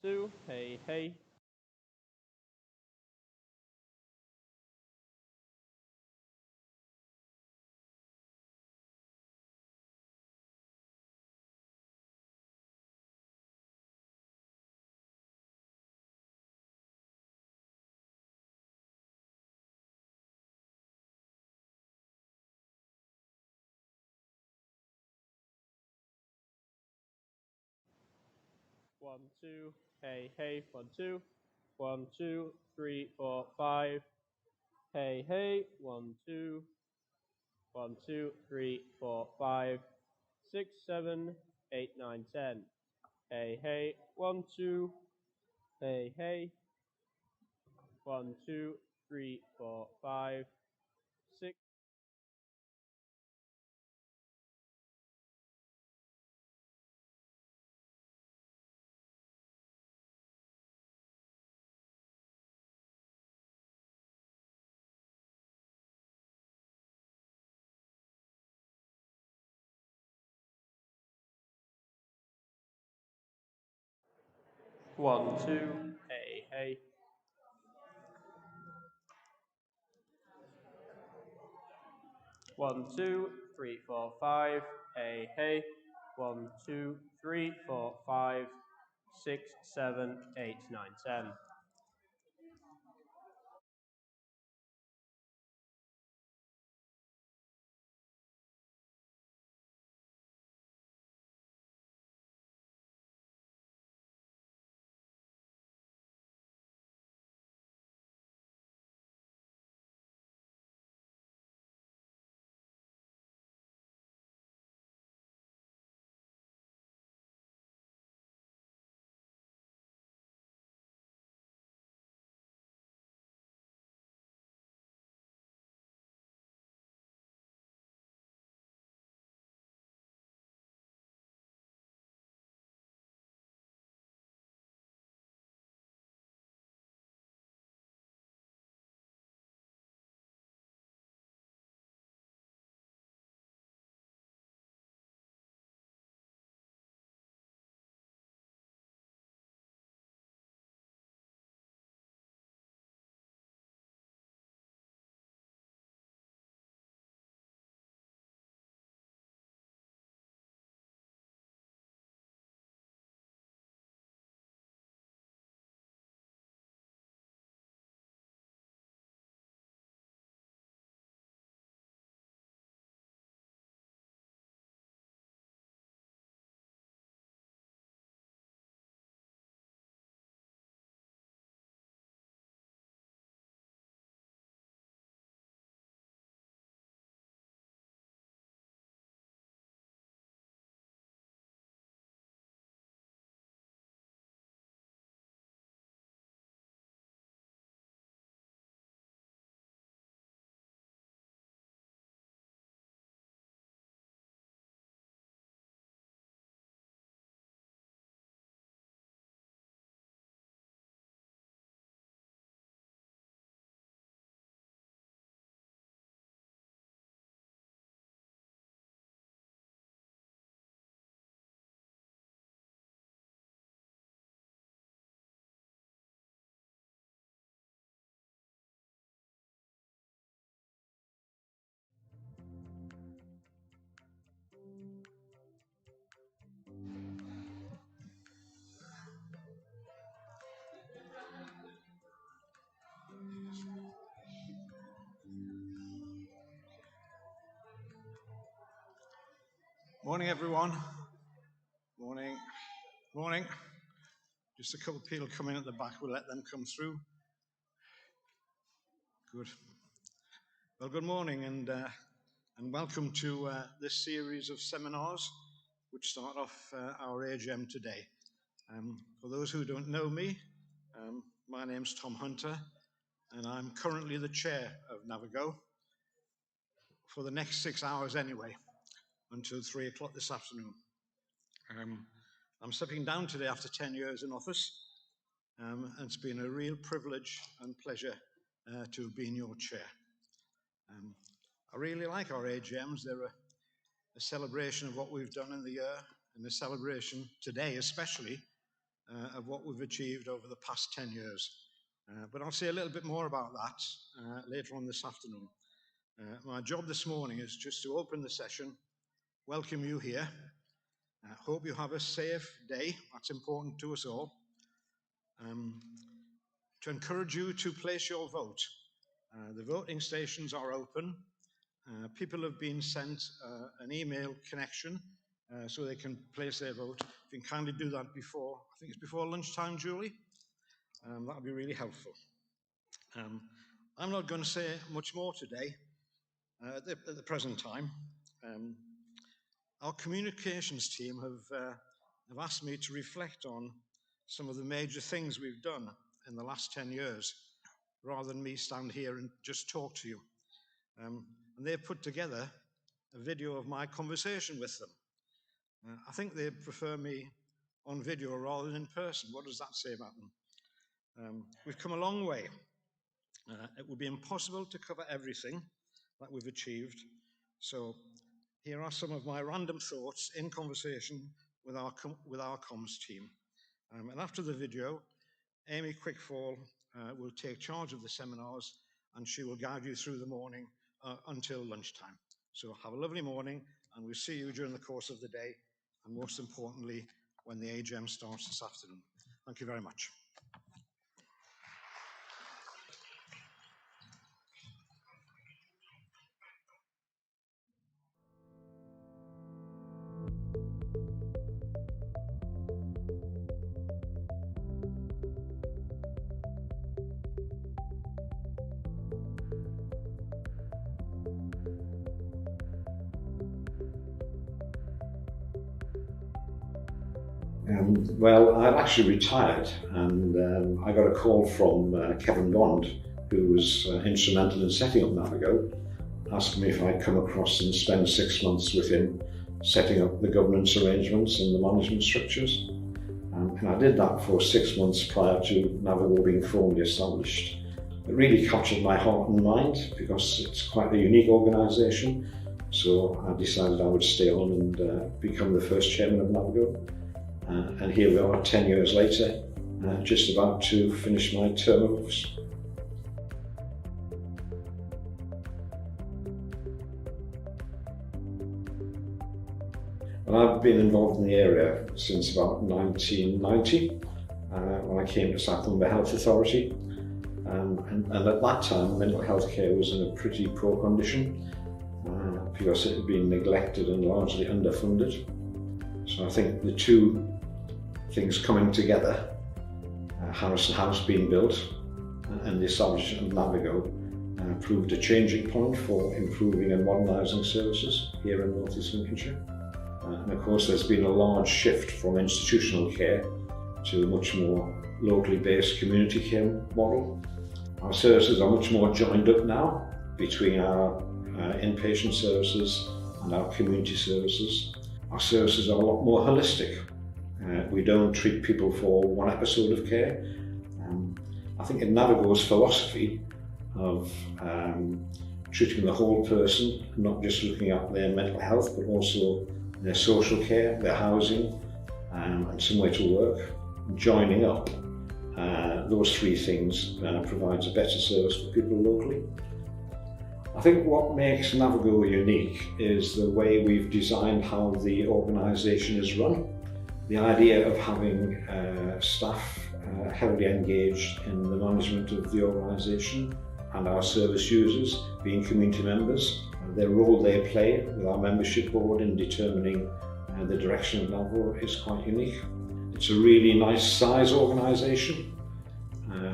2, hey, hey. 1, 2, hey, hey, 1, 2. 1, 2, 3, 4, 5. Hey, hey, 1, 2. 1, 2, 3, 4, 5. 6, 7, 8, 9, 10. Hey, hey, 1, 2. Hey, hey. 1, 2, 3, 4, 5. 6. 1, 2, hey, hey. 1, 2, 3, 4, 5. Hey, hey. 1, 2, 3, 4, 5. 6, 7, 8, 9, 10. 'Morning, everyone. Morning. Morning. Just a couple of people coming at the back. We'll let them come through. Good. Well, good morning and welcome to this series of seminars which start off our AGM today. For those who don't know me, my name's Tom Hunter and I'm currently the chair of NAViGO for the next 6 hours anyway, until 3 o'clock this afternoon. I'm stepping down today after 10 years in office, and it's been a real privilege and pleasure to have been your chair. I really like our AGMs. They're a celebration of what we've done in the year, and a celebration today especially of what we've achieved over the past 10 years. But I'll say a little bit more about that later on this afternoon. My job this morning is just to open the session, welcome you here. Hope you have a safe day. That's important to us all. To encourage you to place your vote. The voting stations are open. People have been sent an email connection so they can place their vote. If you can kindly do that before, I think it's before lunchtime, Julie. That would be really helpful. I'm not going to say much more today at the present time. Our communications team have asked me to reflect on some of the major things we've done in the last 10 years, rather than me stand here and just talk to you. And they've put together a video of my conversation with them. I think they prefer me on video rather than in person. What does that say about them? We've come a long way. It would be impossible to cover everything that we've achieved. So here are some of my random thoughts in conversation with our comms team. And after the video, Amy Quickfall will take charge of the seminars, and she will guide you through the morning until lunchtime. So have a lovely morning, and we'll see you during the course of the day, and most importantly, when the AGM starts this afternoon. Thank you very much. Well, I'd actually retired, and I got a call from Kevin Bond, who was instrumental in setting up NAViGO, asking me if I'd come across and spend 6 months with him setting up the governance arrangements and the management structures. And I did that for 6 months prior to NAViGO being formally established. It really captured my heart and mind because it's quite a unique organisation, so I decided I would stay on and become the first chairman of NAViGO. And here we are 10 years later, just about to finish my term of office. Well, I've been involved in the area since about 1990, when I came to South Humber Health Authority. And at that time, mental health care was in a pretty poor condition because it had been neglected and largely underfunded. So I think the two things coming together, Harrison House being built and the establishment of NAViGO, proved a changing point for improving and modernising services here in North East Lincolnshire. And of course there's been a large shift from institutional care to a much more locally based community care model. Our services are much more joined up now between our inpatient services and our community services. Our services are a lot more holistic. We don't treat people for one episode of care. I think in NAViGO's philosophy of treating the whole person, not just looking at their mental health, but also their social care, their housing, and somewhere to work, joining up, those three things provides a better service for people locally. I think what makes NAViGO unique is the way we've designed how the organisation is run. The idea of having staff heavily engaged in the management of the organisation and our service users being community members, their role they play with our membership board in determining the direction of NAViGO is quite unique. It's a really nice size organisation.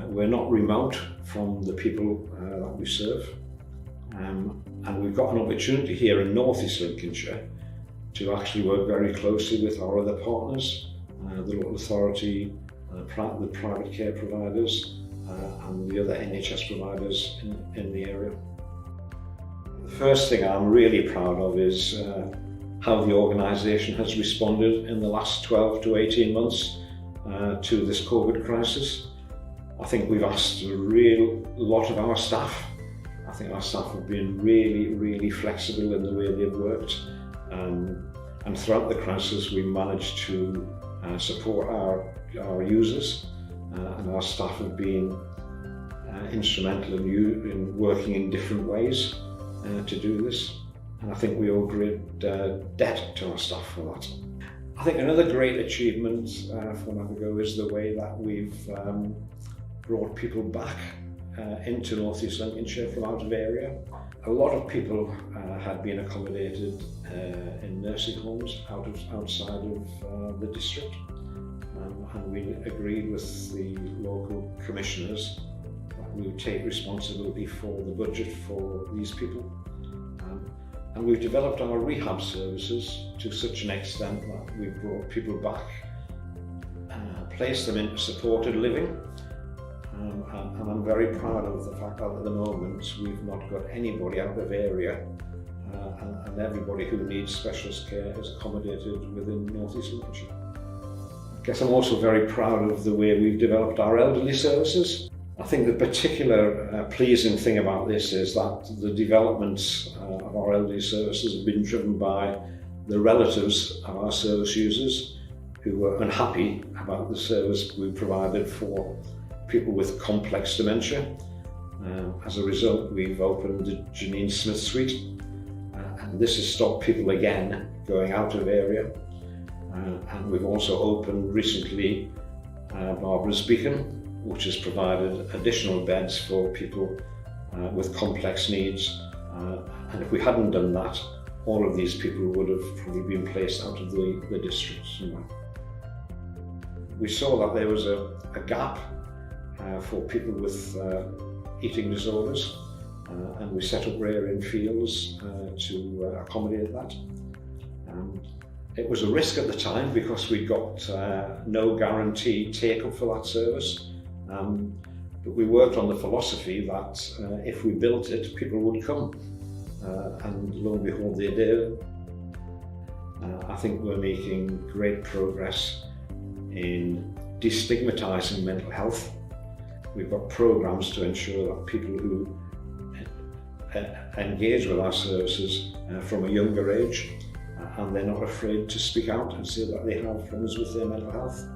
We're not remote from the people that we serve. And we've got an opportunity here in North East Lincolnshire to actually work very closely with our other partners, the local authority, the private care providers, and the other NHS providers in the area. The first thing I'm really proud of is how the organisation has responded in the last 12 to 18 months to this COVID crisis. I think we've asked a real lot of our staff. I think our staff have been really flexible in the way they've worked, and throughout the crisis we managed to support our our users, and our staff have been instrumental in working in different ways to do this. And I think we owe great debt to our staff for that. I think another great achievement for NAViGO is the way that we've brought people back into North East Lincolnshire from out of area. A lot of people had been accommodated in nursing homes outside of the district, and we agreed with the local commissioners that we would take responsibility for the budget for these people. And we've developed our rehab services to such an extent that we've brought people back, placed them into supported living, and I'm very proud of the fact that at the moment we've not got anybody out of area, and everybody who needs specialist care is accommodated within North East Lincolnshire. I guess I'm also very proud of the way we've developed our elderly services. I think the particular pleasing thing about this is that the development of our elderly services have been driven by the relatives of our service users who were unhappy about the service we provided for people with complex dementia. As a result, we've opened the Janine Smith Suite, and this has stopped people again going out of area. And we've also opened recently Barbara's Beacon, which has provided additional beds for people with complex needs. And if we hadn't done that, all of these people would have probably been placed out of the district somewhere. We saw that there was a gap for people with eating disorders, and we set up rearing fields to accommodate that. It was a risk at the time because we got no guaranteed take-up for that service. But we worked on the philosophy that if we built it, people would come, and lo and behold they did. I think we're making great progress in destigmatising mental health. We've got programmes to ensure that people who engage with our services from a younger age, and they're not afraid to speak out and say that they have problems with their mental health.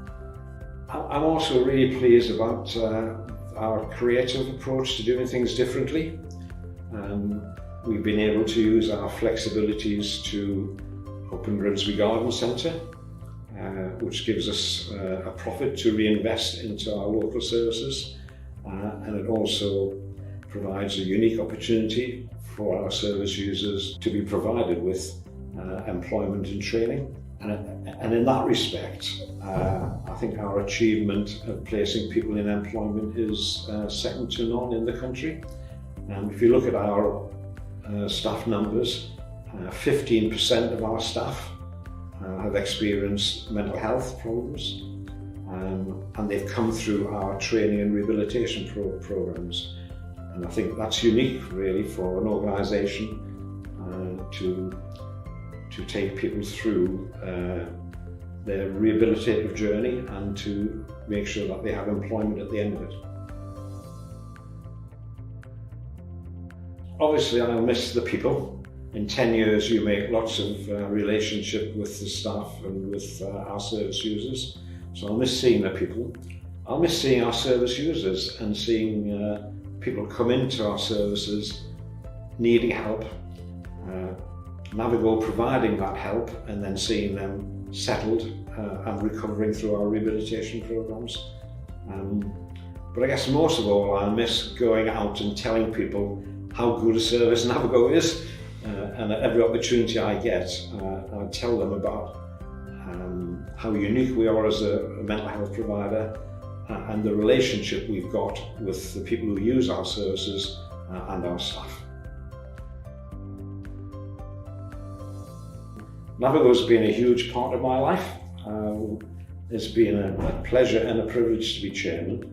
I'm also really pleased about our creative approach to doing things differently. We've been able to use our flexibilities to open Grimsby Garden Centre, which gives us a profit to reinvest into our local services, and it also provides a unique opportunity for our service users to be provided with employment and training. And in that respect, I think our achievement of placing people in employment is second to none in the country. If you look at our staff numbers, 15% of our staff have experienced mental health problems, and they've come through our training and rehabilitation programs. And I think that's unique really for an organisation to take people through their rehabilitative journey and to make sure that they have employment at the end of it. Obviously, I'll miss the people. In 10 years, you make lots of relationship with the staff and with our service users. So I'll miss seeing the people. I'll miss seeing our service users and seeing people come into our services needing help. NAViGO providing that help and then seeing them settled and recovering through our rehabilitation programs. But I guess most of all I miss going out and telling people how good a service NAViGO is, and at every opportunity I get I tell them about how unique we are as a mental health provider and the relationship we've got with the people who use our services and our staff. NAViGO's been a huge part of my life. It's been a pleasure and a privilege to be chairman.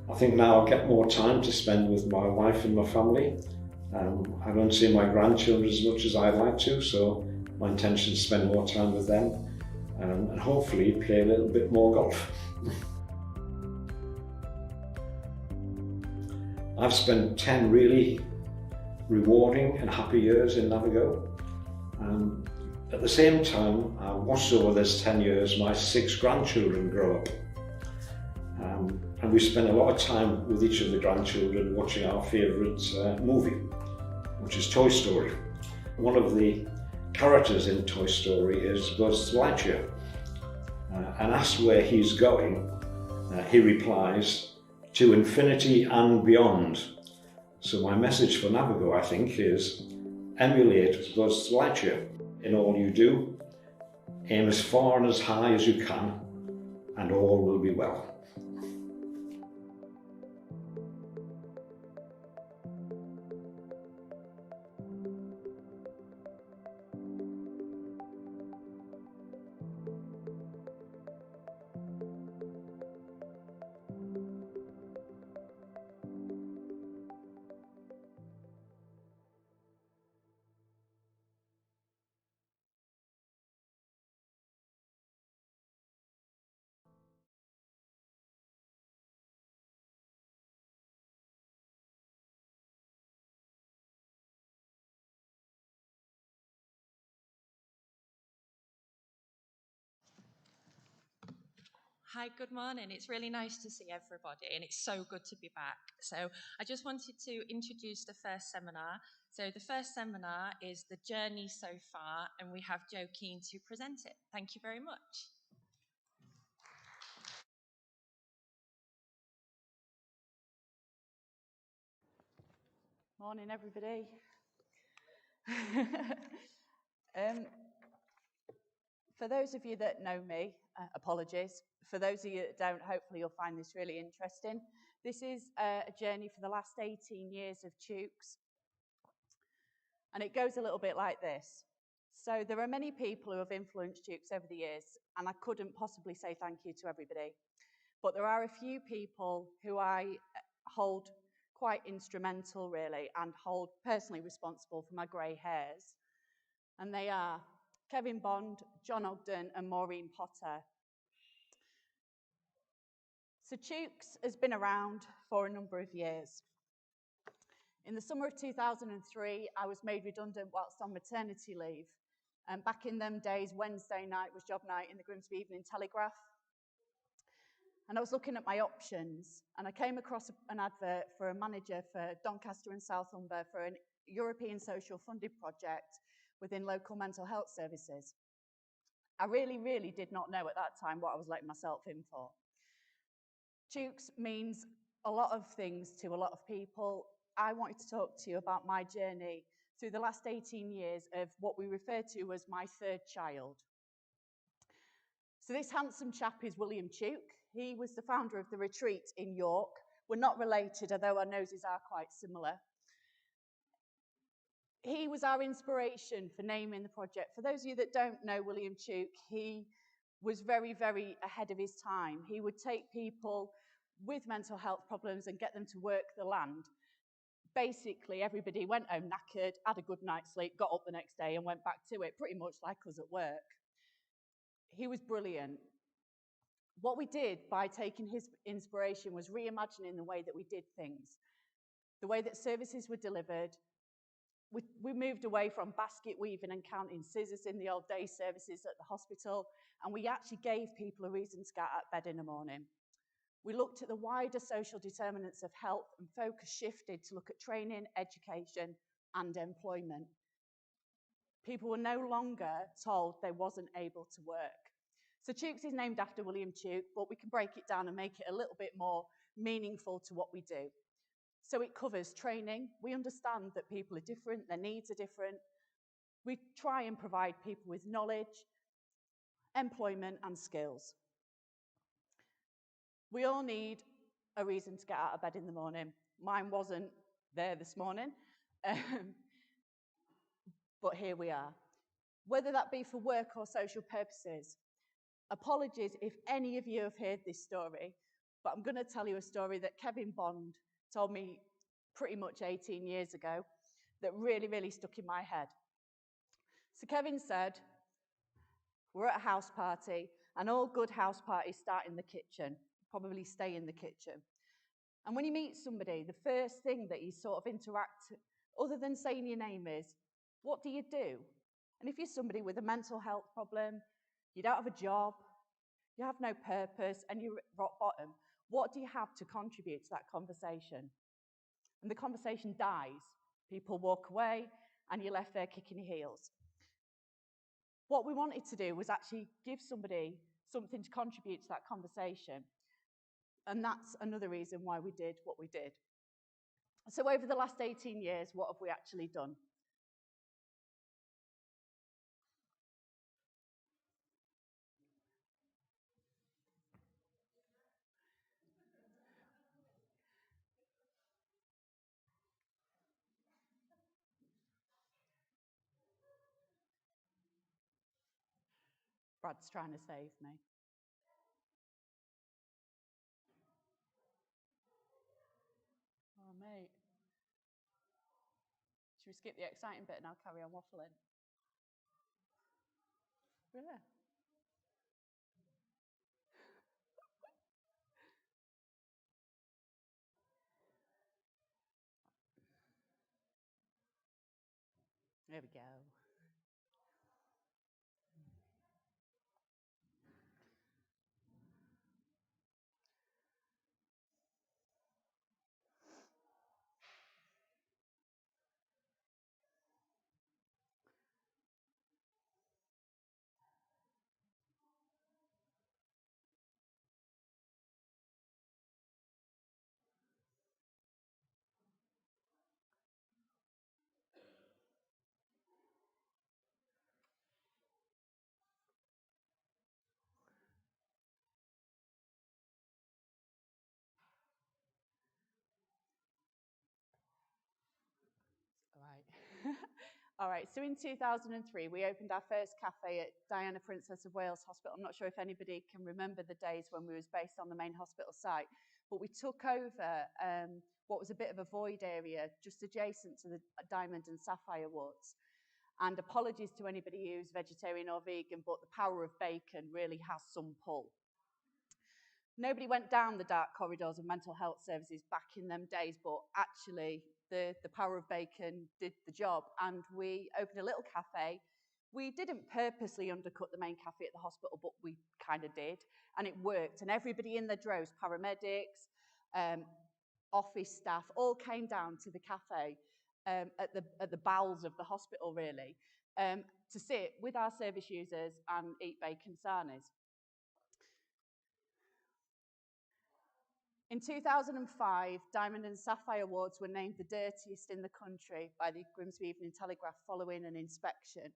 I think now I'll get more time to spend with my wife and my family. I don't see my grandchildren as much as I'd like to, so my intention is to spend more time with them and hopefully play a little bit more golf. I've spent 10 really rewarding and happy years in NAViGO. At the same time, I watched over those 10 years my 6 grandchildren grow up. And we spent a lot of time with each of the grandchildren watching our favourite movie, which is Toy Story. One of the characters in Toy Story is Buzz Lightyear. And asked where he's going, he replies, "To infinity and beyond." So my message for NAViGO, I think, is emulate Buzz Lightyear in all you do, aim as far and as high as you can, and all will be well. Hi, good morning. It's really nice to see everybody and it's so good to be back. So I just wanted to introduce the first seminar. So the first seminar is The Journey So Far, and we have Jo Keen to present it. Thank you very much. Morning, everybody. For those of you that know me, apologies. For those of you that don't, hopefully you'll find this really interesting. This is a journey for the last 18 years of Tukes, and it goes a little bit like this. So there are many people who have influenced Tukes over the years, and I couldn't possibly say thank you to everybody. But there are a few people who I hold quite instrumental, really, and hold personally responsible for my grey hairs. And they are Kevin Bond, John Ogden, and Maureen Potter. So Tukes has been around for a number of years. In the summer of 2003, I was made redundant whilst on maternity leave. And back in them days, Wednesday night was job night in the Grimsby Evening Telegraph. And I was looking at my options, and I came across an advert for a manager for Doncaster and South Humber for a European social funded project within local mental health services. I really, really did not know at that time what I was letting myself in for. Tukes means a lot of things to a lot of people. I wanted to talk to you about my journey through the last 18 years of what we refer to as my third child. So this handsome chap is William Tuke. He was the founder of the retreat in York. We're not related, although our noses are quite similar. He was our inspiration for naming the project. For those of you that don't know William Tuke, he was very, very ahead of his time. He would take people with mental health problems and get them to work the land. Basically, everybody went home knackered, had a good night's sleep, got up the next day and went back to it, pretty much like us at work. He was brilliant. What we did by taking his inspiration was reimagining the way that we did things, the way that services were delivered. We moved away from basket weaving and counting scissors in the old day services at the hospital, and we actually gave people a reason to get out of bed in the morning. We looked at the wider social determinants of health, and focus shifted to look at training, education, and employment. People were no longer told they wasn't able to work. So Tukes is named after William Tuke, but we can break it down and make it a little bit more meaningful to what we do. So it covers training. We understand that people are different, their needs are different. We try and provide people with knowledge, employment, and skills. We all need a reason to get out of bed in the morning. Mine wasn't there this morning, but here we are. Whether that be for work or social purposes. Apologies if any of you have heard this story, but I'm going to tell you a story that Kevin Bond told me pretty much 18 years ago that really, really stuck in my head. So Kevin said, we're at a house party, and all good house parties start in the kitchen, probably stay in the kitchen. And when you meet somebody, the first thing that you sort of interact, other than saying your name, is, what do you do? And if you're somebody with a mental health problem, you don't have a job, you have no purpose, and you're at rock bottom, What do you have to contribute to that conversation? And the conversation dies. People walk away, and you're left there kicking your heels. What we wanted to do was actually give somebody something to contribute to that conversation. And that's another reason why we did what we did. So over the last 18 years, what have we actually done? Brad's trying to save me. Oh, mate. Should we skip the exciting bit and I'll carry on waffling? Yeah. There we go. All right. All right, so in 2003, we opened our first cafe at Diana, Princess of Wales Hospital. I'm not sure if anybody can remember the days when we was based on the main hospital site, but we took over what was a bit of a void area just adjacent to the Diamond and Sapphire wards. And apologies to anybody who's vegetarian or vegan, but the power of bacon really has some pull. Nobody went down the dark corridors of mental health services back in them days, but actually the power of bacon did the job, and we opened a little cafe. We didn't purposely undercut the main cafe at the hospital, but we kind of did, and it worked. And everybody in their droves, paramedics, office staff, all came down to the cafe at the bowels of the hospital, really, to sit with our service users and eat bacon sarnies. In 2005, Diamond and Sapphire Awards were named the dirtiest in the country by the Grimsby Evening Telegraph following an inspection.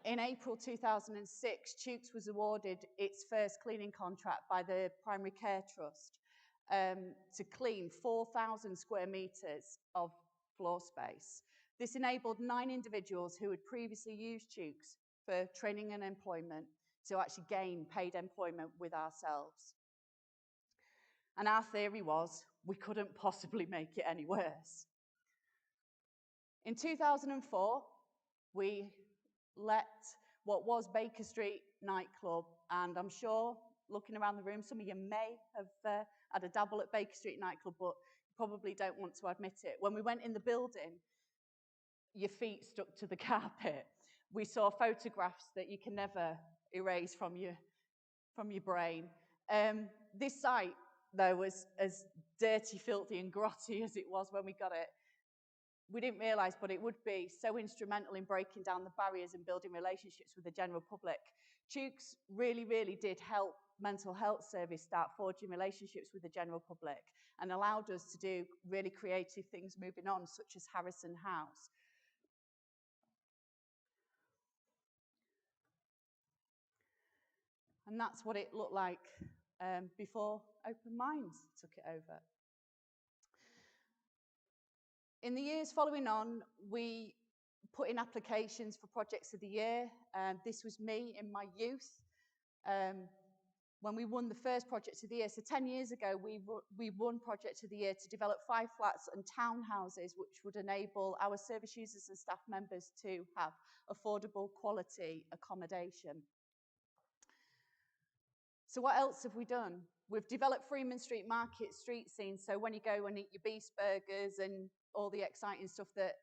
In April 2006, Chooks was awarded its first cleaning contract by the Primary Care Trust to clean 4,000 square metres of floor space. This enabled 9 individuals who had previously used Chooks for training and employment to actually gain paid employment with ourselves. And our theory was we couldn't possibly make it any worse. In 2004, we let what was Baker Street nightclub, and I'm sure, looking around the room, some of you may have had a dabble at Baker Street nightclub, but you probably don't want to admit it. When we went in the building, your feet stuck to the carpet. We saw photographs that you can never erase from your brain. This site, though, was as dirty, filthy and grotty as it was when we got it. We didn't realise, but it would be so instrumental in breaking down the barriers and building relationships with the general public. Chooks really, really did help mental health service start forging relationships with the general public and allowed us to do really creative things moving on, such as Harrison House. And that's what it looked like before Open Minds took it over. In the years following on, we put in applications for Projects of the Year. This was me in my youth when we won the first Project of the Year. So 10 years ago, we won Project of the Year to develop 5 flats and townhouses, which would enable our service users and staff members to have affordable quality accommodation. So what else have we done? We've developed Freeman Street Market street scene. So when you go and eat your beast burgers and all the exciting stuff that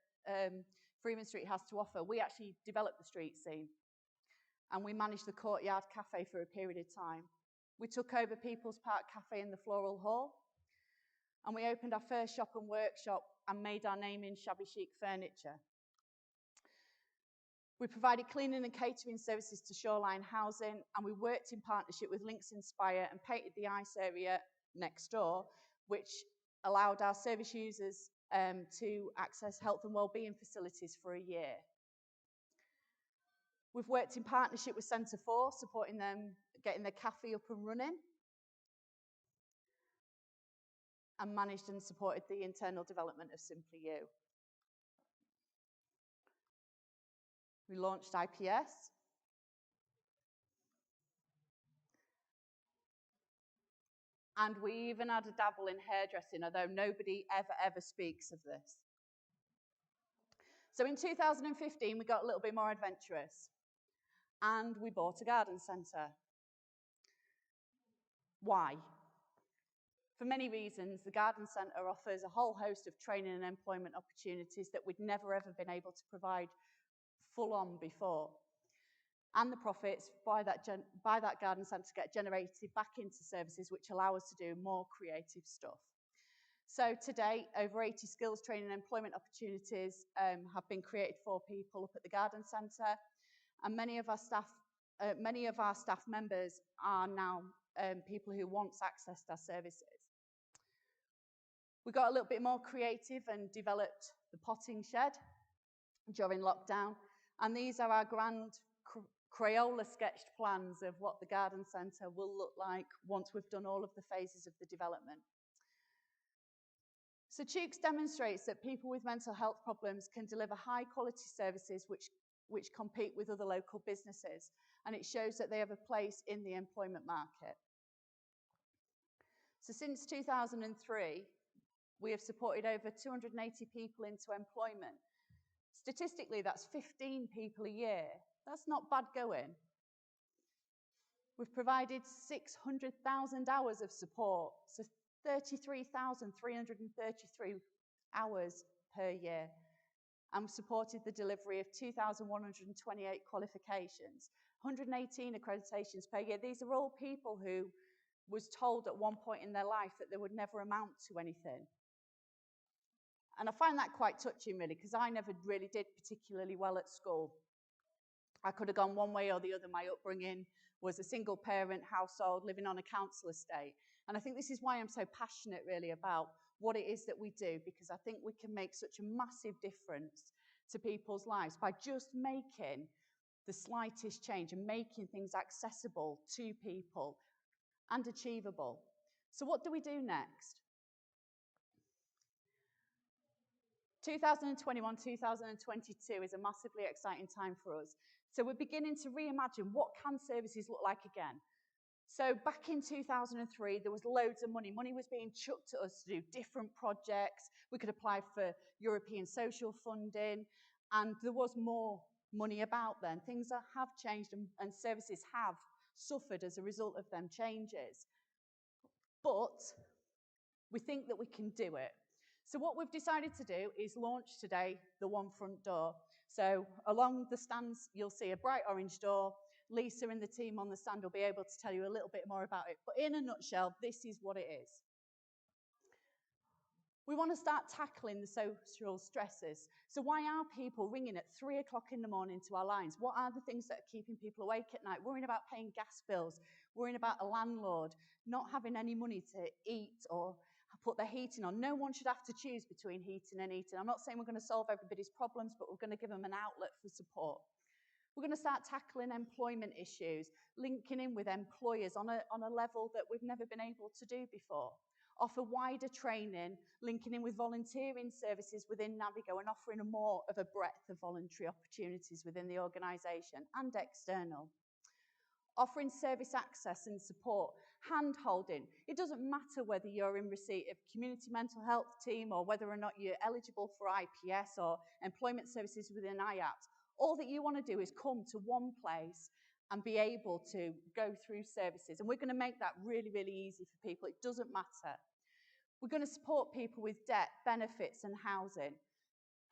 Freeman Street has to offer, we actually developed the street scene. And we managed the Courtyard Cafe for a period of time. We took over People's Park Cafe in the Floral Hall, and we opened our first shop and workshop and made our name in shabby chic furniture. We provided cleaning and catering services to Shoreline Housing, and we worked in partnership with Links Inspire and painted the ice area next door, which allowed our service users to access health and wellbeing facilities for a year. We've worked in partnership with Centre 4, supporting them getting their cafe up and running, and managed and supported the internal development of Simply You. We launched IPS. And we even had a dabble in hairdressing, although nobody ever speaks of this. So in 2015, we got a little bit more adventurous, and we bought a garden centre. Why? For many reasons, the garden centre offers a whole host of training and employment opportunities that we'd never ever been able to provide full on before. And the profits by that garden centre get generated back into services which allow us to do more creative stuff. So to date, over 80 skills training and employment opportunities have been created for people up at the garden centre, and many of our staff members are now people who once accessed our services. We got a little bit more creative and developed the potting shed during lockdown, and these are our grand Crayola sketched plans of what the garden centre will look like once we've done all of the phases of the development. So Chooks demonstrates that people with mental health problems can deliver high quality services which compete with other local businesses, and it shows that they have a place in the employment market. So since 2003, we have supported over 280 people into employment. Statistically, that's 15 people a year. That's not bad going. We've provided 600,000 hours of support, so 33,333 hours per year, and we've supported the delivery of 2,128 qualifications, 118 accreditations per year. These are all people who was told at one point in their life that they would never amount to anything. And I find that quite touching, really, because I never really did particularly well at school. I could have gone one way or the other. My upbringing was a single parent household living on a council estate. And I think this is why I'm so passionate really about what it is that we do, because I think we can make such a massive difference to people's lives by just making the slightest change and making things accessible to people and achievable. So what do we do next? 2021, 2022 is a massively exciting time for us. So we're beginning to reimagine what can services look like again. So back in 2003, there was loads of money. Money was being chucked at us to do different projects. We could apply for European social funding, and there was more money about then. Things have changed, and services have suffered as a result of them changes. But we think that we can do it. So what we've decided to do is launch today the One Front Door. So along the stands, you'll see a bright orange door. Lisa and the team on the stand will be able to tell you a little bit more about it. But in a nutshell, this is what it is. We want to start tackling the social stresses. So why are people ringing at 3 o'clock in the morning to our lines? What are the things that are keeping people awake at night? Worrying about paying gas bills, worrying about a landlord, not having any money to eat or put their heating on. No one should have to choose between heating and eating. I'm not saying we're going to solve everybody's problems, but we're going to give them an outlet for support. We're going to start tackling employment issues, linking in with employers on a level that we've never been able to do before. Offer wider training, linking in with volunteering services within NAViGO and offering more of a breadth of voluntary opportunities within the organisation and external. Offering service access and support, hand-holding. It doesn't matter whether you're in receipt of community mental health team or whether or not you're eligible for IPS or employment services within IAPT. All that you want to do is come to one place and be able to go through services. And we're going to make that really, really easy for people. It doesn't matter. We're going to support people with debt, benefits and housing.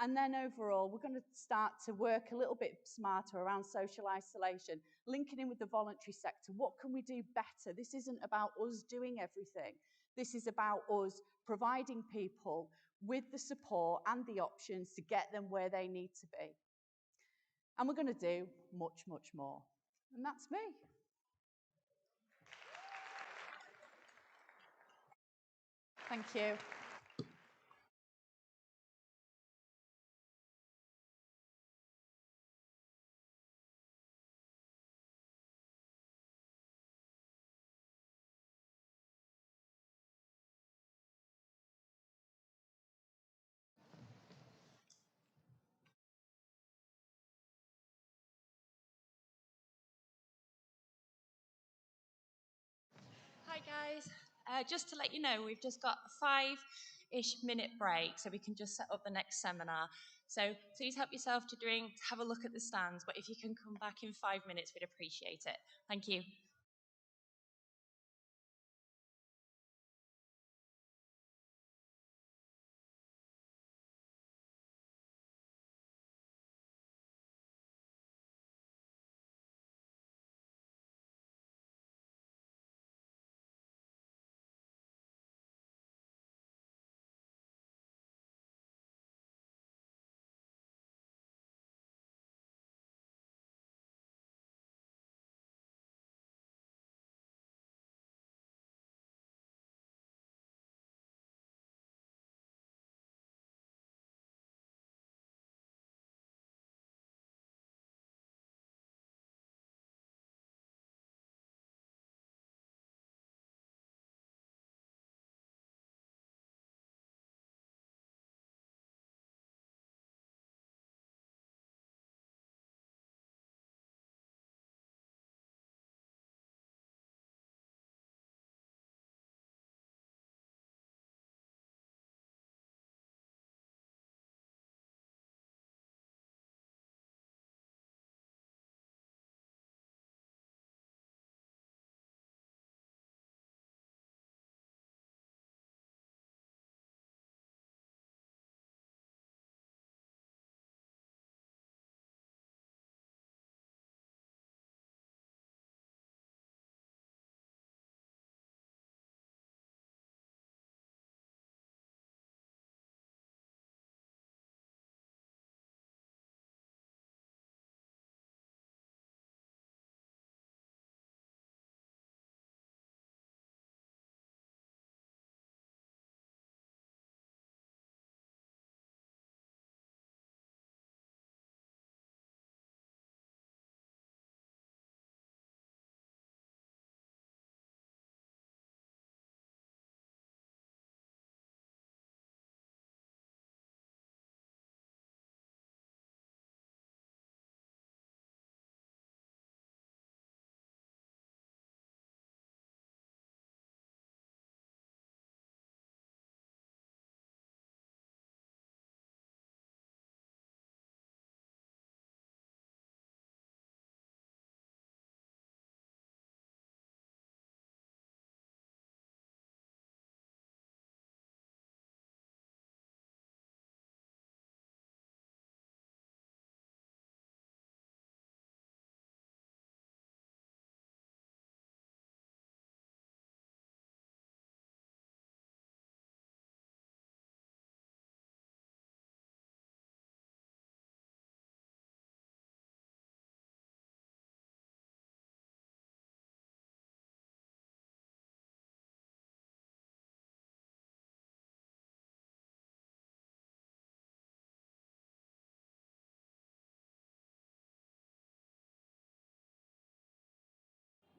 And then overall, we're going to start to work a little bit smarter around social isolation, linking in with the voluntary sector. What can we do better? This isn't about us doing everything. This is about us providing people with the support and the options to get them where they need to be. And we're going to do much, much more. And that's me. Thank you. Hi guys, just to let you know, we've just got a 5-ish minute break, so we can just set up the next seminar. So please help yourself to drinks, have a look at the stands, but if you can come back in 5 minutes, we'd appreciate it. Thank you.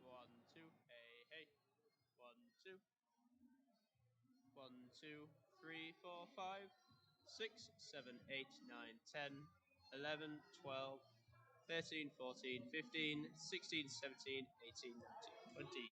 One, two, hey, hey. One, two. 1, 2, 3, 4, 5, 6, 7, 8, 9, 10, 11, 12, 13, 14, 15, 16, 17, 18, 19, 20.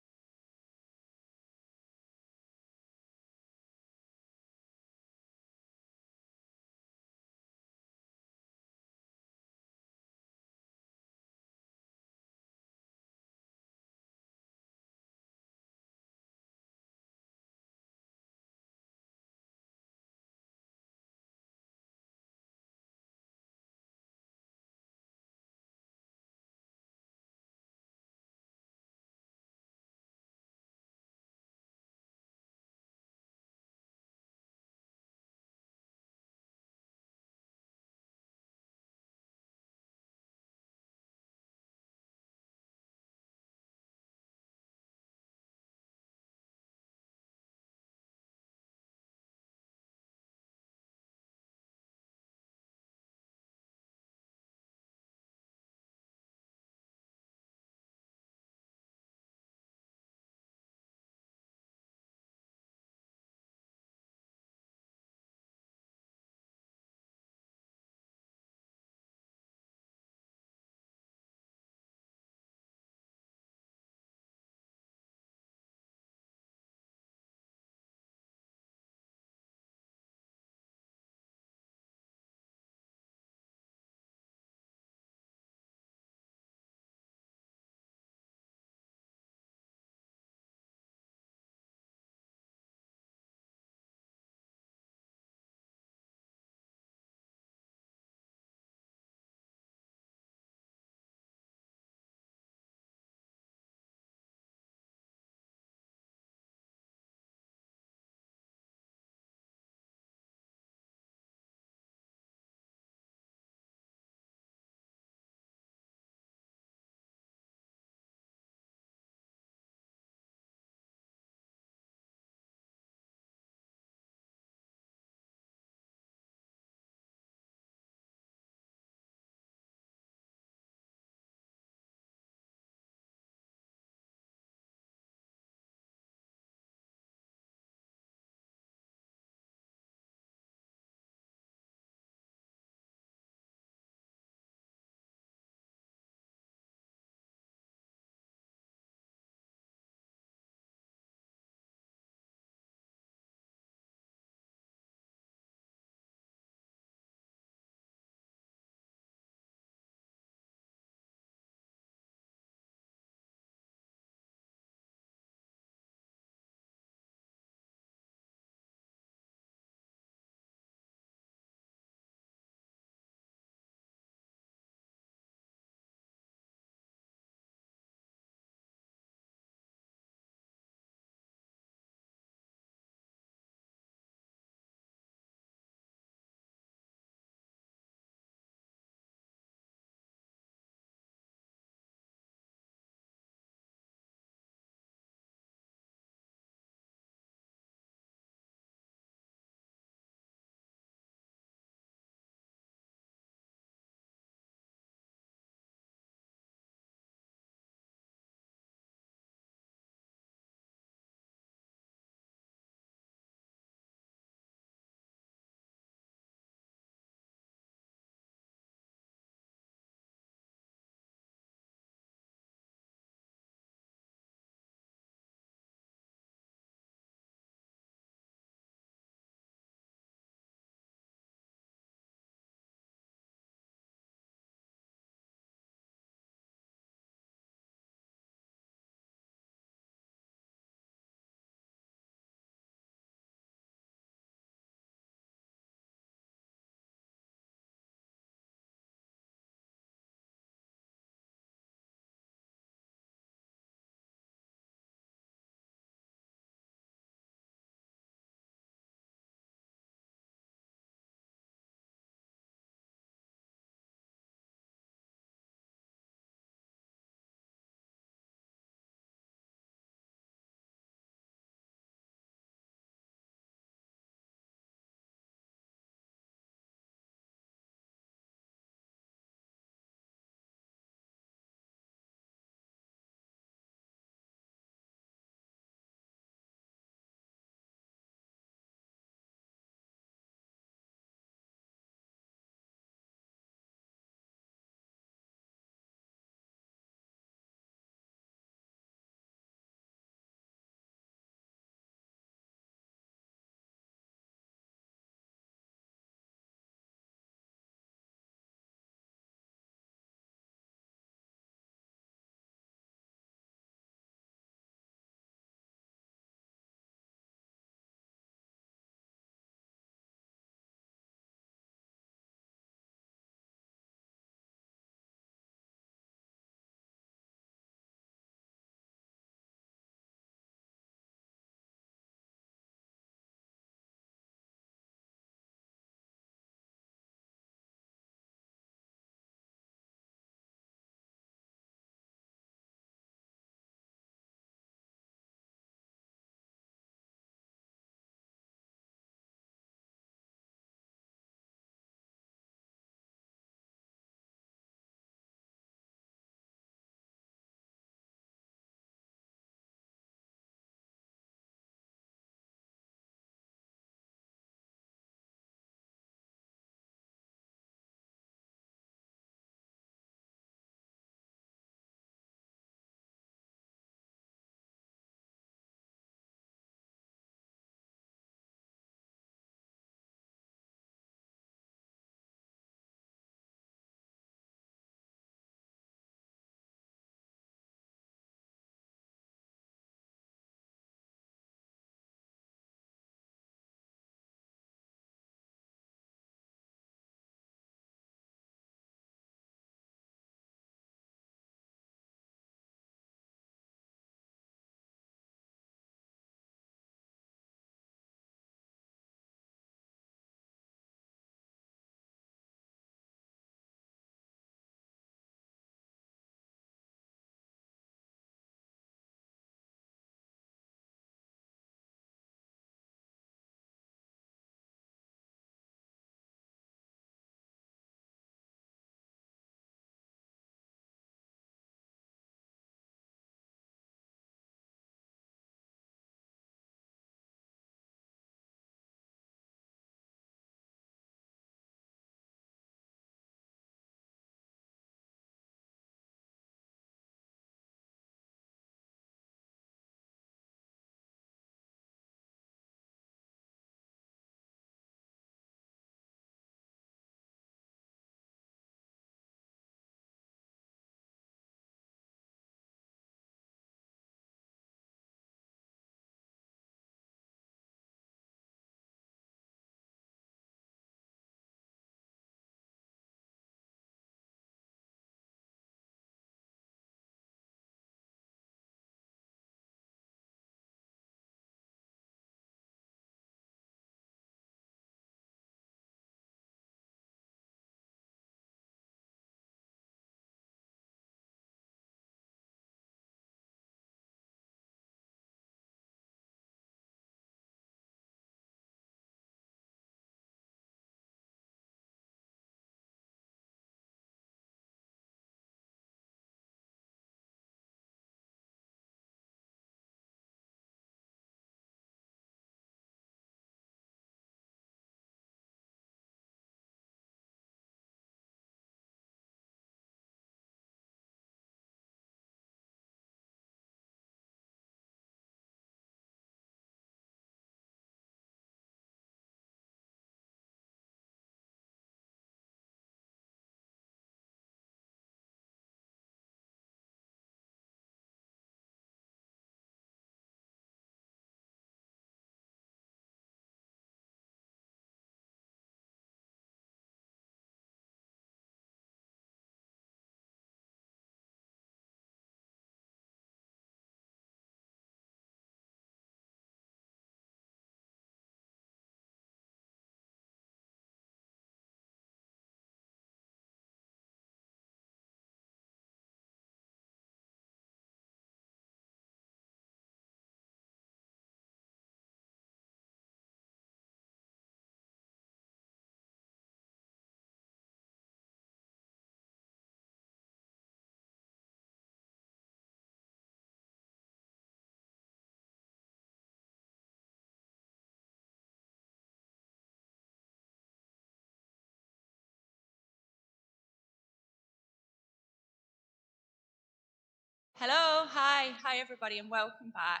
Hi everybody, and welcome back.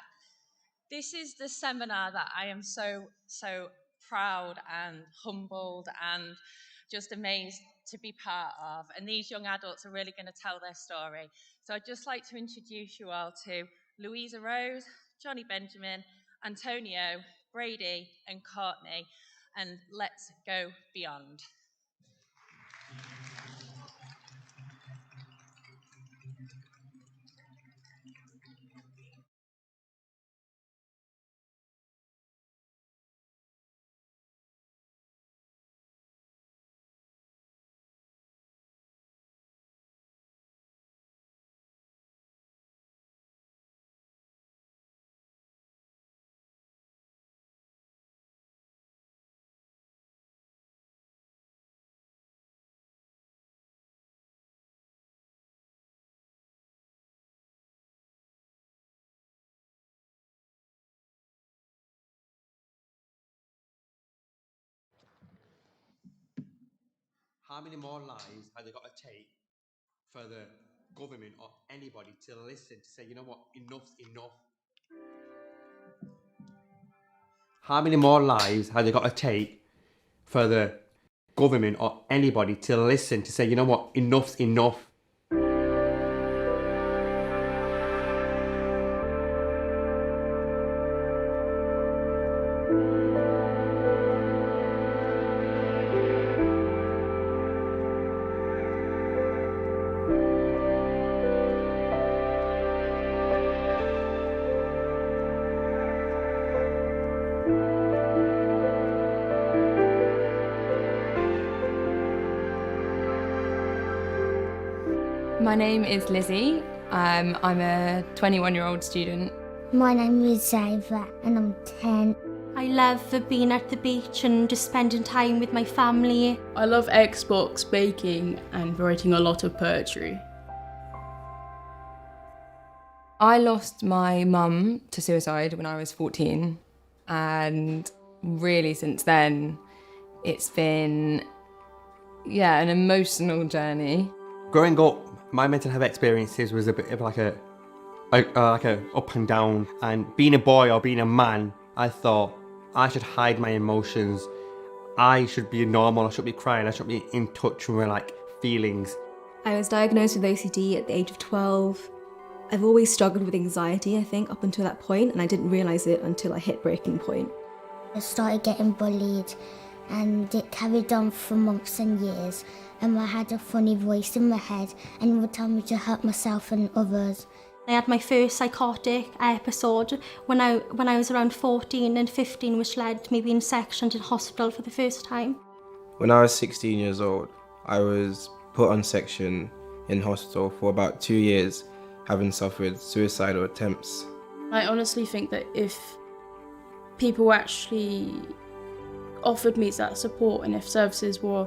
This is the seminar that I am so proud and humbled and just amazed to be part of. And these young adults are really going to tell their story. So I'd just like to introduce you all to Louisa Rose, Johnny Benjamin, Antonio, Brady, and Courtney. And let's go beyond. How many more lives have they got to take for the government or anybody to listen to say, you know what, enough's enough? How many more lives have they got to take for the government or anybody to listen to say, you know what, enough's enough? My name is Lizzie. I'm a 21-year-old student. My name is Zava and I'm 10. I love being at the beach and just spending time with my family. I love Xbox, baking and writing a lot of poetry. I lost my mum to suicide when I was 14, and really since then it's been, an emotional journey. Growing up, my mental health experiences was a bit of like a up and down, and being a boy or being a man, I thought I should hide my emotions. I should be normal, I should be crying, I should be in touch with my feelings. I was diagnosed with OCD at the age of 12. I've always struggled with anxiety, I think, up until that point, and I didn't realise it until I hit breaking point. I started getting bullied and it carried on for months and years, and I had a funny voice in my head and it would tell me to hurt myself and others. I had my first psychotic episode when I was around 14 and 15, which led to me being sectioned in hospital for the first time. When I was 16 years old, I was put on section in hospital for about 2 years, having suffered suicidal attempts. I honestly think that if people actually offered me that support and if services were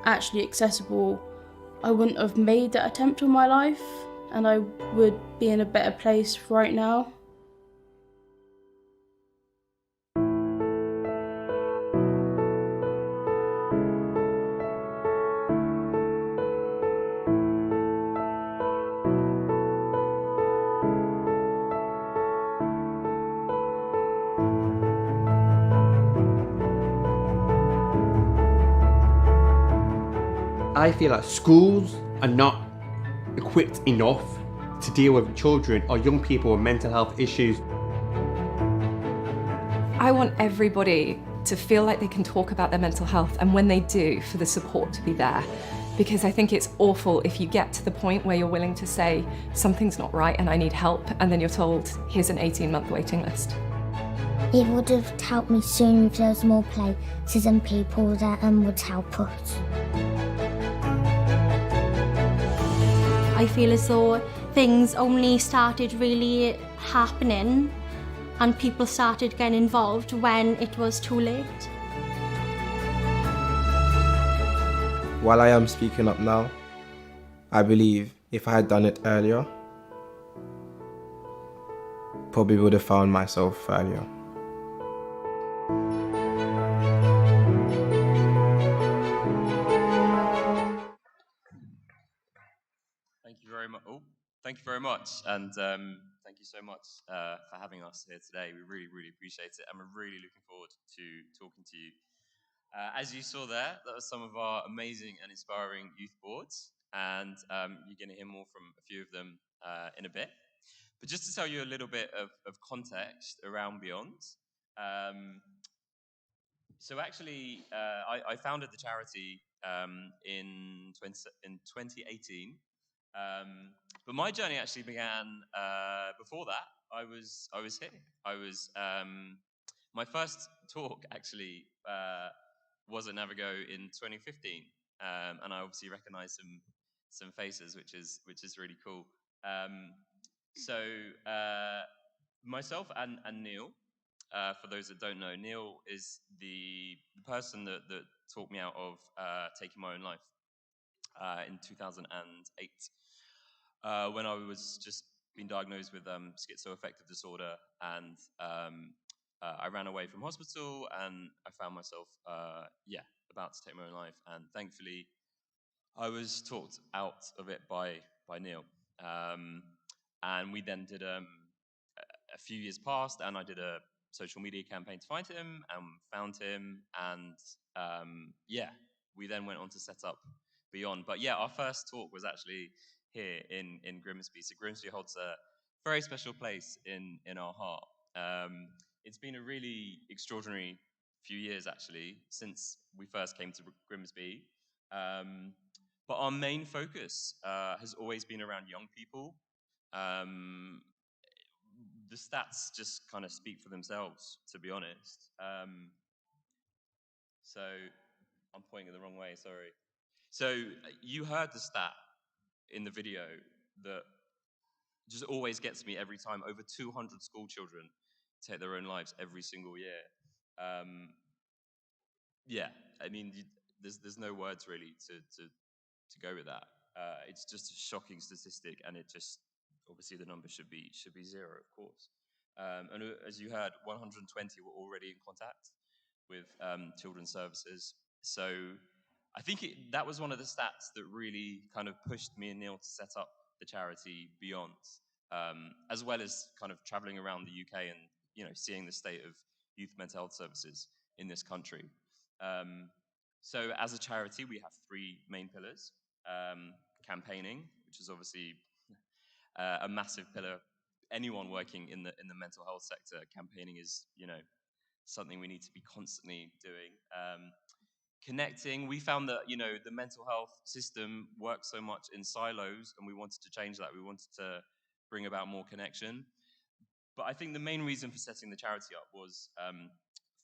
actually accessible, I wouldn't have made that attempt on my life and I would be in a better place right now. I feel like schools are not equipped enough to deal with children or young people with mental health issues. I want everybody to feel like they can talk about their mental health, and when they do, for the support to be there. Because I think it's awful if you get to the point where you're willing to say, something's not right and I need help, and then you're told, here's an 18-month waiting list. It would have helped me soon if there was more places and people that would help us. I feel as though things only started really happening and people started getting involved when it was too late. While I am speaking up now, I believe if I had done it earlier, probably would have found myself earlier. Thank you very much, and thank you so much for having us here today. We really, really appreciate it, and we're really looking forward to talking to you. As you saw there, that was some of our amazing and inspiring youth boards, and you're going to hear more from a few of them in a bit. But just to tell you a little bit of context around Beyond, so actually, I founded the charity in 2018. But my journey actually began before that. I was here. I was my first talk actually was at NAViGO in 2015, and I obviously recognise some faces, which is really cool. So myself and Neil. For those that don't know, Neil is the person that talked me out of taking my own life in 2008 when I was just been diagnosed with schizoaffective disorder, and I ran away from hospital, and I found myself about to take my own life, and thankfully I was talked out of it by Neil, and we then did a few years passed, and I did a social media campaign to find him, and found him, and we then went on to set up Beyond. But yeah, our first talk was actually here in Grimsby. So Grimsby holds a very special place in our heart. It's been a really extraordinary few years actually since we first came to Grimsby. But our main focus has always been around young people. The stats just kind of speak for themselves, to be honest. So I'm pointing the wrong way, sorry. So you heard the stat in the video that just always gets me every time. Over 200 school children take their own lives every single year. I mean, there's no words really to go with that. It's just a shocking statistic, and it just obviously the number should be zero, of course. And as you heard, 120 were already in contact with children's services. So I think that was one of the stats that really kind of pushed me and Neil to set up the charity Beyond, as well as kind of traveling around the UK and seeing the state of youth mental health services in this country. So as a charity, we have three main pillars. Campaigning, which is obviously a massive pillar. Anyone working in the mental health sector, campaigning is something we need to be constantly doing. Connecting, we found that the mental health system works so much in silos, and we wanted to change that. We wanted to bring about more connection. But I think the main reason for setting the charity up was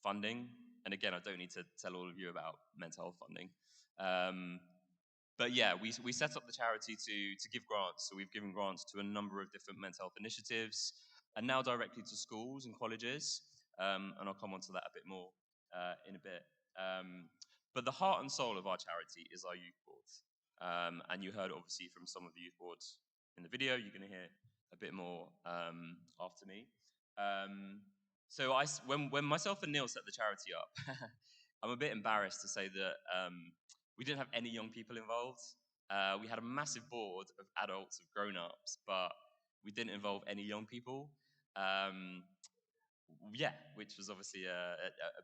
funding. And again, I don't need to tell all of you about mental health funding. But yeah, we set up the charity to give grants. So we've given grants to a number of different mental health initiatives, and now directly to schools and colleges. And I'll come on to that a bit more in a bit. But the heart and soul of our charity is our youth boards. And you heard obviously from some of the youth boards in the video. You're going to hear a bit more after me. So when myself and Neil set the charity up, I'm a bit embarrassed to say that we didn't have any young people involved. We had a massive board of adults, of grown-ups, but we didn't involve any young people. Which was obviously a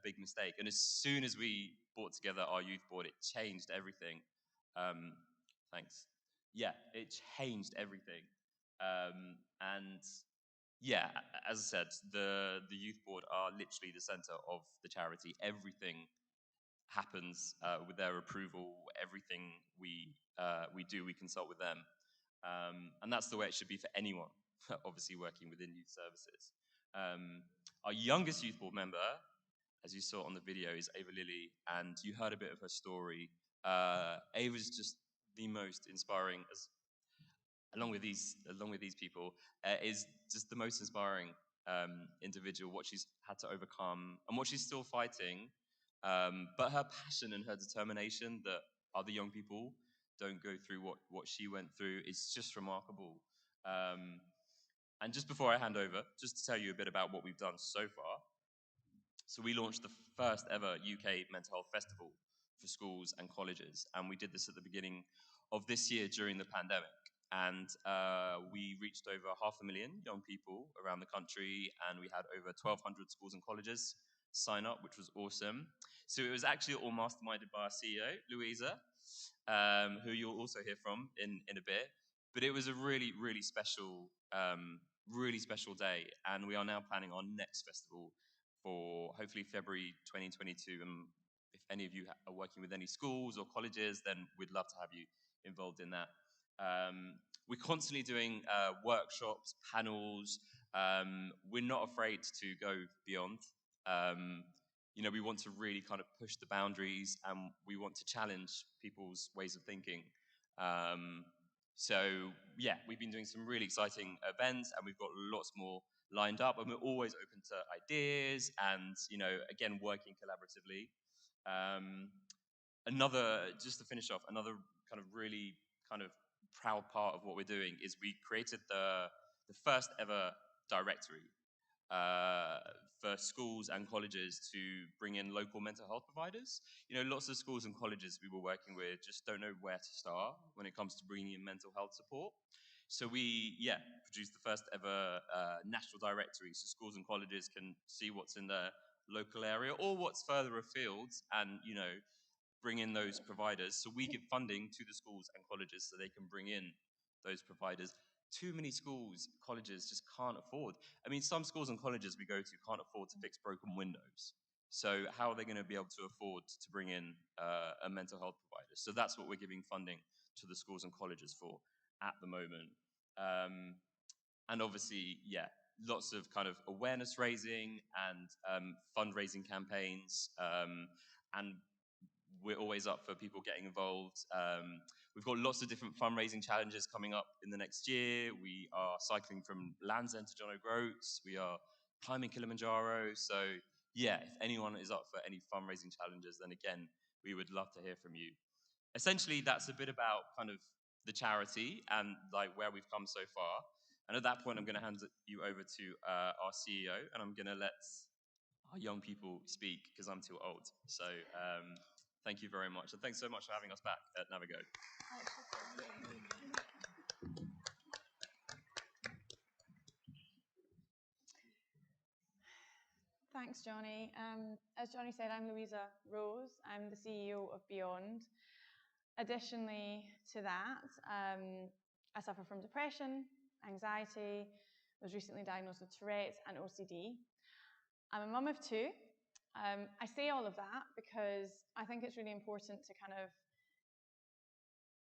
big mistake. And as soon as we brought together our youth board, it changed everything. Thanks. Yeah, it changed everything. As I said, the youth board are literally the center of the charity. Everything happens with their approval. Everything we do, we consult with them. And that's the way it should be for anyone, obviously working within youth services. Our youngest youth board member, as you saw on the video, is Ava Lilly, and you heard a bit of her story. Ava's just the most inspiring, along with these people, is just the most inspiring individual, what she's had to overcome and what she's still fighting. But her passion and her determination that other young people don't go through what she went through is just remarkable. And just before I hand over, just to tell you a bit about what we've done so far. So we launched the first ever UK Mental Health Festival for schools and colleges, and we did this at the beginning of this year during the pandemic. and we reached over 500,000 young people around the country, and we had over 1,200 schools and colleges sign up, which was awesome. So it was actually all masterminded by our CEO, Louisa, who you'll also hear from in a bit. But it was a really special day, and we are now planning our next festival for hopefully February 2022. And if any of you are working with any schools or colleges, then we'd love to have you involved in that. We're constantly doing workshops, panels. We're not afraid to go beyond. We want to really kind of push the boundaries, and we want to challenge people's ways of thinking. So yeah, we've been doing some really exciting events, and we've got lots more lined up, and we're always open to ideas and, again, working collaboratively. Just to finish off, another kind of really kind of proud part of what we're doing is we created the first ever directory for schools and colleges to bring in local mental health providers. Lots of schools and colleges we were working with just don't know where to start when it comes to bringing in mental health support. So we, produced the first ever national directory, so schools and colleges can see what's in their local area or what's further afield, and bring in those providers. So we give funding to the schools and colleges so they can bring in those providers. Too many schools, colleges just can't afford. I mean, some schools and colleges we go to can't afford to fix broken windows. So how are they going to be able to afford to bring in a mental health provider? So that's what we're giving funding to the schools and colleges for at the moment. And obviously, lots of kind of awareness raising and fundraising campaigns. And we're always up for people getting involved. We've got lots of different fundraising challenges coming up in the next year. We are cycling from Land's End to John O'Groats. We are climbing Kilimanjaro. So if anyone is up for any fundraising challenges, then again, we would love to hear from you. Essentially, that's a bit about kind of the charity and like where we've come so far. And at that point, I'm going to hand you over to our CEO, and I'm going to let our young people speak because I'm too old. So thank you very much. And thanks so much for having us back at NAViGO. Thanks, Johnny. As Johnny said, I'm Louisa Rose. I'm the CEO of Beyond. Additionally to that, I suffer from depression, anxiety, was recently diagnosed with Tourette's and OCD. I'm a mum of two. I say all of that because I think it's really important to kind of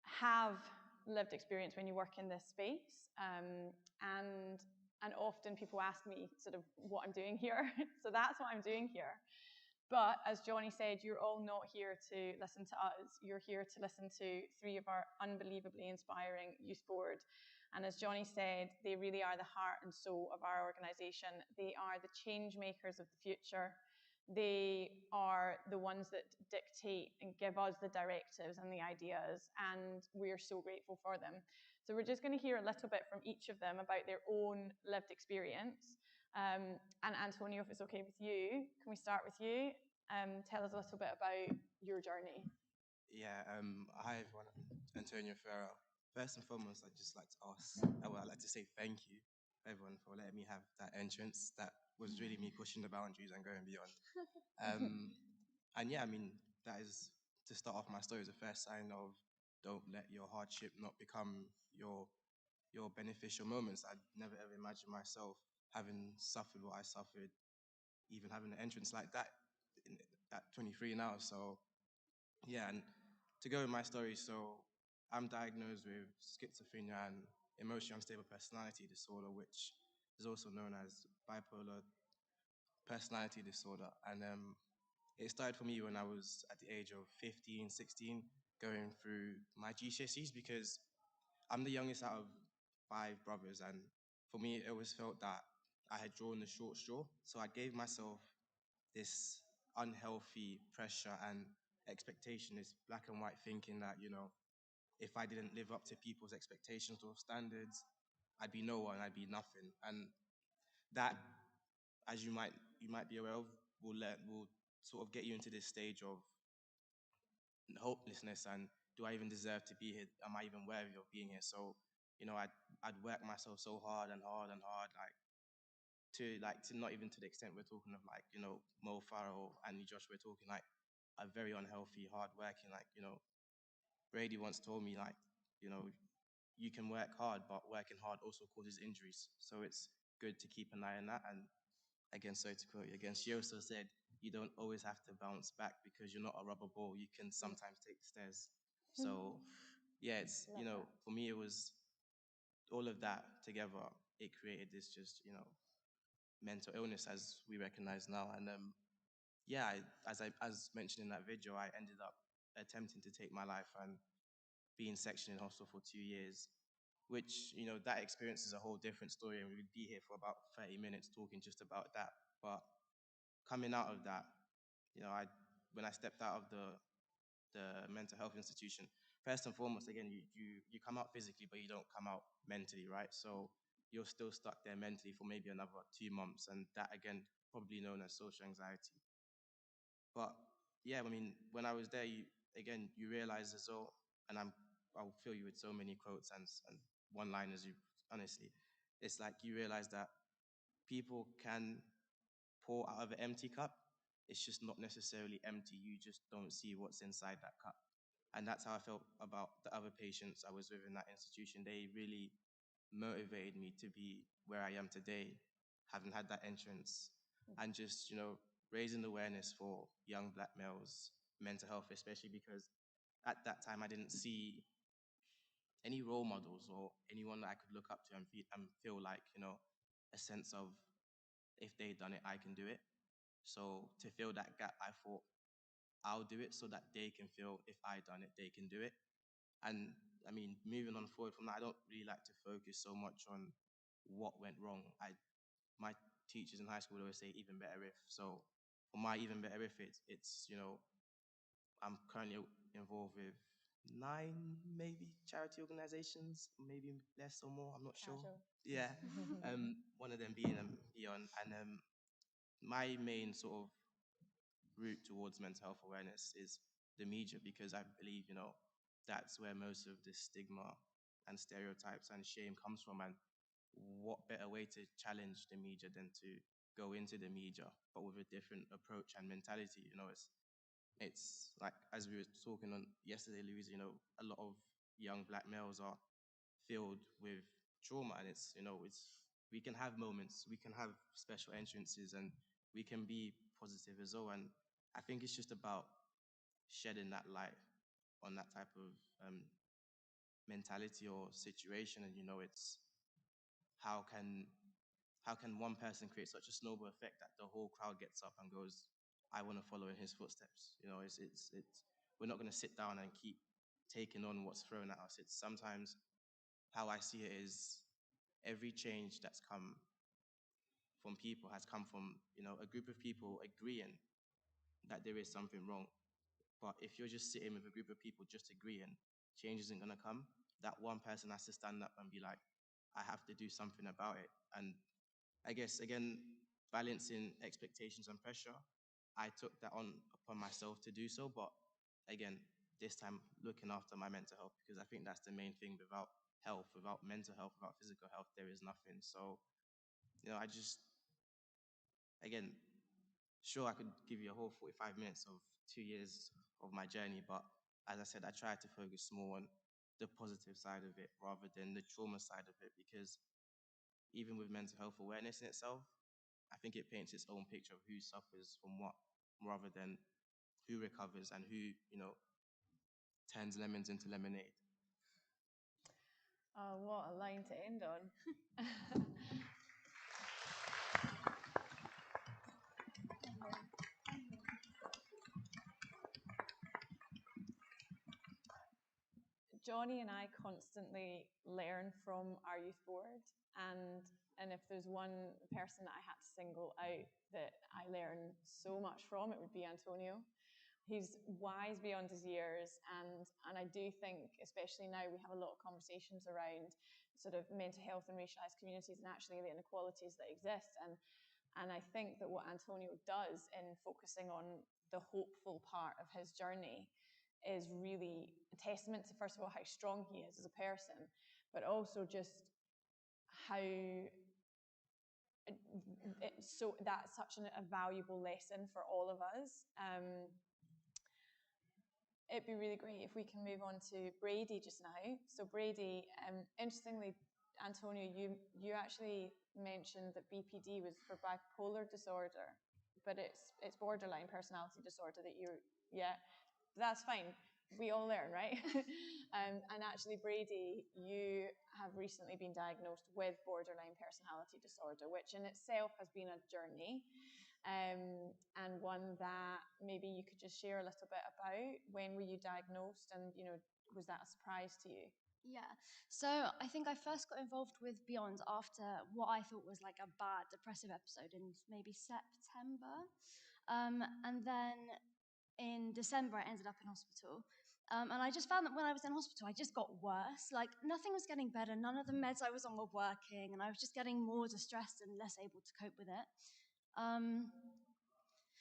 have lived experience when you work in this space. And often people ask me sort of what I'm doing here. So that's what I'm doing here. But as Johnny said, you're all not here to listen to us. You're here to listen to three of our unbelievably inspiring youth board. And as Johnny said, they really are the heart and soul of our organisation. They are the change makers of the future. They are the ones that dictate and give us the directives and the ideas, and we are so grateful for them. So we're just going to hear a little bit from each of them about their own lived experience. And Antonio, if it's okay with you, can we start with you? Tell us a little bit about your journey. Yeah, hi everyone, Antonio Ferrer. First and foremost, I'd just like to I'd like to say thank you, everyone, for letting me have that entrance. That was really me pushing the boundaries and going beyond. And yeah, I mean, that is, to start off my story, is the first sign of don't let your hardship not become your beneficial moments. I'd never ever imagined myself having suffered what I suffered, even having an entrance like that at 23 now. So yeah, and to go with my story, so I'm diagnosed with schizophrenia and emotionally unstable personality disorder, which is also known as bipolar personality disorder. And it started for me when I was at the age of 15, 16, going through my GCSEs, because I'm the youngest out of 5 brothers, and for me, it always felt that I had drawn the short straw. So I gave myself this unhealthy pressure and expectation, this black and white thinking that, if I didn't live up to people's expectations or standards, I'd be no one, I'd be nothing. And that, as you might be aware of, will sort of get you into this stage of hopelessness and do I even deserve to be here? Am I even worthy of being here? So I'd work myself so hard and hard and hard, to not even to the extent we're talking of Mo Farah and Josh, we're talking a very unhealthy, hard working, Brady once told me you can work hard, but working hard also causes injuries. So it's good to keep an eye on that. And again, sorry to quote you again, she also said, you don't always have to bounce back because you're not a rubber ball. You can sometimes take the stairs. So yeah, it's, for me, it was all of that together. It created this just, mental illness as we recognize now. And yeah, as mentioned in that video, I ended up attempting to take my life and being sectioned in hospital for 2 years, which, that experience is a whole different story, and we would be here for about 30 minutes talking just about that. But coming out of that, when I stepped out of the mental health institution, first and foremost, again, you come out physically, but you don't come out mentally, right? So you're still stuck there mentally for maybe another 2 months, and that, again, probably known as social anxiety. But yeah, I mean, when I was there, you realize as well, and I'll fill you with so many quotes and one-liners. Honestly, it's like you realize that people can pour out of an empty cup. It's just not necessarily empty. You just don't see what's inside that cup. And that's how I felt about the other patients I was with in that institution. They really motivated me to be where I am today, having had that entrance, and just, raising awareness for young Black males' mental health, especially because at that time I didn't see any role models or anyone that I could look up to and feel like, a sense of, if they've done it, I can do it. So to fill that gap, I thought I'll do it so that they can feel, if I done it, they can do it. And I mean, moving on forward from that, I don't really like to focus so much on what went wrong. My teachers in high school would always say even better if. So for my even better if, it's I'm currently involved with 9 maybe charity organizations, maybe less or more, I'm not sure. Yeah. One of them being Beyond. And my main sort of route towards mental health awareness is the media, because I believe, that's where most of the stigma and stereotypes and shame comes from. And what better way to challenge the media than to go into the media, but with a different approach and mentality? It's like, as we were talking on yesterday, Louise, a lot of young Black males are filled with trauma, and we can have moments, we can have special entrances, and we can be positive as well. And I think it's just about shedding that light on that type of mentality or situation. And it's how can one person create such a snowball effect that the whole crowd gets up and goes, I want to follow in his footsteps. It's we're not going to sit down and keep taking on what's thrown at us. It's sometimes, how I see it is, every change that's come from people has come from a group of people agreeing that there is something wrong. But if you're just sitting with a group of people just agreeing, change isn't going to come. That one person has to stand up and be like, I have to do something about it. And I guess, again, balancing expectations and pressure, I took that upon myself to do so. But again, this time looking after my mental health, because I think that's the main thing. Without health, without mental health, without physical health, there is nothing. So, I just, again, sure, I could give you a whole 45 minutes of 2 years of my journey, but as I said, I try to focus more on the positive side of it rather than the trauma side of it, because even with mental health awareness in itself, I think it paints its own picture of who suffers from what, rather than who recovers and who, turns lemons into lemonade. Oh, what a line to end on. Johnny and I constantly learn from our youth board, and if there's one person that I had to single out that I learn so much from, it would be Antonio. He's wise beyond his years, and I do think, especially now, we have a lot of conversations around sort of mental health and racialized communities and actually the inequalities that exist. And I think that what Antonio does in focusing on the hopeful part of his journey is really a testament to, first of all, how strong he is as a person, but also just how so that's such a valuable lesson for all of us. It'd be really great if we can move on to Brady just now. So Brady, interestingly, Antonio, you actually mentioned that BPD was for bipolar disorder, but it's borderline personality disorder that that's fine. We all learn, right? And actually, Brady, you have recently been diagnosed with borderline personality disorder, which in itself has been a journey. And one that maybe you could just share a little bit about. When were you diagnosed, and was that a surprise to you? Yeah, so I think I first got involved with Beyond after what I thought was like a bad depressive episode in maybe September. And then in December, I ended up in hospital. And I just found that when I was in hospital, I just got worse. Like, nothing was getting better. None of the meds I was on were working. And I was just getting more distressed and less able to cope with it.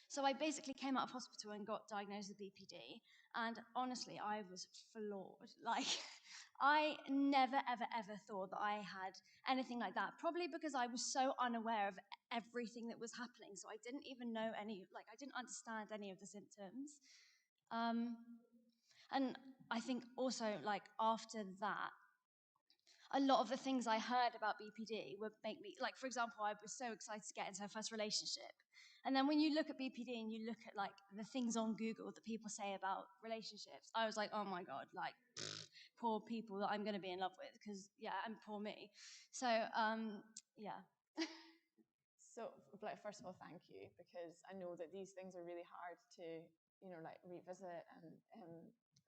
So I basically came out of hospital and got diagnosed with BPD. And honestly, I was floored. Like, I never, ever, ever thought that I had anything like that. Probably because I was so unaware of everything that was happening. So I didn't even know I didn't understand any of the symptoms. And I think also, like, after that, a lot of the things I heard about BPD would make me, like, for example, I was so excited to get into a first relationship. And then when you look at BPD and you look at, like, the things on Google that people say about relationships, I was like, oh my God, like, poor people that I'm going to be in love with, because, yeah, and poor me. So, yeah. So, like, first of all, thank you, because I know that these things are really hard to, like, revisit, and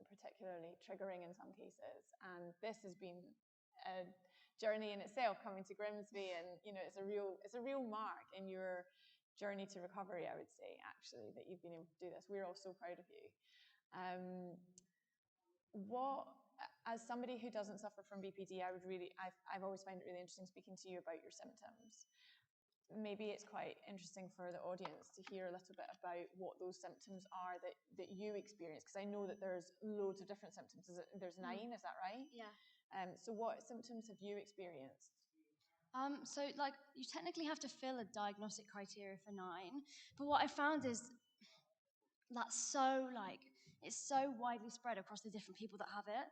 particularly triggering in some cases. And this has been a journey in itself, coming to Grimsby, and it's a real mark in your journey to recovery, I would say, actually, that you've been able to do this. We're all so proud of you. As somebody who doesn't suffer from BPD, I've always found it really interesting speaking to you about your symptoms. Maybe it's quite interesting for the audience to hear a little bit about what those symptoms are that you experience, because I know that there's loads of different symptoms. There's 9, is that right? Yeah. So what symptoms have you experienced? So, like, you technically have to fill a diagnostic criteria for 9, but what I found is that's so, like, it's so widely spread across the different people that have it.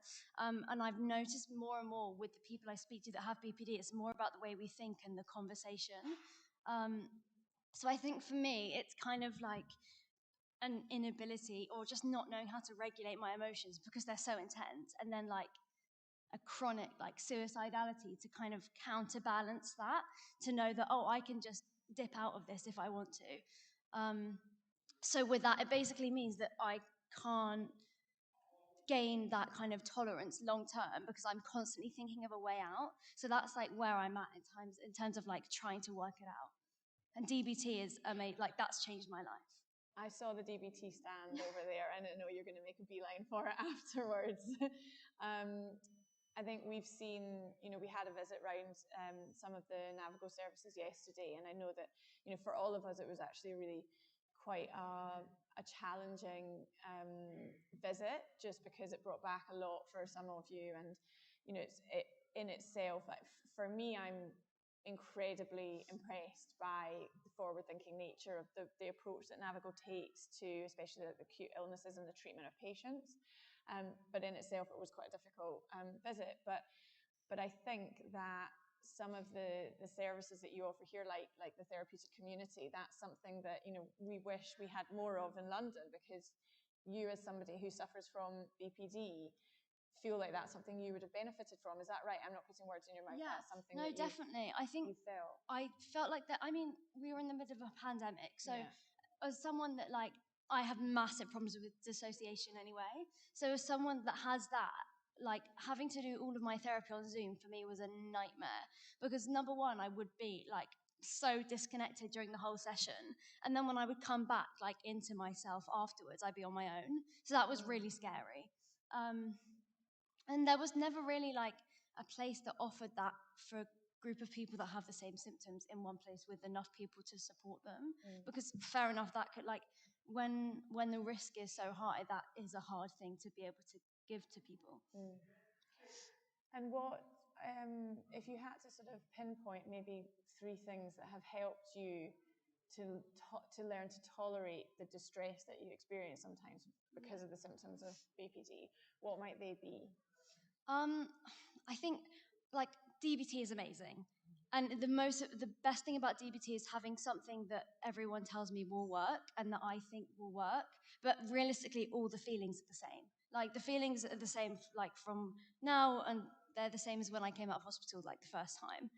And I've noticed more and more with the people I speak to that have BPD, it's more about the way we think and the conversation. So I think for me, it's kind of like an inability or just not knowing how to regulate my emotions because they're so intense, and then, like, a chronic, like, suicidality to kind of counterbalance that, to know that, oh, I can just dip out of this if I want to. So with that, it basically means that I can't gain that kind of tolerance long term because I'm constantly thinking of a way out. So that's, like, where I'm at in terms of, like, trying to work it out. And DBT is amazing. Like, that's changed my life. I saw the DBT stand over there, and I know you're going to make a beeline for it afterwards. I think we've seen, we had a visit round some of the NAViGO services yesterday, and I know that, for all of us, it was actually really quite a challenging visit, just because it brought back a lot for some of you, and it in itself, like, for me, I'm incredibly impressed by the forward-thinking nature of the approach that NAViGO takes to, especially the acute illnesses and the treatment of patients. But in itself, it was quite a difficult visit. But I think that some of the services that you offer here, like the therapeutic community, that's something that we wish we had more of in London, because you, as somebody who suffers from BPD, feel like that's something you would have benefited from. Is that right? I'm not putting words in your mouth. Yeah, that's something no, that definitely. I think I felt like that. I mean, we were in the middle of a pandemic, so as someone that, like, I have massive problems with dissociation anyway. So as someone that has that, like, having to do all of my therapy on Zoom for me was a nightmare, because number one, I would be, like, so disconnected during the whole session, and then when I would come back, like, into myself afterwards, I'd be on my own. So that was really scary. And there was never really, like, a place that offered that for a group of people that have the same symptoms in one place with enough people to support them. Because fair enough, that could, like, when the risk is so high, that is a hard thing to be able to give to people. And what if you had to sort of pinpoint maybe 3 things that have helped you to learn to tolerate the distress that you experience sometimes because of the symptoms of BPD, what might they be? I think like DBT is amazing. And the best thing about DBT is having something that everyone tells me will work and that I think will work, but realistically all the feelings are the same. Like the feelings are the same like from now, and they're the same as when I came out of hospital like the first time.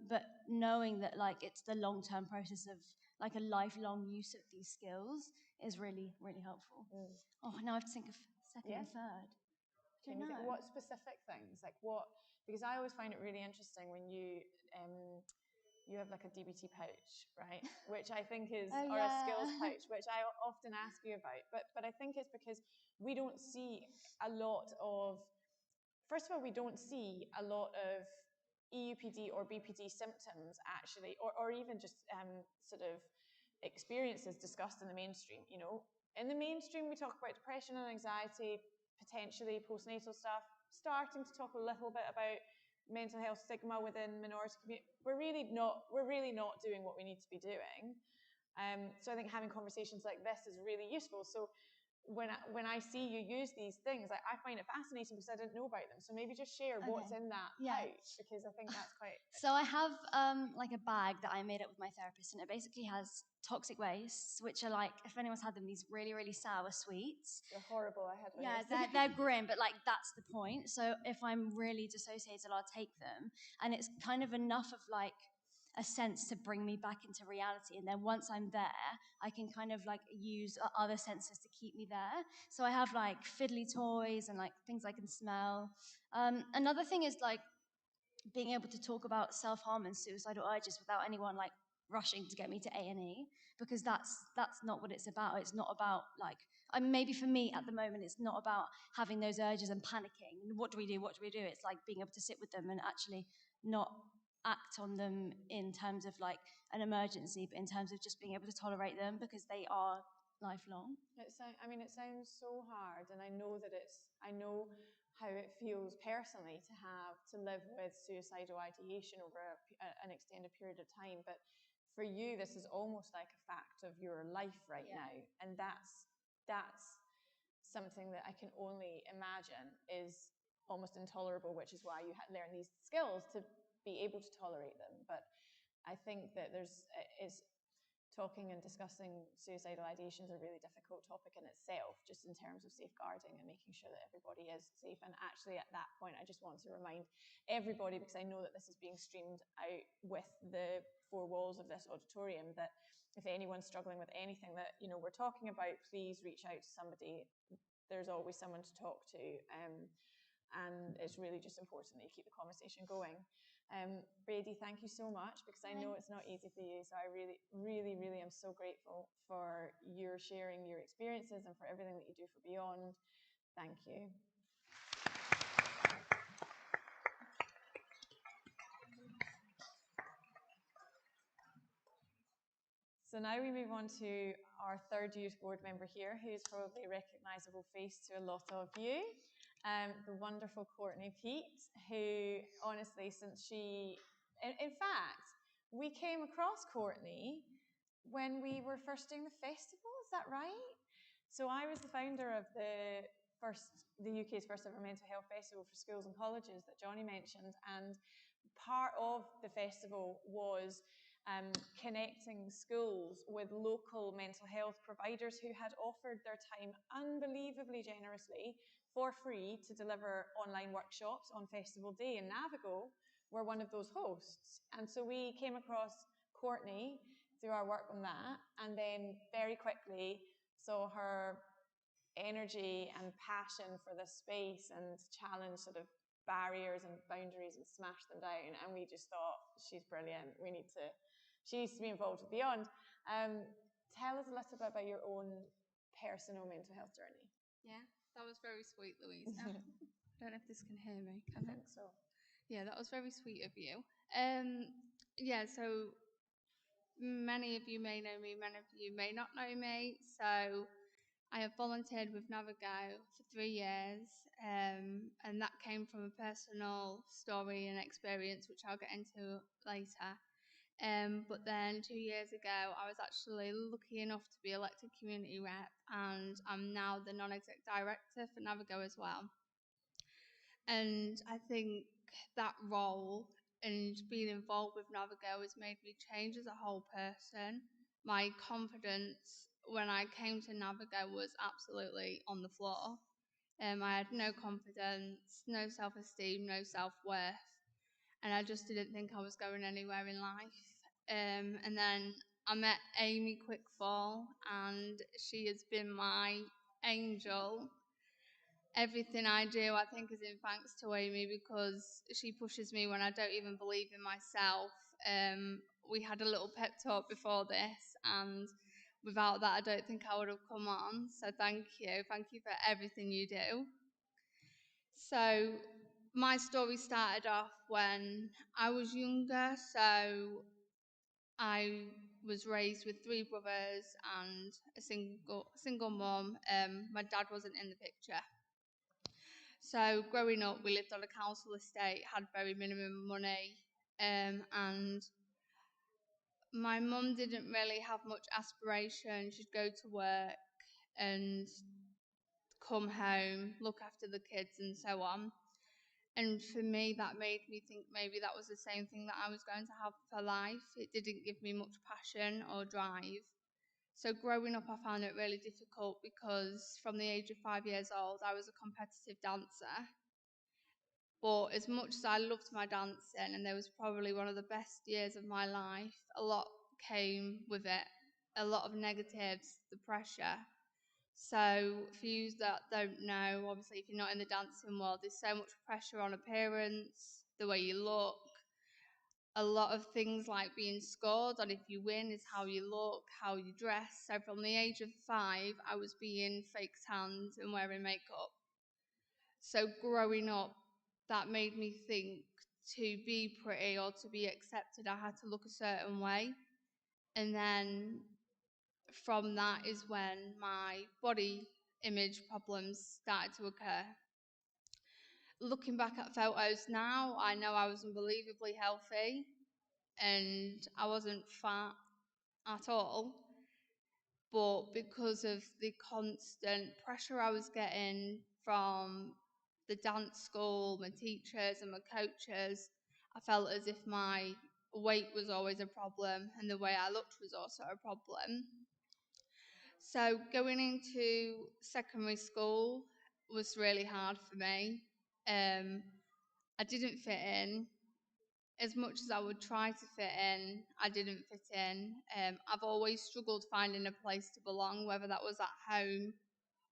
But knowing that like it's the long-term process of like a lifelong use of these skills is really, really helpful. Oh, now I have to think of second and third. Can you think, what specific things, like what? Because I always find it really interesting when you have like a DBT pouch, right? Which I think is, or a skills pouch, which I often ask you about. But I think it's because we don't see a lot of. First of all, we don't see a lot of EUPD or BPD symptoms actually, or even just sort of experiences discussed in the mainstream. You know, in the mainstream we talk about depression and anxiety, potentially postnatal stuff, starting to talk a little bit about mental health stigma within minority community. We're really not doing what we need to be doing. So I think having conversations like this is really useful. So when I see you use these things, I find it fascinating because I didn't know about them. So maybe just share what's in that pouch, because I think that's quite. So I have like a bag that I made up with my therapist, and it basically has toxic wastes, which are like, if anyone's had them, these really, really sour sweets. They're horrible. I had one. Yeah, they're grim, but like that's the point. So if I'm really dissociated, I'll take them, and it's kind of enough of like a sense to bring me back into reality. And then once I'm there, I can kind of like use other senses to keep me there. So I have like fiddly toys and like things I can smell. Another thing is like being able to talk about self-harm and suicidal urges without anyone like rushing to get me to A&E, because that's not what it's about. It's not about like, maybe for me at the moment, it's not about having those urges and panicking. What do we do? It's like being able to sit with them and actually not act on them in terms of like an emergency, but in terms of just being able to tolerate them because they are lifelong. It sounds so hard, and I know how it feels personally to live with suicidal ideation over an extended period of time. But for you, this is almost like a fact of your life right now, and that's something that I can only imagine is almost intolerable, which is why you learn these skills to be able to tolerate them. But I think that talking and discussing suicidal ideation is a really difficult topic in itself, just in terms of safeguarding and making sure that everybody is safe. And actually at that point, I just want to remind everybody, because I know that this is being streamed out with the 4 walls of this auditorium, that if anyone's struggling with anything that we're talking about, please reach out to somebody. There's always someone to talk to, and it's really just important that you keep the conversation going. Brady, thank you so much, because I know it's not easy for you. So I really, really, really am so grateful for your sharing your experiences and for everything that you do for Beyond. Thank you. So now we move on to our 3rd youth board member here, who's probably a recognisable face to a lot of you. The wonderful Courtney Peat, who honestly, since in fact, we came across Courtney when we were first doing the festival, is that right? So I was the founder of the UK's first ever mental health festival for schools and colleges that Johnny mentioned, and part of the festival was connecting schools with local mental health providers who had offered their time unbelievably generously for free to deliver online workshops on festival day, and NAViGO were one of those hosts. And so we came across Courtney through our work on that, and then very quickly saw her energy and passion for this space and challenge sort of barriers and boundaries and smash them down, and we just thought, she's brilliant, she needs to be involved with Beyond. Tell us a little bit about your own personal mental health journey. Yeah, that was very sweet, Louise. I don't know if this can hear me. Can I think so. Yeah, that was very sweet of you. So many of you may know me, many of you may not know me. So I have volunteered with NAViGO for 3 years, and that came from a personal story and experience, which I'll get into later. But then 2 years ago, I was actually lucky enough to be elected community rep, and I'm now the non-exec director for NAViGO as well. And I think that role and being involved with NAViGO has made me change as a whole person. My confidence when I came to NAViGO was absolutely on the floor. I had no confidence, no self-esteem, no self-worth, and I just didn't think I was going anywhere in life. And then I met Amy Quickfall, and she has been my angel. Everything I do, I think, is in thanks to Amy, because she pushes me when I don't even believe in myself. We had a little pep talk before this, and without that, I don't think I would have come on. So thank you. Thank you for everything you do. So my story started off when I was younger. So I was raised with 3 brothers and a single mum. My dad wasn't in the picture. So growing up, we lived on a council estate, had very minimum money, and my mum didn't really have much aspiration. She'd go to work and come home, look after the kids and so on. And for me, that made me think maybe that was the same thing that I was going to have for life. It didn't give me much passion or drive. So growing up, I found it really difficult, because from the age of 5 years old, I was a competitive dancer. But as much as I loved my dancing, and there was probably one of the best years of my life, a lot came with it. A lot of negatives, the pressure. So for you that don't know, obviously if you're not in the dancing world, there's so much pressure on appearance, the way you look. A lot of things like being scored on if you win is how you look, how you dress. So from the age of 5, I was being fake tanned and wearing makeup. So growing up, that made me think to be pretty or to be accepted, I had to look a certain way. And then from that is when my body image problems started to occur. Looking back at photos now, I know I was unbelievably healthy and I wasn't fat at all. But because of the constant pressure I was getting from the dance school, my teachers and my coaches, I felt as if my weight was always a problem and the way I looked was also a problem. So going into secondary school was really hard for me. I didn't fit in. As much as I would try to fit in, I didn't fit in. I've always struggled finding a place to belong, whether that was at home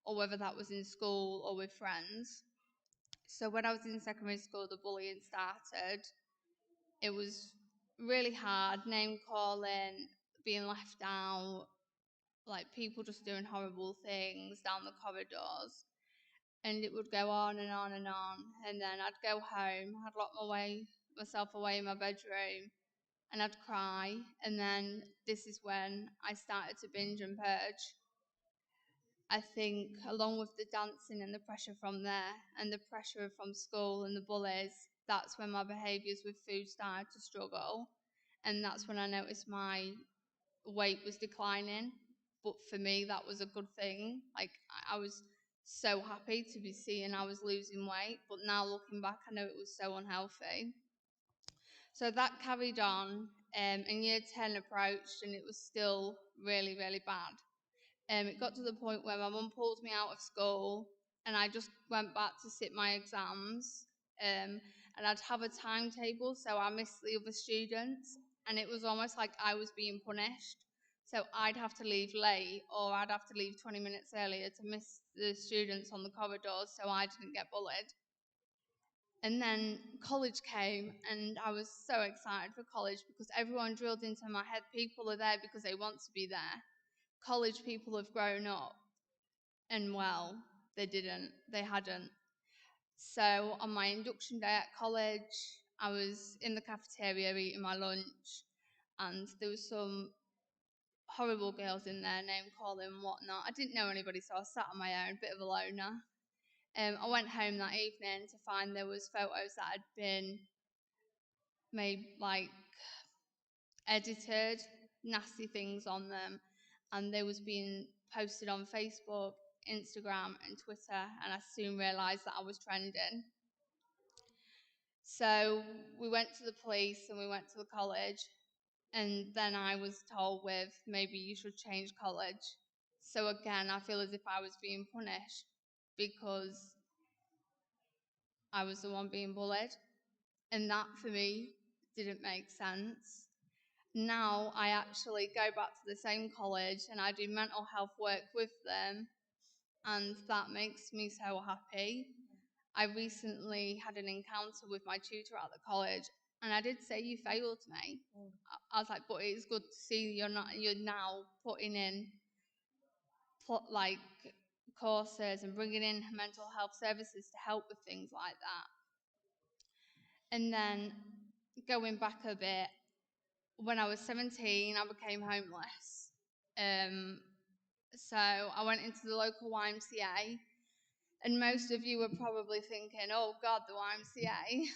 or whether that was in school or with friends. So when I was in secondary school, the bullying started. It was really hard, name calling, being left out, like people just doing horrible things down the corridors. And it would go on and on and on. And then I'd go home, I'd lock myself away in my bedroom, and I'd cry. And then this is when I started to binge and purge. I think along with the dancing and the pressure from there and the pressure from school and the bullies, that's when my behaviours with food started to struggle. And that's when I noticed my weight was declining. But for me, that was a good thing. Like, I was so happy to be seeing I was losing weight. But now looking back, I know it was so unhealthy. So that carried on, and year 10 approached, and it was still really, really bad. It got to the point where my mum pulled me out of school, and I just went back to sit my exams, and I'd have a timetable, so I missed the other students, and it was almost like I was being punished. So I'd have to leave late, or I'd have to leave 20 minutes earlier to miss the students on the corridors so I didn't get bullied. And then college came, and I was so excited for college because everyone drilled into my head, people are there because they want to be there. College people have grown up, and well, they hadn't. So on my induction day at college, I was in the cafeteria eating my lunch, and there was some horrible girls in there, name calling and whatnot. I didn't know anybody, so I sat on my own, bit of a loner. I went home that evening to find there was photos that had been made, like, edited, nasty things on them, and they was being posted on Facebook, Instagram and Twitter, and I soon realised that I was trending. So we went to the police and we went to the college, and then I was told with, maybe you should change college. So again, I feel as if I was being punished because I was the one being bullied, and that for me didn't make sense. Now I actually go back to the same college and I do mental health work with them, and that makes me so happy. I recently had an encounter with my tutor at the college, and I did say, you failed me. I was like, but it's good to see you're now putting in like courses and bringing in mental health services to help with things like that. And then going back a bit, when I was 17, I became homeless. So I went into the local YMCA, and most of you were probably thinking, oh God, the YMCA,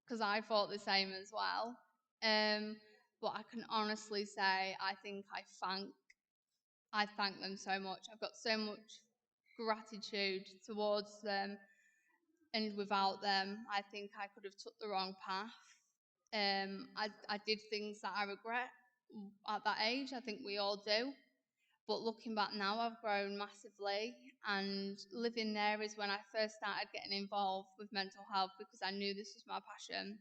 because I thought the same as well. But I can honestly say, I think I thank them so much. I've got so much gratitude towards them, and without them, I think I could have took the wrong path. I did things that I regret at that age. I think we all do. But looking back now, I've grown massively, and living there is when I first started getting involved with mental health because I knew this was my passion.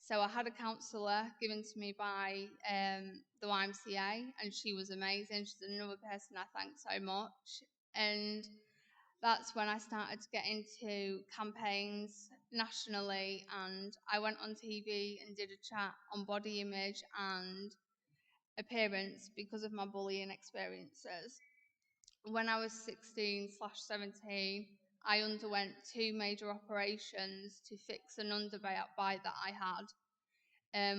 So I had a counsellor given to me by the YMCA, and she was amazing. She's another person I thank so much. And that's when I started to get into campaigns nationally, and I went on TV and did a chat on body image and appearance because of my bullying experiences. When I was 16/17, I underwent 2 major operations to fix an underbite that I had.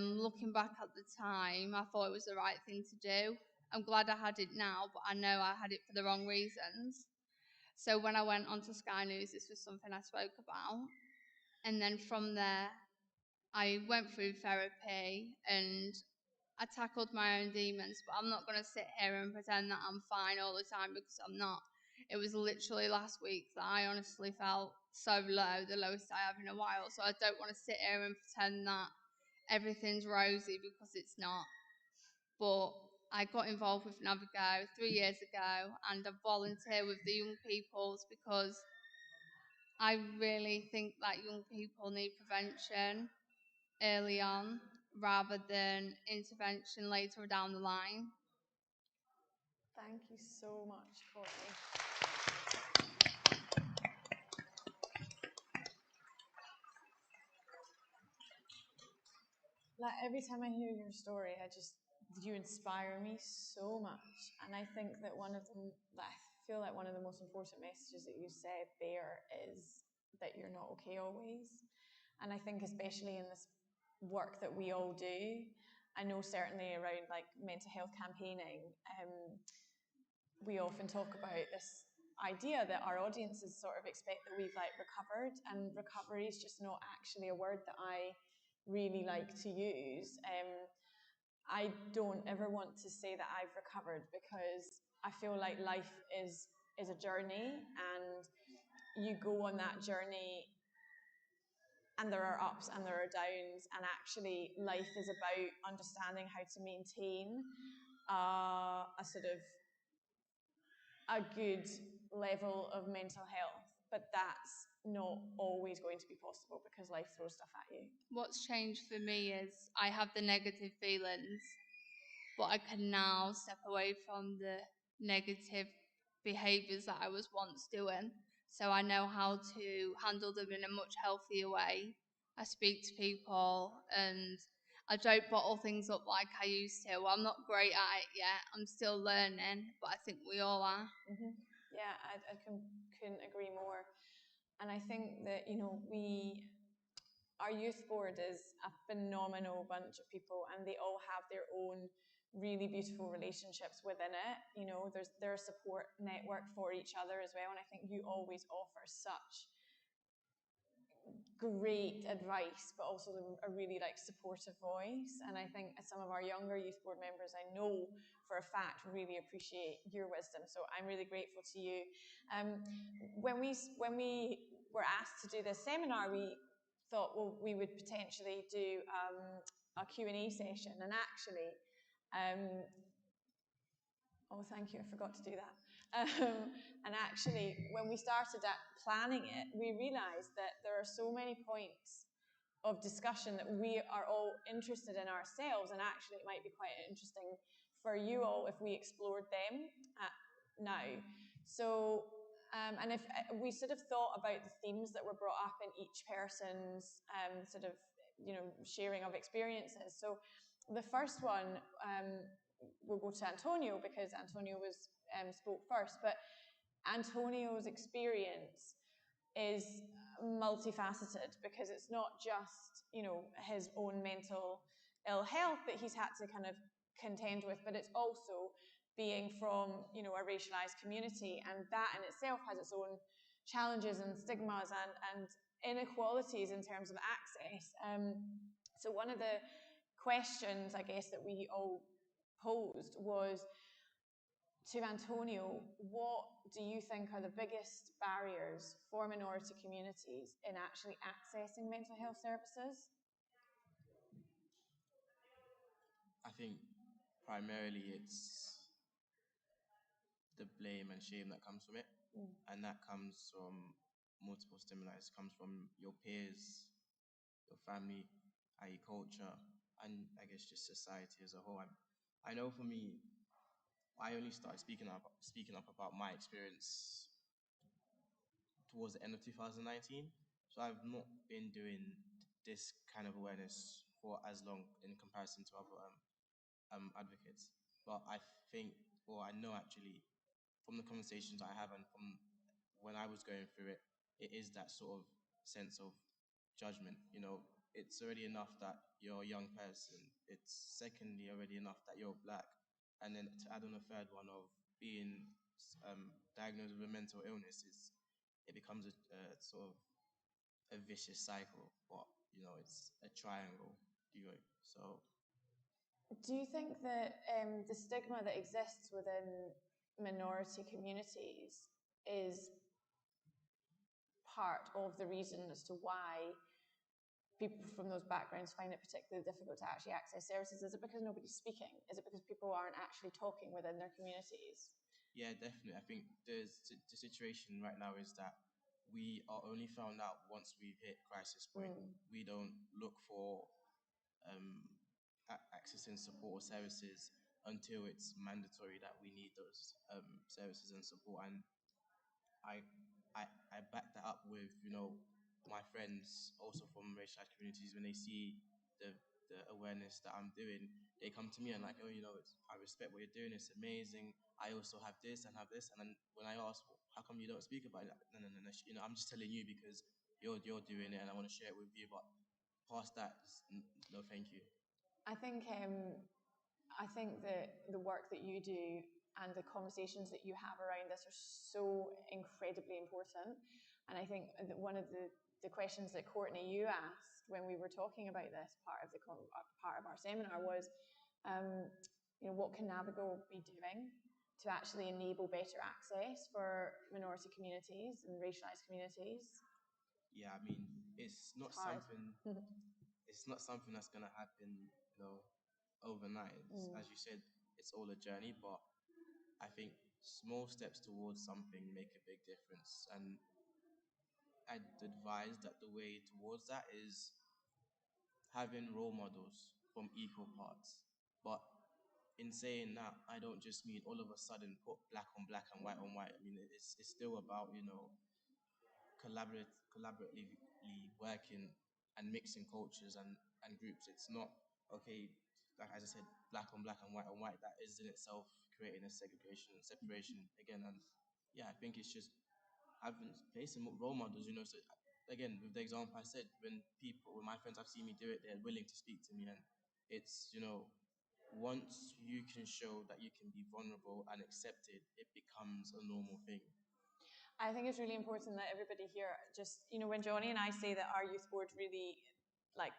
Looking back at the time, I thought it was the right thing to do. I'm glad I had it now, but I know I had it for the wrong reasons. So when I went onto Sky News, this was something I spoke about. And then from there, I went through therapy and I tackled my own demons, but I'm not going to sit here and pretend that I'm fine all the time, because I'm not. It was literally last week that I honestly felt so low, the lowest I have in a while. So I don't want to sit here and pretend that everything's rosy, because it's not. But I got involved with NAViGO 3 years ago, and I volunteer with the young peoples because I really think that young people need prevention early on rather than intervention later down the line. Thank you so much, Courtney. Like, every time I hear your story, you inspire me so much. And I think that one of the most important messages that you said there is that you're not okay always. And I think especially in this work that we all do, I know certainly around like mental health campaigning, we often talk about this idea that our audiences sort of expect that we've like recovered, and recovery is just not actually a word that I really like to use. I don't ever want to say that I've recovered, because I feel like life is a journey, and you go on that journey and there are ups and there are downs, and actually life is about understanding how to maintain a sort of a good level of mental health, but that's not always going to be possible because life throws stuff at you. What's changed for me is I have the negative feelings, but I can now step away from the negative behaviours that I was once doing. So I know how to handle them in a much healthier way. I speak to people and I don't bottle things up like I used to. Well, I'm not great at it yet. I'm still learning, but I think we all are. Mm-hmm. Yeah, I couldn't agree more. And I think that, our youth board is a phenomenal bunch of people, and they all have their own really beautiful relationships within it. You know, there's a support network for each other as well, and I think you always offer such great advice, but also a really like supportive voice. And I think some of our younger youth board members, I know for a fact, really appreciate your wisdom. So I'm really grateful to you. When we were asked to do this seminar, we thought, well, we would potentially do a Q&A session. And actually, oh, thank you, I forgot to do that. And actually, when we started planning it, we realised that there are so many points of discussion that we are all interested in ourselves, and actually it might be quite interesting for you all if we explored them now. So, and if we sort of thought about the themes that were brought up in each person's sort of, you know, sharing of experiences. So the first one, we'll go to Antonio because Antonio spoke first, but Antonio's experience is multifaceted because it's not just, you know, his own mental ill health that he's had to kind of contend with, but it's also being from, you know, a racialized community, and that in itself has its own challenges and stigmas and inequalities in terms of access. So one of the questions, I guess, that we all posed was to Antonio, what do you think are the biggest barriers for minority communities in actually accessing mental health services? I think primarily it's the blame and shame that comes from it. And that comes from multiple stimuli. It comes from your peers, your family, i.e. culture, and I guess just society as a whole. I know for me, I only started speaking up about my experience towards the end of 2019. So I've not been doing this kind of awareness for as long in comparison to other advocates. But I think, or I know actually, from the conversations I have and from when I was going through it, it is that sort of sense of judgment. You know, it's already enough that you're a young person. It's secondly already enough that you're black. And then to add on a third one of being diagnosed with a mental illness, it becomes a sort of a vicious cycle. But, you know, it's a triangle. So do you think that the stigma that exists within minority communities is part of the reason as to why people from those backgrounds find it particularly difficult to actually access services? Is it because nobody's speaking? Is it because people aren't actually talking within their communities? Yeah, definitely. I think the situation right now is that we are only found out once we've hit crisis point. We don't look for accessing support or services until it's mandatory that we need those services and support. And I back that up with, you know, my friends also from racialized communities. When they see the awareness that I'm doing, they come to me and like, oh, you know, I respect what you're doing, it's amazing. I also have this and have this. And then when I ask, well, how come you don't speak about it? Like, no, you know, I'm just telling you because you're doing it and I want to share it with you. But past that, no, thank you. I think that the work that you do and the conversations that you have around this are so incredibly important. And I think that one of the questions that Courtney, you asked when we were talking about this part of our seminar was, you know, what can NAViGO be doing to actually enable better access for minority communities and racialized communities? Yeah, I mean, it's not something that's gonna happen, you know, overnight. As you said, it's all a journey, but I think small steps towards something make a big difference. And I'd advise that the way towards that is having role models from equal parts. But in saying that, I don't just mean all of a sudden put black on black and white on white. I mean, it's still about, you know, collaboratively working and mixing cultures and groups. It's not, okay, like as I said, black on black and white on white. That is in itself creating a separation again. And yeah, I think it's just placing role models, you know. So again, with the example I said, when my friends have seen me do it, they're willing to speak to me. And it's, you know, once you can show that you can be vulnerable and accepted, it becomes a normal thing. I think it's really important that everybody here just, when Johnny and I say that our youth board really, like,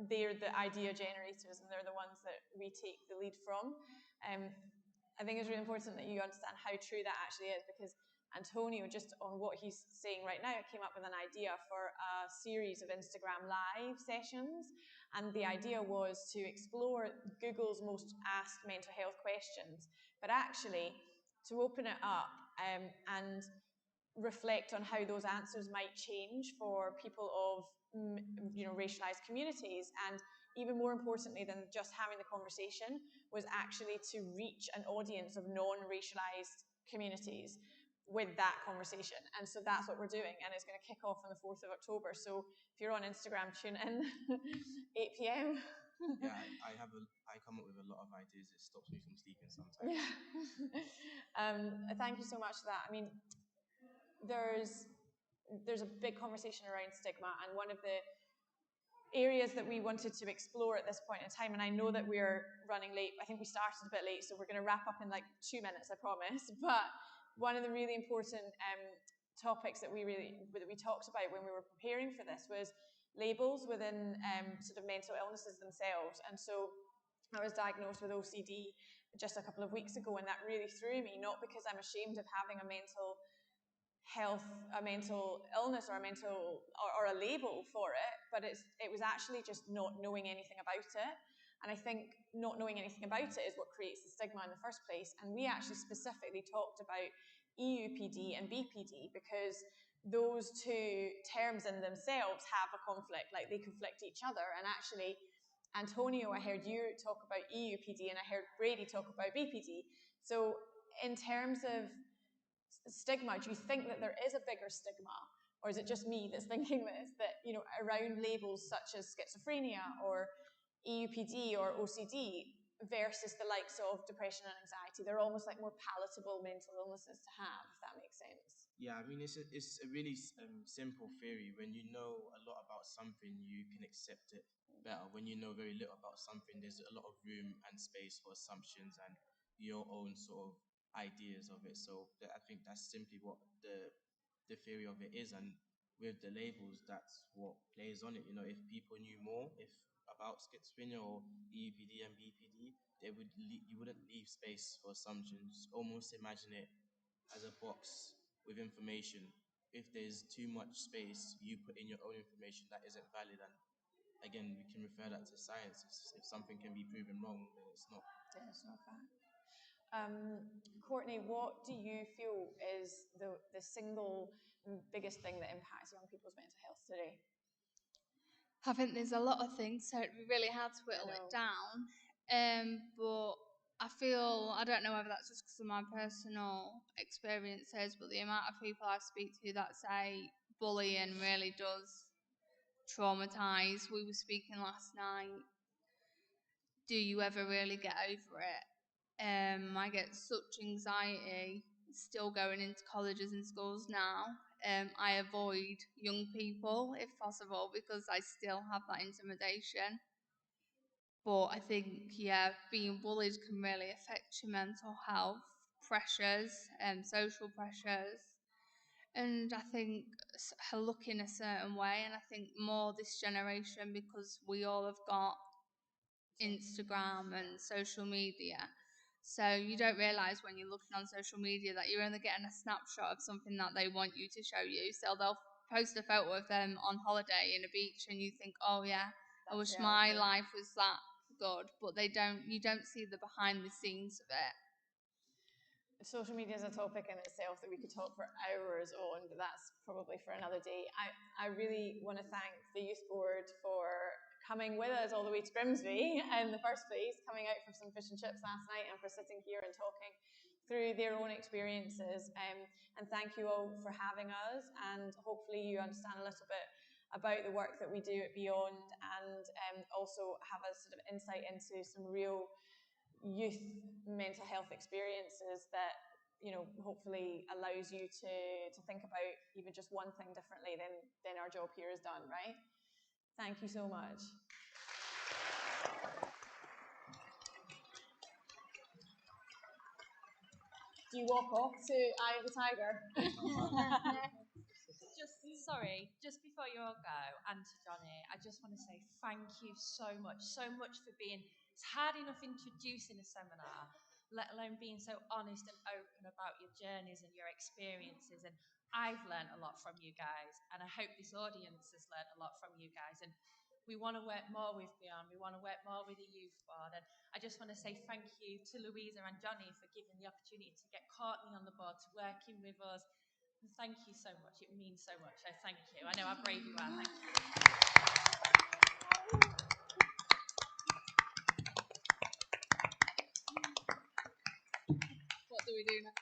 they're the idea generators and they're the ones that we take the lead from. I think it's really important that you understand how true that actually is, because Antonio, just on what he's saying right now, came up with an idea for a series of Instagram live sessions, and the idea was to explore Google's most asked mental health questions, but actually to open it up and reflect on how those answers might change for people of racialized communities. And even more importantly than just having the conversation was actually to reach an audience of non-racialized communities with that conversation. And so that's what we're doing, and it's going to kick off on the 4th of October. So if you're on Instagram, tune in. 8 p.m. Yeah, I come up with a lot of ideas. It stops me from sleeping sometimes. Yeah. Thank you so much for that. I mean, there's a big conversation around stigma, and one of the areas that we wanted to explore at this point in time, and I know that we're running late. I think we started a bit late, so we're going to wrap up in like 2 minutes, I promise. But one of the really important topics that we talked about when we were preparing for this was labels within sort of mental illnesses themselves. And so I was diagnosed with OCD just a couple of weeks ago, and that really threw me, not because I'm ashamed of having a mental health, a mental illness, or a label for it, but it was actually just not knowing anything about it. And I think not knowing anything about it is what creates the stigma in the first place. And we actually specifically talked about EUPD and BPD because those two terms in themselves have a conflict, like they conflict each other. And actually, Antonio, I heard you talk about EUPD and I heard Brady talk about BPD. So in terms of stigma, do you think that there is a bigger stigma, or is it just me that's thinking this, that around labels such as schizophrenia or EUPD or OCD versus the likes of depression and anxiety? They're almost like more palatable mental illnesses to have, if that makes sense. Yeah, I mean, it's a really simple theory. When you know a lot about something, you can accept it better. When you know very little about something, there's a lot of room and space for assumptions and your own sort of ideas of it. So I think that's simply what the theory of it is. And with the labels, that's what plays on it. If people knew more about schizophrenia or EUPD and BPD, you wouldn't leave space for assumptions. Almost imagine it as a box with information. If there's too much space, you put in your own information that isn't valid. And again, we can refer that to science. If something can be proven wrong, then it's not. Yeah, it's not fact. Courtney, what do you feel is the single biggest thing that impacts young people's mental health today? I think there's a lot of things, so it'd be really hard to whittle it down. But I don't know whether that's just because of my personal experiences, but the amount of people I speak to that say bullying really does traumatise. We were speaking last night. Do you ever really get over it? I get such anxiety still going into colleges and schools now. I avoid young people if possible because I still have that intimidation. But I think, being bullied can really affect your mental health, pressures, social pressures. And I think looking a certain way, and I think more this generation, because we all have got Instagram and social media. So you don't realise when you're looking on social media that you're only getting a snapshot of something that they want you to show you. So they'll post a photo of them on holiday in a beach and you think, oh yeah, I wish my life was that good. But you don't see the behind the scenes of it. Social media is a topic in itself that we could talk for hours on, but that's probably for another day. I really want to thank the Youth Board for coming with us all the way to Grimsby in the first place, coming out for some fish and chips last night and for sitting here and talking through their own experiences. And thank you all for having us, and hopefully you understand a little bit about the work that we do at Beyond, and also have a sort of insight into some real youth mental health experiences that hopefully allows you to think about even just one thing differently than our job here is done, right? Thank you so much. Do you walk off to Eye of the Tiger? Just before you all go, and to Johnny, I just want to say thank you so much for being. It's hard enough introducing a seminar, let alone being so honest and open about your journeys and your experiences. And I've learned a lot from you guys, and I hope this audience has learned a lot from you guys. And we want to work more with Beyond. We want to work more with the Youth Board. And I just want to say thank you to Louisa and Johnny for giving the opportunity to get Courtney on the board, to working with us. And thank you so much. It means so much. So thank you. I know how brave you are. Thank you. What do we do now?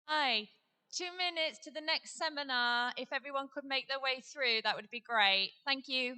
Hi, 2 minutes to the next seminar. If everyone could make their way through, that would be great. Thank you.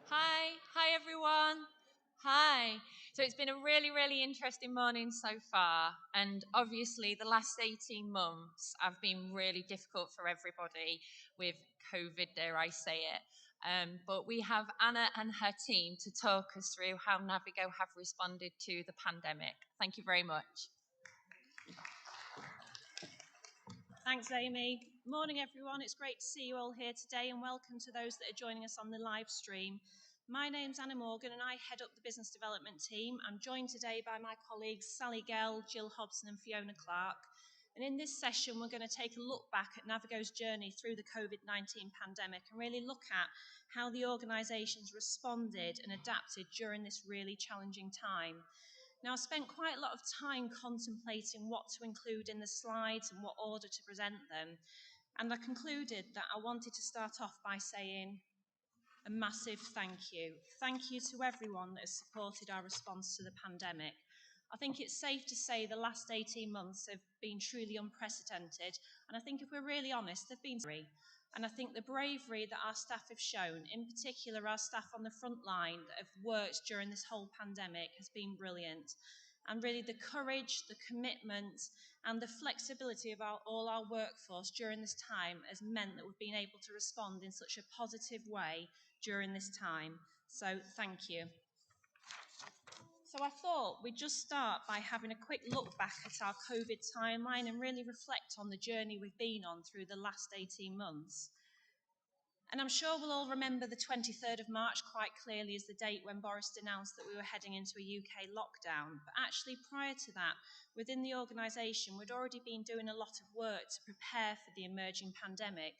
Hi everyone. Hi. So it's been a really interesting morning so far, and obviously the last 18 months have been really difficult for everybody with COVID, dare I say it. But we have Anna and her team to talk us through how NAViGO have responded to the pandemic. Thank you very much. Thanks, Amy. Morning, everyone. It's great to see you all here today, and welcome to those that are joining us on the live stream. My name's Anna Morgan, and I head up the business development team. I'm joined today by my colleagues Sally Gell, Jill Hobson, and Fiona Clark. And in this session, we're going to take a look back at NAViGO's journey through the COVID-19 pandemic and really look at how the organisations responded and adapted during this really challenging time. Now, I spent quite a lot of time contemplating what to include in the slides and what order to present them, and I concluded that I wanted to start off by saying a massive thank you. Thank you to everyone that has supported our response to the pandemic. I think it's safe to say the last 18 months have been truly unprecedented, and I think if we're really honest, they've been scary. And I think the bravery that our staff have shown, in particular our staff on the front line that have worked during this whole pandemic, has been brilliant. And really the courage, the commitment and the flexibility of all our workforce during this time has meant that we've been able to respond in such a positive way during this time. So thank you. So I thought we'd just start by having a quick look back at our COVID timeline and really reflect on the journey we've been on through the last 18 months. And I'm sure we'll all remember the 23rd of March quite clearly as the date when Boris announced that we were heading into a UK lockdown. But actually prior to that, within the organisation, we'd already been doing a lot of work to prepare for the emerging pandemic.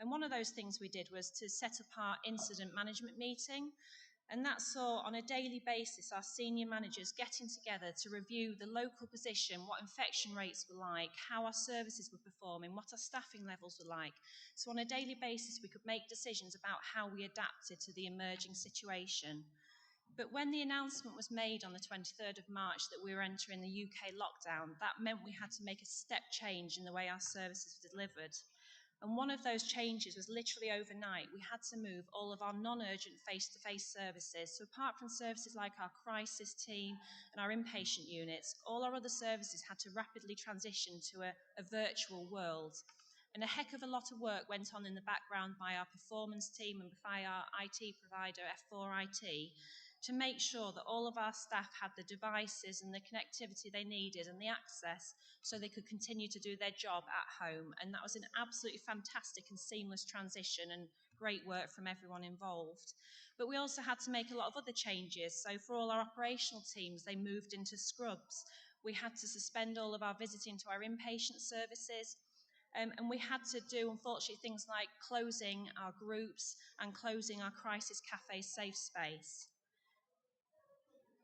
And one of those things we did was to set up our incident management meeting. And that saw on a daily basis our senior managers getting together to review the local position, what infection rates were like, how our services were performing, what our staffing levels were like. So on a daily basis we could make decisions about how we adapted to the emerging situation. But when the announcement was made on the 23rd of March that we were entering the UK lockdown, that meant we had to make a step change in the way our services were delivered. And one of those changes was literally overnight. We had to move all of our non-urgent face-to-face services. So apart from services like our crisis team and our inpatient units, all our other services had to rapidly transition to a virtual world. And a heck of a lot of work went on in the background by our performance team and by our IT provider, F4IT, to make sure that all of our staff had the devices and the connectivity they needed and the access so they could continue to do their job at home. And that was an absolutely fantastic and seamless transition and great work from everyone involved. But we also had to make a lot of other changes. So for all our operational teams, they moved into scrubs. We had to suspend all of our visiting to our inpatient services. And we had to do, unfortunately, things like closing our groups and closing our crisis cafe safe space.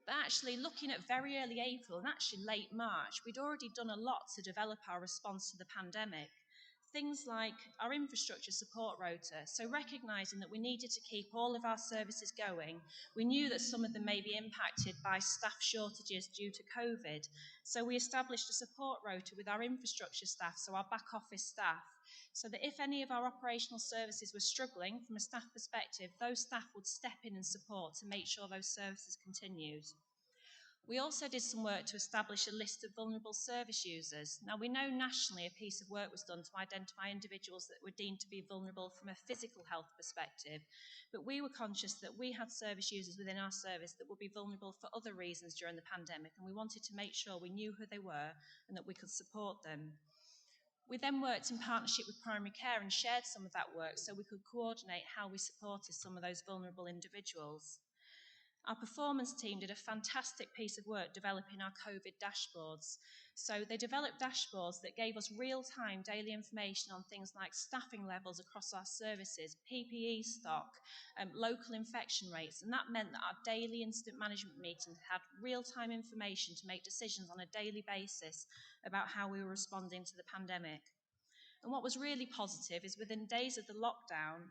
But actually, looking at very early April and actually late March, we'd already done a lot to develop our response to the pandemic. Things like our infrastructure support rota. So recognising that we needed to keep all of our services going, we knew that some of them may be impacted by staff shortages due to COVID. So we established a support rota with our infrastructure staff, so our back office staff, so that if any of our operational services were struggling from a staff perspective, those staff would step in and support to make sure those services continued. We also did some work to establish a list of vulnerable service users. Now, we know nationally a piece of work was done to identify individuals that were deemed to be vulnerable from a physical health perspective, but we were conscious that we had service users within our service that would be vulnerable for other reasons during the pandemic, and we wanted to make sure we knew who they were and that we could support them. We then worked in partnership with primary care and shared some of that work so we could coordinate how we supported some of those vulnerable individuals. Our performance team did a fantastic piece of work developing our COVID dashboards. So they developed dashboards that gave us real-time daily information on things like staffing levels across our services, PPE stock, local infection rates, and that meant that our daily incident management meetings had real-time information to make decisions on a daily basis about how we were responding to the pandemic. And what was really positive is within days of the lockdown,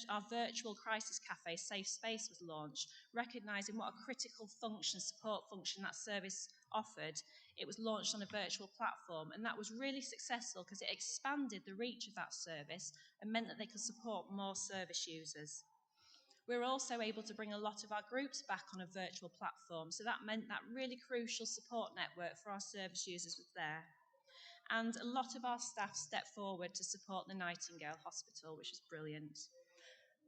our virtual crisis cafe safe space was launched, recognising what a critical support function that service offered. It was launched on a virtual platform, and that was really successful because it expanded the reach of that service and meant that they could support more service users. We were also able to bring a lot of our groups back on a virtual platform, so that meant that really crucial support network for our service users was there. And a lot of our staff stepped forward to support the Nightingale Hospital, which is brilliant.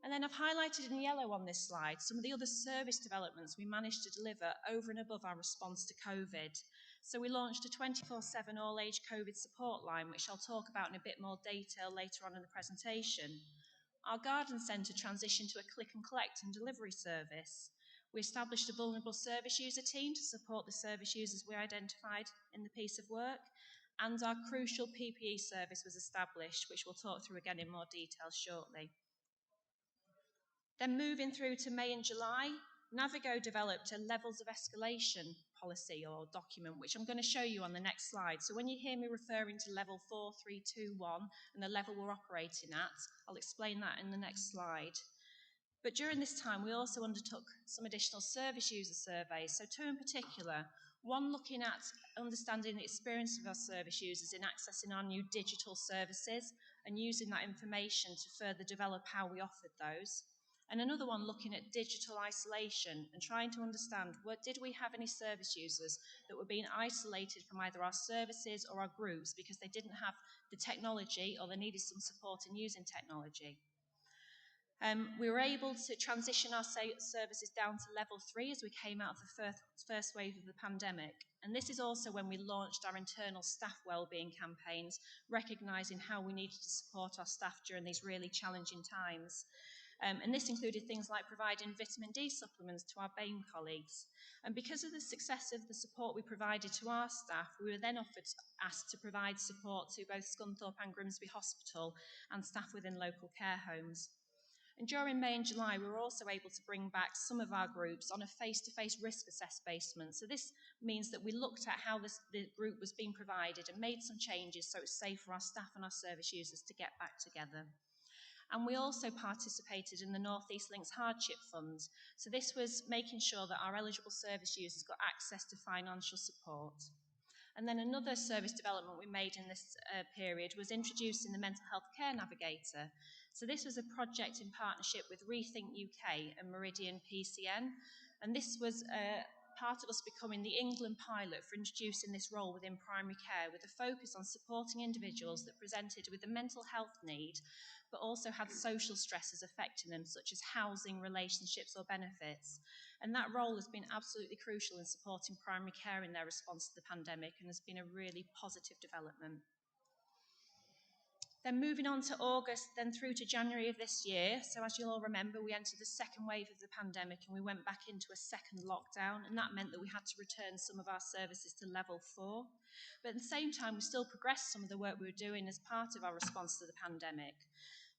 And then I've highlighted in yellow on this slide some of the other service developments we managed to deliver over and above our response to COVID. So we launched a 24/7 all-age COVID support line, which I'll talk about in a bit more detail later on in the presentation. Our garden centre transitioned to a click and collect and delivery service. We established a vulnerable service user team to support the service users we identified in the piece of work, and our crucial PPE service was established, which we'll talk through again in more detail shortly. Then moving through to May and July, NAViGO developed a levels of escalation policy or document, which I'm going to show you on the next slide. So when you hear me referring to level 4, 3, 2, 1, and the level we're operating at, I'll explain that in the next slide. But during this time, we also undertook some additional service user surveys. So two in particular, one looking at understanding the experience of our service users in accessing our new digital services and using that information to further develop how we offered those. And another one looking at digital isolation and trying to understand, did we have any service users that were being isolated from either our services or our groups because they didn't have the technology or they needed some support in using technology. We were able to transition our services down to level 3 as we came out of the first wave of the pandemic. And this is also when we launched our internal staff wellbeing campaigns, recognising how we needed to support our staff during these really challenging times. And this included things like providing vitamin D supplements to our BAME colleagues. And because of the success of the support we provided to our staff, we were then asked to provide support to both Scunthorpe and Grimsby Hospital and staff within local care homes. And during May and July, we were also able to bring back some of our groups on a face-to-face risk assessment. So this means that we looked at how the group was being provided and made some changes so it's safe for our staff and our service users to get back together. And we also participated in the North East Links Hardship Fund. So this was making sure that our eligible service users got access to financial support. And then another service development we made in this period was introducing the Mental Health Care Navigator. So this was a project in partnership with Rethink UK and Meridian PCN, and this was part of us becoming the England pilot for introducing this role within primary care, with a focus on supporting individuals that presented with a mental health need but also had social stresses affecting them, such as housing, relationships or benefits. And that role has been absolutely crucial in supporting primary care in their response to the pandemic, and has been a really positive development. Then moving on to August, then through to January of this year. So as you'll all remember, we entered the second wave of the pandemic and we went back into a second lockdown, and that meant that we had to return some of our services to level 4. But at the same time, we still progressed some of the work we were doing as part of our response to the pandemic.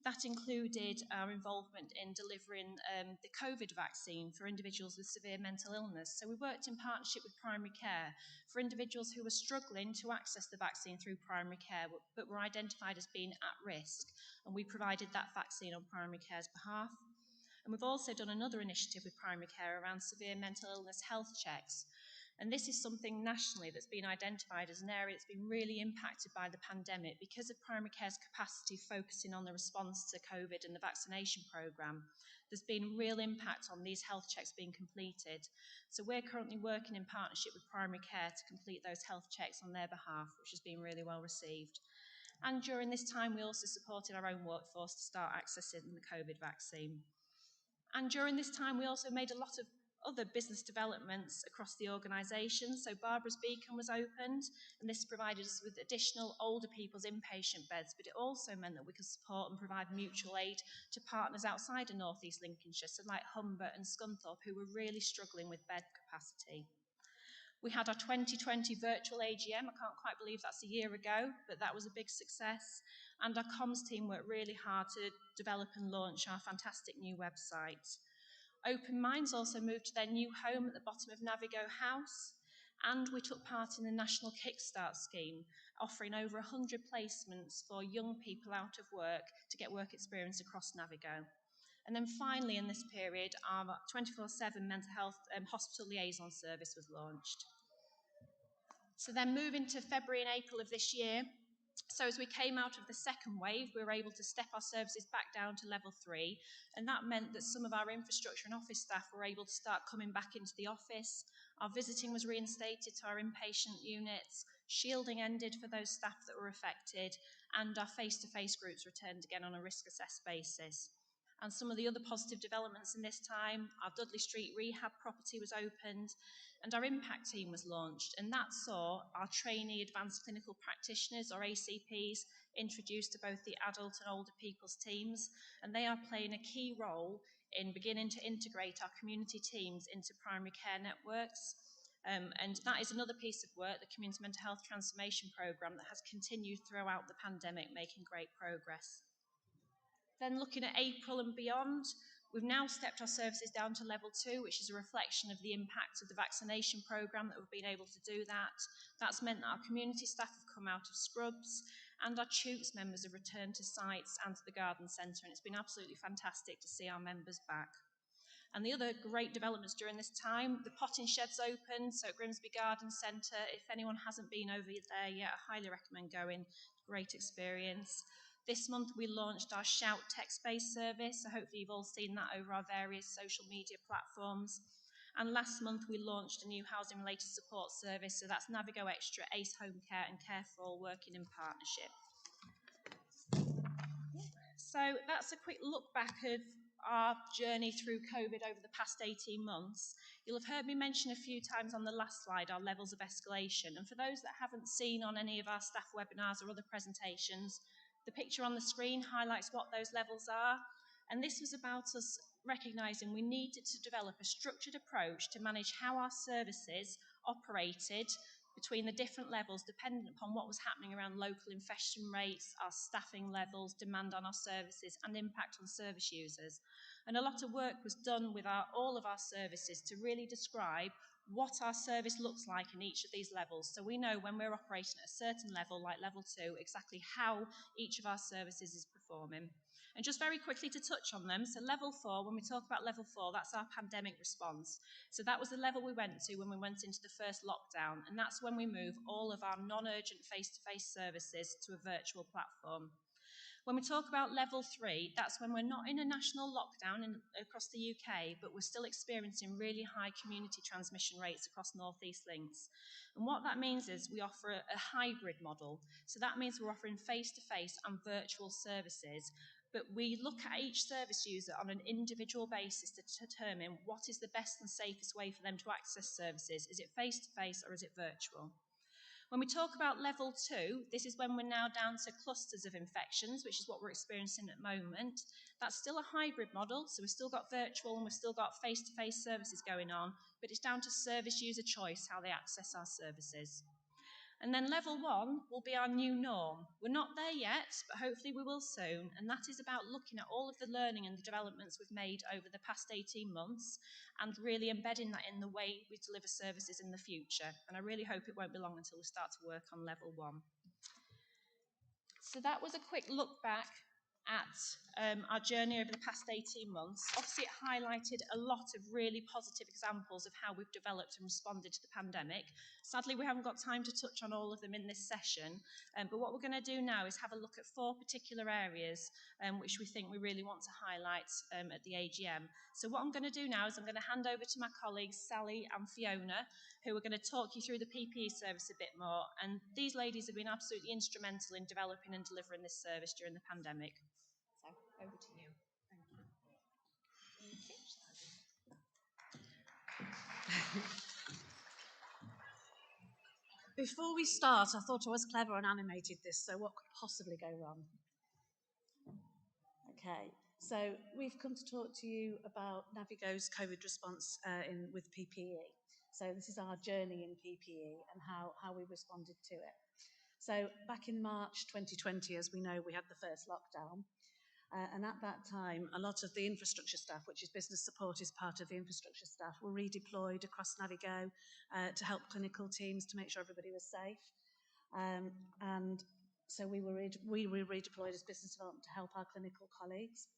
That included our involvement in delivering the COVID vaccine for individuals with severe mental illness. So we worked in partnership with primary care for individuals who were struggling to access the vaccine through primary care but were identified as being at risk, and we provided that vaccine on primary care's behalf. And we've also done another initiative with primary care around severe mental illness health checks. And this is something nationally that's been identified as an area that's been really impacted by the pandemic because of primary care's capacity focusing on the response to COVID and the vaccination programme. There's been real impact on these health checks being completed. So we're currently working in partnership with primary care to complete those health checks on their behalf, which has been really well received. And during this time, we also supported our own workforce to start accessing the COVID vaccine. And during this time, we also made a lot of other business developments across the organisation. So Barbara's Beacon was opened, and this provided us with additional older people's inpatient beds, but it also meant that we could support and provide mutual aid to partners outside of North East Lincolnshire, so like Humber and Scunthorpe, who were really struggling with bed capacity. We had our 2020 virtual AGM. I can't quite believe that's a year ago, but that was a big success. And our comms team worked really hard to develop and launch our fantastic new website. Open Minds also moved to their new home at the bottom of NAViGO House, and we took part in the National Kickstart scheme, offering over 100 placements for young people out of work to get work experience across NAViGO. And then finally in this period, our 24/7 mental health hospital liaison service was launched. So then moving to February and April of this year, so as we came out of the second wave, we were able to step our services back down to level 3, and that meant that some of our infrastructure and office staff were able to start coming back into the office. Our visiting was reinstated to our inpatient units, shielding ended for those staff that were affected, and our face-to-face groups returned again on a risk-assessed basis. And some of the other positive developments in this time, our Dudley Street rehab property was opened, and our impact team was launched, and that saw our trainee advanced clinical practitioners, or ACPs, introduced to both the adult and older people's teams, and they are playing a key role in beginning to integrate our community teams into primary care networks. And that is another piece of work, the Community Mental Health Transformation Programme, that has continued throughout the pandemic, making great progress. Then looking at April and beyond, we've now stepped our services down to level 2, which is a reflection of the impact of the vaccination programme that we've been able to do that. That's meant that our community staff have come out of scrubs, and our Toots members have returned to sites and to the garden centre, and it's been absolutely fantastic to see our members back. And the other great developments during this time, the potting shed's opened, so at Grimsby Garden Centre. If anyone hasn't been over there yet, I highly recommend going. Great experience. This month we launched our Shout text-based service, so hopefully you've all seen that over our various social media platforms. And last month we launched a new housing-related support service, so that's NAViGO Extra, Ace Home Care and Care for All working in partnership. So that's a quick look back of our journey through COVID over the past 18 months. You'll have heard me mention a few times on the last slide our levels of escalation, and for those that haven't seen on any of our staff webinars or other presentations, the picture on the screen highlights what those levels are, and this was about us recognising we needed to develop a structured approach to manage how our services operated between the different levels dependent upon what was happening around local infection rates, our staffing levels, demand on our services and impact on service users. And a lot of work was done with all of our services to really describe what our service looks like in each of these levels. So we know when we're operating at a certain level, like level 2, exactly how each of our services is performing. And just very quickly to touch on them, so level 4, when we talk about level 4, that's our pandemic response. So that was the level we went to when we went into the first lockdown, and that's when we move all of our non-urgent face-to-face services to a virtual platform. When we talk about level 3, that's when we're not in a national lockdown across the UK, but we're still experiencing really high community transmission rates across North East Links. And what that means is we offer a hybrid model. So that means we're offering face-to-face and virtual services, but we look at each service user on an individual basis to determine what is the best and safest way for them to access services. Is it face-to-face or is it virtual? When we talk about level 2, this is when we're now down to clusters of infections, which is what we're experiencing at the moment. That's still a hybrid model, so we've still got virtual and we've still got face-to-face services going on, but it's down to service user choice how they access our services. And then level 1 will be our new norm. We're not there yet, but hopefully we will soon. And that is about looking at all of the learning and the developments we've made over the past 18 months and really embedding that in the way we deliver services in the future. And I really hope it won't be long until we start to work on level 1. So that was a quick look back at our journey over the past 18 months. Obviously, it highlighted a lot of really positive examples of how we've developed and responded to the pandemic. Sadly, we haven't got time to touch on all of them in this session, but what we're going to do now is have a look at 4 particular areas which we think we really want to highlight at the AGM. So what I'm going to do now is I'm going to hand over to my colleagues Sally and Fiona, who are going to talk you through the PPE service a bit more. And these ladies have been absolutely instrumental in developing and delivering this service during the pandemic. So over to you. Thank you. Before we start, I thought I was clever and animated this, so what could possibly go wrong? Okay, so we've come to talk to you about NAViGO's COVID response with PPE. So this is our journey in PPE and how we responded to it. So back in March 2020, as we know, we had the first lockdown. And at that time, a lot of the infrastructure staff, which is business support is part of the infrastructure staff, were redeployed across NAViGO to help clinical teams to make sure everybody was safe. And so we were redeployed as business development to help our clinical colleagues.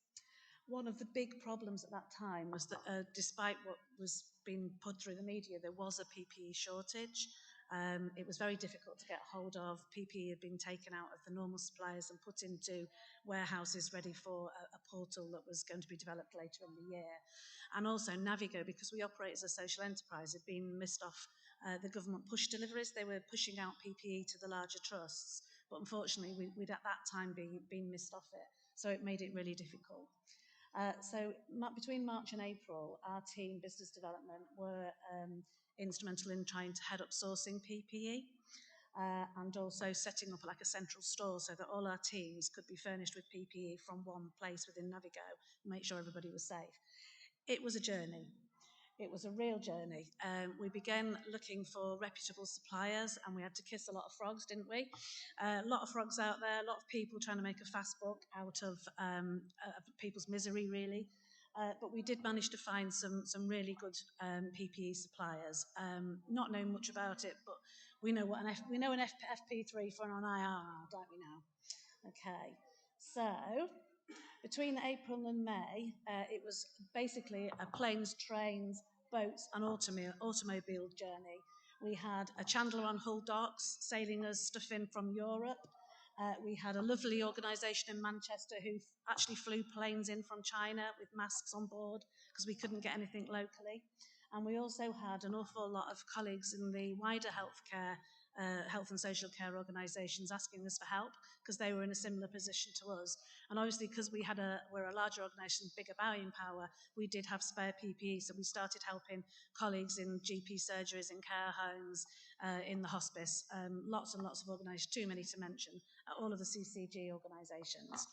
One of the big problems at that time was that despite what was being put through the media, there was a PPE shortage. It was very difficult to get hold of. PPE had been taken out of the normal suppliers and put into warehouses ready for a portal that was going to be developed later in the year. And also NAViGO, because we operate as a social enterprise, had been missed off the government push deliveries. They were pushing out PPE to the larger trusts, but unfortunately we'd at that time been missed off it, so it made it really difficult. So between March and April, our team, business development, were instrumental in trying to head up sourcing PPE and also setting up like a central store so that all our teams could be furnished with PPE from one place within NAViGO and make sure everybody was safe. It was a journey. It was a real journey. We began looking for reputable suppliers and we had to kiss a lot of frogs, didn't we? A lot of frogs out there, a lot of people trying to make a fast buck out of people's misery, really. But we did manage to find some really good PPE suppliers. Not knowing much about it, but we know what we know an FP3 for an IR, don't we now? Okay, so between April and May, it was basically a planes, trains, boats and automobile journey. We had a chandler on Hull docks sailing us stuff in from Europe. We had a lovely organisation in Manchester who actually flew planes in from China with masks on board because we couldn't get anything locally. And we also had an awful lot of colleagues in the wider health and social care organisations asking us for help because they were in a similar position to us. And obviously, because we're a larger organisation, bigger buying power, we did have spare PPE, so we started helping colleagues in GP surgeries, in care homes, in the hospice, lots and lots of organisations, too many to mention, all of the CCG organisations.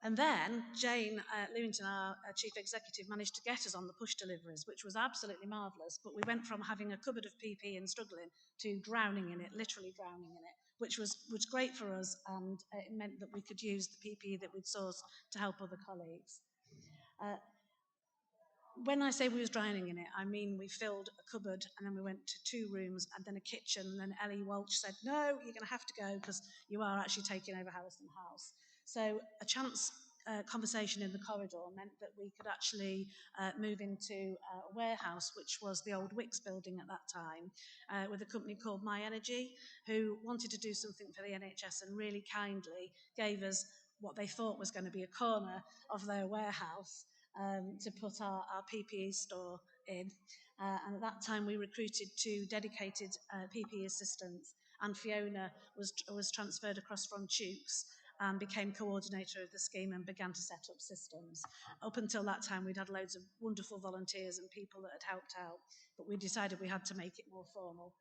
And then Jane Lewington, our chief executive, managed to get us on the push deliveries, which was absolutely marvellous. But we went from having a cupboard of PPE and struggling to drowning in it, literally drowning in it, which was great for us, and it meant that we could use the PPE that we'd sourced to help other colleagues. When I say we was drowning in it, I mean we filled a cupboard and then we went to 2 rooms and then a kitchen, and then Ellie Welch said, no, you're going to have to go because you are actually taking over Harrison House. So a chance conversation in the corridor meant that we could actually move into a warehouse, which was the old Wix building at that time, with a company called My Energy, who wanted to do something for the NHS and really kindly gave us what they thought was going to be a corner of their warehouse to put our PPE store in. And at that time, we recruited 2 dedicated PPE assistants, and Fiona was transferred across from Tukes and became coordinator of the scheme and began to set up systems. Up until that time, we'd had loads of wonderful volunteers and people that had helped out, but we decided we had to make it more formal.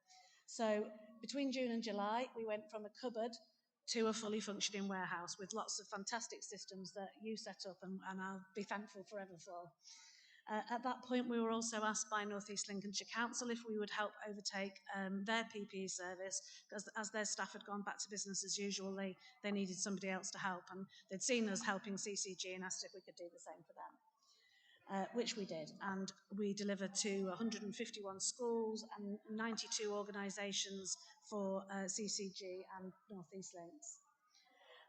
So between June and July, we went from a cupboard to a fully functioning warehouse with lots of fantastic systems that you set up and I'll be thankful forever for. At that point, we were also asked by North East Lincolnshire Council if we would help overtake their PPE service, because as their staff had gone back to business as usual, they needed somebody else to help, and they'd seen us helping CCG and asked if we could do the same for them, which we did. And we delivered to 151 schools and 92 organisations for CCG and North East Links.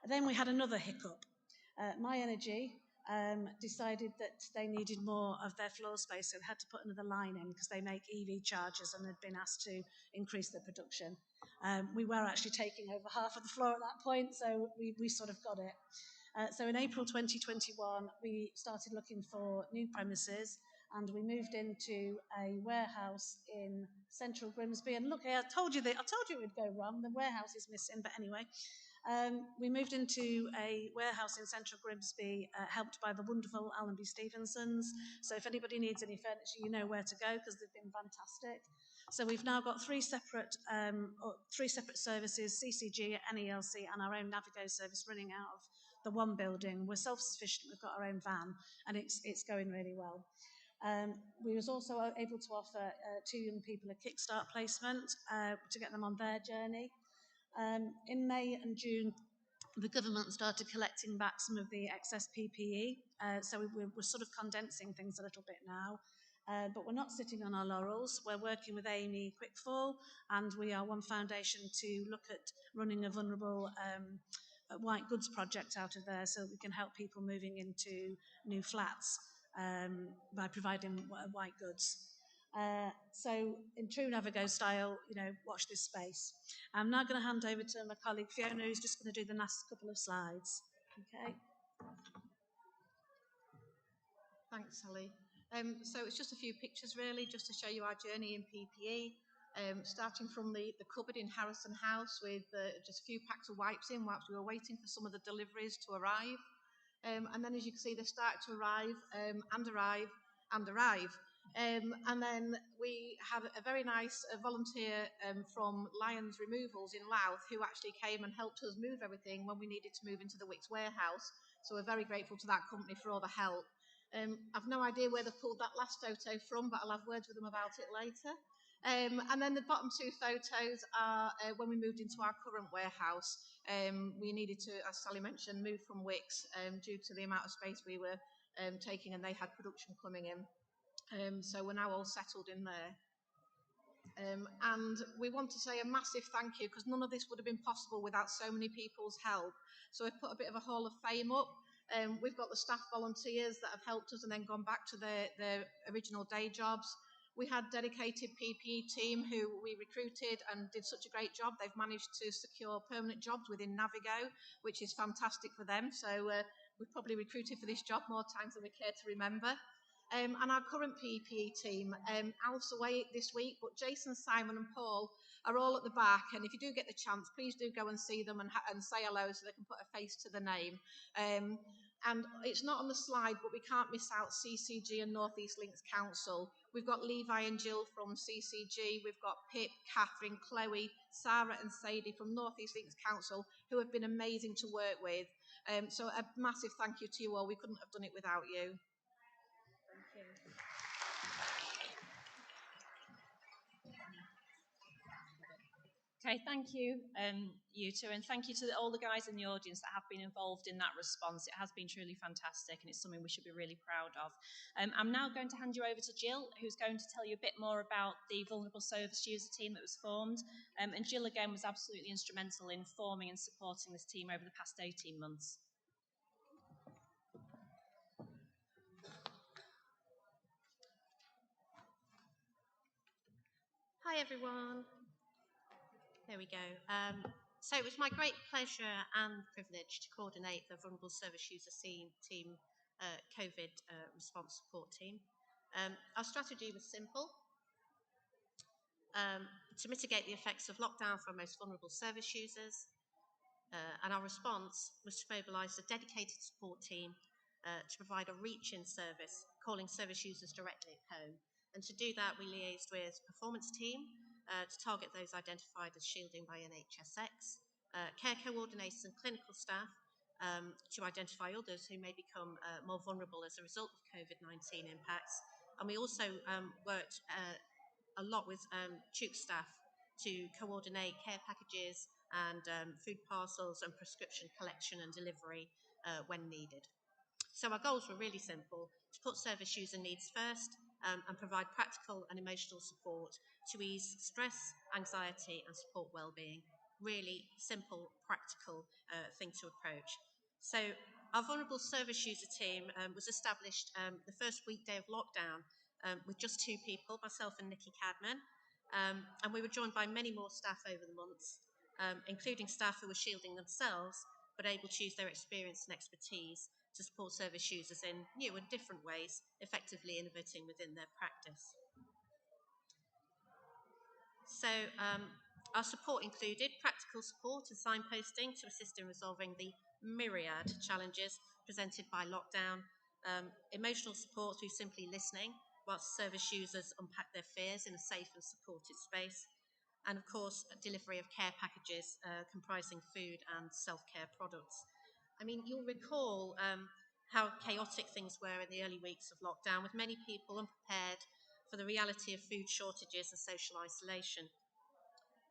Then we had another hiccup. My Energy decided that they needed more of their floor space, so they had to put another line in because they make EV chargers and had been asked to increase their production. We were actually taking over half of the floor at that point, so we sort of got it. So in April 2021, we started looking for new premises, and we moved into a warehouse in central Grimsby. And look, I told you it would go wrong. The warehouse is missing, but anyway. We moved into a warehouse in central Grimsby, helped by the wonderful Allenby Stevensons. So if anybody needs any furniture, you know where to go because they've been fantastic. So we've now got three separate services, CCG, NELC, and our own NAViGO service running out of the one building. We're self-sufficient, we've got our own van, and it's going really well. We was also able to offer 2 young people a Kickstart placement to get them on their journey. In May and June, the government started collecting back some of the excess PPE, so we're sort of condensing things a little bit now. But we're not sitting on our laurels. We're working with Amy Quickfall, and we are one foundation to look at running a vulnerable white goods project out of there so that we can help people moving into new flats by providing white goods. So in true NAViGO style, watch this space. I'm now going to hand over to my colleague Fiona, who's just going to do the last couple of slides. Okay. Thanks, Sally. So it's just a few pictures really, just to show you our journey in PPE. Starting from the cupboard in Harrison House with just a few packs of wipes in whilst we were waiting for some of the deliveries to arrive. And then as you can see, they started to arrive and arrive and arrive. And then we had a very nice volunteer from Lions Removals in Louth who actually came and helped us move everything when we needed to move into the Wix warehouse. So we're very grateful to that company for all the help. I've no idea where they pulled that last photo from, but I'll have words with them about it later. And then the bottom 2 photos are when we moved into our current warehouse. We needed to, as Sally mentioned, move from Wix due to the amount of space we were taking, and they had production coming in. So we're now all settled in there. And we want to say a massive thank you because none of this would have been possible without so many people's help. So we've put a bit of a Hall of Fame up. We've got the staff volunteers that have helped us and then gone back to their original day jobs. We had dedicated PPE team who we recruited and did such a great job. They've managed to secure permanent jobs within NAViGO, which is fantastic for them. So we've probably recruited for this job more times than we care to remember. And our current PPE team, Alf's away this week, but Jason, Simon and Paul are all at the back. And if you do get the chance, please do go and see them and say hello so they can put a face to the name. And it's not on the slide, but we can't miss out CCG and North East Links Council. We've got Levi and Jill from CCG. We've got Pip, Catherine, Chloe, Sarah and Sadie from North East Links Council, who have been amazing to work with. So a massive thank you to you all. We couldn't have done it without you. Okay, thank you, you two, and thank you to all the guys in the audience that have been involved in that response. It has been truly fantastic, and it's something we should be really proud of. I'm now going to hand you over to Jill, who's going to tell you a bit more about the Vulnerable Service User team that was formed. And Jill, again, was absolutely instrumental in forming and supporting this team over the past 18 months. Hi everyone. There we go. So it was my great pleasure and privilege to coordinate the Vulnerable Service User Team COVID response support team. Our strategy was simple. To mitigate the effects of lockdown for our most vulnerable service users, and our response was to mobilise a dedicated support team to provide a reach-in service, calling service users directly at home. And to do that, we liaised with performance team to target those identified as shielding by NHSX, care coordinators and clinical staff to identify others who may become more vulnerable as a result of COVID-19 impacts. And we also worked a lot with CHUK staff to coordinate care packages and food parcels and prescription collection and delivery when needed. So our goals were really simple: to put service user needs first and provide practical and emotional support to ease stress, anxiety and support wellbeing. Really simple, practical thing to approach. So our vulnerable service user team was established the first weekday of lockdown with just 2 people, myself and Nikki Cadman, and we were joined by many more staff over the months, including staff who were shielding themselves but able to use their experience and expertise to support service users in new and different ways, effectively innovating within their practice. So our support included practical support and signposting to assist in resolving the myriad challenges presented by lockdown, emotional support through simply listening whilst service users unpack their fears in a safe and supported space, and of course delivery of care packages comprising food and self-care products. I mean, you'll recall how chaotic things were in the early weeks of lockdown, with many people unprepared for the reality of food shortages and social isolation.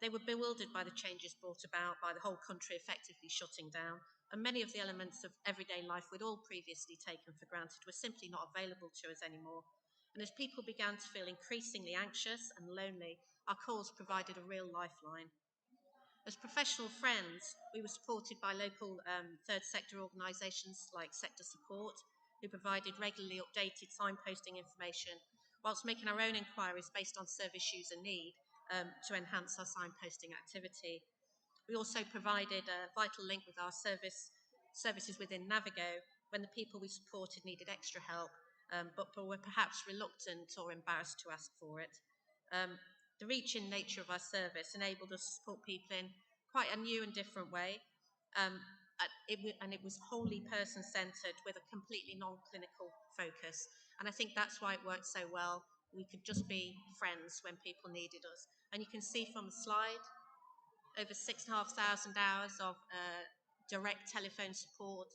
They were bewildered by the changes brought about by the whole country effectively shutting down, and many of the elements of everyday life we'd all previously taken for granted were simply not available to us anymore. And as people began to feel increasingly anxious and lonely, our calls provided a real lifeline. As professional friends, we were supported by local third sector organisations like Sector Support, who provided regularly updated signposting information, whilst making our own inquiries based on service user need to enhance our signposting activity. We also provided a vital link with our services within NAViGO when the people we supported needed extra help, but were perhaps reluctant or embarrassed to ask for it. The reach-in nature of our service enabled us to support people in quite a new and different way, and it was wholly person-centred with a completely non-clinical focus. And I think that's why it worked so well. We could just be friends when people needed us. And you can see from the slide, over 6,500 hours of direct telephone support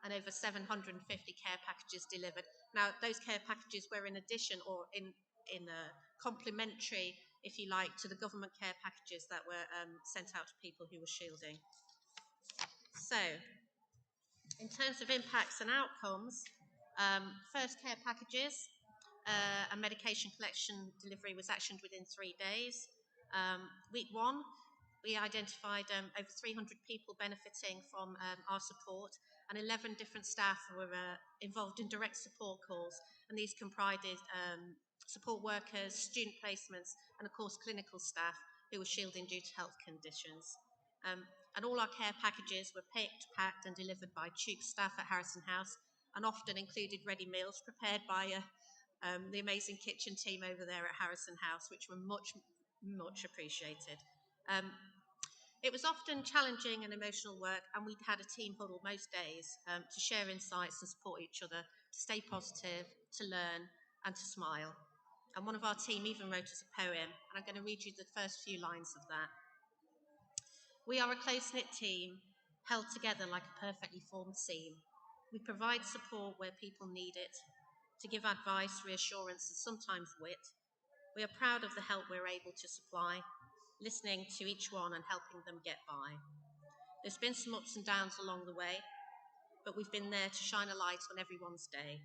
and over 750 care packages delivered. Now, those care packages were in addition or in complementary, if you like, to the government care packages that were sent out to people who were shielding. So, in terms of impacts and outcomes, first care packages and medication collection delivery was actioned within 3 days. Week 1, we identified over 300 people benefiting from our support, and 11 different staff were involved in direct support calls, and these comprised support workers, student placements, and of course clinical staff who were shielding due to health conditions. And all our care packages were picked, packed and delivered by CHUK staff at Harrison House, and often included ready meals prepared by the amazing kitchen team over there at Harrison House, which were much appreciated. It was often challenging and emotional work, and we had a team huddle most days to share insights and support each other, to stay positive, to learn and to smile. And one of our team even wrote us a poem, and I'm going to read you the first few lines of that. We are a close-knit team, held together like a perfectly formed seam. We provide support where people need it, to give advice, reassurance and sometimes wit. We are proud of the help we're able to supply, listening to each one and helping them get by. There's been some ups and downs along the way, but we've been there to shine a light on everyone's day.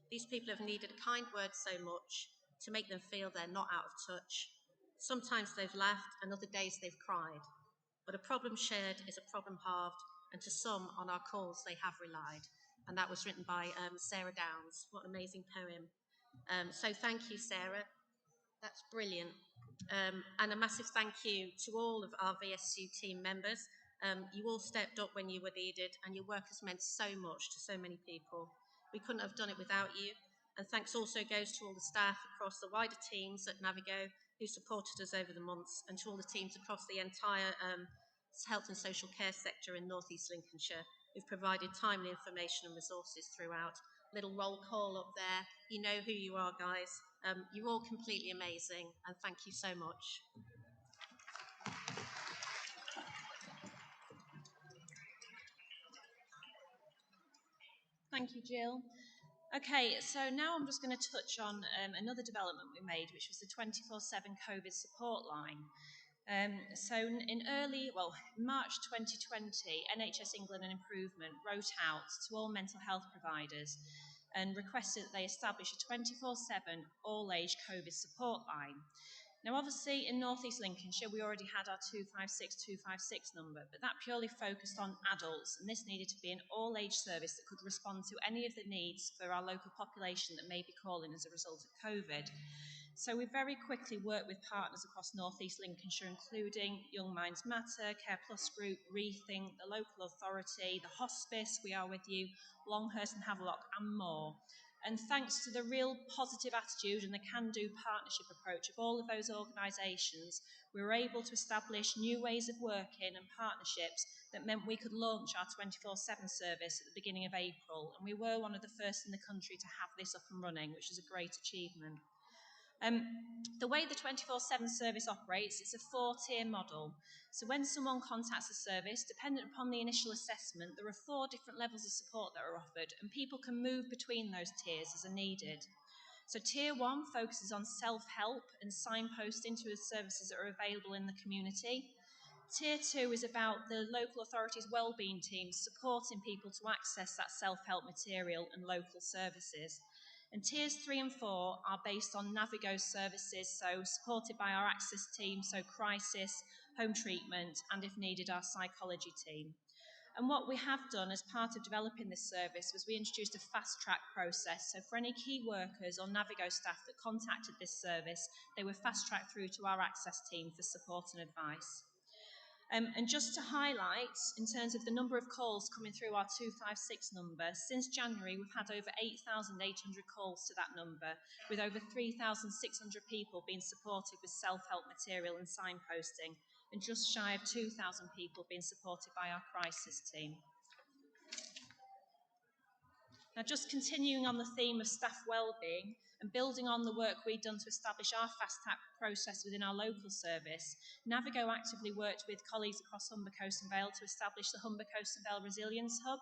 These people have needed a kind word so much to make them feel they're not out of touch. Sometimes they've laughed and other days they've cried, but a problem shared is a problem halved, and to some on our calls they have relied. And that was written by Sarah Downs. What an amazing poem. So thank you, Sarah. That's brilliant. And a massive thank you to all of our VSU team members. You all stepped up when you were needed, and your work has meant so much to so many people. We couldn't have done it without you. And thanks also goes to all the staff across the wider teams at NAViGO who supported us over the months, and to all the teams across the entire health and social care sector in North East Lincolnshire who've provided timely information and resources throughout. Little roll call up there. You know who you are, guys. You're all completely amazing, and thank you so much. Thank you, Jill. Okay, so now I'm just going to touch on another development we made, which was the 24/7 COVID support line. So in March 2020, NHS England and Improvement wrote out to all mental health providers and requested that they establish a 24/7 all-age COVID support line. Now, obviously, in North East Lincolnshire, we already had our 256 number, but that purely focused on adults, and this needed to be an all-age service that could respond to any of the needs for our local population that may be calling as a result of COVID. So we very quickly worked with partners across North East Lincolnshire, including Young Minds Matter, Care Plus Group, Rethink, the local authority, the hospice, We Are With You, Longhurst and Havelock, and more. And thanks to the real positive attitude and the can-do partnership approach of all of those organisations, we were able to establish new ways of working and partnerships that meant we could launch our 24/7 service at the beginning of April. And we were one of the first in the country to have this up and running, which is a great achievement. The way the 24/7 service operates, it's a 4-tier model. So when someone contacts the service, dependent upon the initial assessment, there are 4 different levels of support that are offered, and people can move between those tiers as are needed. So tier 1 focuses on self-help and signposting to the services that are available in the community. Tier 2 is about the local authorities' wellbeing teams supporting people to access that self-help material and local services. And tiers 3 and 4 are based on NAViGO services, so supported by our access team, so crisis, home treatment, and if needed, our psychology team. And what we have done as part of developing this service was we introduced a fast-track process. So for any key workers or NAViGO staff that contacted this service, they were fast-tracked through to our access team for support and advice. And just to highlight, in terms of the number of calls coming through our 256 number, since January we've had over 8,800 calls to that number, with over 3,600 people being supported with self-help material and signposting, and just shy of 2,000 people being supported by our crisis team. Now, just continuing on the theme of staff wellbeing and building on the work we've done to establish our fast-track process within our local service, NAViGO actively worked with colleagues across Humber Coast and Vale to establish the Humber Coast and Vale Resilience Hub.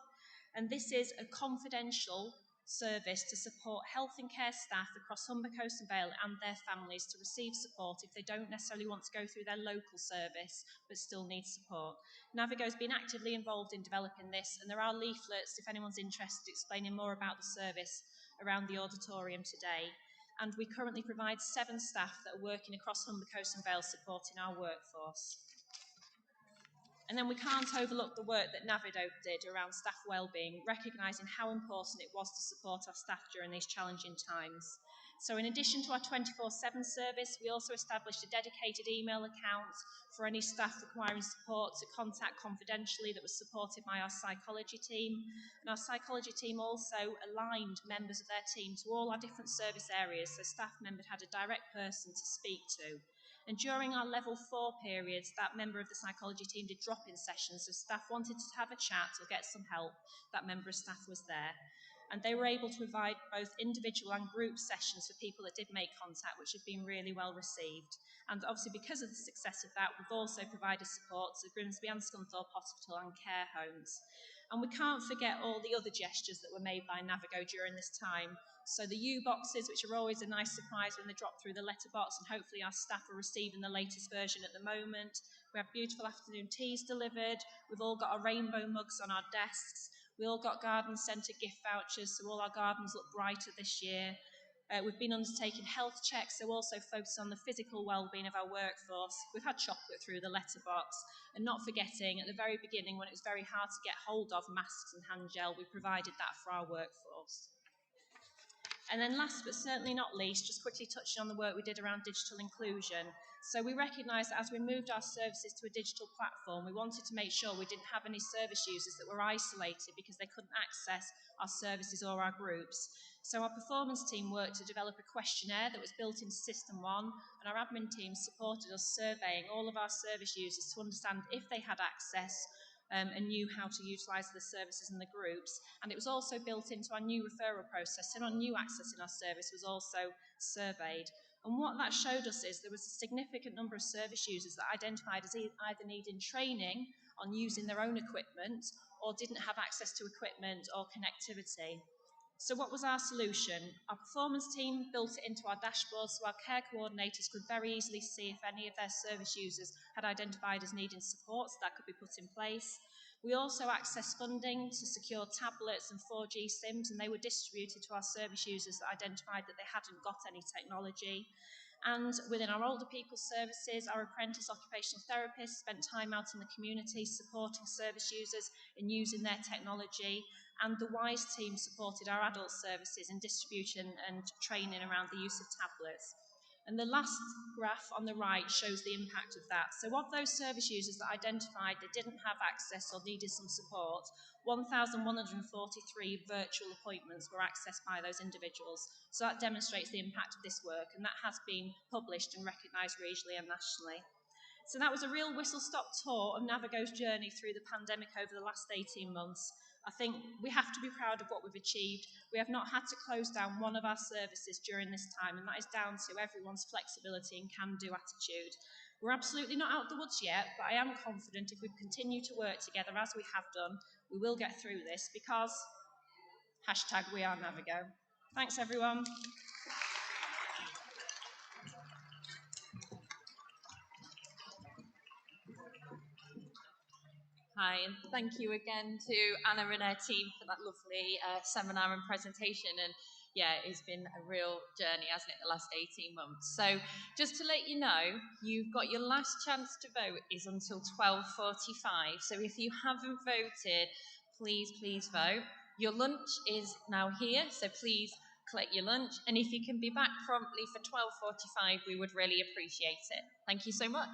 And this is a confidential service to support health and care staff across Humber Coast and Vale and their families to receive support if they don't necessarily want to go through their local service but still need support. NAViGO has been actively involved in developing this, and there are leaflets if anyone's interested explaining more about the service around the auditorium today. And we currently provide 7 staff that are working across Humber Coast and Vale supporting our workforce. And then we can't overlook the work that NAViGO did around staff wellbeing, recognising how important it was to support our staff during these challenging times. So in addition to our 24/7 service, we also established a dedicated email account for any staff requiring support to contact confidentially that was supported by our psychology team. And our psychology team also aligned members of their team to all our different service areas, so staff members had a direct person to speak to. And during our level 4 periods, that member of the psychology team did drop-in sessions. So staff wanted to have a chat or get some help, that member of staff was there. And they were able to provide both individual and group sessions for people that did make contact, which have been really well received. And obviously, because of the success of that, we've also provided support to Grimsby and Scunthorpe Hospital and care homes. And we can't forget all the other gestures that were made by NAViGO during this time. So the U-boxes, which are always a nice surprise when they drop through the letterbox, and hopefully our staff are receiving the latest version at the moment. We have beautiful afternoon teas delivered. We've all got our rainbow mugs on our desks. We all got garden centre gift vouchers, so all our gardens look brighter this year. We've been undertaking health checks, so also focused on the physical well-being of our workforce. We've had chocolate through the letterbox, and not forgetting at the very beginning when it was very hard to get hold of masks and hand gel, we provided that for our workforce. And then last but certainly not least, just quickly touching on the work we did around digital inclusion. So we recognised that as we moved our services to a digital platform, we wanted to make sure we didn't have any service users that were isolated because they couldn't access our services or our groups. So our performance team worked to develop a questionnaire that was built into System 1, and our admin team supported us surveying all of our service users to understand if they had access and knew how to utilise the services and the groups. And it was also built into our new referral process, and our new access in our service was also surveyed. And what that showed us is there was a significant number of service users that identified as either needing training on using their own equipment or didn't have access to equipment or connectivity. So what was our solution? Our performance team built it into our dashboard so our care coordinators could very easily see if any of their service users had identified as needing support, so that could be put in place. We also accessed funding to secure tablets and 4G SIMs, and they were distributed to our service users that identified that they hadn't got any technology. And within our older people services, our apprentice occupational therapists spent time out in the community supporting service users in using their technology, and the WISE team supported our adult services in distribution and training around the use of tablets. And the last graph on the right shows the impact of that. So of those service users that identified they didn't have access or needed some support, 1,143 virtual appointments were accessed by those individuals. So that demonstrates the impact of this work, and that has been published and recognised regionally and nationally. So that was a real whistle-stop tour of NAViGO's journey through the pandemic over the last 18 months. I think we have to be proud of what we've achieved. We have not had to close down one of our services during this time, and that is down to everyone's flexibility and can-do attitude. We're absolutely not out of the woods yet, but I am confident if we continue to work together as we have done, we will get through this because #WeAreNavigo. Thanks, everyone. Hi, and thank you again to Anna and her team for that lovely seminar and presentation. And yeah, it's been a real journey, hasn't it, the last 18 months. So just to let you know, you've got your last chance to vote is until 12:45. So if you haven't voted, please vote. Your lunch is now here, so please collect your lunch. And if you can be back promptly for 12:45, we would really appreciate it. Thank you so much.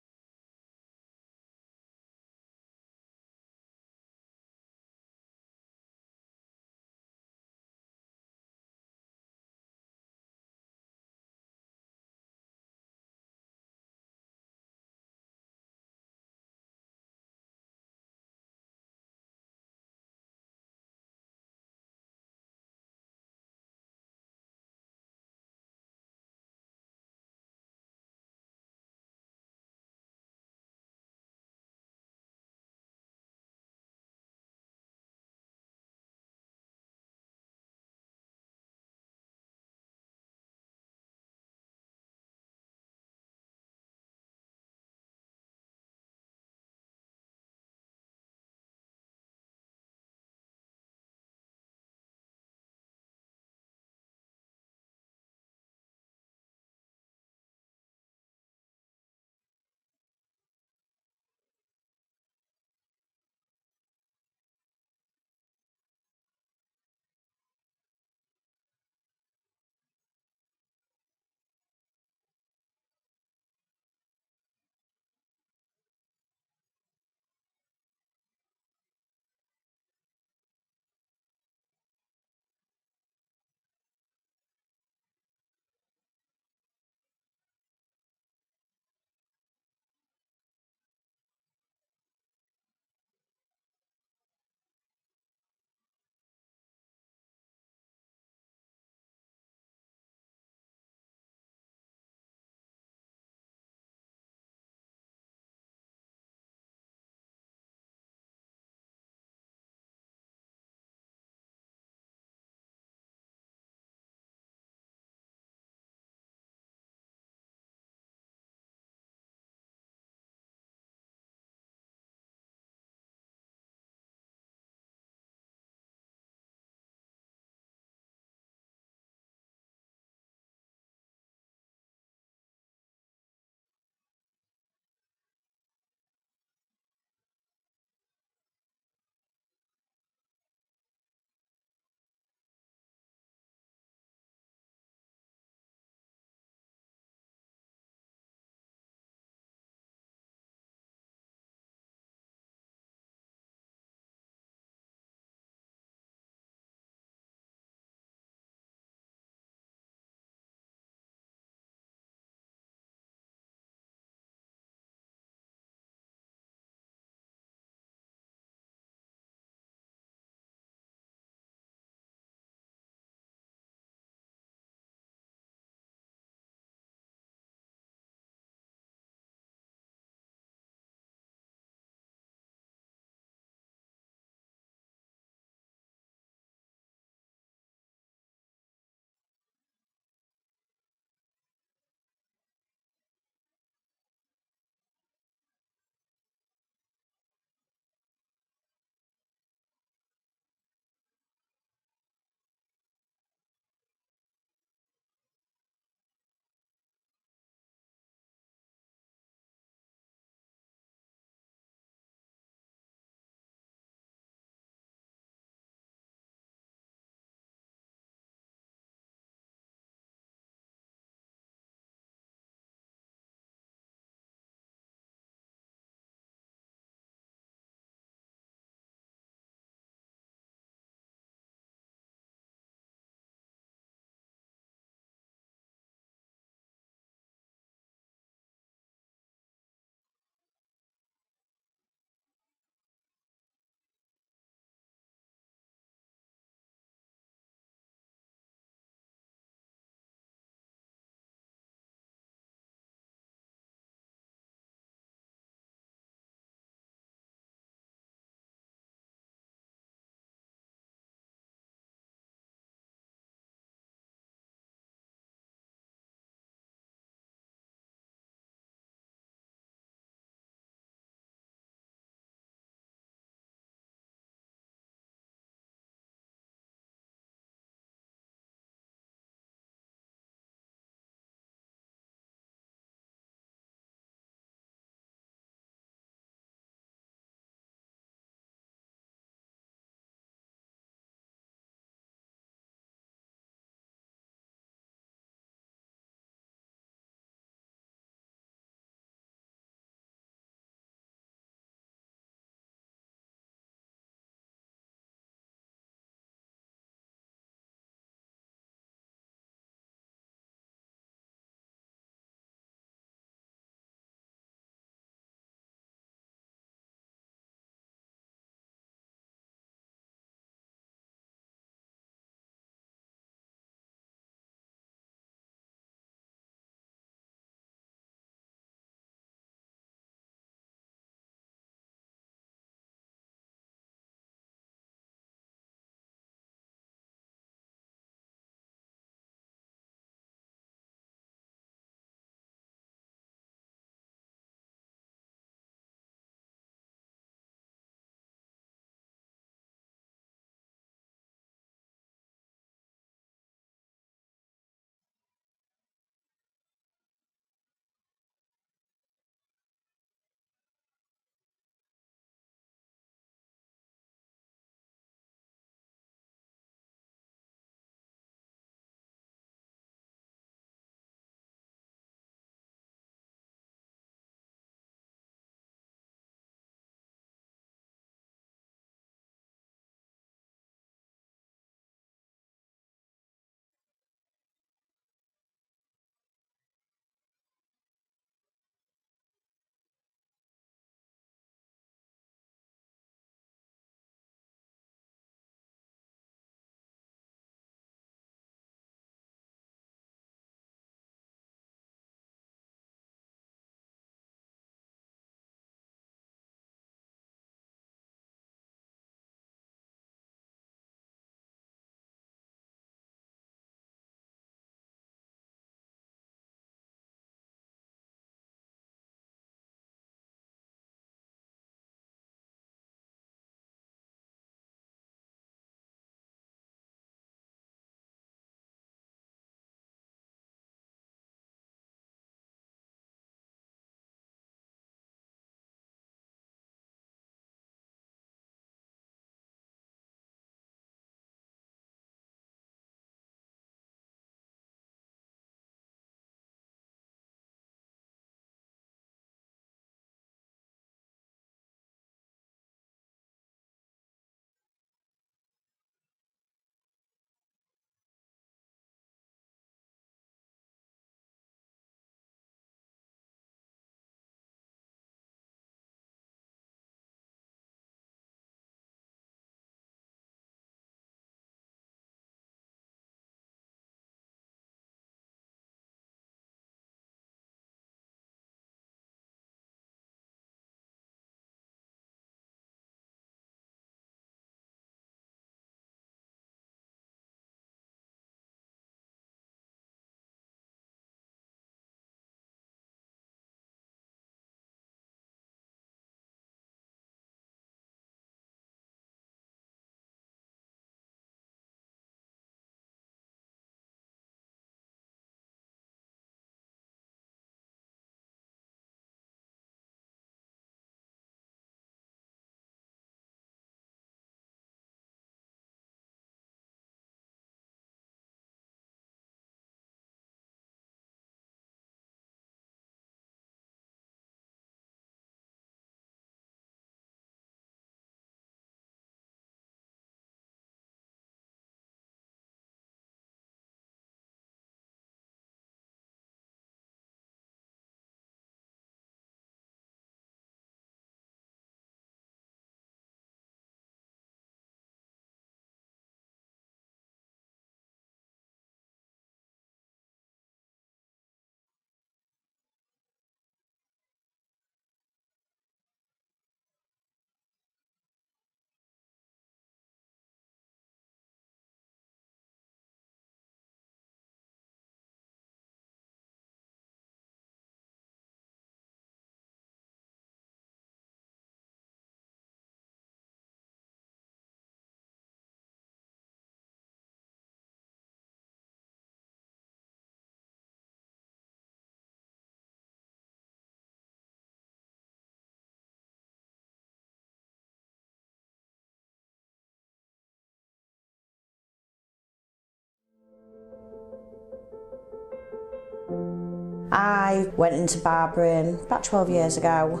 I went into barbering about 12 years ago.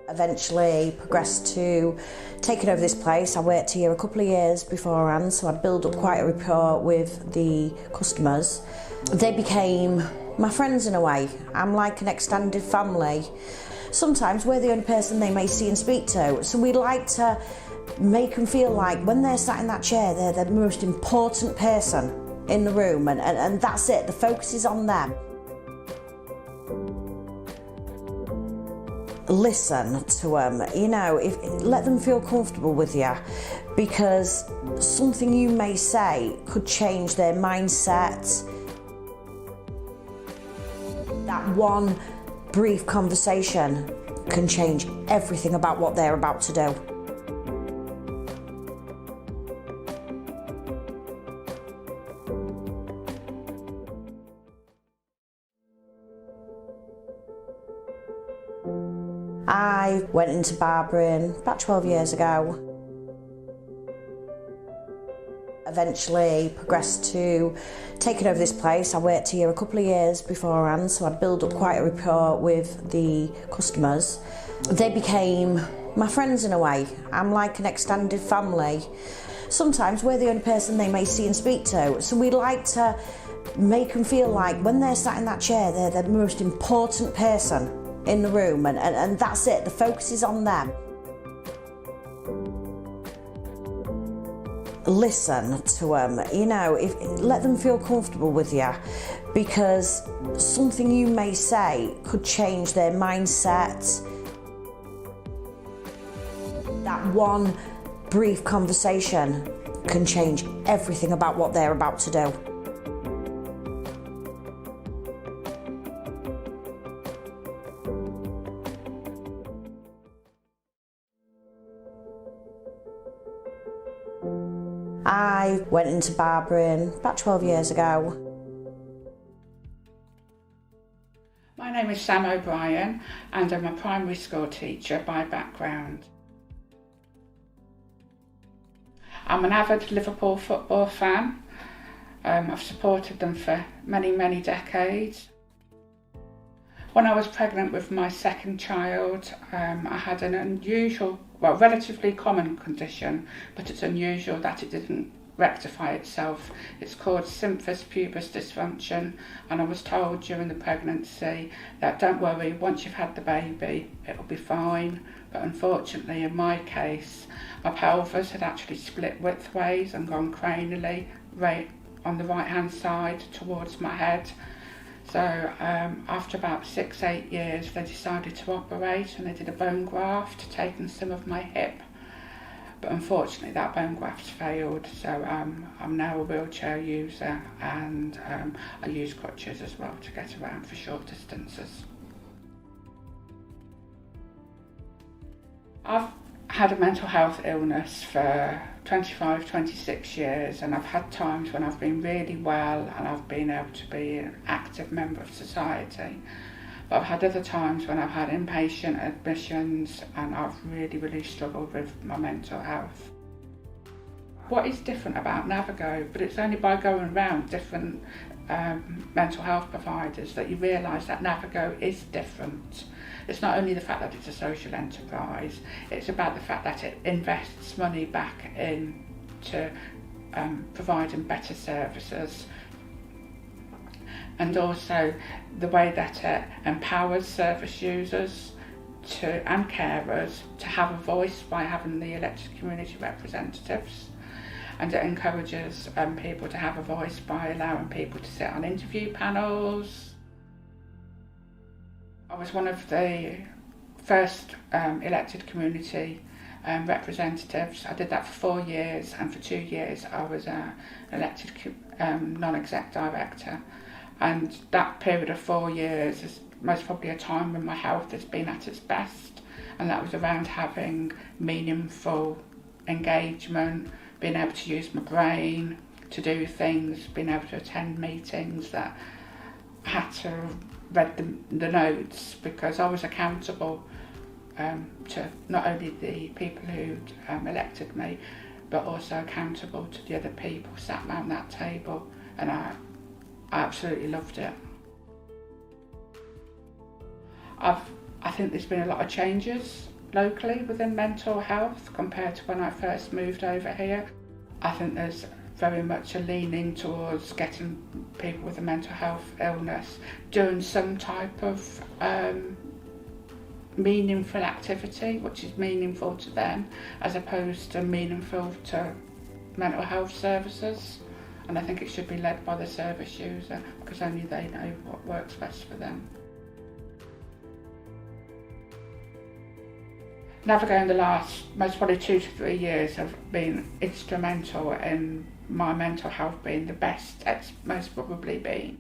Eventually progressed to taking over this place. I worked here a couple of years beforehand, so I'd built up quite a rapport with the customers. They became my friends in a way. I'm like an extended family. Sometimes we're the only person they may see and speak to, so we like to make them feel like when they're sat in that chair, they're the most important person in the room, and that's it. The focus is on them. Listen to them, let them feel comfortable with you, because something you may say could change their mindset. That one brief conversation can change everything about what they're about to do. I went into barbering about 12 years ago. Eventually progressed to taking over this place. I worked here a couple of years beforehand, so I'd built up quite a rapport with the customers. They became my friends in a way. I'm like an extended family. Sometimes we're the only person they may see and speak to, so we like to make them feel like when they're sat in that chair, they're the most important person in the room, and that's it. The focus is on them. Listen to them, let them feel comfortable with you, because something you may say could change their mindset. That one brief conversation can change everything about what they're about to do. I went into barbering about 12 years ago. My name is Sam O'Brien and I'm a primary school teacher by background. I'm an avid Liverpool football fan. I've supported them for many, many decades. When I was pregnant with my second child, I had an unusual, relatively common condition, but it's unusual that it didn't rectify itself. It's called symphysis pubis dysfunction, and I was told during the pregnancy that don't worry, once you've had the baby, it'll be fine. But unfortunately, in my case, my pelvis had actually split widthways and gone cranially right on the right-hand side towards my head. So after about 6-8 years, they decided to operate, and they did a bone graft, taking some of my hip. But unfortunately, that bone graft failed, so I'm now a wheelchair user, and I use crutches as well to get around for short distances. I've had a mental health illness for 25, 26 years, and I've had times when I've been really well and I've been able to be an active member of society. But I've had other times when I've had inpatient admissions and I've really, really struggled with my mental health. What is different about NAViGO, but it's only by going around different mental health providers that you realise that NAViGO is different. It's not only the fact that it's a social enterprise, it's about the fact that it invests money back into providing better services, and also the way that it empowers service users and carers to have a voice by having the elected community representatives, and it encourages people to have a voice by allowing people to sit on interview panels. I was one of the first elected community representatives. I did that for 4 years, and for 2 years I was an elected non-exec director. And that period of 4 years is most probably a time when my health has been at its best, and that was around having meaningful engagement, being able to use my brain to do things, being able to attend meetings that I had to read the notes, because I was accountable to not only the people who'd elected me, but also accountable to the other people sat around that table, and I I absolutely loved it. I think there's been a lot of changes locally within mental health compared to when I first moved over here. I think there's very much a leaning towards getting people with a mental health illness doing some type of meaningful activity which is meaningful to them as opposed to meaningful to mental health services, and I think it should be led by the service user because only they know what works best for them. NAViGO in the last most probably 2 to 3 years have been instrumental in my mental health being the best it's most probably been.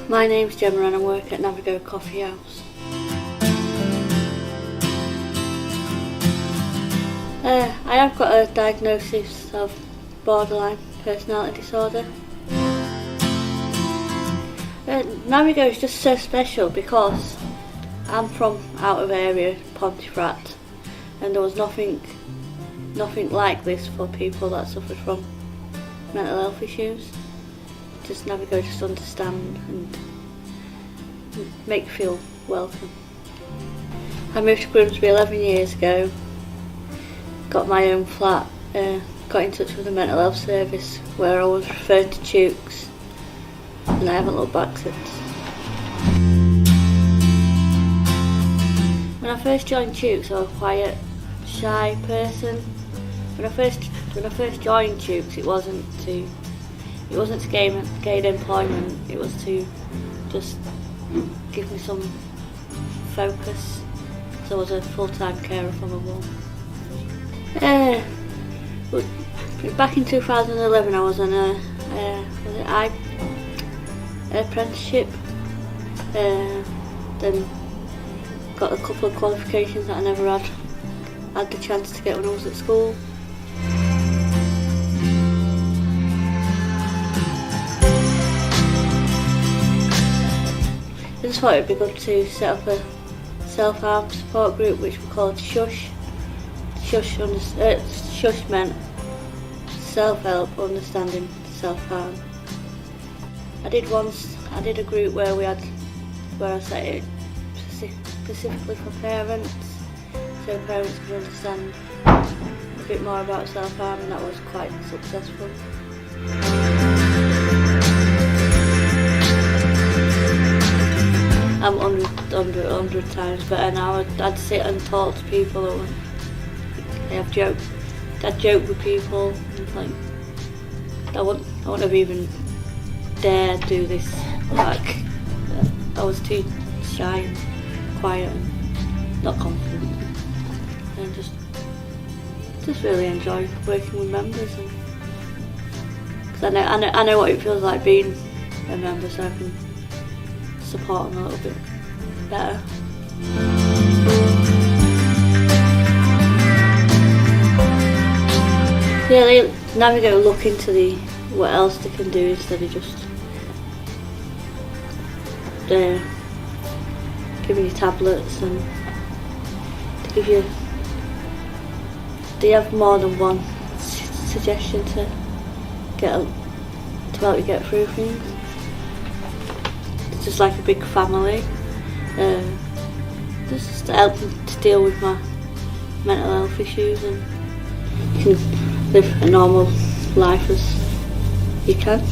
My name's Gemma and I work at NAViGO Coffee House. I have got a diagnosis of borderline personality disorder. NAViGO is just so special because I'm from out of area, Pontefract, and there was nothing like this for people that suffered from mental health issues. Just NAViGO just understand and make you feel welcome. I moved to Grimsby 11 years ago, got my own flat, got in touch with the mental health service where I was referred to Tukes, and I haven't looked back since. When I first joined Tukes I was a quiet, shy person. When I first joined Tukes it wasn't to gain employment, it was to just give me some focus. So I was a full-time carer for my mum. Back in 2011 I was on an apprenticeship, then got a couple of qualifications that I never had the chance to get when I was at school. I just thought it would be good to set up a self-harm support group which we called Shush. Shush meant self-help, understanding self-harm. I did a group where I set it specifically for parents, so parents could understand a bit more about self-harm, and that was quite successful. I'm 100 times better now. I'd sit and talk to people, and I'd joke with people, and like I wouldn't have even dared do this. Like I was too shy and quiet and not confident, and just really enjoy working with members, and cause I know what it feels like being a member, so I can support them a little bit better. Yeah, NAViGO look into what else they can do instead of just giving you tablets, and they have more than one suggestion to help you get through things. It's just like a big family. Just to help me to deal with my mental health issues, and you can live a normal life as you can.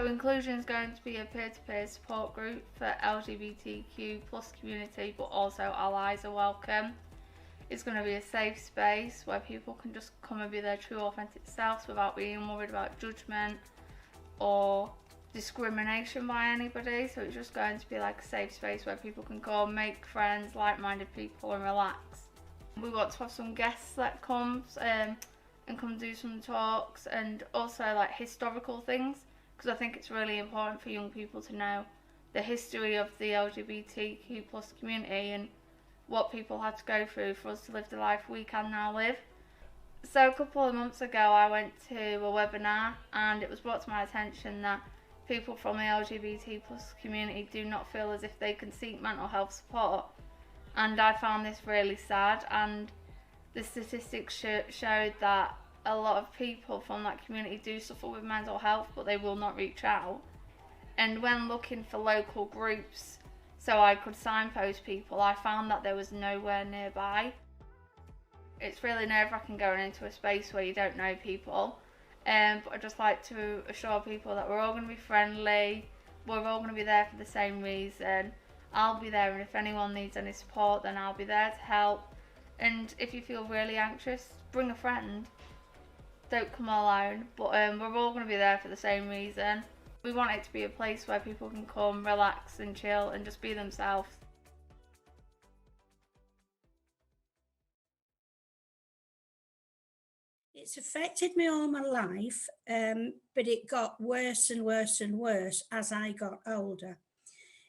So inclusion is going to be a peer-to-peer support group for LGBTQ plus community, but also allies are welcome. It's going to be a safe space where people can just come and be their true authentic selves without being worried about judgment or discrimination by anybody. So it's just going to be like a safe space where people can go make friends, like-minded people, and relax. We want to have some guests that comes and come do some talks, and also like historical things, because I think it's really important for young people to know the history of the LGBTQ plus community and what people had to go through for us to live the life we can now live. So a couple of months ago I went to a webinar, and it was brought to my attention that people from the LGBT plus community do not feel as if they can seek mental health support, and I found this really sad. And the statistics showed that a lot of people from that community do suffer with mental health, but they will not reach out. And when looking for local groups so I could signpost people, I found that there was nowhere nearby. It's really nerve-wracking going into a space where you don't know people, but I'd just like to assure people that we're all going to be friendly, we're all going to be there for the same reason. I'll be there, and if anyone needs any support, then I'll be there to help. And if you feel really anxious, bring a friend. Don't come alone, but we're all going to be there for the same reason. We want it to be a place where people can come, relax and chill and just be themselves. It's affected me all my life, but it got worse and worse and worse as I got older.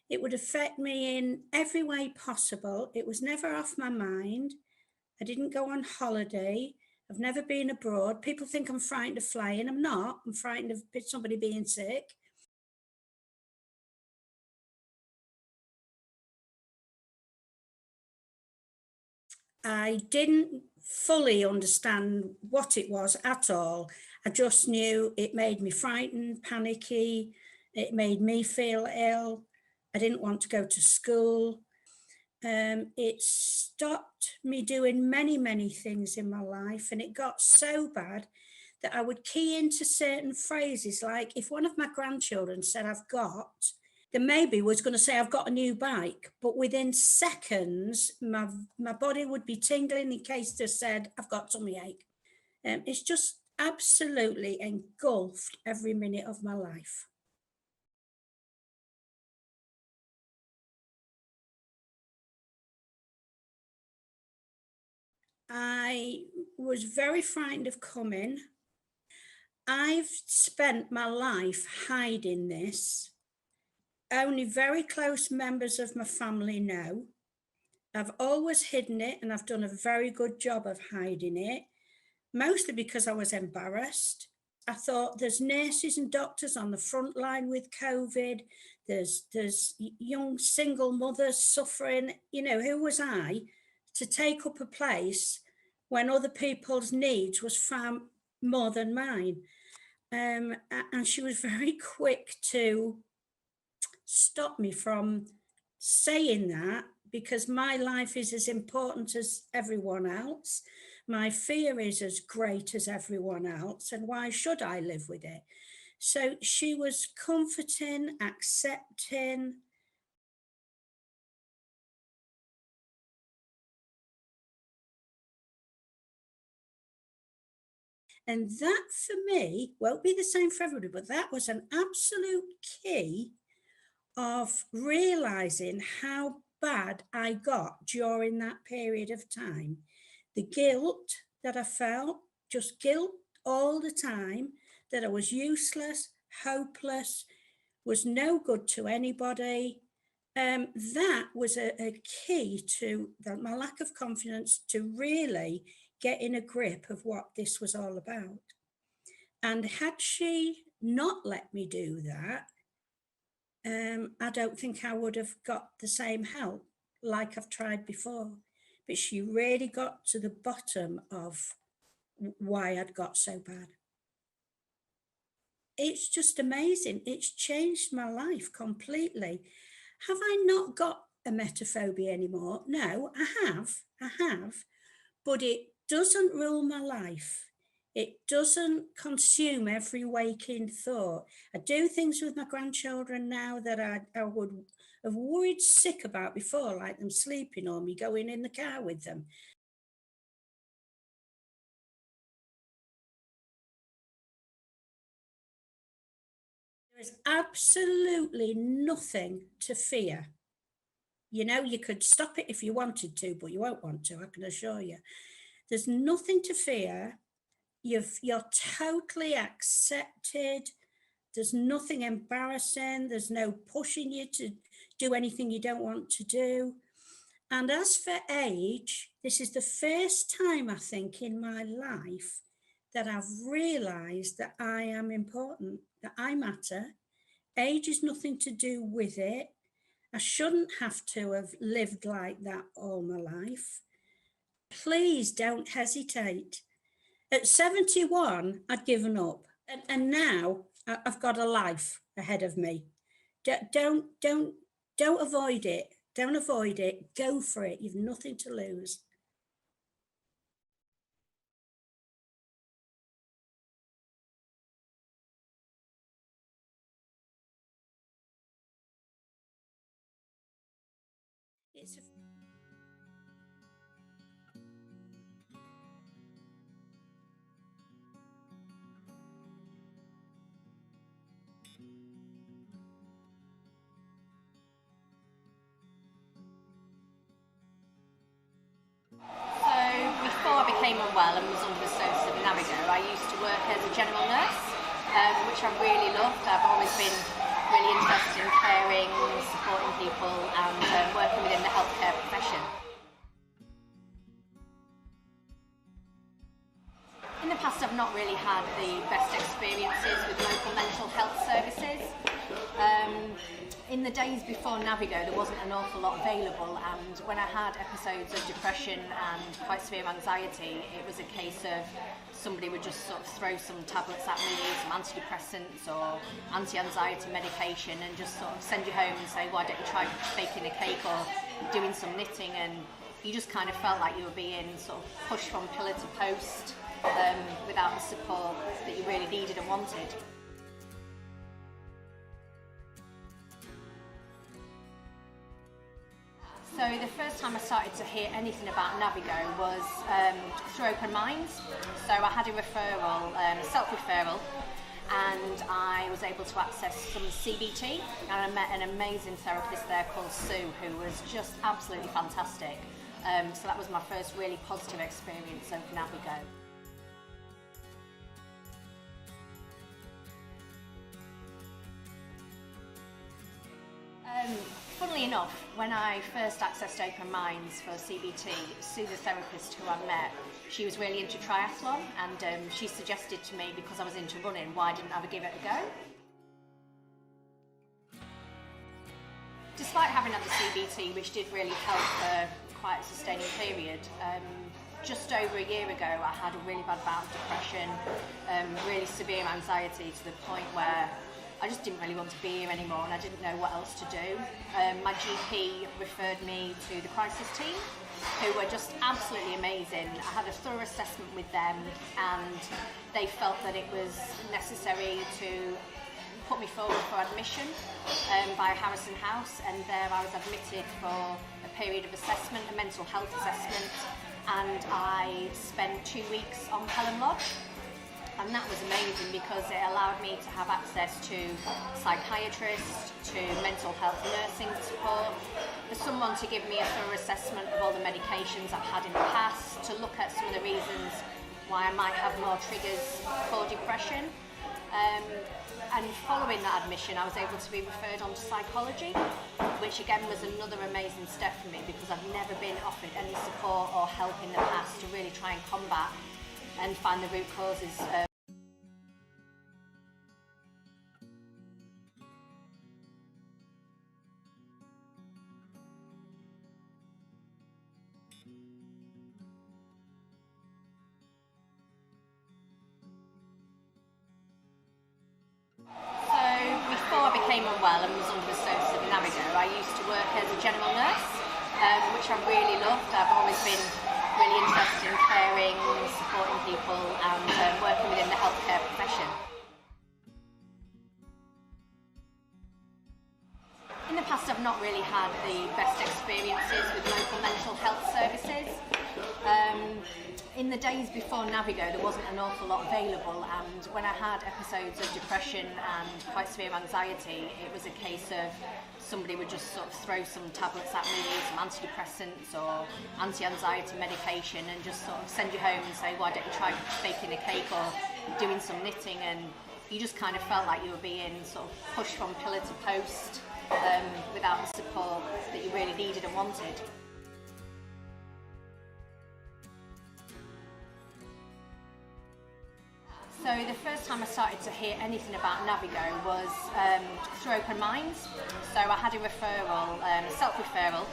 It would affect me in every way possible. It was never off my mind. I didn't go on holiday. I've never been abroad. People think I'm frightened of flying. I'm not. I'm frightened of somebody being sick. I didn't fully understand what it was at all. I just knew it made me frightened, panicky. It made me feel ill. I didn't want to go to school. It stopped me doing many, many things in my life, and it got so bad that I would key into certain phrases, like if one of my grandchildren said I've got, then maybe was going to say I've got a new bike, but within seconds my body would be tingling in case they said I've got tummy ache. It's just absolutely engulfed every minute of my life. I was very frightened of coming. I've spent my life hiding this. Only very close members of my family know. I've always hidden it, and I've done a very good job of hiding it, mostly because I was embarrassed. I thought there's nurses and doctors on the front line with COVID. There's young single mothers suffering. You know, who was I to take up a place when other people's needs was far more than mine? And she was very quick to stop me from saying that, because my life is as important as everyone else. My fear is as great as everyone else, and why should I live with it? So she was comforting, accepting. And that for me won't be the same for everybody, but that was an absolute key of realizing how bad I got during that period of time. The guilt that I felt, just guilt all the time, that I was useless, hopeless, was no good to anybody. That was a key to my lack of confidence to really get in a grip of what this was all about. And had she not let me do that, I don't think I would have got the same help like I've tried before. But she really got to the bottom of why I'd got so bad. It's just amazing. It's changed my life completely. Have I not got emetophobia anymore? No, I have. But it doesn't rule my life. It doesn't consume every waking thought. I do things with my grandchildren now that I would have worried sick about before, like them sleeping or me going in the car with them. There is absolutely nothing to fear. You know, you could stop it if you wanted to, but you won't want to, I can assure you. There's nothing to fear. You're totally accepted. There's nothing embarrassing. There's no pushing you to do anything you don't want to do. And as for age, this is the first time, I think, in my life that I've realised that I am important, that I matter. Age is nothing to do with it. I shouldn't have to have lived like that all my life. Please don't hesitate. At 71, I'd given up. And now I've got a life ahead of me. Don't avoid it. Don't avoid it. Go for it. You've nothing to lose. It's Before I became unwell and was under the service of NAViGO, I used to work as a general nurse, which I really loved. I've always been really interested in caring, supporting people and working within the healthcare profession. In the past, I've not really had the best experiences with local mental health services. In the days before NAViGO, there wasn't an awful lot available, and when I had episodes of depression and quite severe anxiety, it was a case of somebody would just sort of throw some tablets at me, some antidepressants or anti-anxiety medication, and just sort of send you home and say, why don't you try baking a cake or doing some knitting, and you just kind of felt like you were being sort of pushed from pillar to post without the support that you really needed and wanted. So the first time I started to hear anything about NAViGO was through Open Minds. So I had a referral, a self-referral, and I was able to access some CBT, and I met an amazing therapist there called Sue, who was just absolutely fantastic. So that was my first really positive experience of NAViGO. Funnily enough, when I first accessed Open Minds for CBT, Sue, the therapist who I met, she was really into triathlon, and she suggested to me, because I was into running, why didn't I ever give it a go? Despite having had the CBT, which did really help for quite a sustaining period, just over a year ago I had a really bad bout of depression, really severe anxiety, to the point where I just didn't really want to be here anymore, and I didn't know what else to do. My GP referred me to the crisis team, who were just absolutely amazing. I had a thorough assessment with them, and they felt that it was necessary to put me forward for admission by Harrison House, and there I was admitted for a period of assessment, a mental health assessment, and I spent 2 weeks on Pelham Lodge. And that was amazing because it allowed me to have access to psychiatrists, to mental health nursing support, for someone to give me a thorough assessment of all the medications I've had in the past, to look at some of the reasons why I might have more triggers for depression. And following that admission, I was able to be referred on to psychology, which again was another amazing step for me, because I've never been offered any support or help in the past to really try and combat and find the root causes. Before I became unwell and was under the service of NAViGO, I used to work as a general nurse, which I really loved. I've always been really interested in caring, supporting people and working within the healthcare profession. In the past, I've not really had the best experiences with local mental health services. In the days before NAViGO, there wasn't an awful lot available, and when I had episodes of depression and quite severe anxiety, it was a case of somebody would just sort of throw some tablets at me, some antidepressants or anti-anxiety medication, and just sort of send you home and say, why don't you try baking a cake or doing some knitting, and you just kind of felt like you were being sort of pushed from pillar to post without the support that you really needed and wanted. So the first time I started to hear anything about NAViGO was through Open Minds. So I had a referral, a self-referral,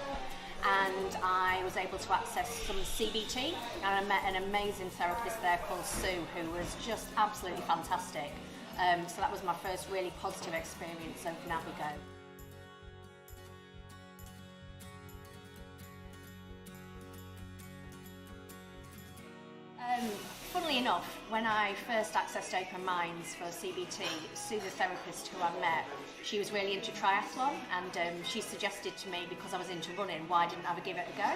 and I was able to access some CBT, and I met an amazing therapist there called Sue, who was just absolutely fantastic. So that was my first really positive experience of NAViGO. Funnily enough, when I first accessed Open Minds for CBT, Sue, the therapist who I met, she was really into triathlon, and she suggested to me, because I was into running, why didn't I ever give it a go?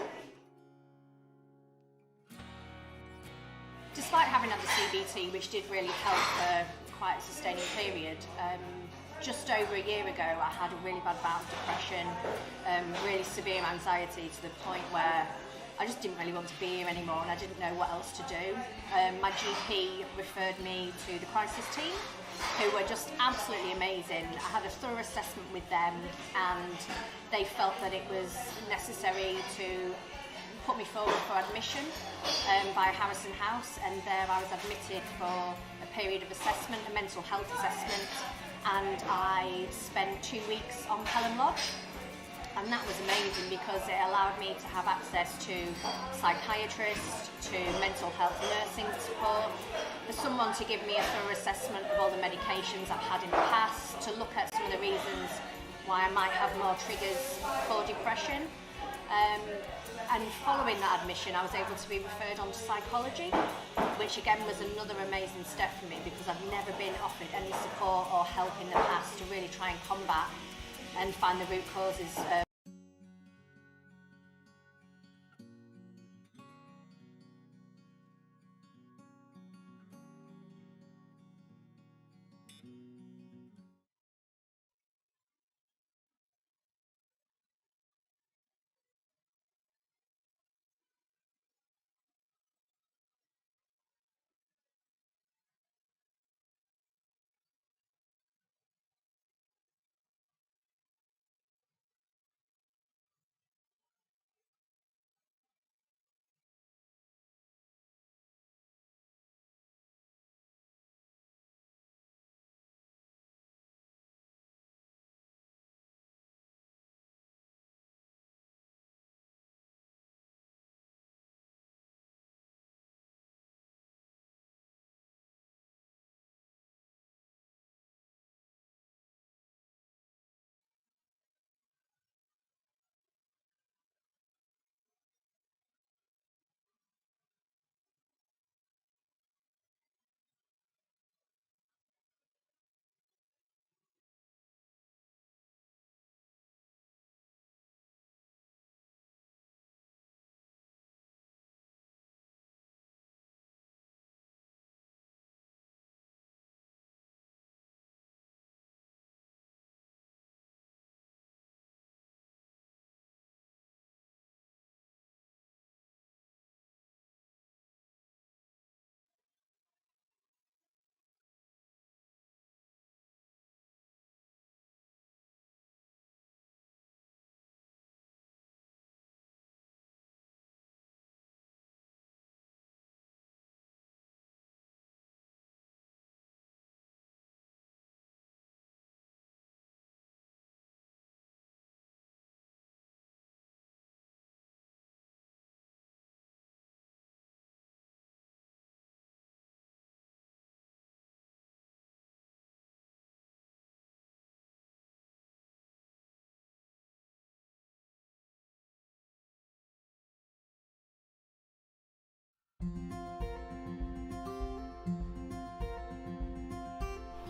Despite having had the CBT, which did really help for quite a sustaining period, just over a year ago I had a really bad bout of depression, really severe anxiety, to the point where I just didn't really want to be here anymore, and I didn't know what else to do. My GP referred me to the crisis team, who were just absolutely amazing. I had a thorough assessment with them, and they felt that it was necessary to put me forward for admission by Harrison House, and there I was admitted for a period of assessment, a mental health assessment, and I spent 2 weeks on Pelham Lodge. And that was amazing because it allowed me to have access to psychiatrists, to mental health nursing support, for someone to give me a thorough assessment of all the medications I've had in the past, to look at some of the reasons why I might have more triggers for depression. And following that admission, I was able to be referred on to psychology, which again was another amazing step for me, because I've never been offered any support or help in the past to really try and combat and find the root causes.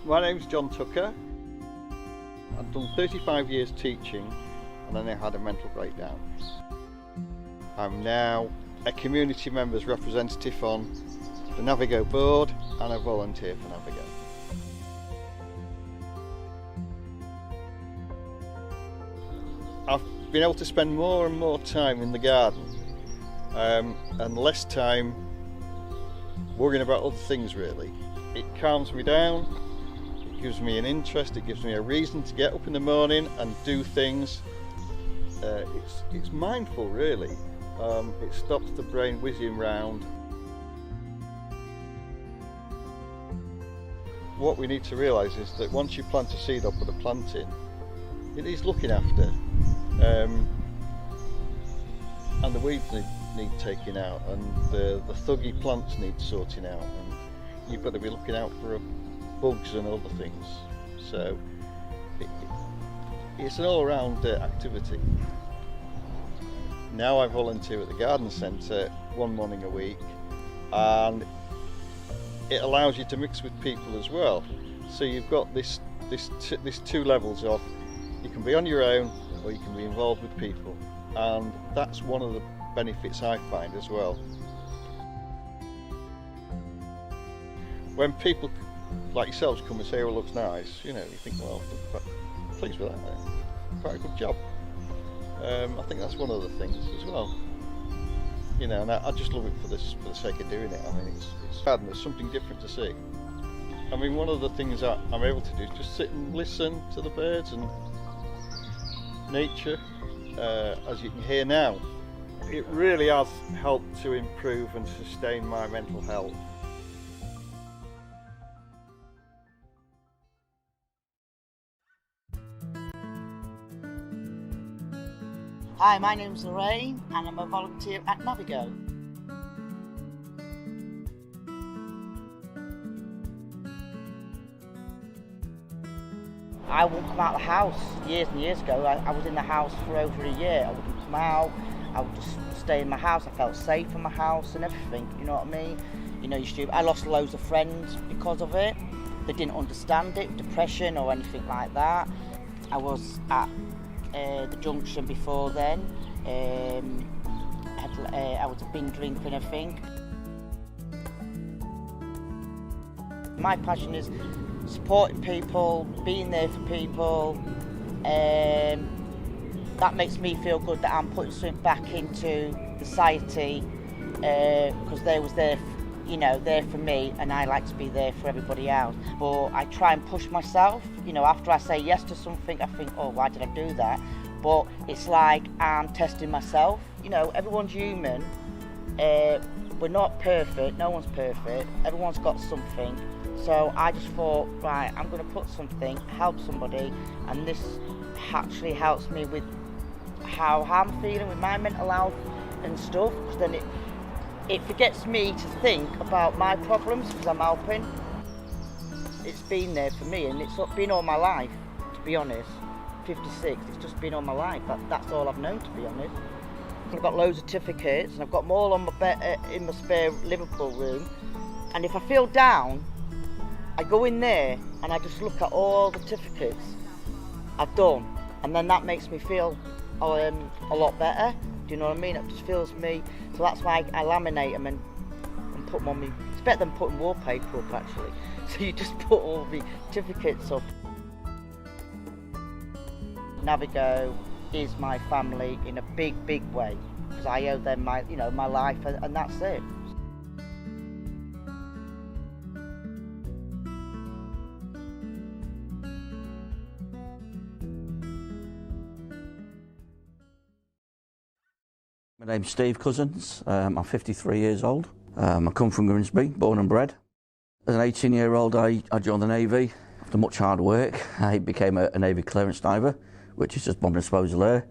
My name's John Tucker. I've done 35 years teaching and then I had a mental breakdown. I'm now a community members representative on the NAViGO board and a volunteer for NAViGO. I've been able to spend more and more time in the garden and less time worrying about other things really. It calms me down, it gives me an interest, it gives me a reason to get up in the morning and do things. It's mindful really. It stops the brain whizzing round. What we need to realise is that once you plant a seed or put a plant in, it needs looking after. And the weeds need taking out, and the thuggy plants need sorting out, and you've got to be looking out for bugs and other things. So it's an all-round activity. Now I volunteer at the garden centre one morning a week, and it allows you to mix with people as well. So you've got this two levels of, you can be on your own or you can be involved with people, and that's one of the benefits I find as well. When people like yourselves come and say, oh, it looks nice, you think, well, I'm quite pleased with that, quite a good job. I think that's one of the things as well. And I just love it for the sake of doing it. I mean, it's sad and there's something different to see. I mean, one of the things that I'm able to do is just sit and listen to the birds and nature, as you can hear now. It really has helped to improve and sustain my mental health. Hi, my name's Lorraine and I'm a volunteer at NAViGO. I wouldn't come out of the house years and years ago. I was in the house for over a year. I wouldn't come out. I would just stay in my house. I felt safe in my house and everything, you know what I mean? I lost loads of friends because of it. They didn't understand it, depression or anything like that. I was at the junction before then. I was a binge drinker and everything. My passion is supporting people, being there for people. That makes me feel good that I'm putting something back into society because they was there, there for me, and I like to be there for everybody else. But I try and push myself. After I say yes to something, I think, oh, why did I do that? But it's like I'm testing myself. Everyone's human. We're not perfect. No one's perfect. Everyone's got something. So I just thought, right, I'm going to put something, help somebody, and this actually helps me with how I'm feeling with my mental health and stuff, because then it forgets me to think about my problems because I'm helping. It's been there for me, and it's been all my life, to be honest. 56, it's just been all my life. That's all I've known, to be honest. I've got loads of certificates, and I've got them all on my bed in my spare Liverpool room. And if I feel down, I go in there and I just look at all the certificates I've done, and then that makes me feel a lot better. Do you know what I mean? It just feels me. So that's why I laminate them and put them on me. It's better than putting wallpaper up, actually. So you just put all the certificates up. NAViGO is my family in a big, big way, because I owe them my life, and that's it. My name's Steve Cousins. I'm 53 years old. I come from Grimsby, born and bred. As an 18-year-old, I joined the Navy. After much hard work, I became a Navy clearance diver, which is just bomb and disposal air.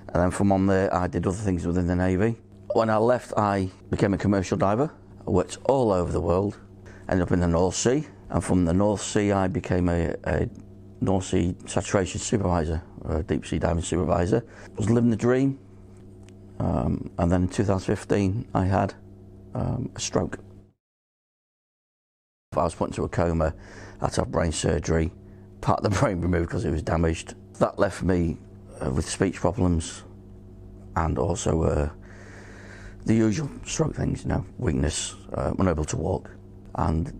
And then from on there, I did other things within the Navy. When I left, I became a commercial diver. I worked all over the world, ended up in the North Sea. And from the North Sea, I became a North Sea saturation supervisor, or a deep sea diving supervisor. I was living the dream. And then in 2015, I had a stroke. I was put into a coma, I had to have brain surgery, part of the brain removed because it was damaged. That left me with speech problems and also the usual stroke things, you know, weakness, unable to walk. And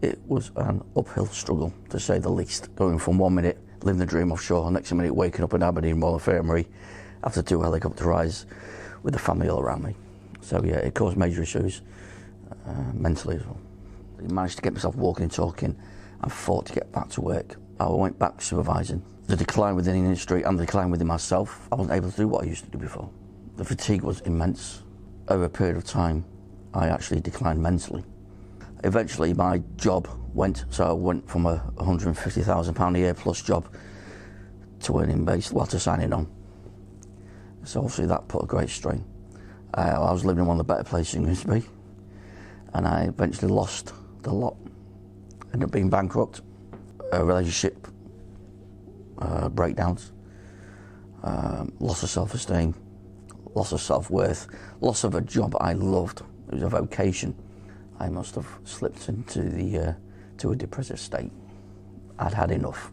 it was an uphill struggle, to say the least, going from 1 minute living the dream offshore, next minute waking up in Aberdeen Royal Infirmary after 2 helicopter rides with the family all around me. So yeah, it caused major issues mentally as well. I managed to get myself walking and talking and fought to get back to work. I went back supervising. The decline within the industry and the decline within myself, I wasn't able to do what I used to do before. The fatigue was immense. Over a period of time, I actually declined mentally. Eventually my job went, so I went from a £150,000 a year plus job to earning based, well, to signing on. So obviously that put a great strain. I was living in one of the better places in Grimsby, and I eventually lost the lot. Ended up being bankrupt, relationship breakdowns, loss of self-esteem, loss of self-worth, loss of a job I loved. It was a vocation. I must have slipped into to a depressive state. I'd had enough.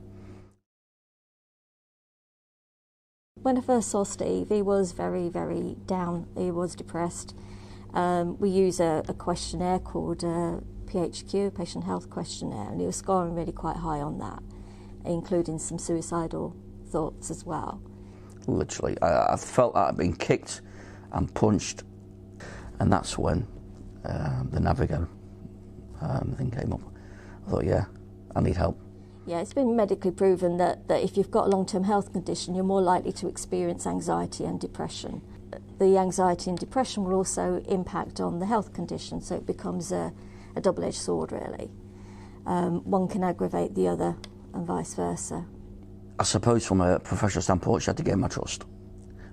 When I first saw Steve, he was very, very down. He was depressed. We use a questionnaire called PHQ, Patient Health Questionnaire, and he was scoring really quite high on that, including some suicidal thoughts as well. Literally, I felt like I'd been kicked and punched, and that's when the NAViGO thing came up. I thought, yeah, I need help. Yeah, it's been medically proven that if you've got a long-term health condition, you're more likely to experience anxiety and depression. The anxiety and depression will also impact on the health condition, so it becomes a double-edged sword, really. One can aggravate the other and vice versa. I suppose from a professional standpoint, she had to gain my trust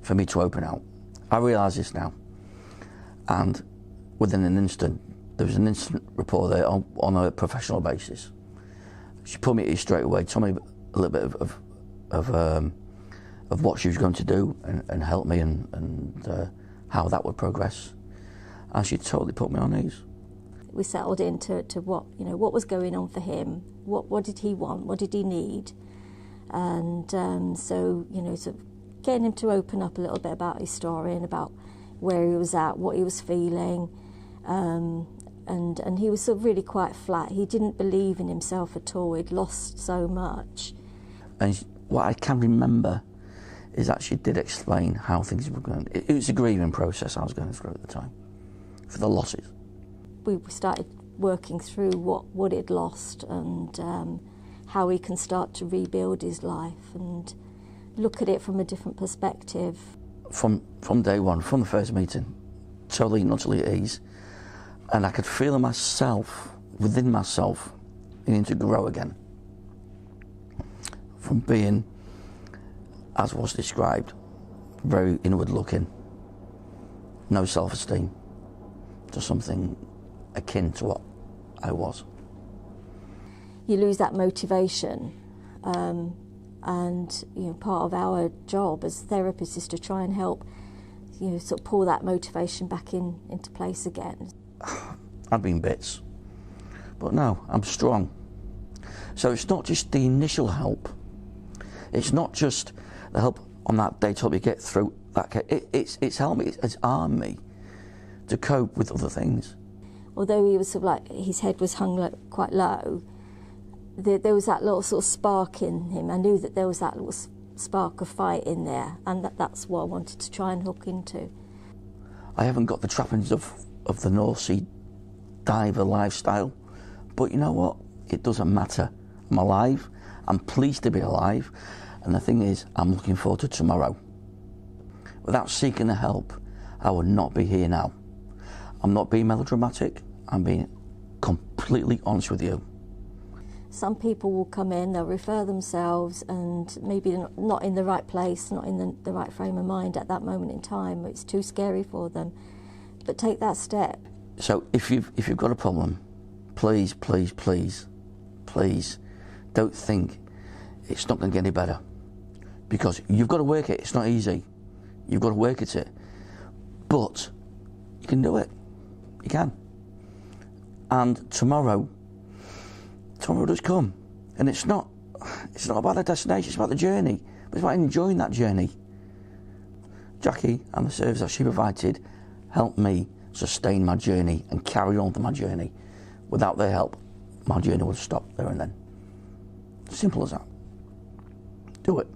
for me to open out. I realise this now, and within an instant, there was an instant rapport there on a professional basis. She put me at ease straight away, told me a little bit of what she was going to do and help me and how that would progress. And she totally put me on ease. We settled into what was going on for him, what did he want, what did he need, and so sort of getting him to open up a little bit about his story and about where he was at, what he was feeling. And he was sort of really quite flat. He didn't believe in himself at all. He'd lost so much. And what I can remember is that she did explain how things were going. It was a grieving process I was going through at the time, for the losses. We started working through what he'd lost and how he can start to rebuild his life and look at it from a different perspective. From day one, from the first meeting, totally and utterly at ease. And I could feel myself, within myself, beginning to grow again. From being, as was described, very inward looking, no self-esteem, to something akin to what I was. You lose that motivation, and part of our job as therapists is to try and help sort of pull that motivation back into place again. I've been bits, but no, I'm strong. So it's not just the initial help. It's not just the help on that day to help you get through that. It's helped me, it's armed me to cope with other things. Although he was sort of like, his head was hung quite low, there was that little sort of spark in him. I knew that there was that little spark of fight in there, and that's what I wanted to try and hook into. I haven't got the trappings of the North Sea diver lifestyle, but you know what? It doesn't matter. I'm alive. I'm pleased to be alive, and the thing is, I'm looking forward to tomorrow. Without seeking the help, I would not be here now. I'm not being melodramatic. I'm being completely honest with you. Some people will come in, they'll refer themselves, and maybe they're not in the right place, not in the right frame of mind at that moment in time. It's too scary for them. But take that step. So if you've got a problem, please, please, please, please, don't think it's not going to get any better, because you've got to work it. It's not easy. You've got to work at it, but you can do it. You can. And tomorrow tomorrow does come. And it's not about the destination, it's about the journey. But it's about enjoying that journey. Jackie and the service that she provided helped me sustain my journey and carry on to my journey. Without their help, my journey would stop there and then. Simple as that. Do it.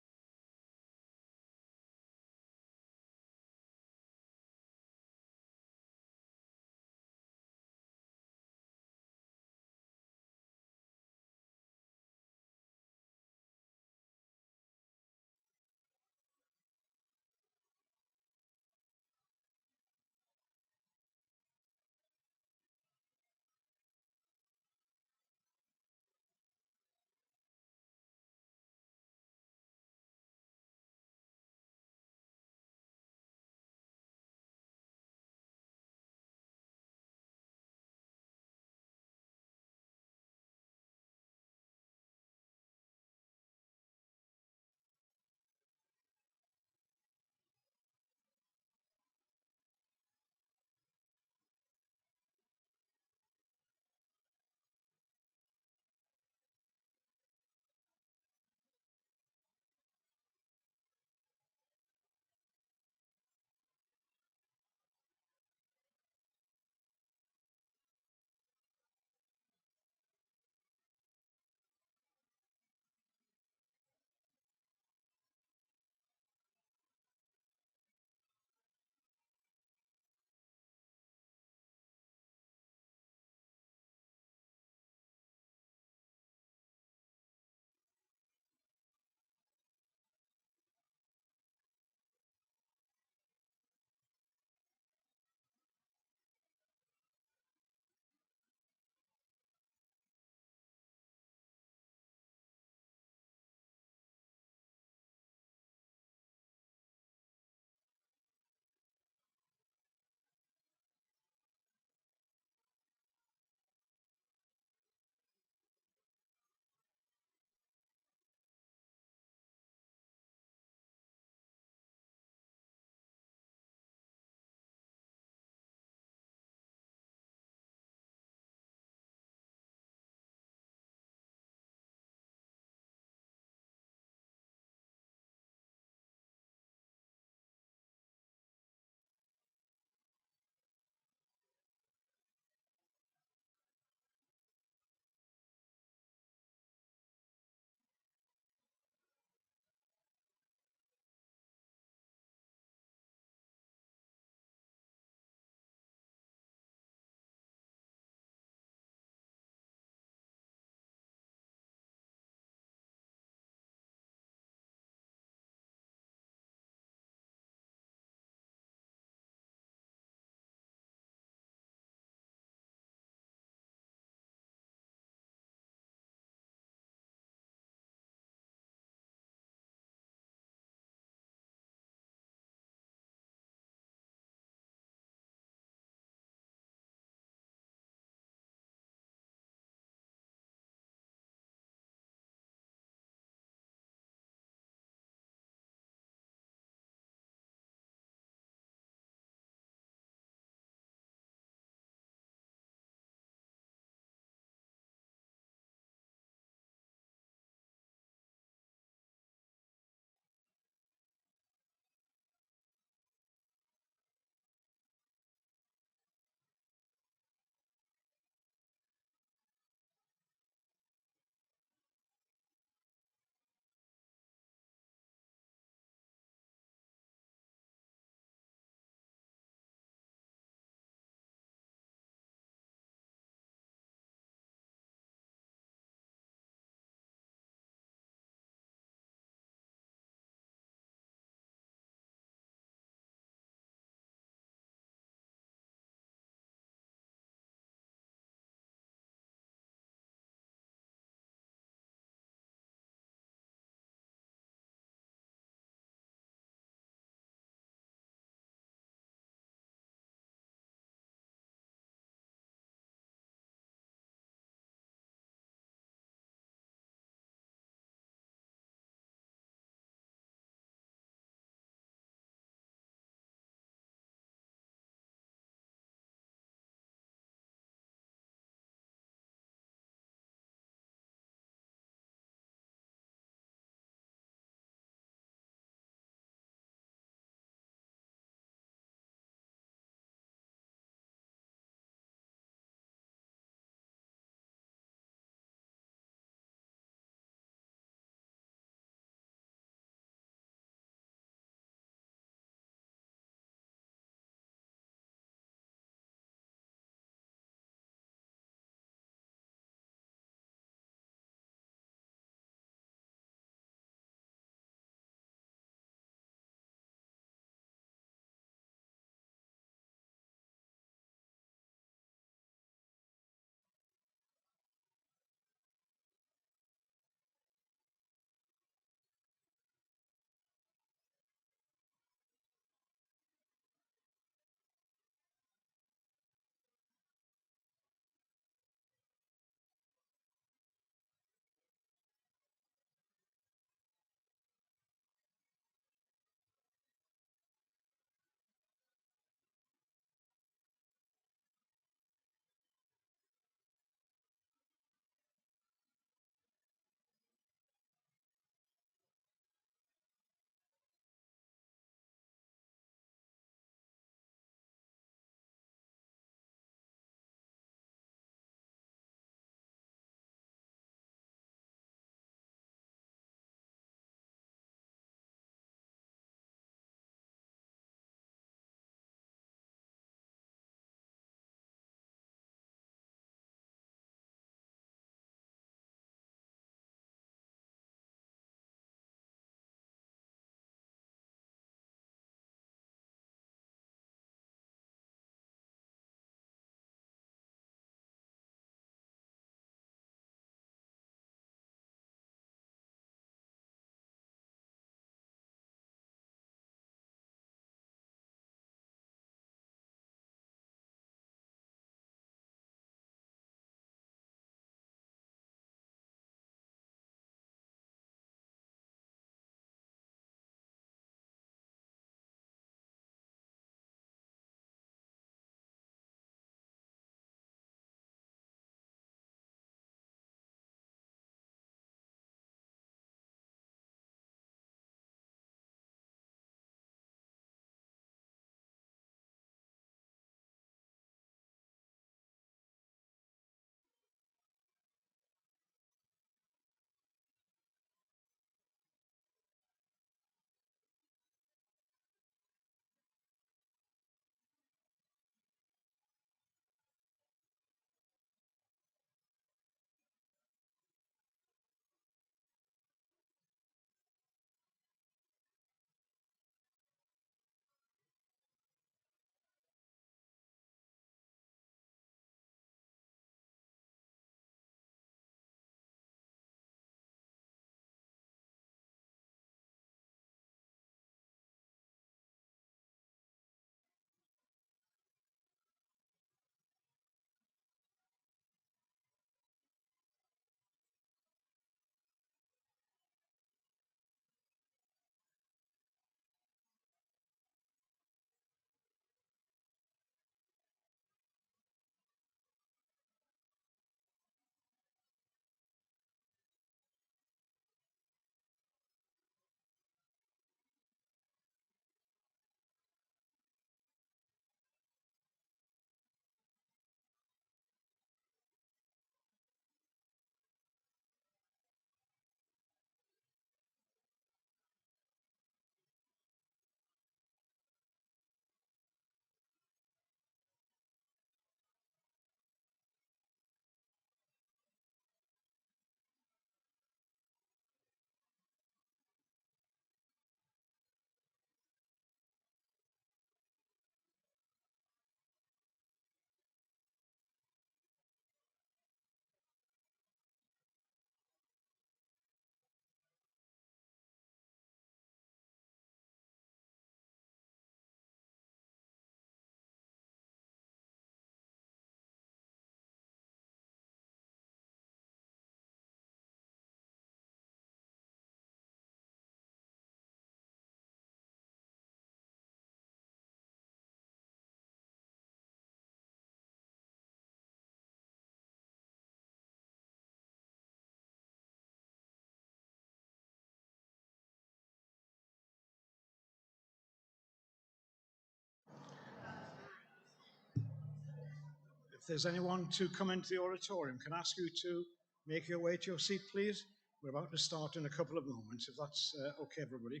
If there's anyone to come into the auditorium, can I ask you to make your way to your seat, please? We're about to start in a couple of moments, if that's okay, everybody.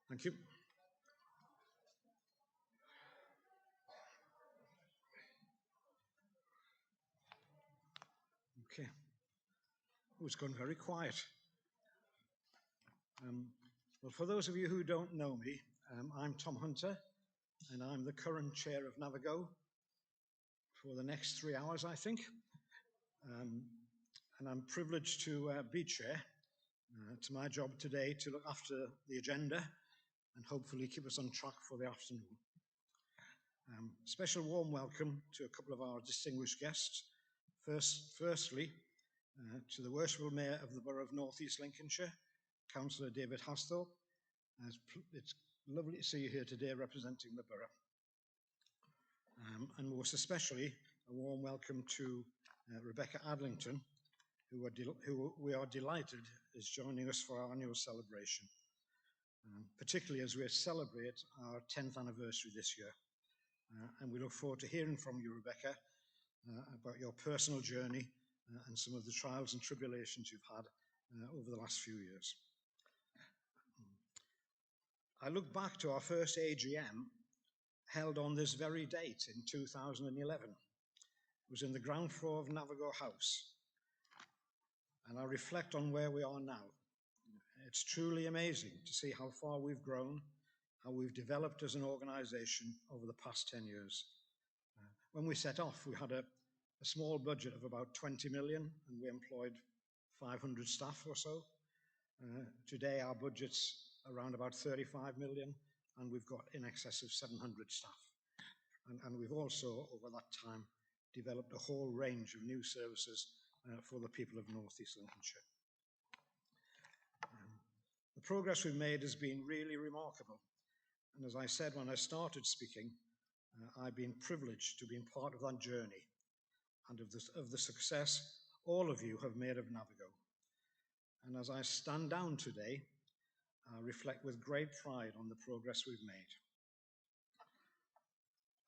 Thank you. Okay. Oh, it's gone very quiet. Well, for those of you who don't know me, I'm Tom Hunter, and I'm the current chair of NAViGO for the next 3 hours, I think. And I'm privileged to be chair. It's my job today to look after the agenda and hopefully keep us on track for the afternoon. Special warm welcome to a couple of our distinguished guests. Firstly, to the Worshipful Mayor of the Borough of North East Lincolnshire, Councillor David Hastel. It's lovely to see you here today representing the borough. And most especially, a warm welcome to Rebecca Adlington, who we are delighted is joining us for our annual celebration, particularly as we celebrate our 10th anniversary this year. And we look forward to hearing from you, Rebecca, about your personal journey and some of the trials and tribulations you've had over the last few years. I look back to our first AGM held on this very date in 2011. It was in the ground floor of NAViGO House. And I reflect on where we are now. It's truly amazing to see how far we've grown, how we've developed as an organisation over the past 10 years. When we set off, we had a small budget of about 20 million and we employed 500 staff or so. Today our budget's around about 35 million and we've got in excess of 700 staff. And we've also, over that time, developed a whole range of new services for the people of North East Lincolnshire. The progress we've made has been really remarkable. And as I said when I started speaking, I've been privileged to be part of that journey and of the success all of you have made of NAViGO. And as I stand down today, I reflect with great pride on the progress we've made.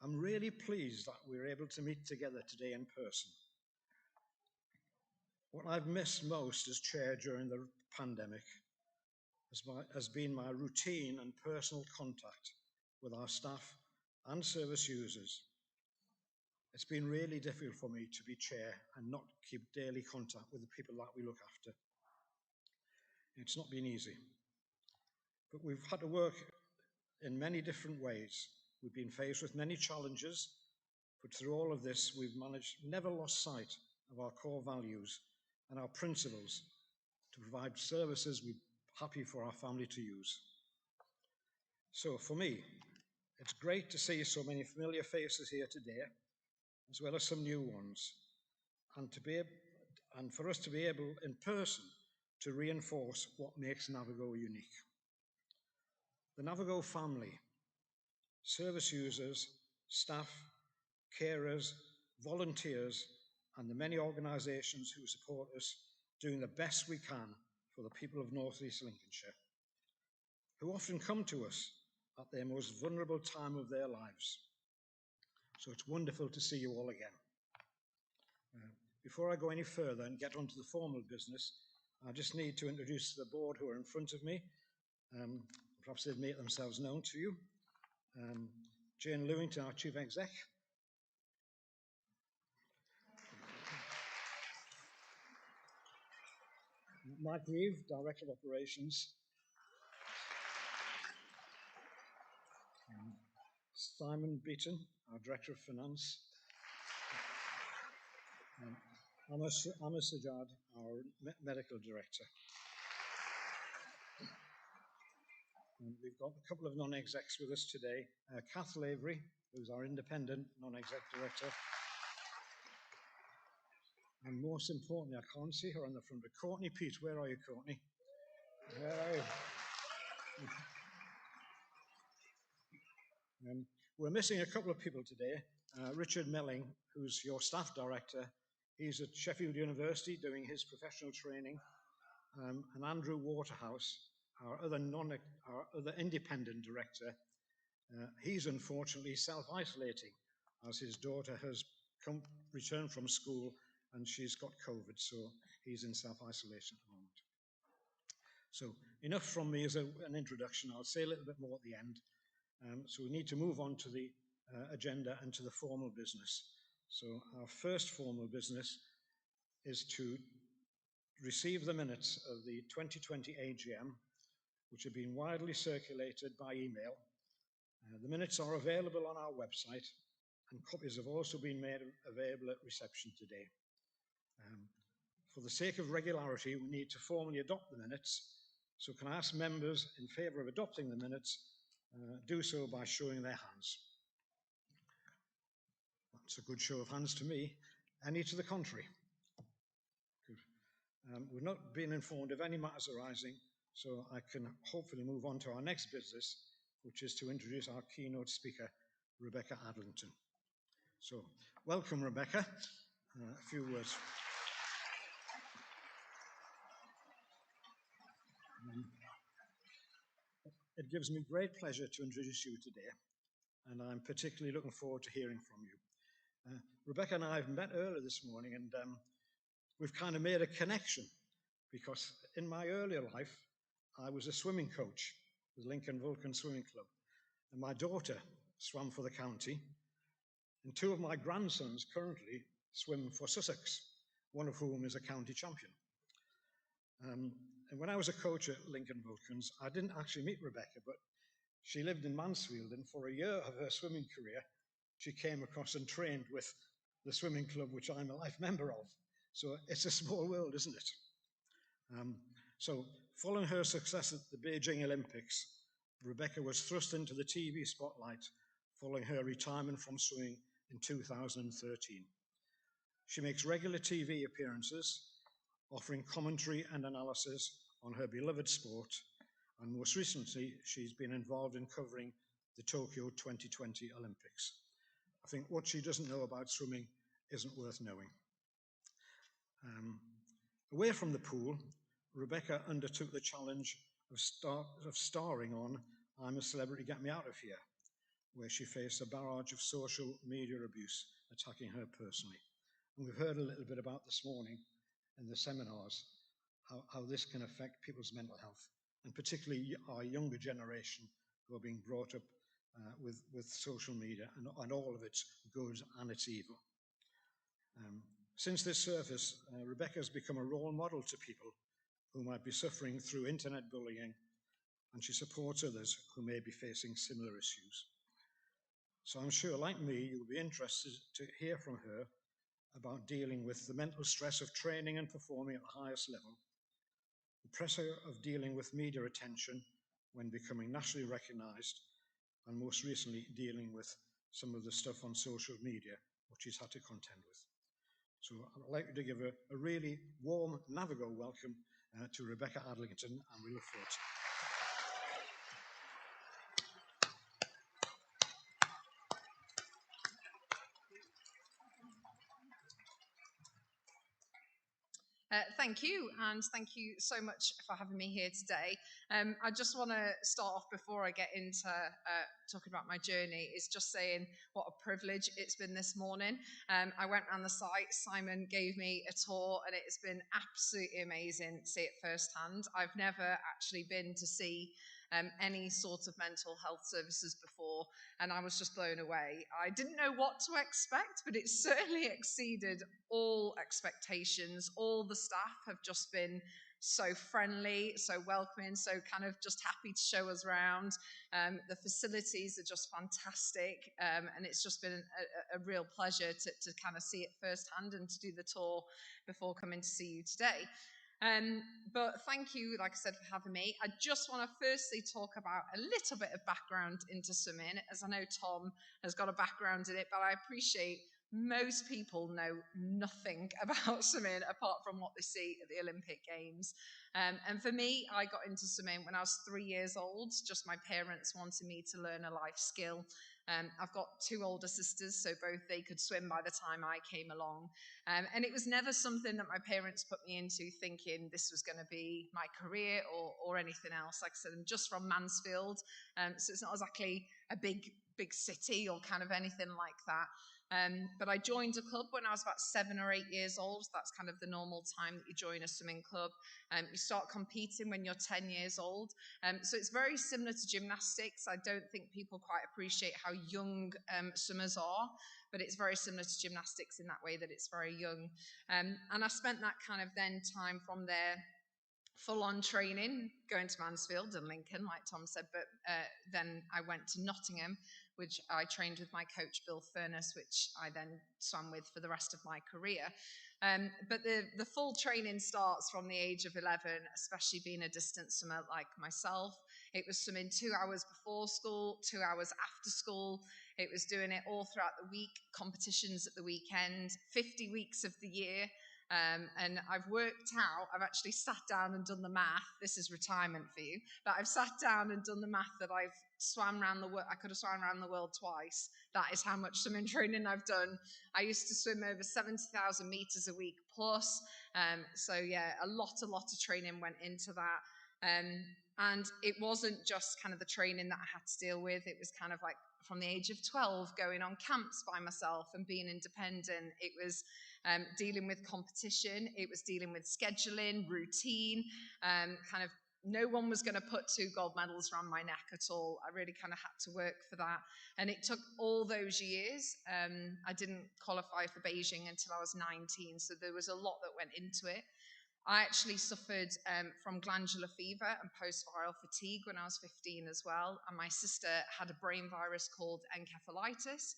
I'm really pleased that we're able to meet together today in person. What I've missed most as chair during the pandemic has been my routine and personal contact with our staff and service users. It's been really difficult for me to be chair and not keep daily contact with the people that we look after. It's not been easy, but we've had to work in many different ways. We've been faced with many challenges, but through all of this, we've never lost sight of our core values and our principles to provide services we're happy for our family to use. So for me, it's great to see so many familiar faces here today, as well as some new ones, and for us to be able in person to reinforce what makes NAViGO unique. The NAViGO family, service users, staff, carers, volunteers, and the many organisations who support us doing the best we can for the people of North East Lincolnshire, who often come to us at their most vulnerable time of their lives. So it's wonderful to see you all again. Before I go any further and get onto the formal business, I just need to introduce the board who are in front of me. Perhaps they'd make themselves known to you. Jane Lewington, our Chief Exec. Mike Reeve, Director of Operations. Simon Beaton, our Director of Finance. Amar Sajjad, our Medical Director. And we've got a couple of non-execs with us today. Kath Lavery, who's our Independent Non-Exec Director. And most importantly, I can't see her on the front, but Courtney Peat, where are you, Courtney? Where are you? We're missing a couple of people today. Richard Melling, who's your staff director, he's at Sheffield University doing his professional training. And Andrew Waterhouse, our other independent director, he's unfortunately self-isolating as his daughter has returned from school and she's got COVID, so he's in self-isolation at the moment. So enough from me as an introduction. I'll say a little bit more at the end. So we need to move on to the agenda and to the formal business. So our first formal business is to receive the minutes of the 2020 AGM, which have been widely circulated by email. The minutes are available on our website, and copies have also been made available at reception today. For the sake of regularity, we need to formally adopt the minutes. So can I ask members in favour of adopting the minutes do so by showing their hands? That's a good show of hands to me. Any to the contrary? Good. We've not been informed of any matters arising, so I can hopefully move on to our next business, which is to introduce our keynote speaker, Rebecca Adlington. So, welcome, Rebecca. A few words. It gives me great pleasure to introduce you today, and I'm particularly looking forward to hearing from you. Rebecca and I have met earlier this morning, and we've kind of made a connection, because in my earlier life, I was a swimming coach with Lincoln Vulcan Swimming Club, and my daughter swam for the county, and two of my grandsons currently swim for Sussex, one of whom is a county champion. And when I was a coach at Lincoln Vulcans, I didn't actually meet Rebecca, but she lived in Mansfield, and for a year of her swimming career, she came across and trained with the swimming club, which I'm a life member of. So it's a small world, isn't it? So following her success at the Beijing Olympics, Rebecca was thrust into the TV spotlight following her retirement from swimming in 2013. She makes regular TV appearances, offering commentary and analysis on her beloved sport, and most recently, she's been involved in covering the Tokyo 2020 Olympics. I think what she doesn't know about swimming isn't worth knowing. Away from the pool, Rebecca undertook the challenge of starring on I'm a Celebrity, Get Me Out of Here, where she faced a barrage of social media abuse attacking her personally. And we've heard a little bit about this morning in the seminars, how this can affect people's mental health, and particularly our younger generation who are being brought up with social media and all of its good and its evil. Since this surface, Rebecca has become a role model to people who might be suffering through internet bullying, and she supports others who may be facing similar issues. So I'm sure, like me, you'll be interested to hear from her about dealing with the mental stress of training and performing at the highest level, the pressure of dealing with media attention when becoming nationally recognised, and most recently dealing with some of the stuff on social media which she's had to contend with. So I'd like to give a really warm NAViGO welcome to Rebecca Adlington, and we look forward to it. Thank you, and thank you so much for having me here today. I just want to start off before I get into talking about my journey, is just saying what a privilege it's been this morning. I went around the site, Simon gave me a tour, and it's been absolutely amazing to see it firsthand. I've never actually been to see any sort of mental health services before, and I was just blown away. I didn't know what to expect, but it certainly exceeded all expectations. All the staff have just been so friendly, so welcoming, so kind of just happy to show us around. The facilities are just fantastic, and it's just been a real pleasure to kind of see it firsthand and to do the tour before coming to see you today. But thank you, like I said, for having me. I just want to firstly talk about a little bit of background into swimming, as I know Tom has got a background in it, but I appreciate most people know nothing about swimming apart from what they see at the Olympic Games. And for me, I got into swimming when I was 3 years old. Just my parents wanted me to learn a life skill. I've got 2 older sisters, so both they could swim by the time I came along. And it was never something that my parents put me into thinking this was going to be my career or anything else. Like I said, I'm just from Mansfield, so it's not exactly a big city or kind of anything like that. But I joined a club when I was about 7 or 8 years old. That's kind of the normal time that you join a swimming club. You start competing when you're 10 years old. So it's very similar to gymnastics. I don't think people quite appreciate how young swimmers are, but it's very similar to gymnastics in that way that it's very young. And I spent that kind of then time from there full-on training, going to Mansfield and Lincoln, like Tom said, but then I went to Nottingham, which I trained with my coach, Bill Furness, which I then swam with for the rest of my career. But the full training starts from the age of 11, especially being a distance swimmer like myself. It was swimming 2 hours before school, 2 hours after school. It was doing it all throughout the week, competitions at the weekend, 50 weeks of the year. And I've worked out, I've actually sat down and done the math. This is retirement for you. But I've sat down and done the math that I've swam around the world. I could have swam around the world twice. That is how much swimming training I've done. I used to swim over 70,000 meters a week plus. So yeah, a lot of training went into that. And it wasn't just kind of the training that I had to deal with. It was kind of like from the age of 12 going on camps by myself and being independent. It was dealing with competition. It was dealing with scheduling, routine, kind of no one was going to put 2 gold medals around my neck at all. I really kind of had to work for that. And it took all those years. I didn't qualify for Beijing until I was 19. So there was a lot that went into it. I actually suffered from glandular fever and post-viral fatigue when I was 15 as well. And my sister had a brain virus called encephalitis.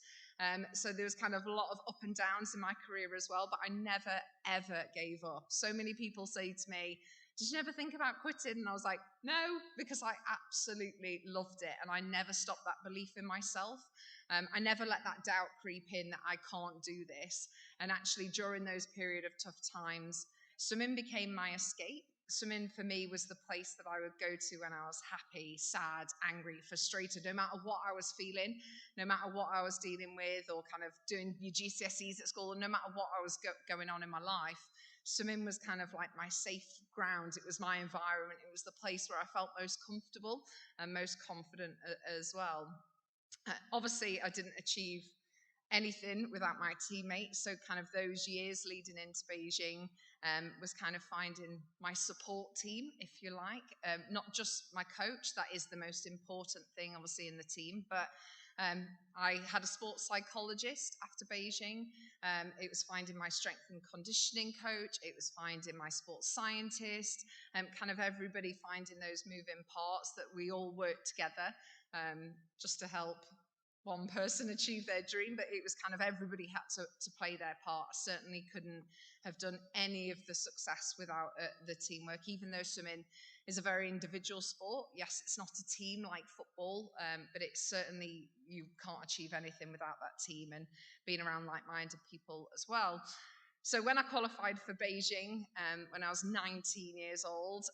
So there was kind of a lot of up and downs in my career as well, but I never, ever gave up. So many people say to me, did you never think about quitting? And I was like, no, because I absolutely loved it. And I never stopped that belief in myself. I never let that doubt creep in that I can't do this. And actually during those period of tough times, swimming became my escape. Swimming for me was the place that I would go to when I was happy, sad, angry, frustrated, no matter what I was feeling, no matter what I was dealing with or kind of doing your GCSEs at school, and no matter what I was going on in my life. Swimming was kind of like my safe ground. It was my environment. It was the place where I felt most comfortable and most confident as well. Obviously, I didn't achieve anything without my teammates. So kind of those years leading into Beijing was kind of finding my support team, if you like. Not just my coach, that is the most important thing, obviously, in the team, but I had a sports psychologist after Beijing. It was finding my strength and conditioning coach. It was finding my sports scientist, kind of everybody finding those moving parts that we all work together just to help one person achieve their dream, but it was kind of everybody had to play their part. I certainly couldn't have done any of the success without the teamwork, even though swimming is a very individual sport. Yes, it's not a team like football, but it's certainly, you can't achieve anything without that team and being around like-minded people as well. So when I qualified for Beijing, when I was 19 years old,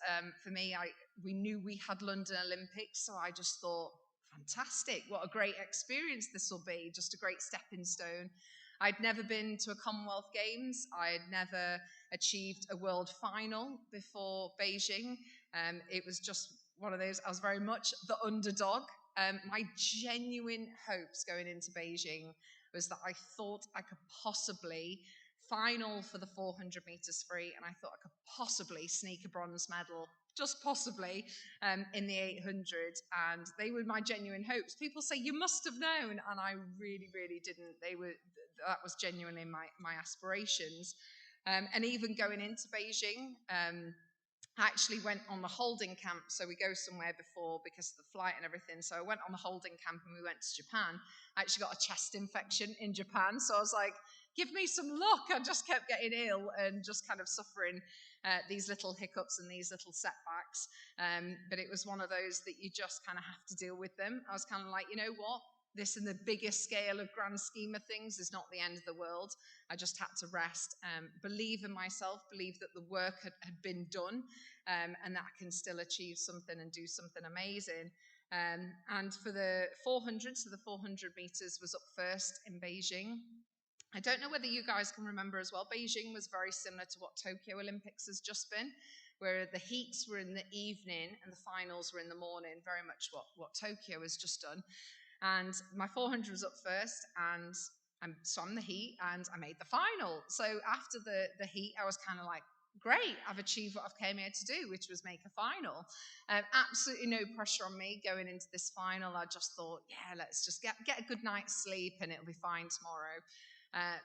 for me, we knew we had London Olympics, so I just thought, fantastic, what a great experience this will be, just a great stepping stone. I'd never been to a Commonwealth Games. I had never achieved a world final before Beijing. It was just one of those, I was very much the underdog. My genuine hopes going into Beijing was that I thought I could possibly final for the 400 meters free, and I thought I could possibly sneak a bronze medal, just possibly, in the 800, and they were my genuine hopes. People say, you must have known, and I really, really didn't. That was genuinely my aspirations. And even going into Beijing, I actually went on the holding camp, so we go somewhere before because of the flight and everything. So I went on the holding camp and we went to Japan. I actually got a chest infection in Japan, so I was like, give me some luck. I just kept getting ill and just kind of suffering these little hiccups and these little setbacks. But it was one of those that you just kind of have to deal with them. I was kind of like, you know what? this in the bigger scale of grand scheme of things is not the end of the world. I just had to rest, believe in myself, believe that the work had been done, and that I can still achieve something and do something amazing. And for the 400, so the 400 meters was up first in Beijing. I don't know whether you guys can remember as well, Beijing was very similar to what Tokyo Olympics has just been, where the heats were in the evening and the finals were in the morning, very much what Tokyo has just done. And my 400 was up first, and I swam the heat, and I made the final. So after the heat, I was kind of like, great, I've achieved what I've came here to do, which was make a final. Absolutely no pressure on me going into this final. I just thought, yeah, let's just get a good night's sleep and it'll be fine tomorrow.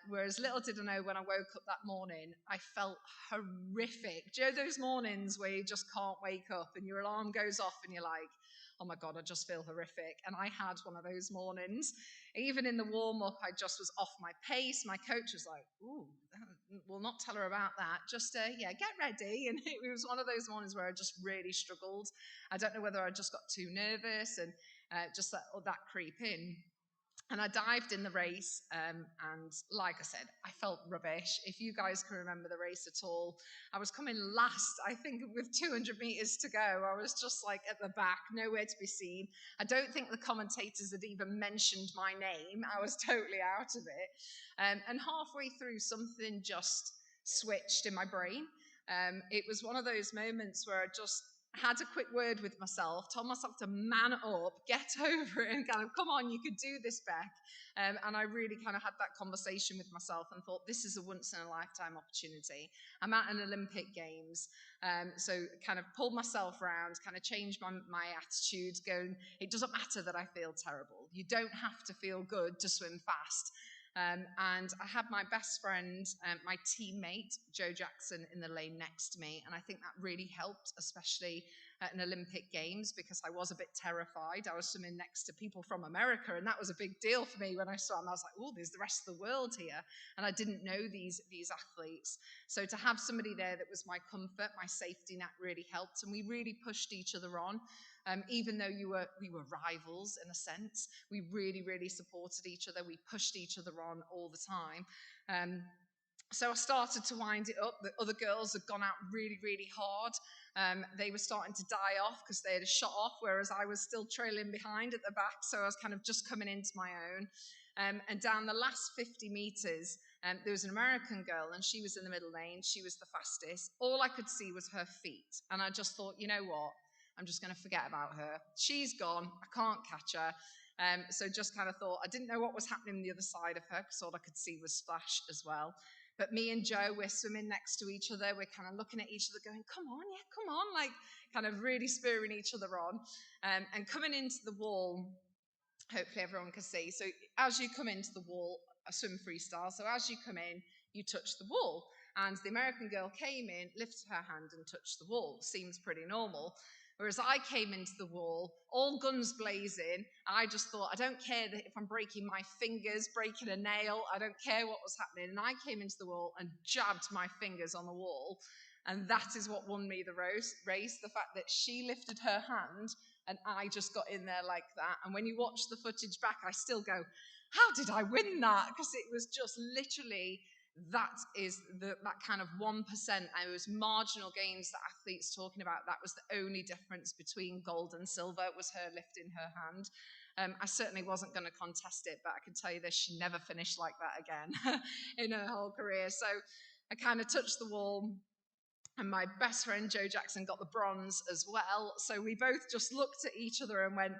Whereas little did I know, when I woke up that morning, I felt horrific. Do you know those mornings where you just can't wake up and your alarm goes off and you're like, oh my God, I just feel horrific. And I had one of those mornings. Even in the warm-up, I just was off my pace. My coach was like, ooh, we'll not tell her about that. Just, yeah, get ready. And it was one of those mornings where I just really struggled. I don't know whether I just got too nervous and just let that creep in. And I dived in the race, and like I said, I felt rubbish. If you guys can remember the race at all, I was coming last, I think, with 200 meters to go. I was just like at the back, nowhere to be seen. I don't think the commentators had even mentioned my name. I was totally out of it. And halfway through, something just switched in my brain. It was one of those moments where I just had a quick word with myself, told myself to man up, get over it, and kind of, come on, you could do this, Beck. And I really kind of had that conversation with myself and thought, this is a once-in-a-lifetime opportunity. I'm at an Olympic Games, so kind of pulled myself around, kind of changed my attitude, going, it doesn't matter that I feel terrible. You don't have to feel good to swim fast. And I had my best friend, my teammate, Joe Jackson, in the lane next to me. And I think that really helped, especially at an Olympic Games, because I was a bit terrified. I was swimming next to people from America, and that was a big deal for me when I swam. I was like, oh, there's the rest of the world here. And I didn't know these athletes. So to have somebody there that was my comfort, my safety net, really helped. And we really pushed each other on. Even though we were rivals in a sense, we really, really supported each other. We pushed each other on all the time. So I started to wind it up. The other girls had gone out really, really hard. They were starting to die off because they had shot off, whereas I was still trailing behind at the back. So I was kind of just coming into my own. And down the last 50 meters, there was an American girl, and she was in the middle lane. She was the fastest. All I could see was her feet. And I just thought, you know what? I'm just going to forget about her. She's gone. I can't catch her. So just kind of thought, I didn't know what was happening on the other side of her because all I could see was splash as well. But me and Joe, we're swimming next to each other. We're kind of looking at each other going, come on, yeah, come on. Like kind of really spurring each other on. And coming into the wall, hopefully everyone can see. So as you come into the wall, I swim freestyle. So as you come in, you touch the wall. And the American girl came in, lifted her hand and touched the wall. Seems pretty normal. Whereas I came into the wall, all guns blazing. I just thought, I don't care that if I'm breaking my fingers, breaking a nail, I don't care what was happening. And I came into the wall and jabbed my fingers on the wall. And that is what won me the race, the fact that she lifted her hand and I just got in there like that. And when you watch the footage back, I still go, how did I win that? Because it was just literally... that is that kind of 1%, those marginal gains that athletes talking about. That was the only difference between gold and silver, was her lifting her hand. I certainly wasn't going to contest it, but I can tell you this, she never finished like that again in her whole career. So I kind of touched the wall, and my best friend Joe Jackson got the bronze as well. So we both just looked at each other and went,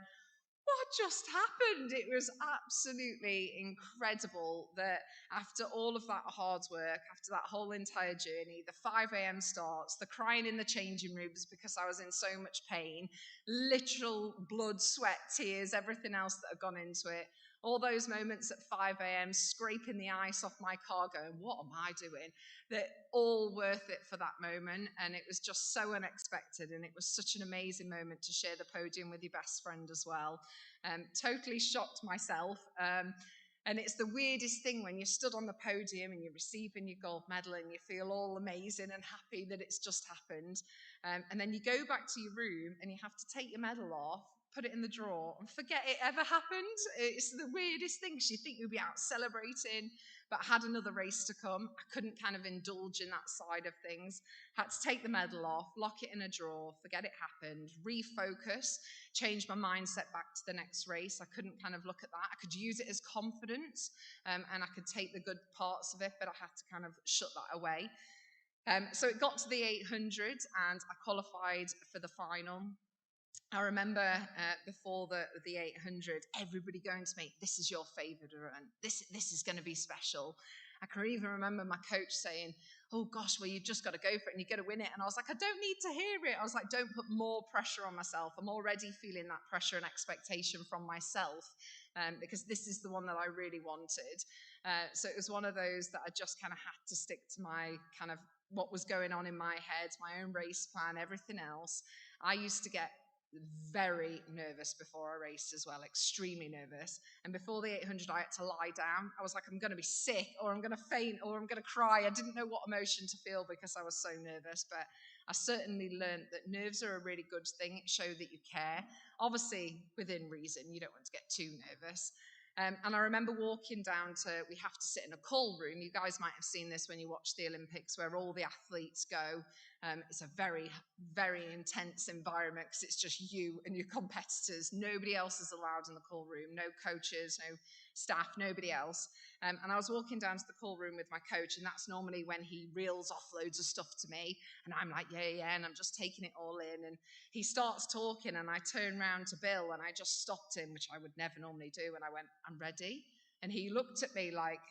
what just happened? It was absolutely incredible that after all of that hard work, after that whole entire journey, the 5 a.m. starts, the crying in the changing rooms because I was in so much pain, literal blood, sweat, tears, everything else that had gone into it. All those moments at 5 a.m. scraping the ice off my car going, what am I doing? That all worth it for that moment. And it was just so unexpected. And it was such an amazing moment to share the podium with your best friend as well. Totally shocked myself. And it's the weirdest thing when you're stood on the podium and you're receiving your gold medal and you feel all amazing and happy that it's just happened. And then you go back to your room and you have to take your medal off, put it in the drawer, and forget it ever happened. It's the weirdest thing, because you think you'd be out celebrating, but I had another race to come. I couldn't kind of indulge in that side of things. Had to take the medal off, lock it in a drawer, forget it happened, refocus, change my mindset back to the next race. I couldn't kind of look at that. I could use it as confidence, and I could take the good parts of it, but I had to kind of shut that away. So it got to the 800 and I qualified for the final. I remember before the 800, everybody going to me, this is your favourite run. This is going to be special. I can even remember my coach saying, oh gosh, well, you've just got to go for it and you've got to win it. And I was like, I don't need to hear it. I was like, don't put more pressure on myself. I'm already feeling that pressure and expectation from myself, because this is the one that I really wanted. So it was one of those that I just kind of had to stick to my kind of what was going on in my head, my own race plan, everything else. I used to get very nervous before a race as well, extremely nervous. And before the 800, I had to lie down. I was like, I'm going to be sick, or I'm going to faint, or I'm going to cry. I didn't know what emotion to feel because I was so nervous. But I certainly learned that nerves are a really good thing. It shows that you care. Obviously, within reason, you don't want to get too nervous. And I remember walking down to, we have to sit in a call room. You guys might have seen this when you watch the Olympics, where all the athletes go. It's a very, very intense environment because it's just you and your competitors. Nobody else is allowed in the call room. No coaches, no staff, nobody else. And I was walking down to the call room with my coach, and that's normally when he reels off loads of stuff to me. And I'm like, yeah, and I'm just taking it all in. And he starts talking, and I turn around to Bill, and I just stopped him, which I would never normally do. And I went, I'm ready. And he looked at me like,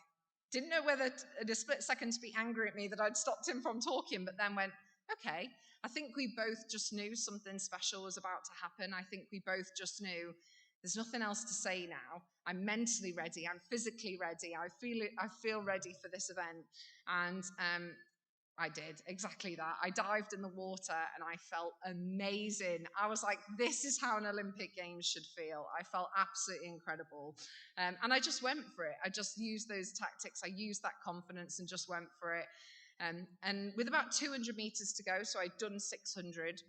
didn't know whether in a split second to be angry at me that I'd stopped him from talking, but then went, okay, I think we both just knew something special was about to happen. I think we both just knew there's nothing else to say now. I'm mentally ready. I'm physically ready. I feel ready for this event. And I did exactly that. I dived in the water and I felt amazing. I was like, this is how an Olympic Games should feel. I felt absolutely incredible. And I just went for it. I just used those tactics. I used that confidence and just went for it. And with about 200 meters to go, so I'd done 600.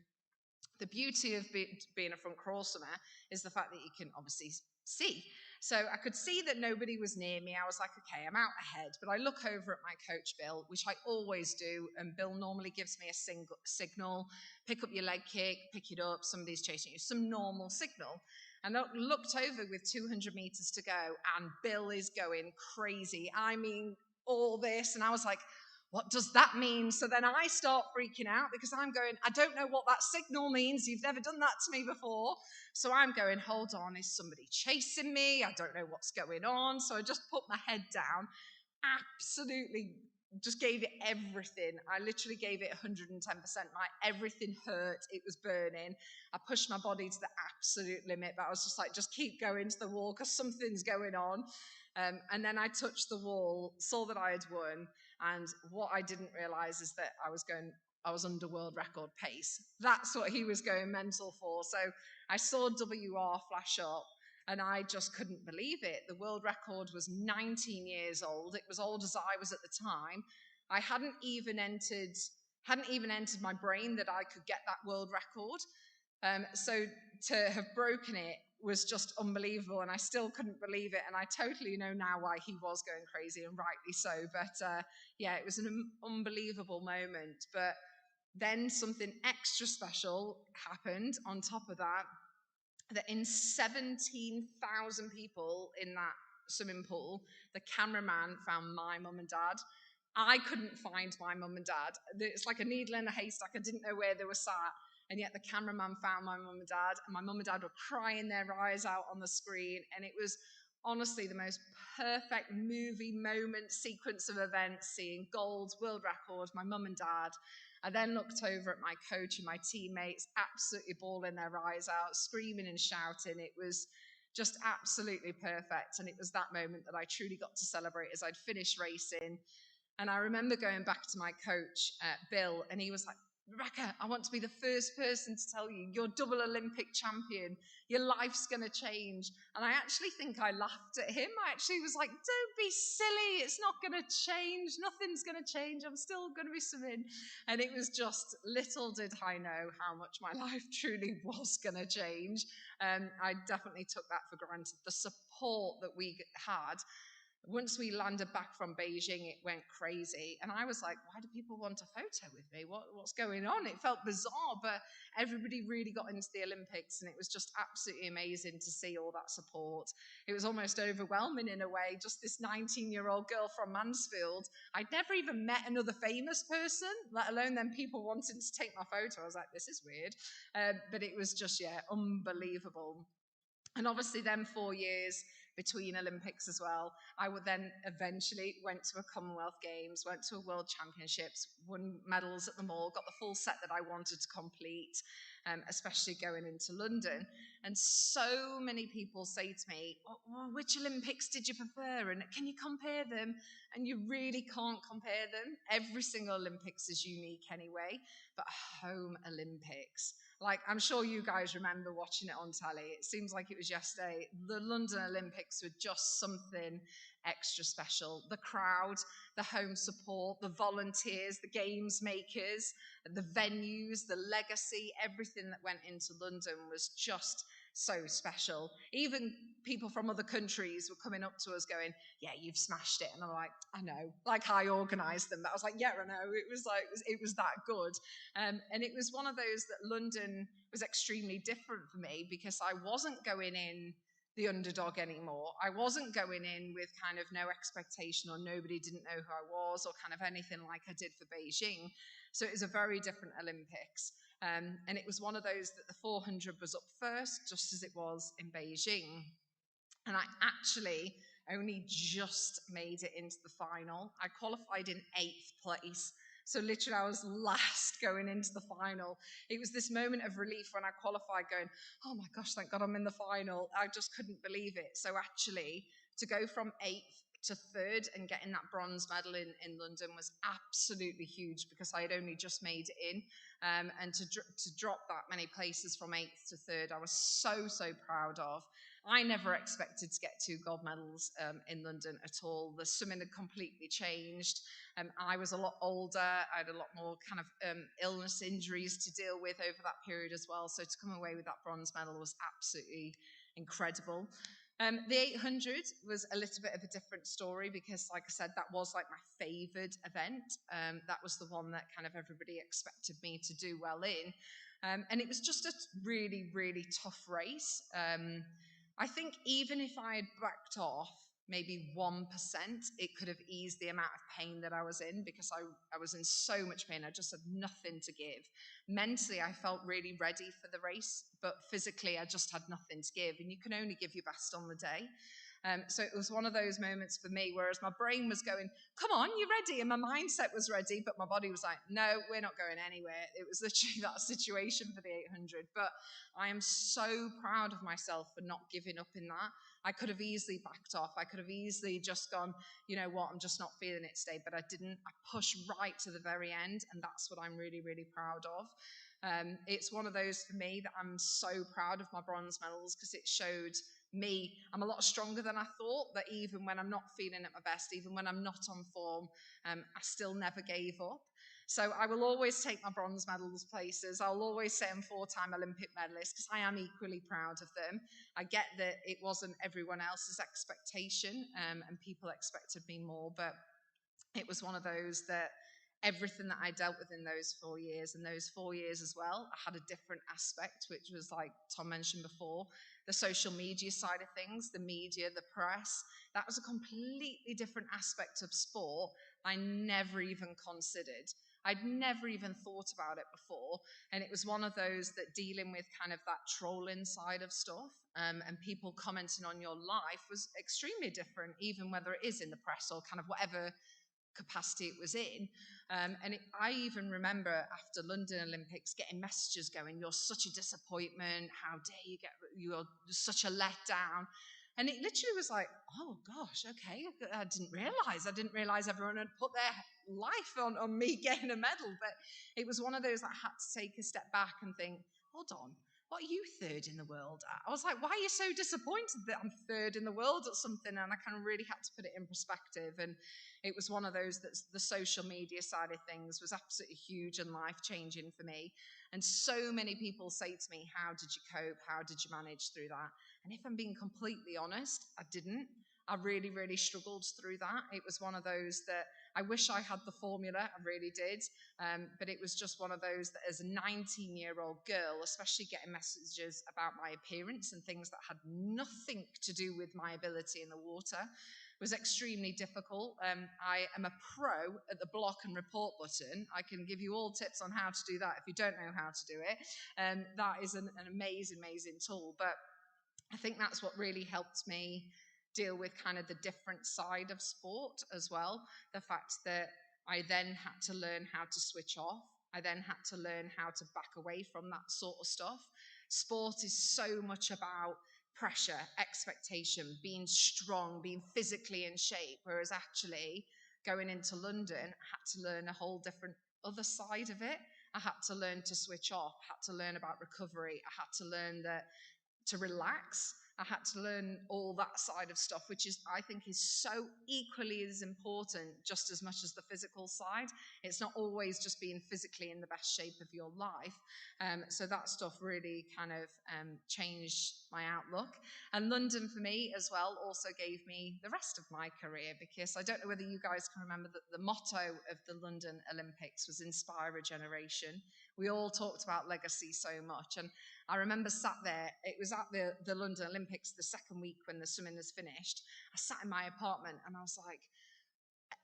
The beauty of being a front crossover is the fact that you can obviously see. So I could see that nobody was near me. I was like, okay, I'm out ahead. But I look over at my coach, Bill, which I always do. And Bill normally gives me a signal, pick up your leg kick, pick it up, somebody's chasing you, some normal signal. And I looked over with 200 meters to go, and Bill is going crazy. I mean, all this. And I was like, what does that mean? So then I start freaking out because I'm going, I don't know what that signal means. You've never done that to me before. So I'm going, hold on, is somebody chasing me? I don't know what's going on. So I just put my head down, absolutely just gave it everything. I literally gave it 110%. Everything hurt. It was burning. I pushed my body to the absolute limit, but I was just like, just keep going to the wall because something's going on. And then I touched the wall, saw that I had won. And what I didn't realize is that I was under world record pace. That's what he was going mental for. So I saw WR flash up and I just couldn't believe it. The world record was 19 years old. It was old as I was at the time. I hadn't even entered my brain that I could get that world record. So to have broken it was just unbelievable, and I still couldn't believe it, and I totally know now why he was going crazy, and rightly so. But yeah, it was an unbelievable moment. But then something extra special happened on top of that, that in 17,000 people in that swimming pool, the cameraman found my mum and dad. I couldn't find my mum and dad. It's like a needle in a haystack. I didn't know where they were sat. And yet the cameraman found my mum and dad. And my mum and dad were crying their eyes out on the screen. And it was honestly the most perfect movie moment, sequence of events, seeing gold, world record, my mum and dad. I then looked over at my coach and my teammates, absolutely bawling their eyes out, screaming and shouting. It was just absolutely perfect. And it was that moment that I truly got to celebrate as I'd finished racing. And I remember going back to my coach, Bill, and he was like, Rebecca, I want to be the first person to tell you, you're double Olympic champion. Your life's going to change. And I actually think I laughed at him. I actually was like, don't be silly. It's not going to change. Nothing's going to change. I'm still going to be swimming. And it was just, little did I know how much my life truly was going to change. I definitely took that for granted. The support that we had. Once we landed back from Beijing, it went crazy. And I was like, why do people want a photo with me? What's going on? It felt bizarre, but everybody really got into the Olympics, and it was just absolutely amazing to see all that support. It was almost overwhelming in a way, just this 19-year-old girl from Mansfield. I'd never even met another famous person, let alone then people wanting to take my photo. I was like, this is weird. But it was just, yeah, unbelievable. And obviously then 4 years between Olympics as well. I would then eventually went to a Commonwealth Games, went to a World Championships, won medals at them all, got the full set that I wanted to complete, especially going into London. And so many people say to me, oh, which Olympics did you prefer? And can you compare them? And you really can't compare them. Every single Olympics is unique anyway, but home Olympics. Like, I'm sure you guys remember watching it on telly. It seems like it was yesterday. The London Olympics were just something extra special. The crowd, the home support, the volunteers, the games makers, the venues, the legacy, everything that went into London was just so special. Even people from other countries were coming up to us going, yeah, you've smashed it. And I'm like, I know, like I organised them. But I was like, yeah, I know. It was that good. And it was one of those that London was extremely different for me, because I wasn't going in the underdog anymore. I wasn't going in with kind of no expectation, or nobody didn't know who I was, or kind of anything like I did for Beijing. So it was a very different Olympics. And it was one of those that the 400 was up first, just as it was in Beijing. And I actually only just made it into the final. I qualified in 8th place. So literally I was last going into the final. It was this moment of relief when I qualified, going, oh my gosh, thank God I'm in the final. I just couldn't believe it. So actually to go from 8th to 3rd and getting that bronze medal in London was absolutely huge, because I had only just made it in. And to drop that many places from 8th to 3rd, I was so proud of. I never expected to get 2 gold medals in London at all. The swimming had completely changed. I was a lot older. I had a lot more kind of illness, injuries to deal with over that period as well. So to come away with that bronze medal was absolutely incredible. The 800 was a little bit of a different story, because, like I said, that was like my favoured event. That was the one that kind of everybody expected me to do well in. And it was just a really tough race. I think even if I had backed off maybe 1%, it could have eased the amount of pain that I was in, because I was in so much pain. I just had nothing to give. Mentally, I felt really ready for the race, but physically, I just had nothing to give. And you can only give your best on the day. So it was one of those moments for me, whereas my brain was going, come on, you're ready. And my mindset was ready, but my body was like, no, we're not going anywhere. It was literally that situation for the 800. But I am so proud of myself for not giving up in that. I could have easily backed off. I could have easily just gone, you know what, I'm just not feeling it today. But I didn't. I pushed right to the very end. And that's what I'm really proud of. It's one of those for me that I'm so proud of my bronze medals, because it showed me I'm a lot stronger than I thought, that even when I'm not feeling at my best, even when I'm not on form, I still never gave up. So I will always take my bronze medals places. I'll always say I'm 4-time Olympic medalist, because I am equally proud of them. I get that it wasn't everyone else's expectation, and people expected me more, but it was one of those that everything that I dealt with in those 4 years, and those 4 years as well, I had a different aspect, which was, like Tom mentioned before, the social media side of things, the media, the press. That was a completely different aspect of sport I never even considered. I'd never even thought about it before. And it was one of those that dealing with kind of that trolling side of stuff, and people commenting on your life was extremely different, even whether it is in the press or kind of whatever capacity it was in. I even remember after London Olympics getting messages going, you're such a disappointment, how dare you're such a letdown. And it literally was like, oh gosh, okay, I didn't realise everyone had put their life on me getting a medal. But it was one of those that I had to take a step back and think, hold on, what are you 3rd in the world at? I was like, why are you so disappointed that I'm 3rd in the world at something? And I kind of really had to put it in perspective. And it was one of those that the social media side of things was absolutely huge and life-changing for me. And so many people say to me, how did you cope? How did you manage through that? And if I'm being completely honest, I didn't. I really, really struggled through that. It was one of those that I wish I had the formula, I really did. But it was just one of those that as a 19-year-old girl, especially getting messages about my appearance and things that had nothing to do with my ability in the water, was extremely difficult. I am a pro at the block and report button. I can give you all tips on how to do that if you don't know how to do it. That is an amazing, amazing tool. But I think that's what really helped me deal with kind of the different side of sport as well. The fact that I then had to learn how to switch off. I then had to learn how to back away from that sort of stuff. Sport is so much about pressure, expectation, being strong, being physically in shape, whereas actually going into London, I had to learn a whole different other side of it. I had to learn to switch off, I had to learn about recovery, I had to learn that to relax. I had to learn all that side of stuff, which is, I think, is so equally as important, just as much as the physical side. It's not always just being physically in the best shape of your life. So that stuff really kind of changed my outlook. And London, for me as well, also gave me the rest of my career, because I don't know whether you guys can remember that the motto of the London Olympics was inspire a generation. We all talked about legacy so much. And I remember sat there, it was at the London Olympics the second week when the swimming was finished. I sat in my apartment and I was like,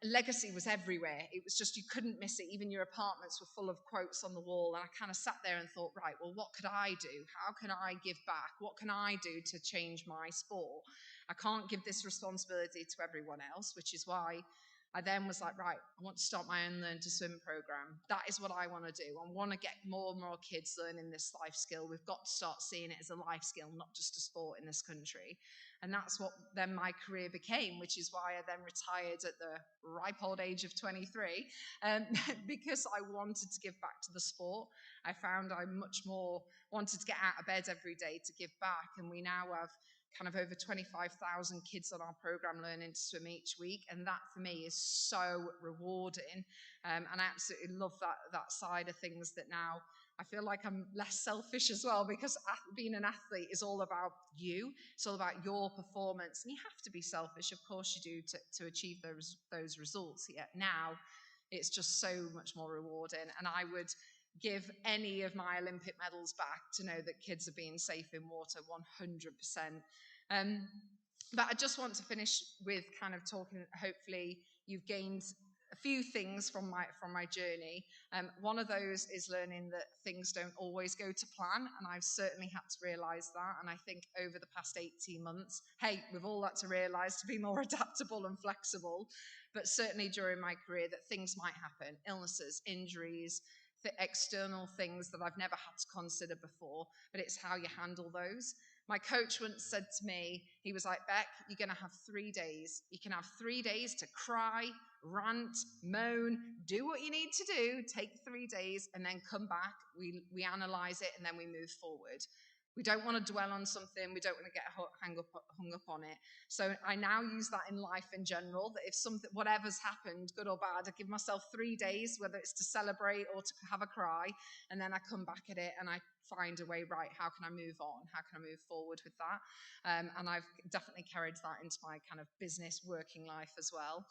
legacy was everywhere. It was just, you couldn't miss it. Even your apartments were full of quotes on the wall. And I kind of sat there and thought, right, well, what could I do? How can I give back? What can I do to change my sport? I can't give this responsibility to everyone else, which is why I then was like, right, I want to start my own Learn to Swim program. That is what I want to do. I want to get more and more kids learning this life skill. We've got to start seeing it as a life skill, not just a sport in this country. And that's what then my career became, which is why I then retired at the ripe old age of 23, because I wanted to give back to the sport. I found I much more wanted to get out of bed every day to give back. And we now have kind of over 25,000 kids on our program learning to swim each week. And that for me is so rewarding. And I absolutely love that side of things, that now I feel like I'm less selfish as well, because being an athlete is all about you. It's all about your performance. And you have to be selfish, of course you do, to achieve those results. Yet now it's just so much more rewarding. And I would give any of my Olympic medals back to know that kids are being safe in water 100%. But I just want to finish with kind of talking, hopefully you've gained a few things from my journey. One of those is learning that things don't always go to plan, and I've certainly had to realise that. And I think over the past 18 months, hey, we've all had to realise to be more adaptable and flexible. But certainly during my career, that things might happen, illnesses, injuries, external things that I've never had to consider before, but it's how you handle those. My coach once said to me, he was like, Beck, you're going to have 3 days. You can have 3 days to cry, rant, moan, do what you need to do, take 3 days, and then come back. We analyse it, and then we move forward. We don't want to dwell on something. We don't want to get hung up on it. So I now use that in life in general, that if something, whatever's happened, good or bad, I give myself 3 days, whether it's to celebrate or to have a cry, and then I come back at it and I find a way, right, how can I move on? How can I move forward with that? And I've definitely carried that into my kind of business working life as well.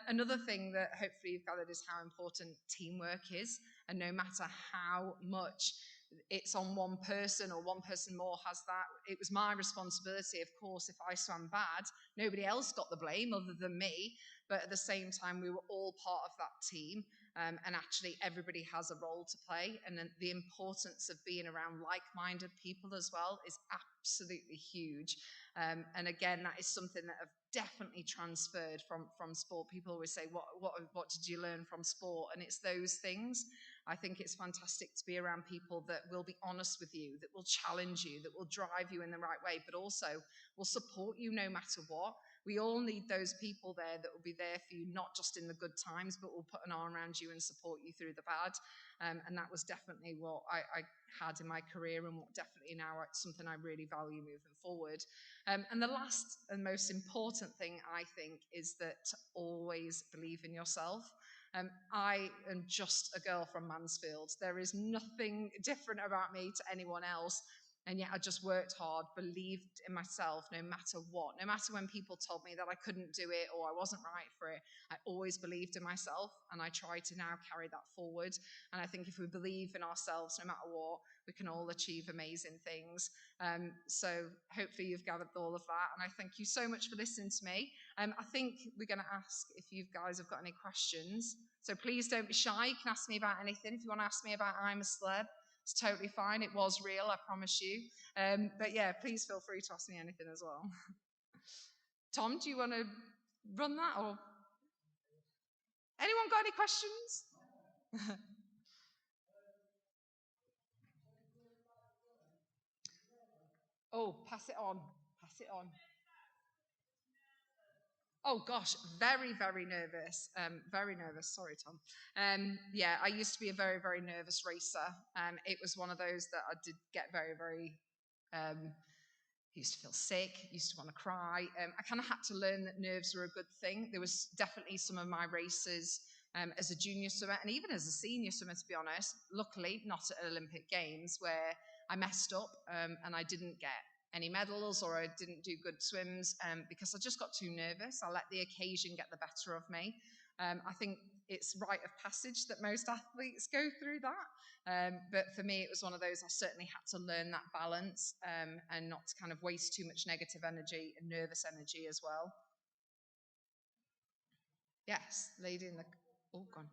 Another thing that hopefully you've gathered is how important teamwork is. And no matter how much it's on one person or one person more has that, it was my responsibility, of course. If I swam bad, nobody else got the blame other than me. But at the same time, we were all part of that team. And actually everybody has a role to play. And then the importance of being around like-minded people as well is absolutely huge. And again, that is something that I've definitely transferred from sport. People always say, what did you learn from sport? And it's those things. I think it's fantastic to be around people that will be honest with you, that will challenge you, that will drive you in the right way, but also will support you no matter what. We all need those people there that will be there for you, not just in the good times, but will put an arm around you and support you through the bad. And that was definitely what I had in my career, and what definitely now something I really value moving forward. And the last and most important thing, I think, is that to always believe in yourself. I am just a girl from Mansfield. There is nothing different about me to anyone else. And yet I just worked hard, believed in myself no matter what. No matter when people told me that I couldn't do it or I wasn't right for it, I always believed in myself, and I try to now carry that forward. And I think if we believe in ourselves no matter what, we can all achieve amazing things. So hopefully you've gathered all of that. And I thank you so much for listening to me. I think we're going to ask if you guys have got any questions. So please don't be shy. You can ask me about anything. If you want to ask me about I'm a Celeb, it's totally fine. It was real, I promise you. But yeah, please feel free to ask me anything as well. Tom, do you want to run that? Or anyone got any questions? Oh, pass it on. Pass it on. Oh gosh, very, very nervous. Very nervous. Sorry, Tom. Yeah, I used to be a very, very nervous racer. It was one of those that I did get very, very. Used to feel sick. Used to want to cry. I kind of had to learn that nerves are a good thing. There was definitely some of my races as a junior swimmer and even as a senior swimmer, to be honest. Luckily, not at Olympic Games where I messed up and I didn't get any medals or I didn't do good swims because I just got too nervous. I let the occasion get the better of me. I think it's rite of passage that most athletes go through that. But for me, it was one of those, I certainly had to learn that balance and not to kind of waste too much negative energy and nervous energy as well. Yes, lady in the... Oh, gone.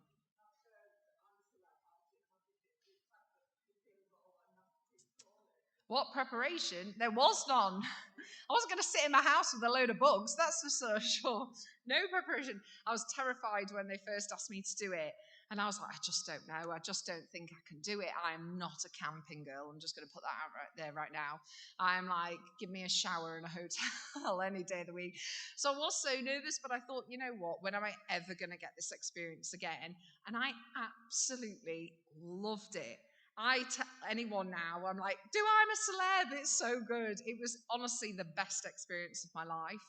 What preparation? There was none. I wasn't going to sit in my house with a load of bugs, that's for so sure. No preparation. I was terrified when they first asked me to do it. And I was like, I just don't know. I just don't think I can do it. I'm not a camping girl. I'm just going to put that out right there right now. I'm like, give me a shower in a hotel any day of the week. So I was so nervous, but I thought, you know what? When am I ever going to get this experience again? And I absolutely loved it. I tell anyone now, I'm like, do I'm a Celeb? It's so good. It was honestly the best experience of my life.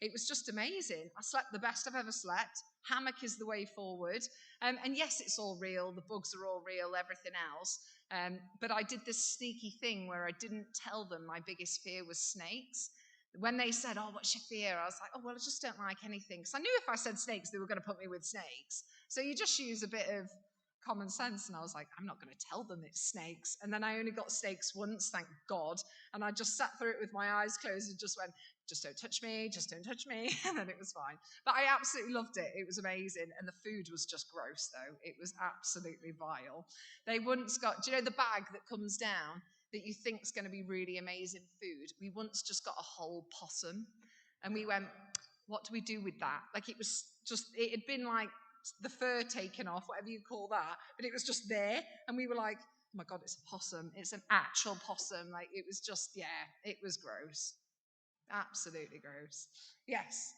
It was just amazing. I slept the best I've ever slept. Hammock is the way forward. And yes, it's all real. The bugs are all real, everything else. But I did this sneaky thing where I didn't tell them my biggest fear was snakes. When they said, oh, what's your fear? I was like, oh, well, I just don't like anything. Because I knew if I said snakes, they were going to put me with snakes. So you just use a bit of common sense. And I was like, I'm not going to tell them it's snakes. And then I only got snakes once, thank God. And I just sat through it with my eyes closed and just went, just don't touch me, just don't touch me. And then it was fine. But I absolutely loved it. It was amazing. And the food was just gross, though. It was absolutely vile. They once got, do you know the bag that comes down that you think is going to be really amazing food? We once just got a whole possum. And we went, what do we do with that? Like it was just, it had been like the fur taken off, whatever you call that. But it was just there. And we were like, oh my God, it's a possum. It's an actual possum. Like it was just, yeah, it was gross. Absolutely gross. Yes.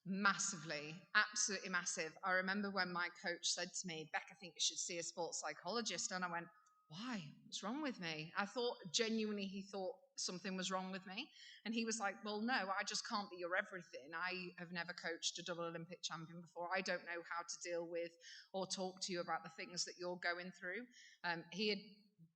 Massively, absolutely massive. I remember when my coach said to me, Beck, I think you should see a sports psychologist. And I went, why? What's wrong with me? I thought genuinely he thought something was wrong with me. And he was like, well, no, I just can't be your everything. I have never coached a double Olympic champion before. I don't know how to deal with or talk to you about the things that you're going through.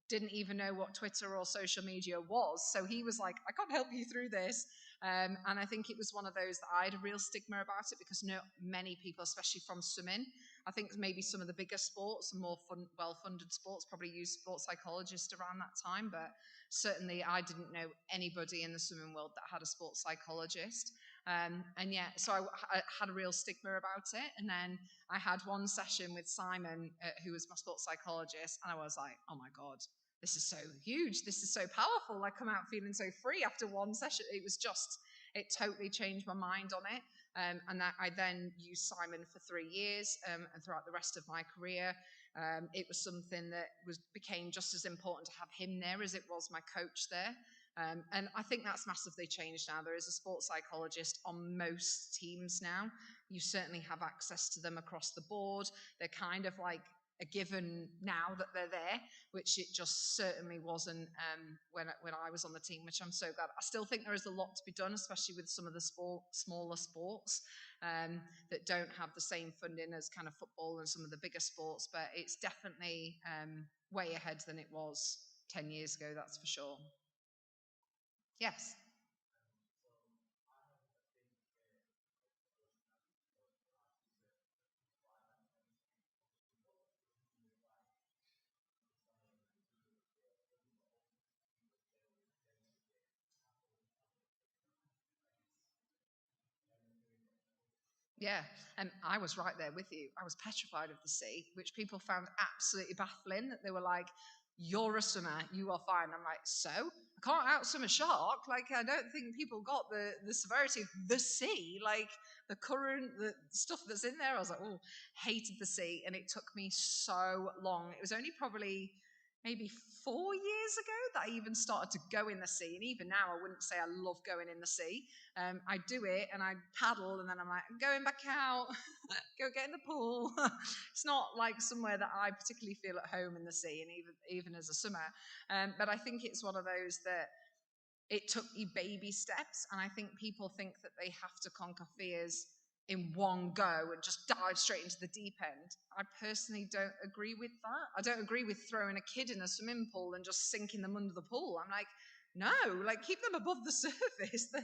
Didn't even know what Twitter or social media was. So he was like, I can't help you through this. And I think it was one of those that I had a real stigma about it because not many people, especially from swimming, I think maybe some of the bigger sports and more well-funded sports probably use sports psychologists around that time. But certainly I didn't know anybody in the swimming world that had a sports psychologist. And yeah, so I had a real stigma about it. And then I had one session with Simon, who was my sports psychologist, and I was like, oh my God, this is so huge. This is so powerful. I come out feeling so free after one session. It totally changed my mind on it. And that I then used Simon for 3 years and throughout the rest of my career. It was something that became just as important to have him there as it was my coach there. And I think that's massively changed now. There is a sports psychologist on most teams now. You certainly have access to them across the board. They're kind of like a given now that they're there, which it just certainly wasn't when I was on the team, which I'm so glad. I still think there is a lot to be done, especially with some of the smaller sports that don't have the same funding as kind of football and some of the bigger sports, but it's definitely way ahead than it was 10 years ago, that's for sure. Yes. Yeah, and I was right there with you. I was petrified of the sea, which people found absolutely baffling. That they were like, "You're a swimmer, you are fine." I'm like, "So I can't outswim a shark." Like, I don't think people got the severity of the sea, like the current, the stuff that's in there. I was like, "Oh, hated the sea," and it took me so long. It was only probably maybe 4 years ago that I even started to go in the sea. And even now, I wouldn't say I love going in the sea. I do it and I paddle and then I'm like, I'm going back out, go get in the pool. It's not like somewhere that I particularly feel at home in the sea, and even as a swimmer. But I think it's one of those that it took you baby steps. And I think people think that they have to conquer fears in one go and just dive straight into the deep end. I personally don't agree with that. I don't agree with throwing a kid in a swimming pool and just sinking them under the pool. I'm like, no, like keep them above the surface. They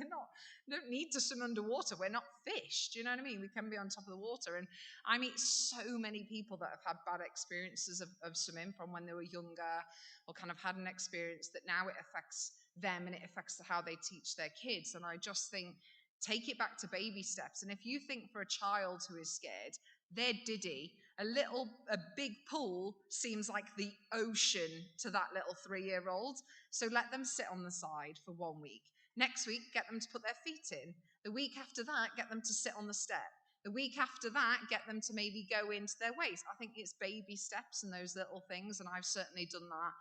don't need to swim underwater. We're not fish. Do you know what I mean? We can be on top of the water. And I meet so many people that have had bad experiences of swimming from when they were younger, or kind of had an experience that now it affects them and it affects how they teach their kids. And I just think, take it back to baby steps. And if you think for a child who is scared, they're diddy. A big pool seems like the ocean to that little 3-year-old. So let them sit on the side for 1 week. Next week, get them to put their feet in. The week after that, get them to sit on the step. The week after that, get them to maybe go into their waist. I think it's baby steps and those little things. And I've certainly done that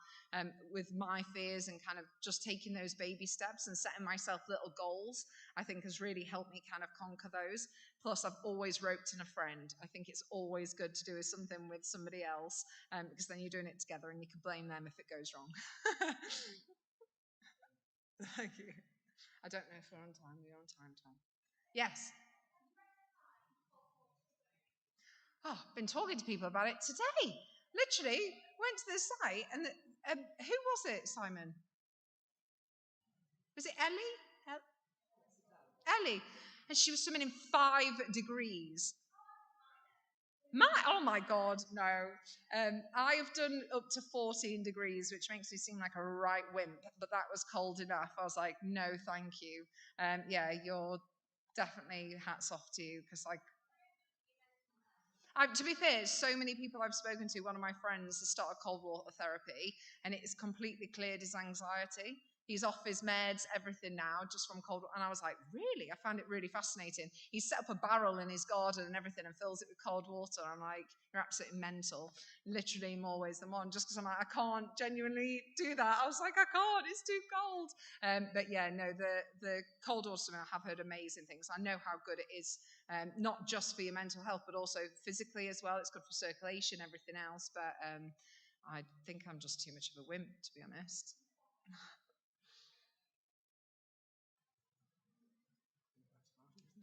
with my fears, and kind of just taking those baby steps and setting myself little goals, I think has really helped me kind of conquer those. Plus, I've always roped in a friend. I think it's always good to do something with somebody else, because then you're doing it together and you can blame them if it goes wrong. Thank you. I don't know if we're on time. We're on time, Tom. Yes. Oh, I've been talking to people about it today. Literally went to this site, and who was it, Simon? Was it Ellie? Ellie. And she was swimming in 5 degrees. Oh my God, no. I have done up to 14 degrees, which makes me seem like a right wimp, but that was cold enough. I was like, no, thank you. Yeah, you're definitely hats off to you, because to be fair, so many people I've spoken to, one of my friends has started cold water therapy, and it has completely cleared his anxiety. He's off his meds, everything now, just from cold water. And I was like, really? I found it really fascinating. He set up a barrel in his garden and everything and fills it with cold water. I'm like, you're absolutely mental. Literally more ways than one, just because I'm like, I can't genuinely do that. I was like, I can't, it's too cold. But yeah, no, the cold water swimming, I have heard amazing things. I know how good it is, not just for your mental health, but also physically as well. It's good for circulation, everything else. But I think I'm just too much of a wimp, to be honest.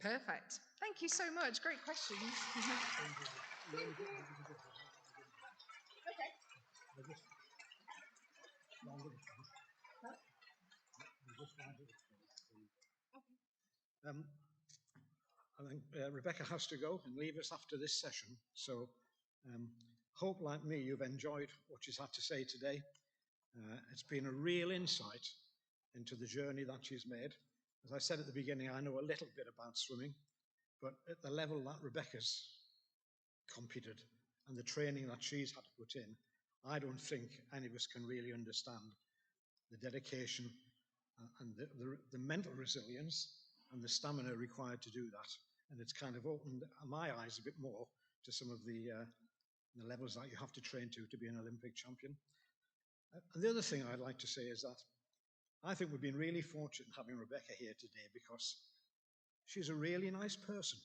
Perfect. Thank you so much. Great questions. I think Rebecca has to go and leave us after this session. So hope, like me, you've enjoyed what she's had to say today. It's been a real insight into the journey that she's made. As I said at the beginning, I know a little bit about swimming, but at the level that Rebecca's competed and the training that she's had to put in, I don't think any of us can really understand the dedication and the mental resilience and the stamina required to do that. And it's kind of opened my eyes a bit more to some of the levels that you have to train to be an Olympic champion. And the other thing I'd like to say is that I think we've been really fortunate having Rebecca here today, because she's a really nice person.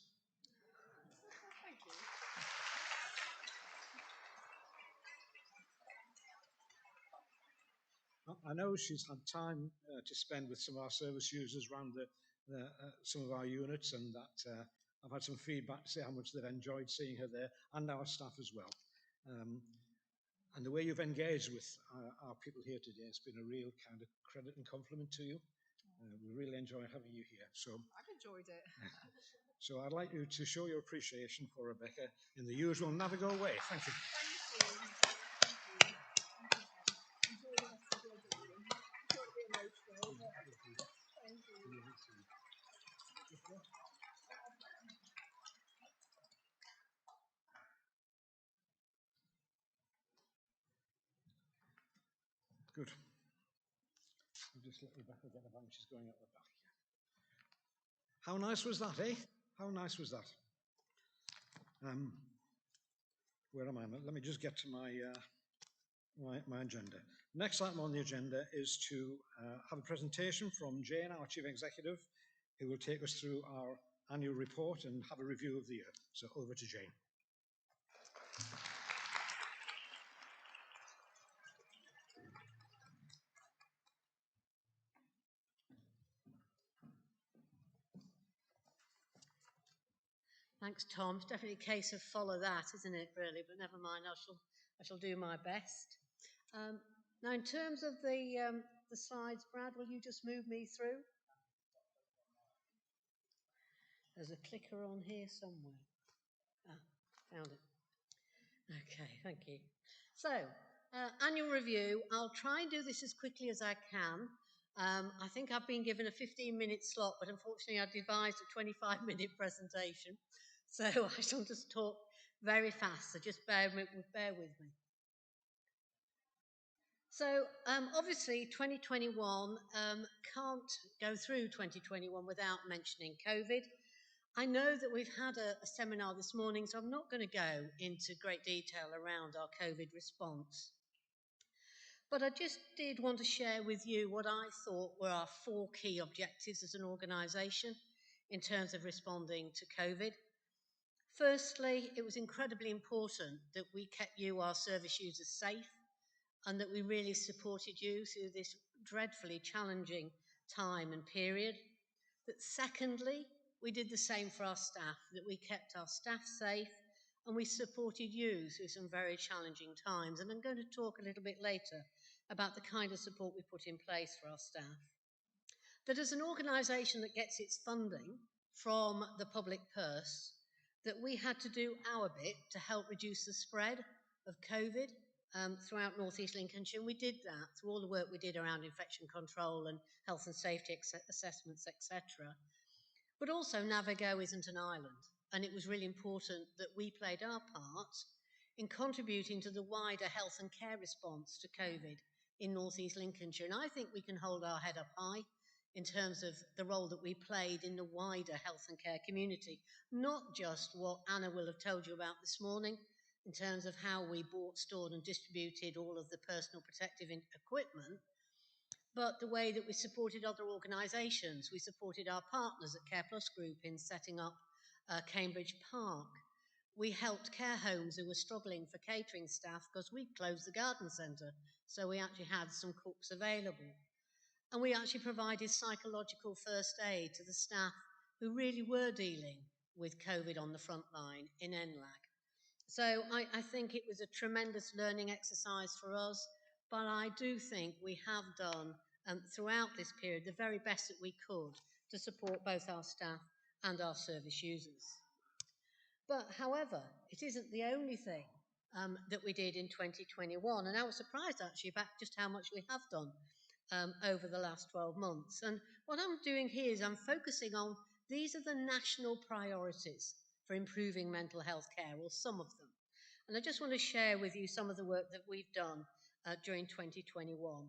I know she's had time to spend with some of our service users around some of our units, and that I've had some feedback to say how much they've enjoyed seeing her there, and our staff as well. And the way you've engaged with our people here today has been a real kind of credit and compliment to you. We really enjoy having you here. So I've enjoyed it. So I'd like you to show your appreciation for Rebecca in the usual NAViGO way. Thank you. Good. I'll just let Rebecca get a bang. She's going up the back here. How nice was that, eh? How nice was that? Where am I? Let me just get to my agenda. Next item on the agenda is to have a presentation from Jane, our Chief Executive, who will take us through our annual report and have a review of the year. So over to Jane. Thanks, Tom. It's definitely a case of follow that, isn't it, really? But never mind, I shall do my best. Now, in terms of the slides, Brad, will you just move me through? There's a clicker on here somewhere. Found it. Okay, thank you. So, annual review. I'll try and do this as quickly as I can. I think I've been given a 15-minute slot, but unfortunately I devised a 25-minute presentation. So I shall just talk very fast, so just bear with me. So obviously 2021, can't go through 2021 without mentioning COVID. I know that we've had a seminar this morning, so I'm not going to go into great detail around our COVID response. But I just did want to share with you what I thought were our 4 key objectives as an organisation in terms of responding to COVID. Firstly, it was incredibly important that we kept you, our service users, safe, and that we really supported you through this dreadfully challenging time and period. That secondly, we did the same for our staff, that we kept our staff safe and we supported you through some very challenging times. And I'm going to talk a little bit later about the kind of support we put in place for our staff. That as an organisation that gets its funding from the public purse, that we had to do our bit to help reduce the spread of COVID throughout North East Lincolnshire. We did that through all the work we did around infection control and health and safety assessments, etc. But also NAViGO isn't an island, and it was really important that we played our part in contributing to the wider health and care response to COVID in North East Lincolnshire. And I think we can hold our head up high in terms of the role that we played in the wider health and care community, not just what Anna will have told you about this morning in terms of how we bought, stored and distributed all of the personal protective equipment, but the way that we supported other organisations. We supported our partners at Care Plus Group in setting up Cambridge Park. We helped care homes who were struggling for catering staff because we closed the garden centre, so we actually had some cooks available. And we actually provided psychological first aid to the staff who really were dealing with COVID on the front line in NLAG. So I think it was a tremendous learning exercise for us, but I do think we have done throughout this period the very best that we could to support both our staff and our service users. But however, it isn't the only thing that we did in 2021, and I was surprised actually about just how much we have done over the last 12 months. And what I'm doing here is I'm focusing on these are the national priorities for improving mental health care, or some of them. And I just want to share with you some of the work that we've done during 2021.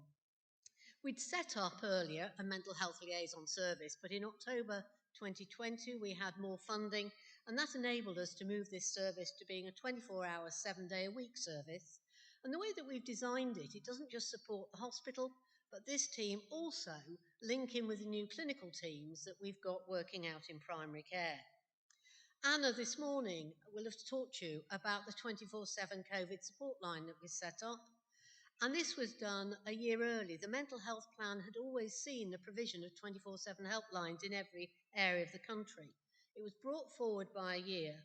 We'd set up earlier a mental health liaison service, but in October 2020 we had more funding, and that enabled us to move this service to being a 24-hour, 7-day-a-week service. And the way that we've designed it, it doesn't just support the hospital, but this team also link in with the new clinical teams that we've got working out in primary care. Anna this morning will have taught you about the 24/7 COVID support line that we set up. And this was done a year early. The mental health plan had always seen the provision of 24/7 helplines in every area of the country. It was brought forward by a year,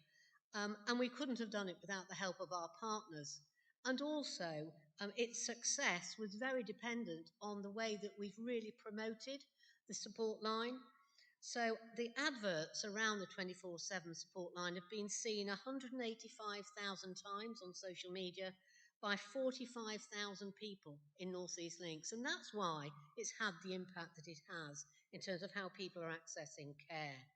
and we couldn't have done it without the help of our partners. And also, its success was very dependent on the way that we've really promoted the support line. So the adverts around the 24/7 support line have been seen 185,000 times on social media by 45,000 people in North East Links, and that's why it's had the impact that it has in terms of how people are accessing care.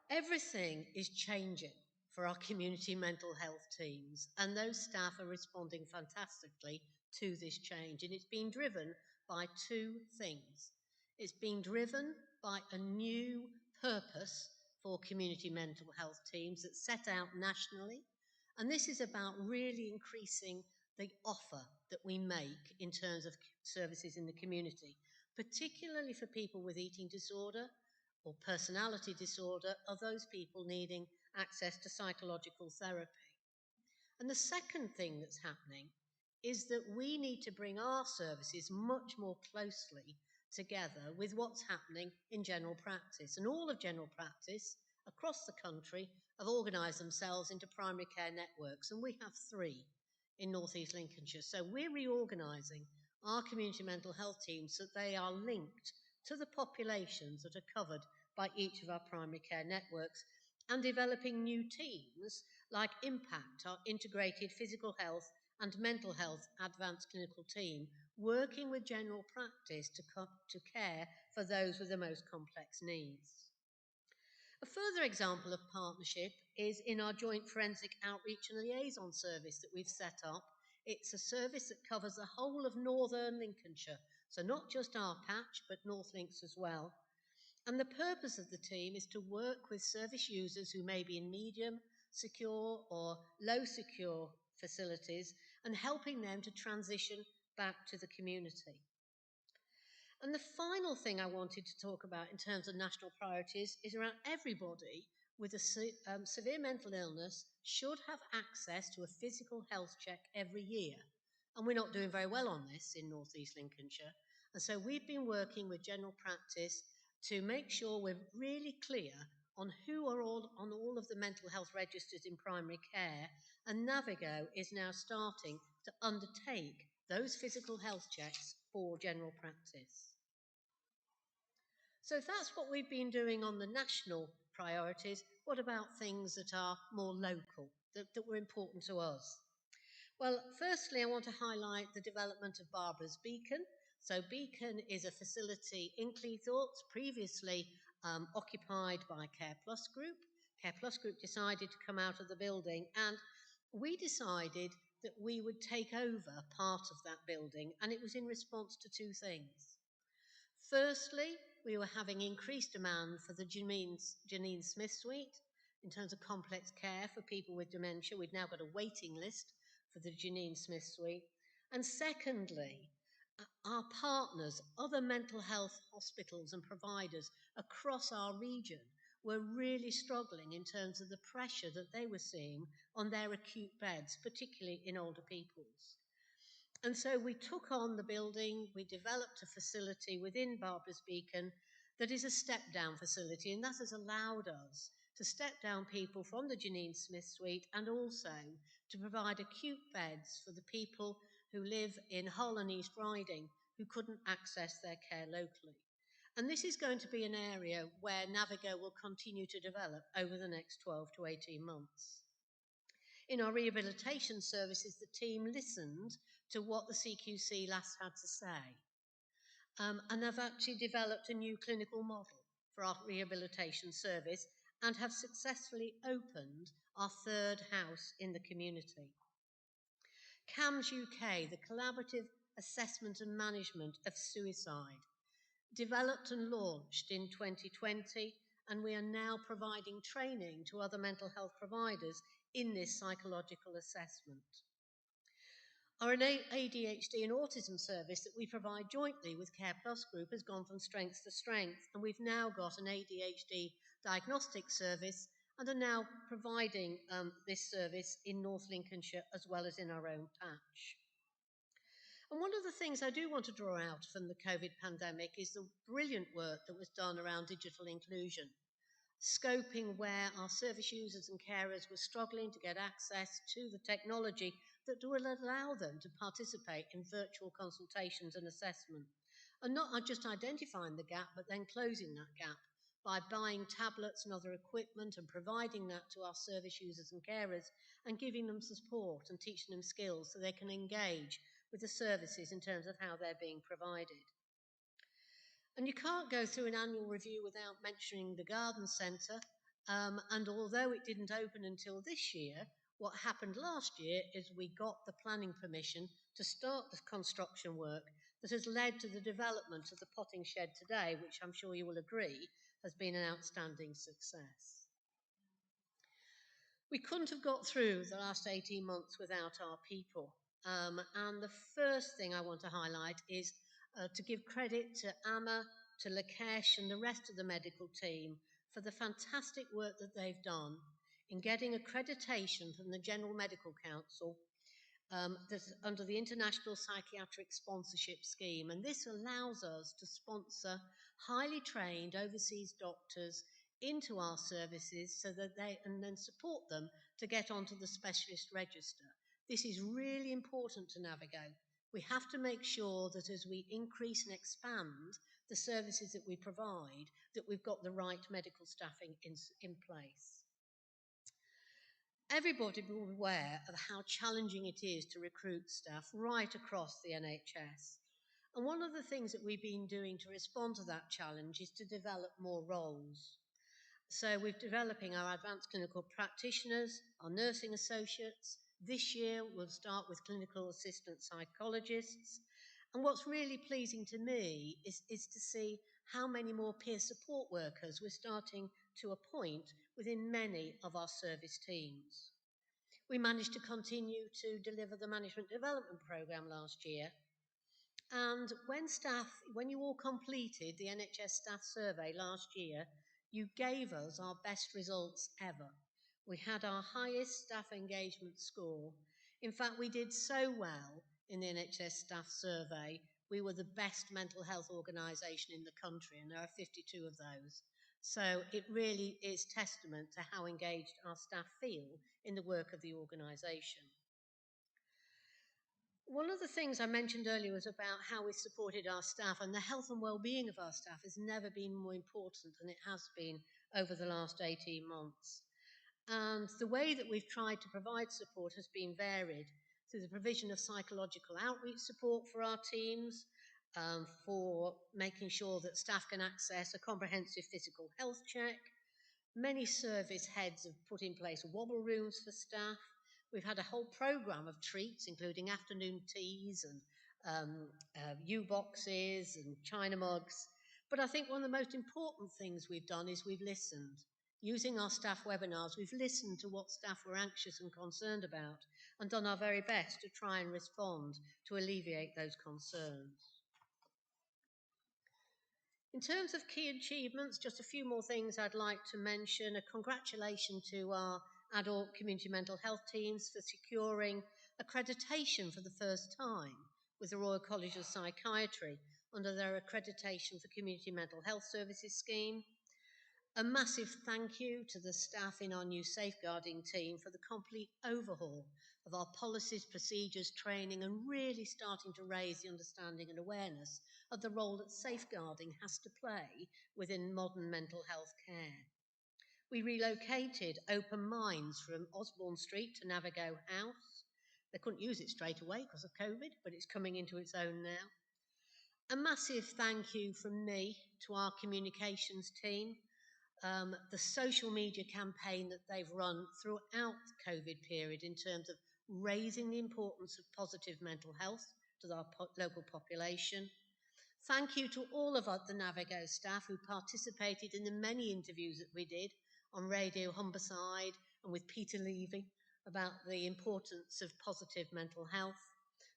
Everything is changing for our community mental health teams, and those staff are responding fantastically to this change, and it's been driven by two things. It's been driven by a new purpose for community mental health teams that's set out nationally. And this is about really increasing the offer that we make in terms of services in the community, particularly for people with eating disorder or personality disorder, or those people needing access to psychological therapy. And the second thing that's happening is that we need to bring our services much more closely together with what's happening in general practice. And all of general practice across the country have organised themselves into primary care networks, and we have 3 in North East Lincolnshire. So we're reorganising our community mental health teams so that they are linked to the populations that are covered by each of our primary care networks, and developing new teams like Impact, our integrated physical health and mental health advanced clinical team, working with general practice to care for those with the most complex needs. A further example of partnership is in our joint forensic outreach and liaison service that we've set up. It's a service that covers the whole of northern Lincolnshire, so not just our patch, but North Links as well. And the purpose of the team is to work with service users who may be in medium secure or low secure facilities and helping them to transition back to the community. And the final thing I wanted to talk about in terms of national priorities is around everybody with a severe mental illness should have access to a physical health check every year. And we're not doing very well on this in North East Lincolnshire. And so we've been working with general practice to make sure we're really clear on who are on all of the mental health registers in primary care, and NAViGO is now starting to undertake those physical health checks for general practice. So if that's what we've been doing on the national priorities, what about things that are more local, that were important to us? Well, firstly, I want to highlight the development of Barbara's Beacon. So Beacon is a facility in Cleethorpes, previously occupied by Care Plus Group. Care Plus Group decided to come out of the building, and we decided that we would take over part of that building, and it was in response to 2 things. Firstly, we were having increased demand for the Janine Smith suite in terms of complex care for people with dementia. We've now got a waiting list for the Janine Smith suite. And secondly, our partners, other mental health hospitals and providers across our region, were really struggling in terms of the pressure that they were seeing on their acute beds, particularly in older people's. And so we took on the building, we developed a facility within Barbara's Beacon that is a step-down facility, and that has allowed us to step down people from the Janine Smith suite and also to provide acute beds for the people who live in Hull and East Riding who couldn't access their care locally. And this is going to be an area where NAViGO will continue to develop over the next 12 to 18 months. In our rehabilitation services, the team listened to what the CQC last had to say. And have actually developed a new clinical model for our rehabilitation service and have successfully opened our 3rd house in the community. CAMS UK, the Collaborative Assessment and Management of Suicide, developed and launched in 2020, and we are now providing training to other mental health providers in this psychological assessment. Our ADHD and autism service that we provide jointly with Care Plus Group has gone from strength to strength, and we've now got an ADHD diagnostic service and are now providing this service in North Lincolnshire as well as in our own patch. And one of the things I do want to draw out from the COVID pandemic is the brilliant work that was done around digital inclusion, scoping where our service users and carers were struggling to get access to the technology that will allow them to participate in virtual consultations and assessment. And not just identifying the gap, but then closing that gap by buying tablets and other equipment and providing that to our service users and carers and giving them support and teaching them skills so they can engage with the services in terms of how they're being provided. And you can't go through an annual review without mentioning the garden centre. And although it didn't open until this year, what happened last year is we got the planning permission to start the construction work that has led to the development of the potting shed today, which I'm sure you will agree has been an outstanding success. We couldn't have got through the last 18 months without our people. And the first thing I want to highlight is to give credit to Amma, to Lakesh and the rest of the medical team for the fantastic work that they've done in getting accreditation from the General Medical Council that's under the International Psychiatric Sponsorship Scheme. And this allows us to sponsor highly trained overseas doctors into our services so that they and then support them to get onto the specialist register. This is really important to NAViGO. We have to make sure that as we increase and expand the services that we provide, that we've got the right medical staffing in place. Everybody will be aware of how challenging it is to recruit staff right across the NHS. And one of the things that we've been doing to respond to that challenge is to develop more roles. So we're developing our advanced clinical practitioners, our nursing associates. This year we'll start with clinical assistant psychologists. And what's really pleasing to me is to see how many more peer support workers we're starting to appoint within many of our service teams. We managed to continue to deliver the management development programme last year. And when you all completed the NHS staff survey last year, you gave us our best results ever. We had our highest staff engagement score. In fact, we did so well in the NHS staff survey. We were the best mental health organisation in the country, and there are 52 of those. So it really is testament to how engaged our staff feel in the work of the organisation. One of the things I mentioned earlier was about how we supported our staff, and the health and well-being of our staff has never been more important than it has been over the last 18 months. And the way that we've tried to provide support has been varied through the provision of psychological outreach support for our teams, for making sure that staff can access a comprehensive physical health check. Many service heads have put in place wobble rooms for staff. We've had a whole programme of treats, including afternoon teas and U-boxes and China mugs. But I think one of the most important things we've done is we've listened. Using our staff webinars, we've listened to what staff were anxious and concerned about and done our very best to try and respond to alleviate those concerns. In terms of key achievements, just a few more things I'd like to mention. A congratulations to our adult community mental health teams for securing accreditation for the first time with the Royal College of Psychiatry under their Accreditation for Community Mental Health Services scheme. A massive thank you to the staff in our new safeguarding team for the complete overhaul of our policies, procedures, training, and really starting to raise the understanding and awareness of the role that safeguarding has to play within modern mental health care. We relocated Open Minds from Osborne Street to NAViGO House. They couldn't use it straight away because of COVID, but it's coming into its own now. A massive thank you from me to our communications team. The social media campaign that they've run throughout the COVID period in terms of raising the importance of positive mental health to our local population. Thank you to all of the NAViGO staff who participated in the many interviews that we did on Radio Humberside and with Peter Levy about the importance of positive mental health.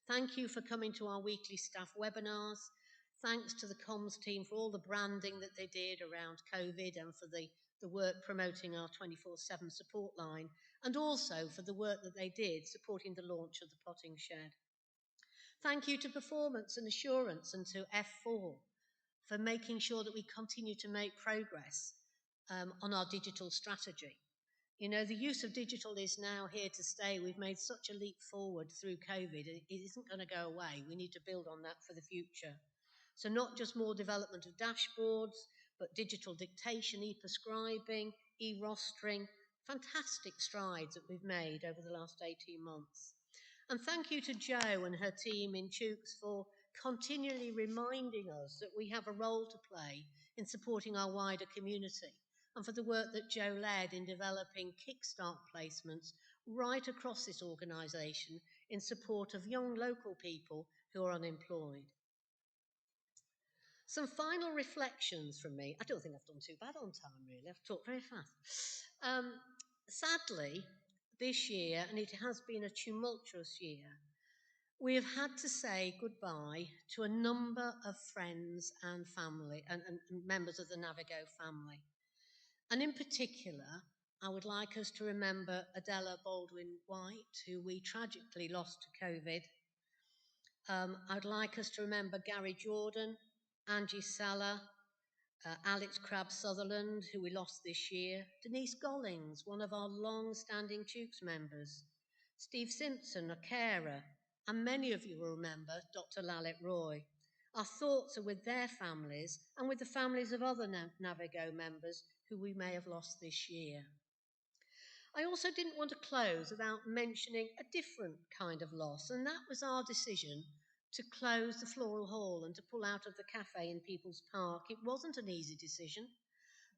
Thank you for coming to our weekly staff webinars. Thanks to the comms team for all the branding that they did around COVID and for the work promoting our 24/7 support line, and also for the work that they did supporting the launch of the potting shed. Thank you to Performance and Assurance and to F4 for making sure that we continue to make progress on our digital strategy. You know, the use of digital is now here to stay. We've made such a leap forward through COVID. It isn't going to go away. We need to build on that for the future. So not just more development of dashboards, but digital dictation, e-prescribing, e-rostering, fantastic strides that we've made over the last 18 months. And thank you to Jo and her team in Chooks for continually reminding us that we have a role to play in supporting our wider community, and for the work that Jo led in developing Kickstart placements right across this organisation in support of young local people who are unemployed. Some final reflections from me. I don't think I've done too bad on time, really. I've talked very fast. Sadly, this year, and it has been a tumultuous year, we have had to say goodbye to a number of friends and family and members of the NAViGO family. And in particular, I would like us to remember Adela Baldwin-White, who we tragically lost to COVID. I'd like us to remember Gary Jordan, Angie Sala, Alex Crabb-Sutherland, who we lost this year, Denise Gollings, one of our long-standing Chooks members, Steve Simpson, a carer, and many of you will remember Dr. Lalit Roy. Our thoughts are with their families and with the families of other NAViGO members who we may have lost this year. I also didn't want to close without mentioning a different kind of loss, and that was our decision to close the Floral Hall and to pull out of the cafe in People's Park. It wasn't an easy decision,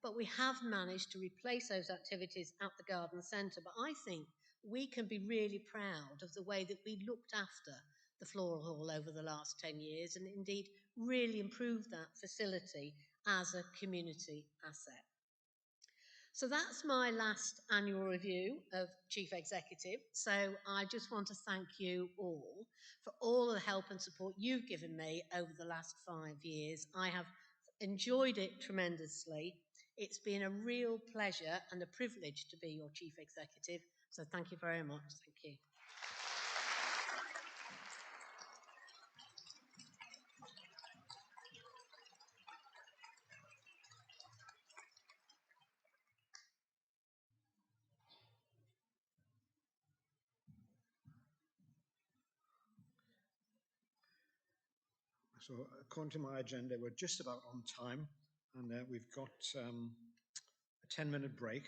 but we have managed to replace those activities at the garden centre. But I think we can be really proud of the way that we looked after the Floral Hall over the last 10 years and indeed really improved that facility as a community asset. So that's my last annual review of Chief Executive. So I just want to thank you all for all the help and support you've given me over the last 5 years. I have enjoyed it tremendously. It's been a real pleasure and a privilege to be your Chief Executive. So thank you very much. Thank you. So according to my agenda, we're just about on time, and we've got a 10-minute break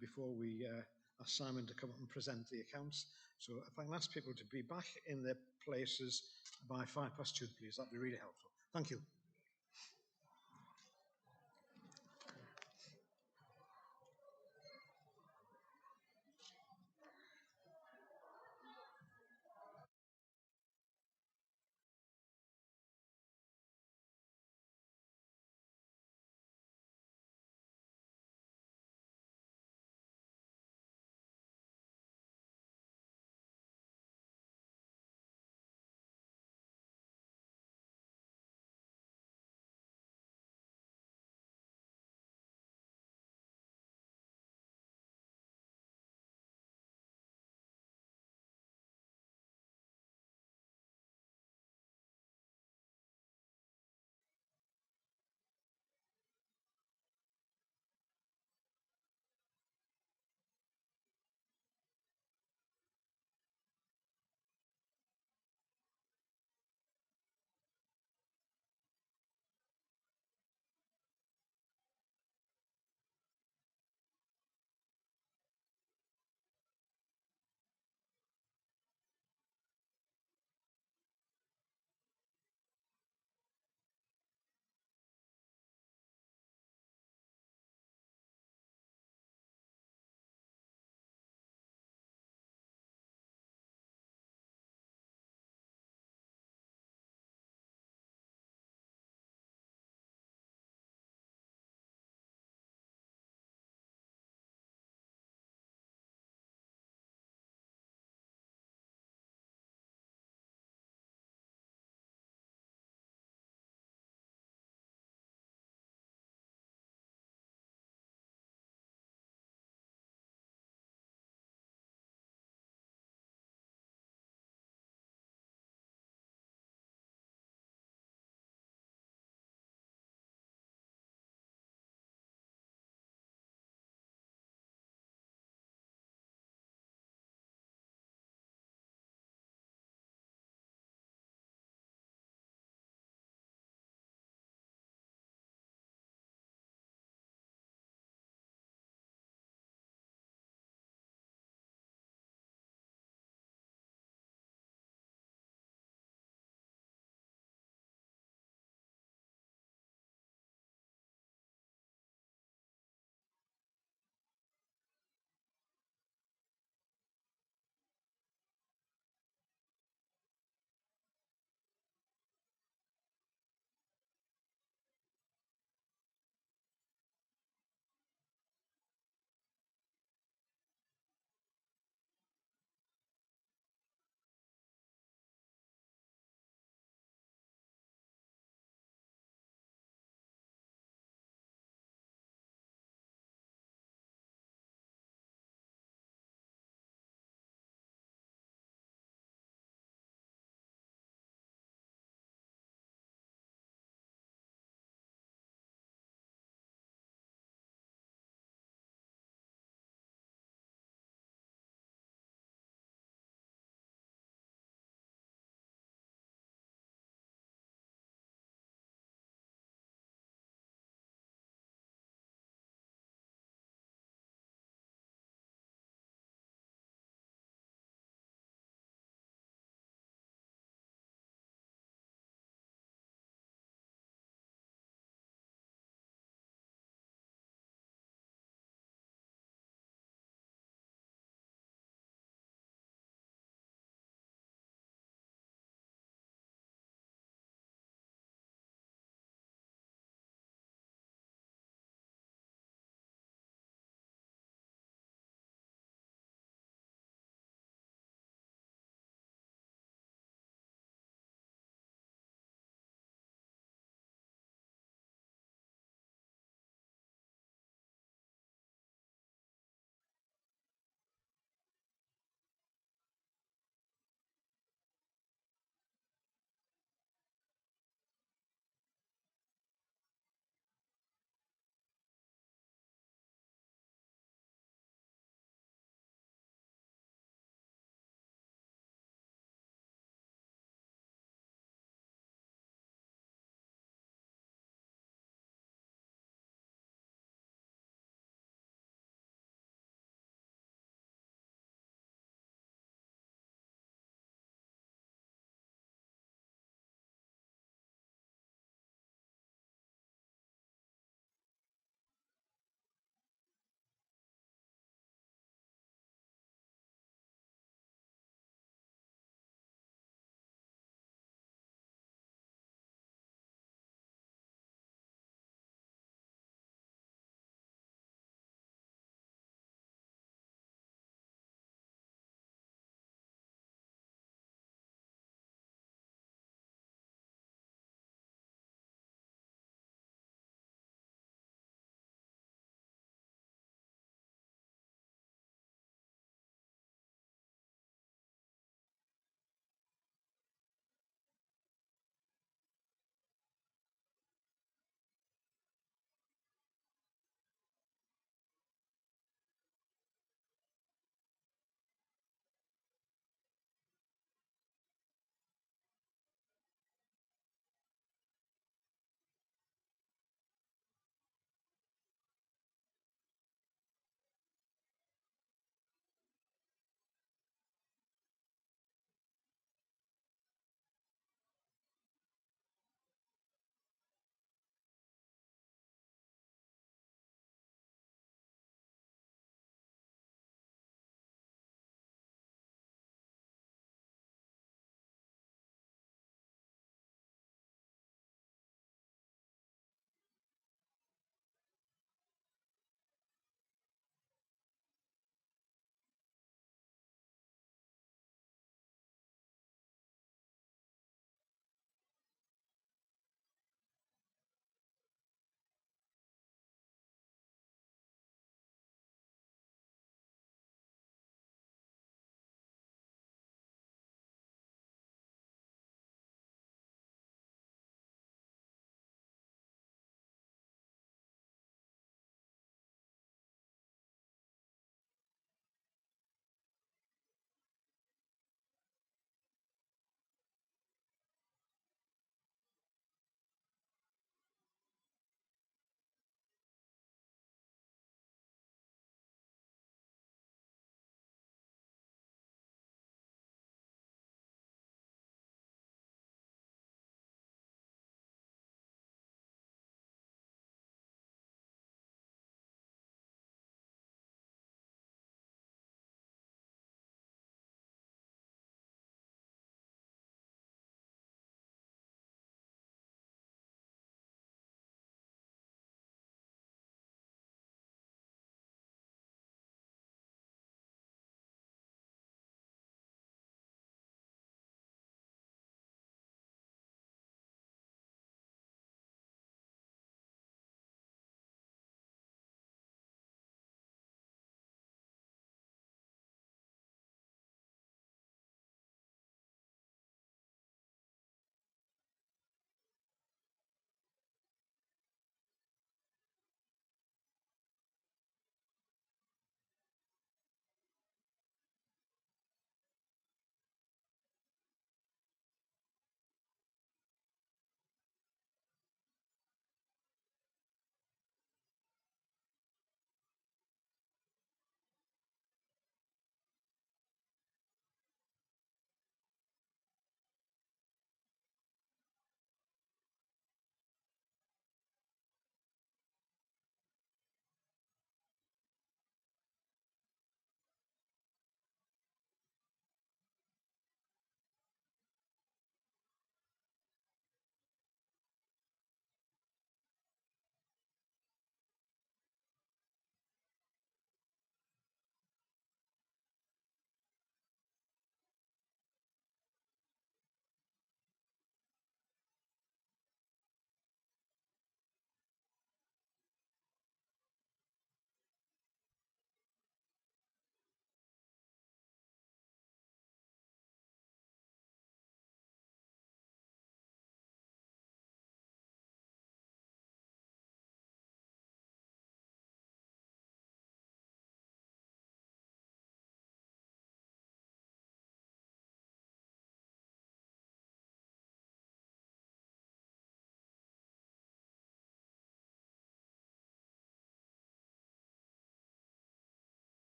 before we ask Simon to come up and present the accounts. So if I can ask people to be back in their places by 2:05, please, that'd be really helpful. Thank you.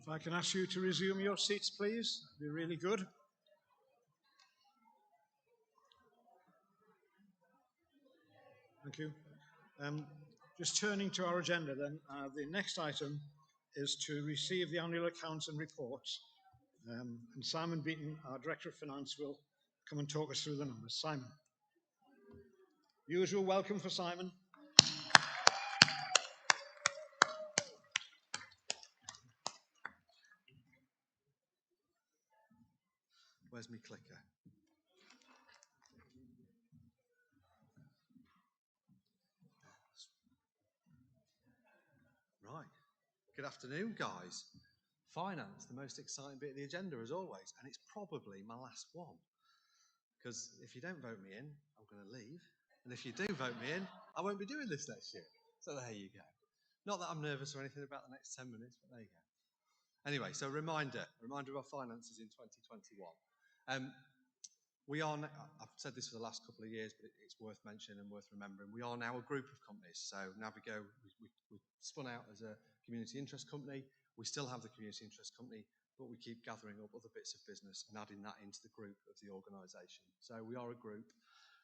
If I can ask you to resume your seats, please, that'd be really good. Thank you. Just turning to our agenda then, the next item is to receive the annual accounts and reports. And Simon Beaton, our Director of Finance, will come and talk us through the numbers. Simon. Usual welcome for Simon. Where's my clicker? Right. Good afternoon, guys. Finance, the most exciting bit of the agenda as always, and it's probably my last one. Because if you don't vote me in, I'm going to leave. And if you do vote me in, I won't be doing this next year. So there you go. Not that I'm nervous or anything about the next 10 minutes, but there you go. Anyway, so reminder of our finances in 2021. We are, I've said this for the last couple of years, but it's worth mentioning and worth remembering. We are now a group of companies. So NAViGO, we spun out as a community interest company. We still have the community interest company, but we keep gathering up other bits of business and adding that into the group of the organisation. So we are a group,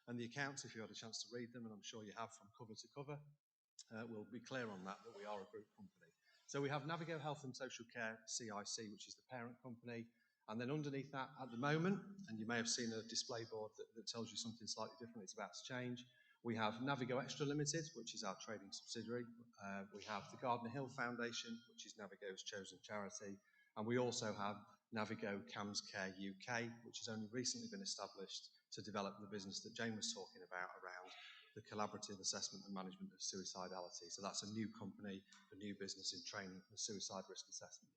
and the accounts, if you had a chance to read them, and I'm sure you have from cover to cover, we'll be clear on that we are a group company. So we have NAViGO Health and Social Care, CIC, which is the parent company. And then underneath that at the moment, and you may have seen a display board that tells you something slightly different, it's about to change. We have NAViGO Extra Limited, which is our trading subsidiary. We have the Gardner Hill Foundation, which is NAViGO's chosen charity. And we also have NAViGO CAMS Care UK, which has only recently been established to develop the business that Jane was talking about around the collaborative assessment and management of suicidality. So that's a new company, a new business in training for suicide risk assessment.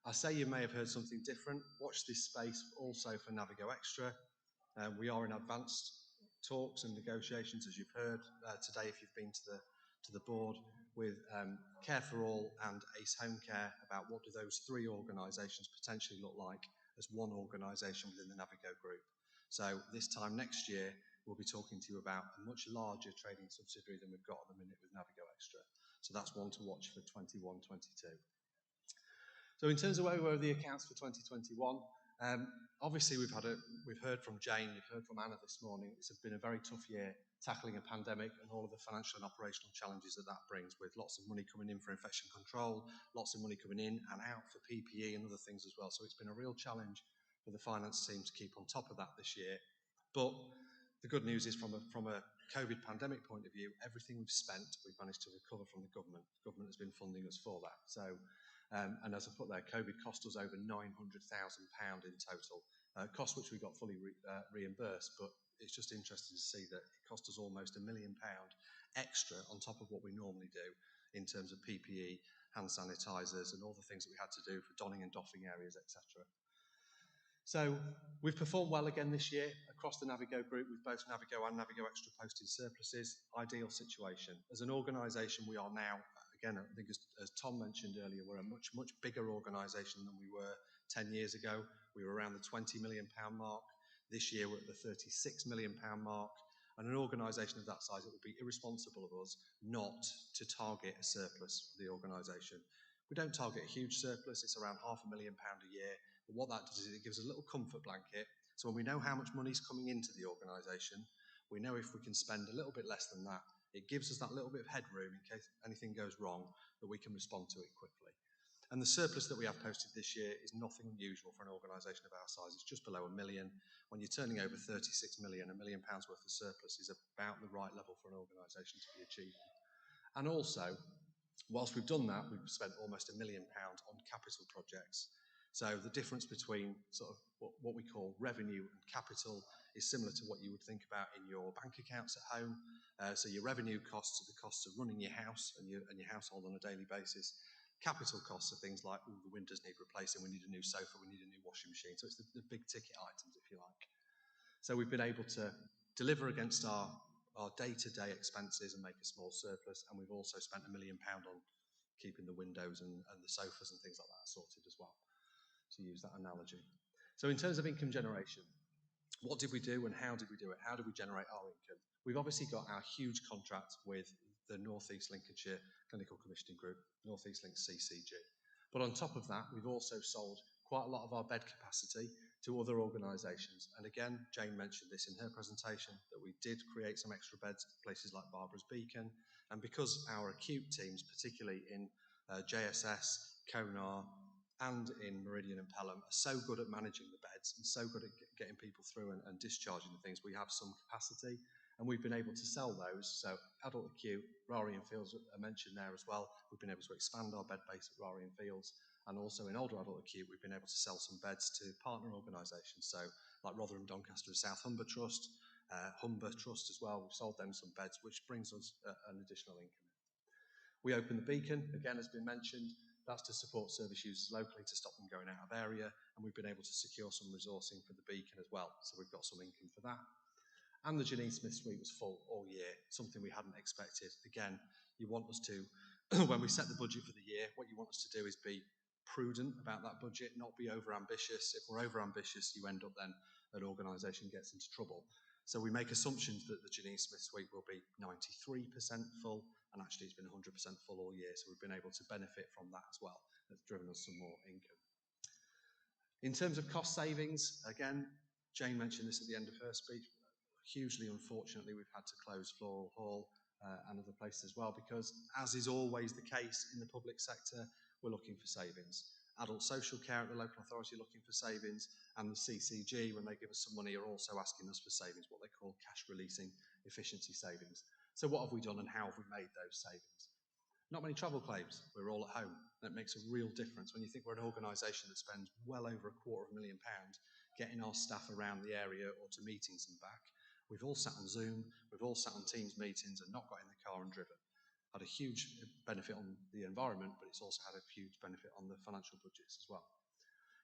I say you may have heard something different. Watch this space also for NAViGO Extra. We are in advanced talks and negotiations, as you've heard today, if you've been to the board, with Care for All and Ace Home Care about what do those three organisations potentially look like as one organisation within the NAViGO group. So this time next year, we'll be talking to you about a much larger trading subsidiary than we've got at the minute with NAViGO Extra. So that's one to watch for 21-22. So in terms of where we were with the accounts for 2021, obviously we've heard from Jane, you've heard from Anna this morning. It's been a very tough year tackling a pandemic and all of the financial and operational challenges that brings, with lots of money coming in for infection control, lots of money coming in and out for PPE and other things as well. So it's been a real challenge for the finance team to keep on top of that this year. But the good news is from a COVID pandemic point of view, everything we've spent, we've managed to recover from the government. The government has been funding us for that. So, and as I put there, COVID cost us over £900,000 in total, cost which we got fully reimbursed, but it's just interesting to see that it cost us almost £1 million extra on top of what we normally do in terms of PPE, hand sanitisers and all the things that we had to do for donning and doffing areas, etc. So we've performed well again this year across the NAViGO group with both NAViGO and NAViGO Extra posted surpluses. Ideal situation. As an organisation, we are now, again, I think as Tom mentioned earlier, we're a much, much bigger organisation than we were 10 years ago. We were around the £20 million mark. This year we're at the £36 million mark. And an organisation of that size, it would be irresponsible of us not to target a surplus for the organisation. We don't target a huge surplus, it's around £500,000 a year. But what that does is it gives us a little comfort blanket. So when we know how much money is coming into the organisation, we know if we can spend a little bit less than that, it gives us that little bit of headroom in case anything goes wrong, that we can respond to it quickly. And the surplus that we have posted this year is nothing unusual for an organisation of our size. It's just below £1 million. When you're turning over 36 million, £1 million worth of surplus is about the right level for an organisation to be achieving. And also, whilst we've done that, we've spent almost £1 million on capital projects. So the difference between sort of what we call revenue and capital is similar to what you would think about in your bank accounts at home. So your revenue costs are the costs of running your house and your household on a daily basis. Capital costs are things like, the windows need replacing, we need a new sofa, we need a new washing machine. So it's the big ticket items, if you like. So we've been able to deliver against our day-to-day expenses and make a small surplus, and we've also spent £1 million on keeping the windows and the sofas and things like that sorted as well, to use that analogy. So in terms of income generation, what did we do and how did we do it? How did we generate our income? We've obviously got our huge contract with the North East Lincolnshire Clinical Commissioning Group, North East Link CCG. But on top of that, we've also sold quite a lot of our bed capacity to other organisations. And again, Jane mentioned this in her presentation, that we did create some extra beds at places like Barbara's Beacon. And because our acute teams, particularly in JSS, Konar, and in Meridian and Pelham, are so good at managing the beds and so good at getting people through and discharging the things, we have some capacity. And we've been able to sell those. So adult acute, Rari and Fields are mentioned there as well. We've been able to expand our bed base at Rari and Fields. And also in older adult acute, we've been able to sell some beds to partner organisations. So like Rotherham, Doncaster and South Humber Trust, Humber Trust as well. We've sold them some beds, which brings us an additional income. We opened the Beacon, again, has been mentioned. That's to support service users locally to stop them going out of area. And we've been able to secure some resourcing for the Beacon as well. So we've got some income for that. And the Janine Smith Suite was full all year, something we hadn't expected. Again, you want us to, when we set the budget for the year, what you want us to do is be prudent about that budget, not be over-ambitious. If we're over-ambitious, you end up then an organisation gets into trouble. So we make assumptions that the Janine Smith Suite will be 93% full, and actually it's been 100% full all year, so we've been able to benefit from that as well. That's driven us some more income. In terms of cost savings, again, Jane mentioned this at the end of her speech. Hugely unfortunately, we've had to close Floral Hall and other places as well, because as is always the case in the public sector, we're looking for savings. Adult social care at the local authority are looking for savings, and the CCG, when they give us some money, are also asking us for savings, what they call cash releasing efficiency savings. So what have we done and how have we made those savings? Not many travel claims. We're all at home. That makes a real difference. When you think we're an organisation that spends well over £250,000 getting our staff around the area or to meetings and back, we've all sat on Zoom, we've all sat on Teams meetings and not got in the car and driven. Had a huge benefit on the environment, but it's also had a huge benefit on the financial budgets as well.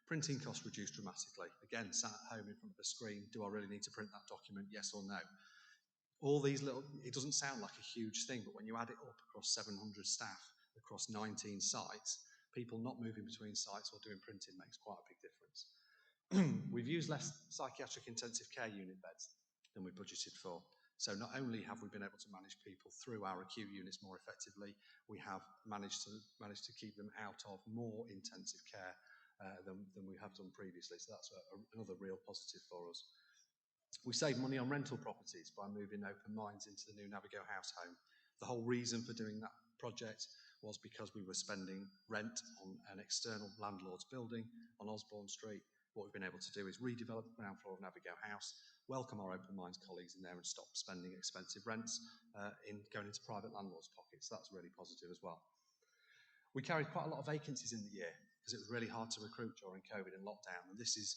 Printing costs reduced dramatically. Again, sat at home in front of a screen, do I really need to print that document, yes or no? All these little, it doesn't sound like a huge thing, but when you add it up across 700 staff, across 19 sites, people not moving between sites or doing printing makes quite a big difference. We've used less psychiatric intensive care unit beds than we budgeted for. So not only have we been able to manage people through our acute units more effectively, we have managed to keep them out of more intensive care than we have done previously. So that's another real positive for us. We saved money on rental properties by moving Open Minds into the new NAViGO house home. The whole reason for doing that project was because we were spending rent on an external landlord's building on Osborne Street. What we've been able to do is redevelop the ground floor of NAViGO House, welcome our Open Minds colleagues in there and stop spending expensive rents in going into private landlords' pockets. That's really positive as well. We carried quite a lot of vacancies in the year because it was really hard to recruit during COVID and lockdown. And this is,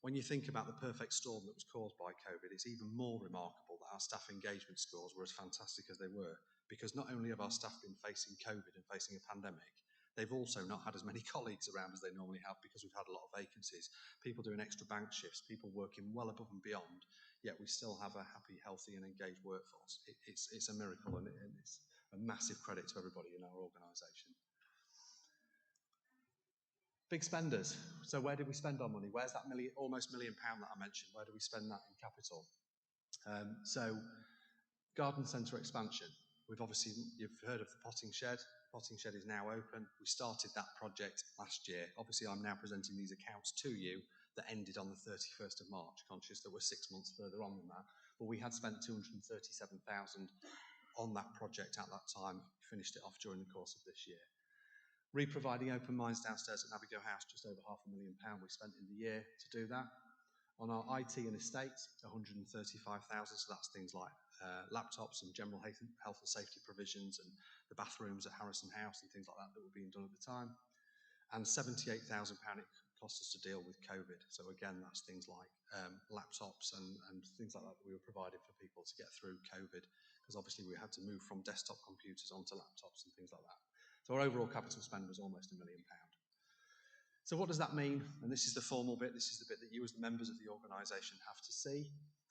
when you think about the perfect storm that was caused by COVID, it's even more remarkable that our staff engagement scores were as fantastic as they were, because not only have our staff been facing COVID and facing a pandemic, they've also not had as many colleagues around as they normally have because we've had a lot of vacancies. People doing extra bank shifts, people working well above and beyond, yet we still have a happy, healthy and engaged workforce. It's a miracle, and it's a massive credit to everybody in our organisation. Big spenders. So where did we spend our money? Where's that almost £1 million that I mentioned? Where do we spend that in capital? So garden centre expansion. You've heard of the potting shed. The potting shed is now open. We started that project last year. Obviously, I'm now presenting these accounts to you that ended on the 31st of March, conscious that we're 6 months further on than that. But we had spent £237,000 on that project at that time. We finished it off during the course of this year. Re-providing Open Minds downstairs at NAViGO House, just over £500,000 we spent in the year to do that. On our IT and estates, £135,000, so that's things like laptops and general health and safety provisions and the bathrooms at Harrison House and things like that were being done at the time. And £78,000 it cost us to deal with COVID. So again, that's things like laptops and things like that we were providing for people to get through COVID, because obviously we had to move from desktop computers onto laptops and things like that. So our overall capital spend was almost £1 million. So what does that mean? And this is the formal bit. This is the bit that you as the members of the organisation have to see.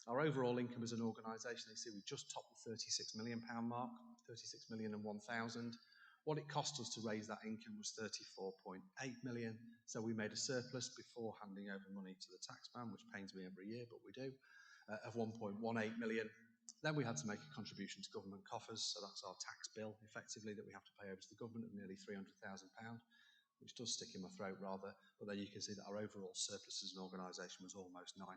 Our overall income as an organisation, you see we just topped the £36 million mark, 36,001,000. What it cost us to raise that income was 34.8 million. So we made a surplus before handing over money to the taxman, which pains me every year, but we do, of 1.18 million. Then we had to make a contribution to government coffers, so that's our tax bill, effectively, that we have to pay over to the government of nearly £300,000. which does stick in my throat rather, but then you can see that our overall surplus as an organisation was almost £900,000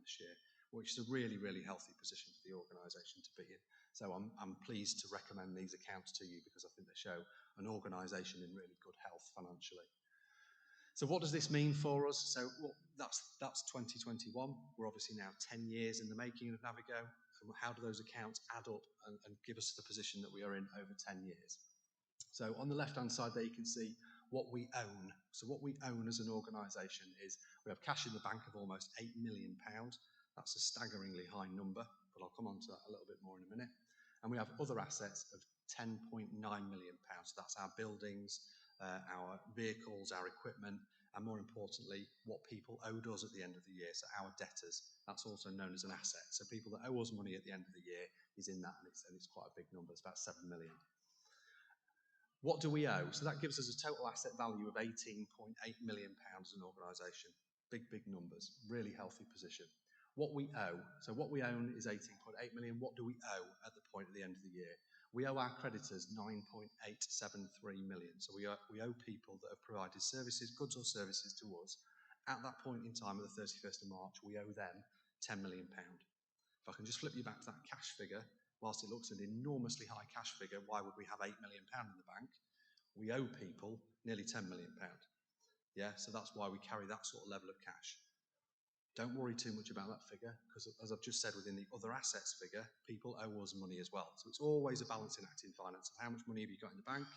this year, which is a really, really healthy position for the organisation to be in. So I'm pleased to recommend these accounts to you because I think they show an organisation in really good health financially. So what does this mean for us? So that's 2021. We're obviously now 10 years in the making of NAViGO. And how do those accounts add up and give us the position that we are in over 10 years? So on the left-hand side there you can see what we own. So what we own as an organisation is we have cash in the bank of almost £8 million. That's a staggeringly high number, but I'll come on to that a little bit more in a minute. And we have other assets of £10.9 million. That's our buildings, our vehicles, our equipment, and more importantly, what people owed us at the end of the year, so our debtors. That's also known as an asset. So people that owe us money at the end of the year is in that, and it's quite a big number. It's about 7 million. What do we owe? So that gives us a total asset value of £18.8 million as an organisation. Big, big numbers, really healthy position. What we owe, so what we own is 18.8 million. What do we owe at the point at the end of the year? We owe our creditors 9.873 million. So we owe people that have provided services, goods or services to us. At that point in time, at the 31st of March, we owe them £10 million. If I can just flip you back to that cash figure, whilst it looks an enormously high cash figure, why would we have £8 million in the bank? We owe people nearly £10 million. Yeah, so that's why we carry that sort of level of cash. Don't worry too much about that figure, because as I've just said, within the other assets figure, people owe us money as well. So it's always a balancing act in finance of how much money have you got in the bank,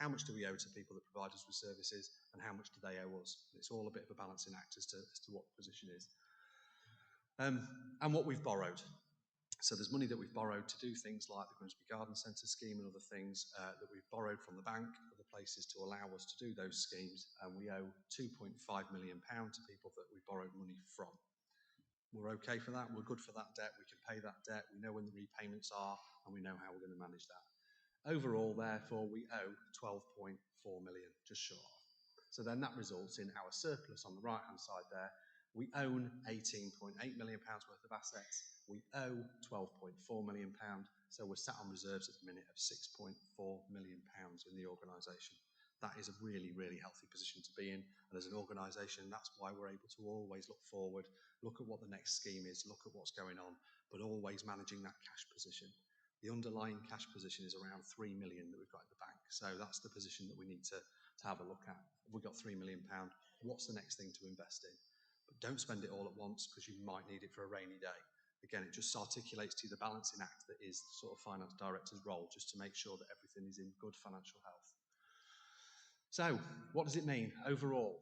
how much do we owe to people that provide us with services, and how much do they owe us. It's all a bit of a balancing act as to what the position is. And what we've borrowed. So there's money that we've borrowed to do things like the Grimsby Garden Centre scheme and other things that we've borrowed from the bank, other places to allow us to do those schemes, and we owe £2.5 million to people that we borrowed money from. We're okay for that, we're good for that debt, we can pay that debt, we know when the repayments are, and we know how we're going to manage that. Overall, therefore, we owe 12.4 million, just short of. So then that results in our surplus on the right-hand side there. We own £18.8 million worth of assets, we owe £12.4 million, so we're sat on reserves at the minute of £6.4 million in the organisation. That is a really, really healthy position to be in, and as an organisation, that's why we're able to always look forward, look at what the next scheme is, look at what's going on, but always managing that cash position. The underlying cash position is around 3 million that we've got in the bank, so that's the position that we need to have a look at. If we've got £3 million, what's the next thing to invest in? But don't spend it all at once, because you might need it for a rainy day. Again, it just articulates to you the balancing act that is sort of finance director's role, just to make sure that everything is in good financial health. So, what does it mean overall?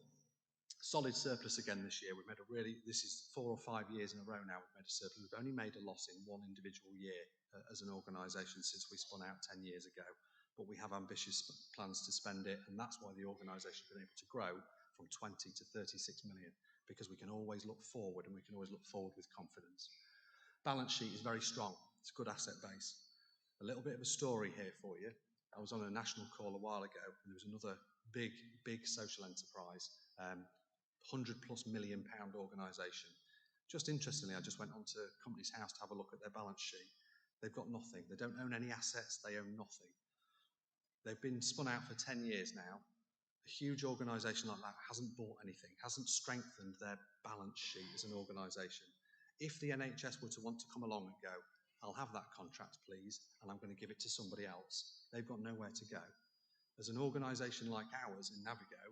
Solid surplus again this year. We've made this is 4 or 5 years in a row now we've made a surplus. We've only made a loss in one individual year as an organisation since we spun out 10 years ago. But we have ambitious plans to spend it, and that's why the organisation has been able to grow from 20 to 36 million, because we can always look forward, and we can always look forward with confidence. Balance sheet is very strong. It's a good asset base. A little bit of a story here for you. I was on a national call a while ago, and there was another big social enterprise, £100+ million organisation. Just interestingly, I just went onto Companies House to have a look at their balance sheet. They've got nothing. They don't own any assets. They own nothing. They've been spun out for 10 years now. A huge organisation like that hasn't bought anything, hasn't strengthened their balance sheet as an organisation. If the NHS were to want to come along and go, I'll have that contract, please, and I'm going to give it to somebody else, they've got nowhere to go. As an organisation like ours in NAViGO,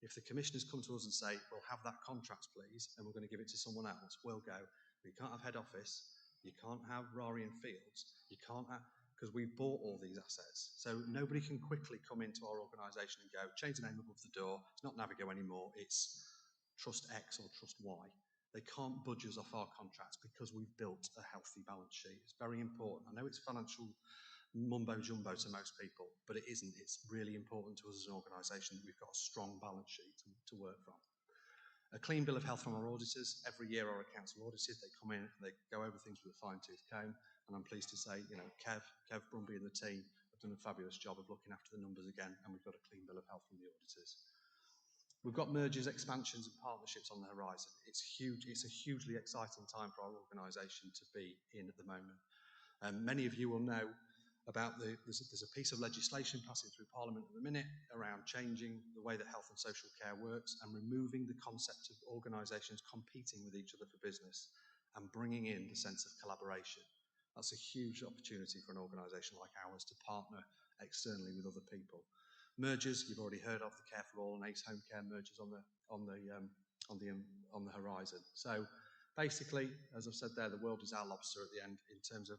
if the commissioners come to us and say, we'll have that contract, please, and we're going to give it to someone else, we'll go, you can't have head office, you can't have Rarian Fields, you can't have, because we've bought all these assets. So nobody can quickly come into our organisation and go, change the name above the door, it's not NAViGO anymore, it's Trust X or Trust Y. They can't budge us off our contracts because we've built a healthy balance sheet. It's very important. I know it's financial mumbo-jumbo to most people, but it isn't. It's really important to us as an organisation that we've got a strong balance sheet to work from. A clean bill of health from our auditors. Every year our accounts are audited. They come in and they go over things with a fine-tooth comb, and I'm pleased to say, Kev Brumby and the team have done a fabulous job of looking after the numbers again, and we've got a clean bill of health from the auditors. We've got mergers, expansions and partnerships on the horizon. It's huge. It's a hugely exciting time for our organisation to be in at the moment. Many of you will know about there's a piece of legislation passing through Parliament at the minute around changing the way that health and social care works and removing the concept of organisations competing with each other for business and bringing in the sense of collaboration. That's a huge opportunity for an organisation like ours to partner externally with other people. Mergers, you've already heard of the Care for All and Ace Home Care mergers on the horizon. So basically, as I've said there, the world is our lobster at the end in terms of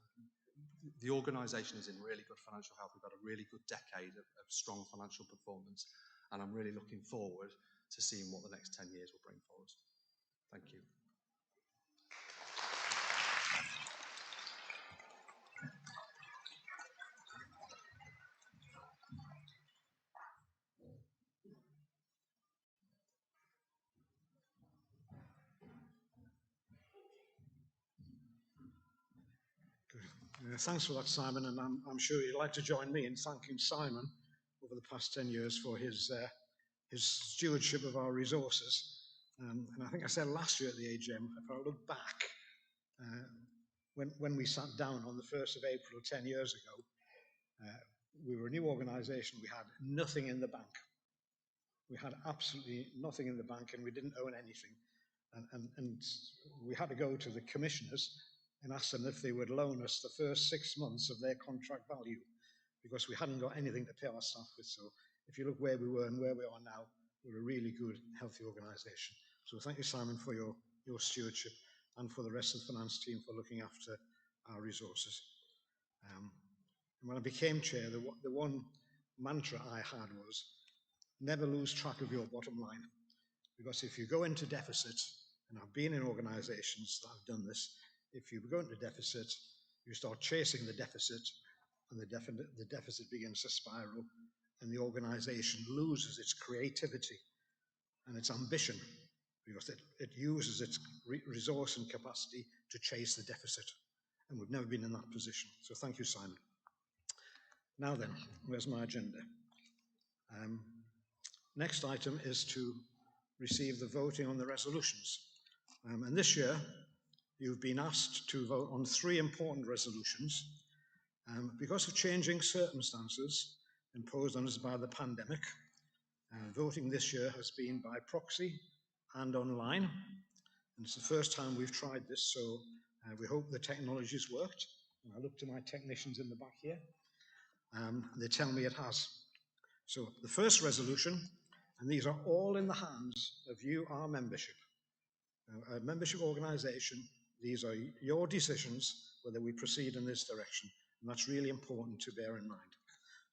the organisation is in really good financial health. We've got a really good decade of strong financial performance, and I'm really looking forward to seeing what the next 10 years will bring for us. Thank you. Thanks for that, Simon, and I'm sure you'd like to join me in thanking Simon over the past 10 years for his stewardship of our resources. And I think I said last year at the AGM, if I look back, when we sat down on the 1st of April 10 years ago, we were a new organisation. We had nothing in the bank. We had absolutely nothing in the bank, and we didn't own anything. And we had to go to the commissioners and ask them if they would loan us the first 6 months of their contract value, because we hadn't got anything to pay our staff with. So if you look where we were and where we are now, we're a really good, healthy organisation. So thank you, Simon, for your stewardship, and for the rest of the finance team for looking after our resources. And when I became chair, the one mantra I had was never lose track of your bottom line. Because if you go into deficit, and I've been in organisations that have done this, if you go into deficit, you start chasing the deficit, and the deficit begins to spiral, and the organisation loses its creativity and its ambition, because it uses its resource and capacity to chase the deficit. And we've never been in that position. So thank you, Simon. Now then, where's my agenda? Next item is to receive the voting on the resolutions. And this year, you've been asked to vote on 3 important resolutions. Because of changing circumstances imposed on us by the pandemic, voting this year has been by proxy and online. And it's the first time we've tried this, so we hope the technology's worked. And I look to my technicians in the back here, and they tell me it has. So the first resolution, and these are all in the hands of you, our membership. A membership organisation, these are your decisions whether we proceed in this direction, and that's really important to bear in mind.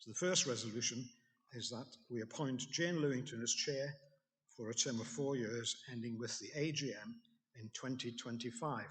So the first resolution is that we appoint Jane Lewington as chair for a term of 4 years, ending with the AGM in 2025.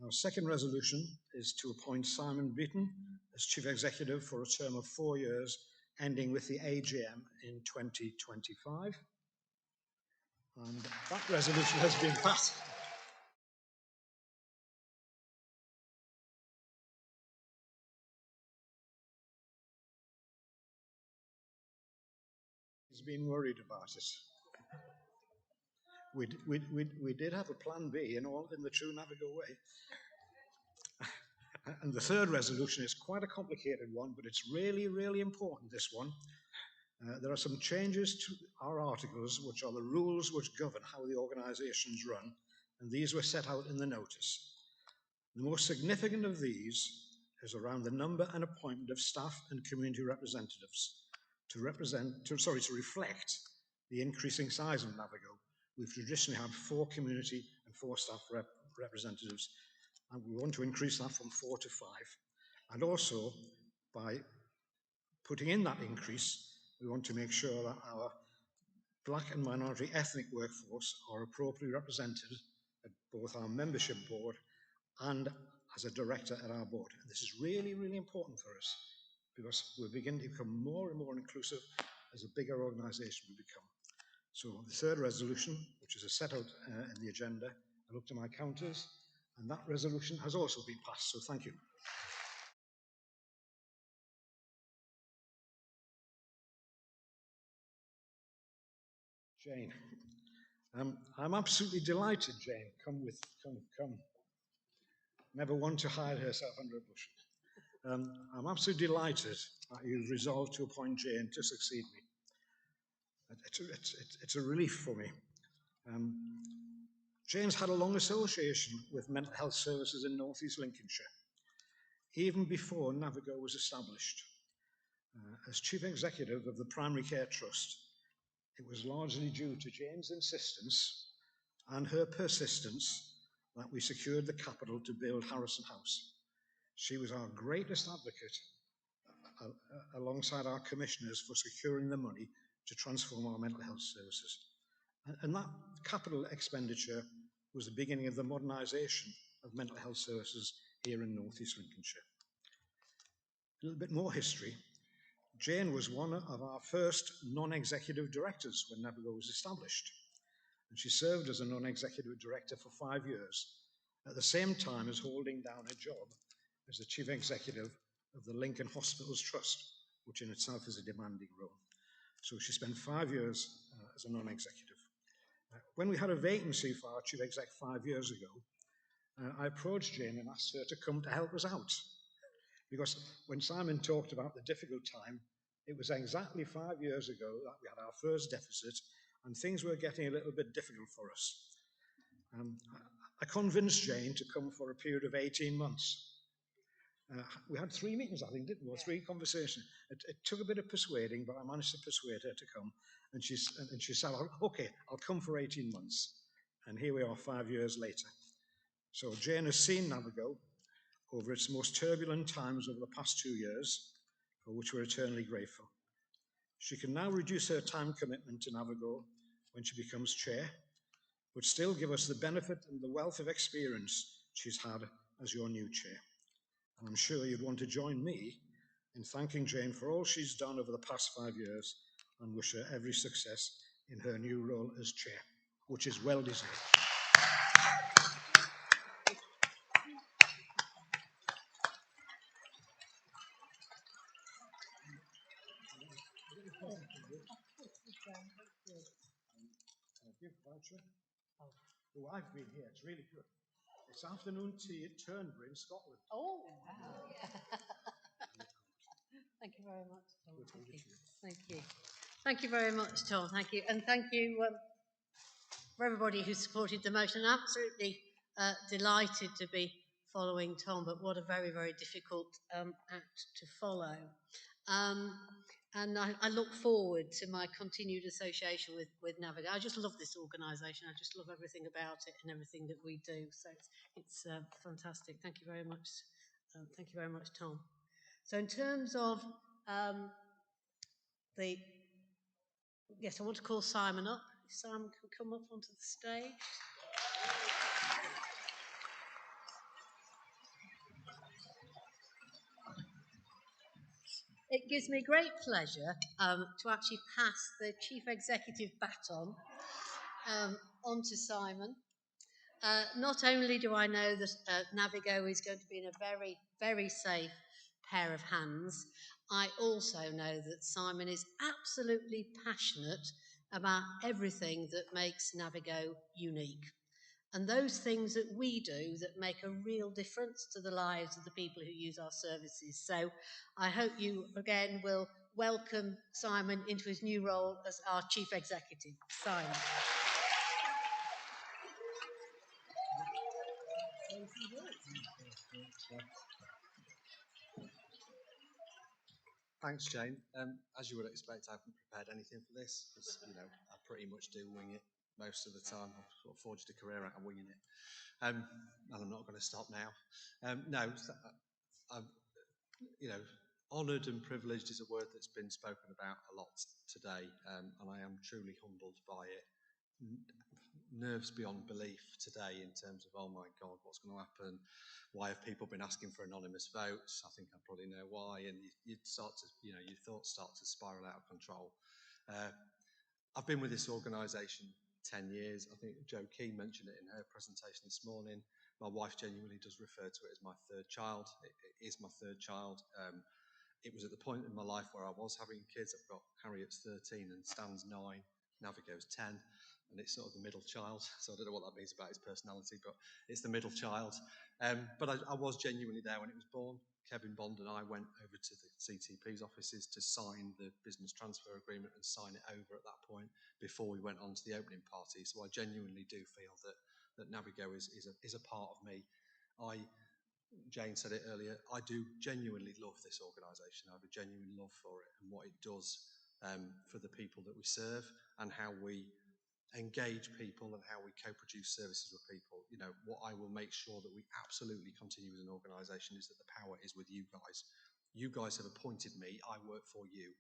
Our second resolution is to appoint Simon Beaton as Chief Executive for a term of 4 years, ending with the AGM in 2025. And that resolution has been passed. He's been worried about it. We did have a plan B in the true NAViGO way. And the third resolution is quite a complicated one, but it's really, really important, this one. There are some changes to our articles, which are the rules which govern how the organisations run, and these were set out in the notice. The most significant of these is around the number and appointment of staff and community representatives to reflect the increasing size of NAViGO. We've traditionally had 4 community and 4 staff representatives, and we want to increase that from 4 to 5. And also, by putting in that increase, we want to make sure that our black and minority ethnic workforce are appropriately represented at both our membership board and as a director at our board. And this is really, really important for us, because we're beginning to become more and more inclusive as a bigger organisation we become. So the third resolution, which is set out in the agenda, I look to my counters, and that resolution has also been passed, so thank you. Jane. I'm absolutely delighted, Jane. Come. Never one to hide herself under a bushel. I'm absolutely delighted that you've resolved to appoint Jane to succeed me. It's a relief for me. Jane's had a long association with mental health services in North East Lincolnshire, even before NAViGO was established. As Chief Executive of the Primary Care Trust, it was largely due to Jane's insistence and her persistence that we secured the capital to build Harrison House. She was our greatest advocate, alongside our commissioners, for securing the money to transform our mental health services. And that capital expenditure was the beginning of the modernisation of mental health services here in North East Lincolnshire. A little bit more history. Jane was one of our first non-executive directors when NAViGO was established, and she served as a non-executive director for 5 years, at the same time as holding down a job as the chief executive of the Lincoln Hospitals Trust, which in itself is a demanding role. So she spent 5 years as a non-executive. When we had a vacancy for our chief exec 5 years ago, I approached Jane and asked her to come to help us out. Because when Simon talked about the difficult time, it was exactly 5 years ago that we had our first deficit and things were getting a little bit difficult for us. I convinced Jane to come for a period of 18 months. We had 3 meetings, I think, didn't we? 3 conversations. It took a bit of persuading, but I managed to persuade her to come. And she said, okay, I'll come for 18 months. And here we are 5 years later. So Jane has seen NAViGO over its most turbulent times over the past 2 years, for which we're eternally grateful. She can now reduce her time commitment to NAViGO when she becomes chair, but still give us the benefit and the wealth of experience she's had as your new chair. And I'm sure you'd want to join me in thanking Jane for all she's done over the past 5 years and wish her every success in her new role as chair, which is well deserved. Gift voucher. Oh, I've been here. It's really good. It's afternoon tea at Turnberry in Scotland. Oh, wow. Thank you very much, Tom. Thank you. Thank you very much, Tom. Thank you. And thank you for everybody who supported the motion. I'm absolutely delighted to be following Tom, but what a very, very difficult act to follow. And I look forward to my continued association with NAViGO. I just love this organisation. I just love everything about it and everything that we do. So it's fantastic. Thank you very much. Thank you very much, Tom. So in terms of yes, I want to call Simon up. Simon can come up onto the stage. It gives me great pleasure to actually pass the Chief Executive baton on to Simon. Not only do I know that NAViGO is going to be in a very, very safe pair of hands, I also know that Simon is absolutely passionate about everything that makes NAViGO unique. And those things that we do that make a real difference to the lives of the people who use our services. So I hope you, again, will welcome Simon into his new role as our Chief Executive. Simon. Thanks, Jane. As you would expect, I haven't prepared anything for this because, I pretty much do wing it most of the time. I've sort of forged a career out of winging it. And I'm not going to stop now. No, I'm, honoured and privileged is a word that's been spoken about a lot today, and I am truly humbled by it. Nerves beyond belief today in terms of, oh my God, what's going to happen? Why have people been asking for anonymous votes? I think I probably know why. And you'd start to, your thoughts start to spiral out of control. I've been with this organisation 10 years. I think Jo Keen mentioned it in her presentation this morning. My wife genuinely does refer to it as my third child. It is my third child. It was at the point in my life where I was having kids. I've got Harriet's 13 and Stan's 9. NAViGO's 10, and it's sort of the middle child, so I don't know what that means about his personality, but it's the middle child. But I was genuinely there when it was born. Kevin Bond and I went over to the CTP's offices to sign the business transfer agreement and sign it over at that point before we went on to the opening party. So I genuinely do feel that NAViGO is a part of me. Jane said it earlier, I do genuinely love this organisation. I have a genuine love for it and what it does for the people that we serve and how we engage people and how we co-produce services with people. You know, what I will make sure that we absolutely continue as an organisation is that the power is with you guys. You guys have appointed me, I work for you.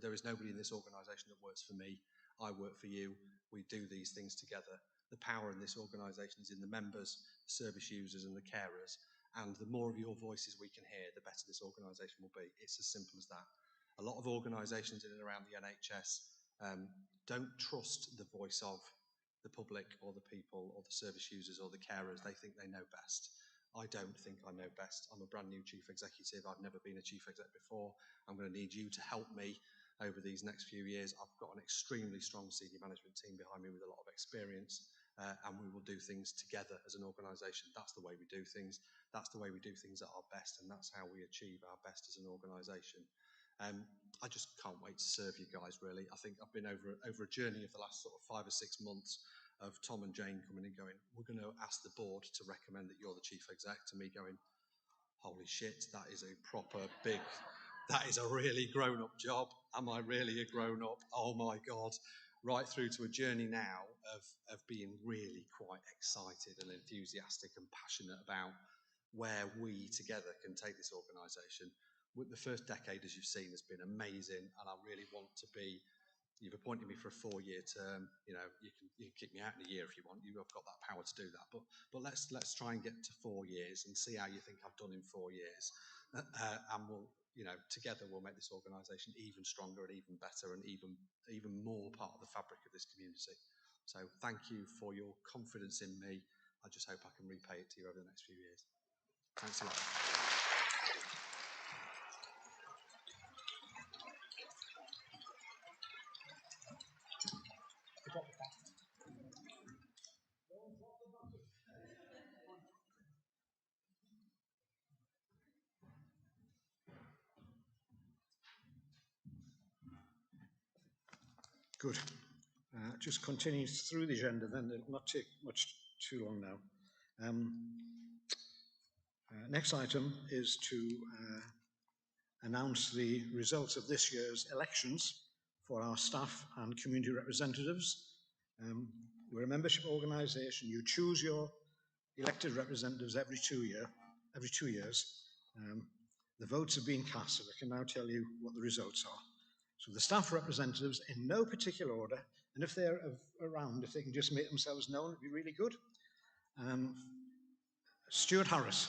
There is nobody in this organisation that works for me. I work for you. We do these things together. The power in this organisation is in the members, service users and the carers. And the more of your voices we can hear, the better this organisation will be. It's as simple as that. A lot of organisations in and around the NHS don't trust the voice of the public or the people or the service users or the carers. They think they know best. I don't think I know best. I'm a brand new chief executive. I've never been a chief exec before. I'm going to need you to help me over these next few years. I've got an extremely strong senior management team behind me with a lot of experience, and we will do things together as an organisation. That's the way we do things. That's the way we do things at our best, and that's how we achieve our best as an organisation. I just can't wait to serve you guys, really. I think I've been over a journey of the last sort of 5 or 6 months of Tom and Jane coming and going, we're going to ask the board to recommend that you're the chief exec, to me going, holy shit, that is a proper big, that is a really grown-up job. Am I really a grown-up? Oh my God. Right through to a journey now of being really quite excited and enthusiastic and passionate about where we together can take this organisation. The first decade, as you've seen, has been amazing, and I really want to be. You've appointed me for a 4-year term. You know, you can kick me out in a year if you want. You've got that power to do that. But let's try and get to 4 years and see how you think I've done in 4 years, and we'll, you know, together we'll make this organisation even stronger and even better and even more part of the fabric of this community. So thank you for your confidence in me. I just hope I can repay it to you over the next few years. Thanks a lot. Good. Just continue through the agenda, then it'll not take much too long now. Next item is to announce the results of this year's elections for our staff and community representatives. We're a membership organisation. You choose your elected representatives every 2 years. The votes have been cast, so I can now tell you what the results are. So the staff representatives, in no particular order, and if they're around, if they can just make themselves known, it'd be really good. Stuart Harris.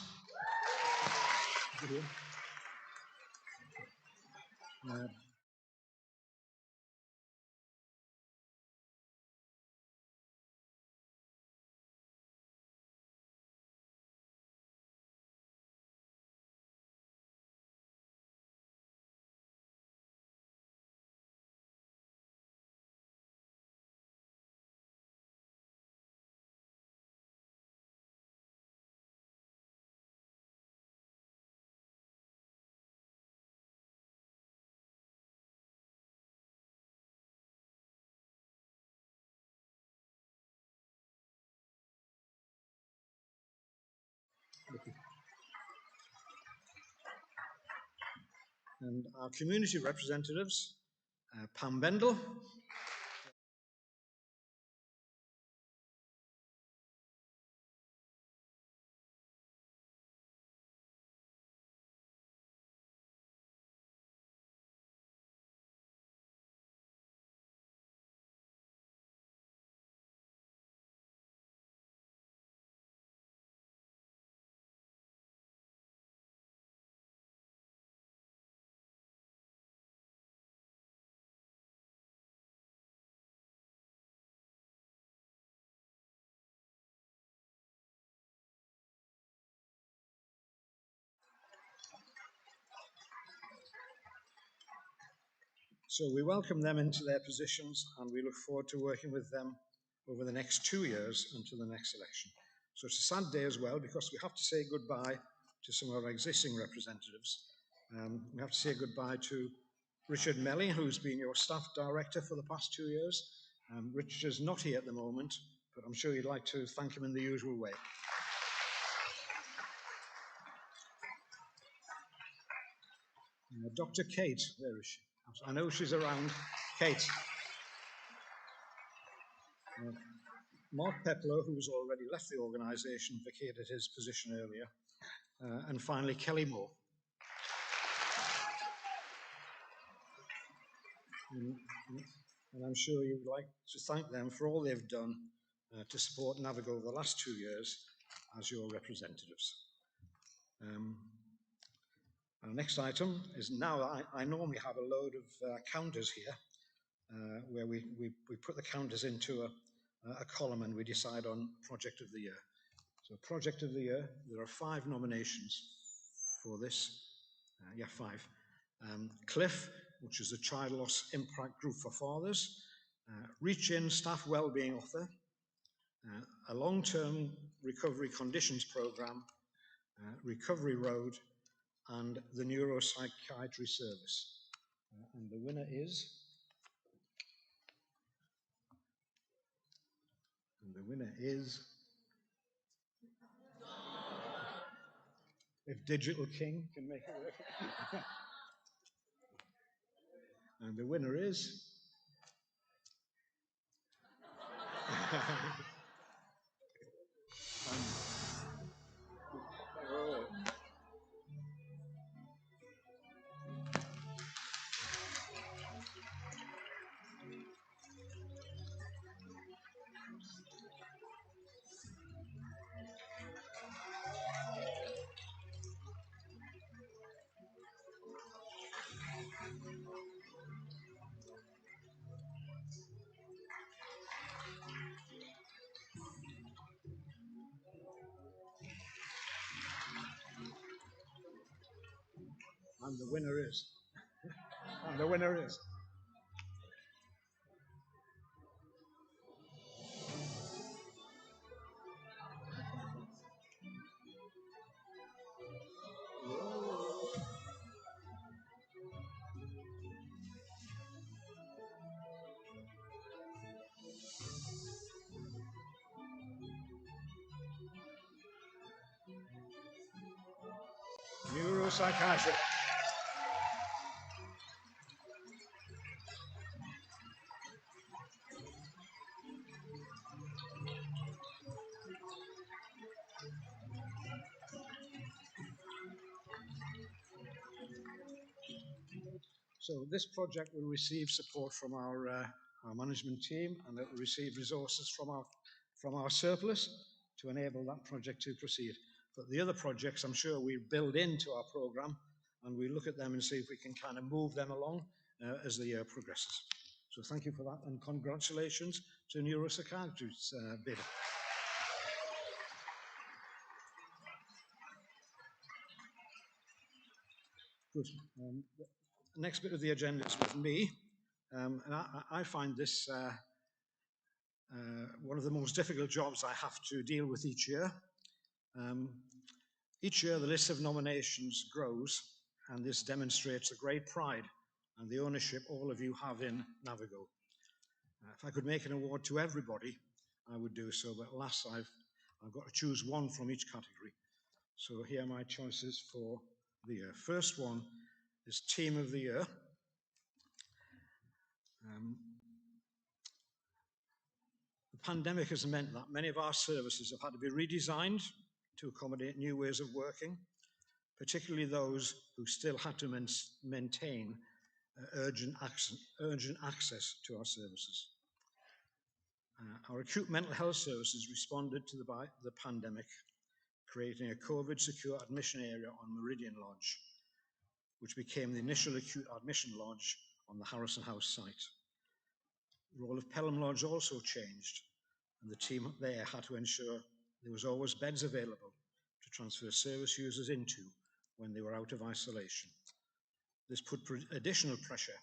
And our community representatives, Pam Bendel, So we welcome them into their positions and we look forward to working with them over the next 2 years until the next election. So it's a sad day as well because we have to say goodbye to some of our existing representatives. We have to say goodbye to Richard Melly, who's been your staff director for the past 2 years. Richard is not here at the moment, but I'm sure you'd like to thank him in the usual way. Dr. Kate, where is she? I know she's around. Kate. Mark Peplow, who's already left the organisation, vacated his position earlier. And finally, Kelly Moore. And I'm sure you would like to thank them for all they've done to support NAViGO over the last 2 years as your representatives. Our next item is now, I normally have a load of counters here where we put the counters into a column and we decide on Project of the Year. So Project of the Year, there are 5 nominations for this. 5. Cliff, which is a child loss impact group for fathers. Reach In Staff Wellbeing Offer. A long-term recovery conditions program. Recovery Road. And the Neuropsychiatry Service. And the winner is... If Digital King can make it work. And the winner is... And the winner is... And the winner is... Neuropsychiatry. So this project will receive support from our management team, and it will receive resources from our surplus to enable that project to proceed. But the other projects, I'm sure we build into our programme, and we look at them and see if we can kind of move them along as the year progresses. So thank you for that, and congratulations to Neuropsychiatry's bid. Good. The next bit of the agenda is with me, and I find this one of the most difficult jobs I have to deal with each year. Each year the list of nominations grows, and this demonstrates the great pride and the ownership all of you have in NAViGO. If I could make an award to everybody, I would do so, but alas, I've got to choose one from each category. So here are my choices for the year. First one is Team of the Year. The pandemic has meant that many of our services have had to be redesigned to accommodate new ways of working, particularly those who still had to maintain urgent access to our services. Our acute mental health services responded to the pandemic, creating a COVID-secure admission area on Meridian Lodge, which became the initial acute admission lodge on the Harrison House site. The role of Pelham Lodge also changed, and the team up there had to ensure there was always beds available to transfer service users into when they were out of isolation. This put additional pressure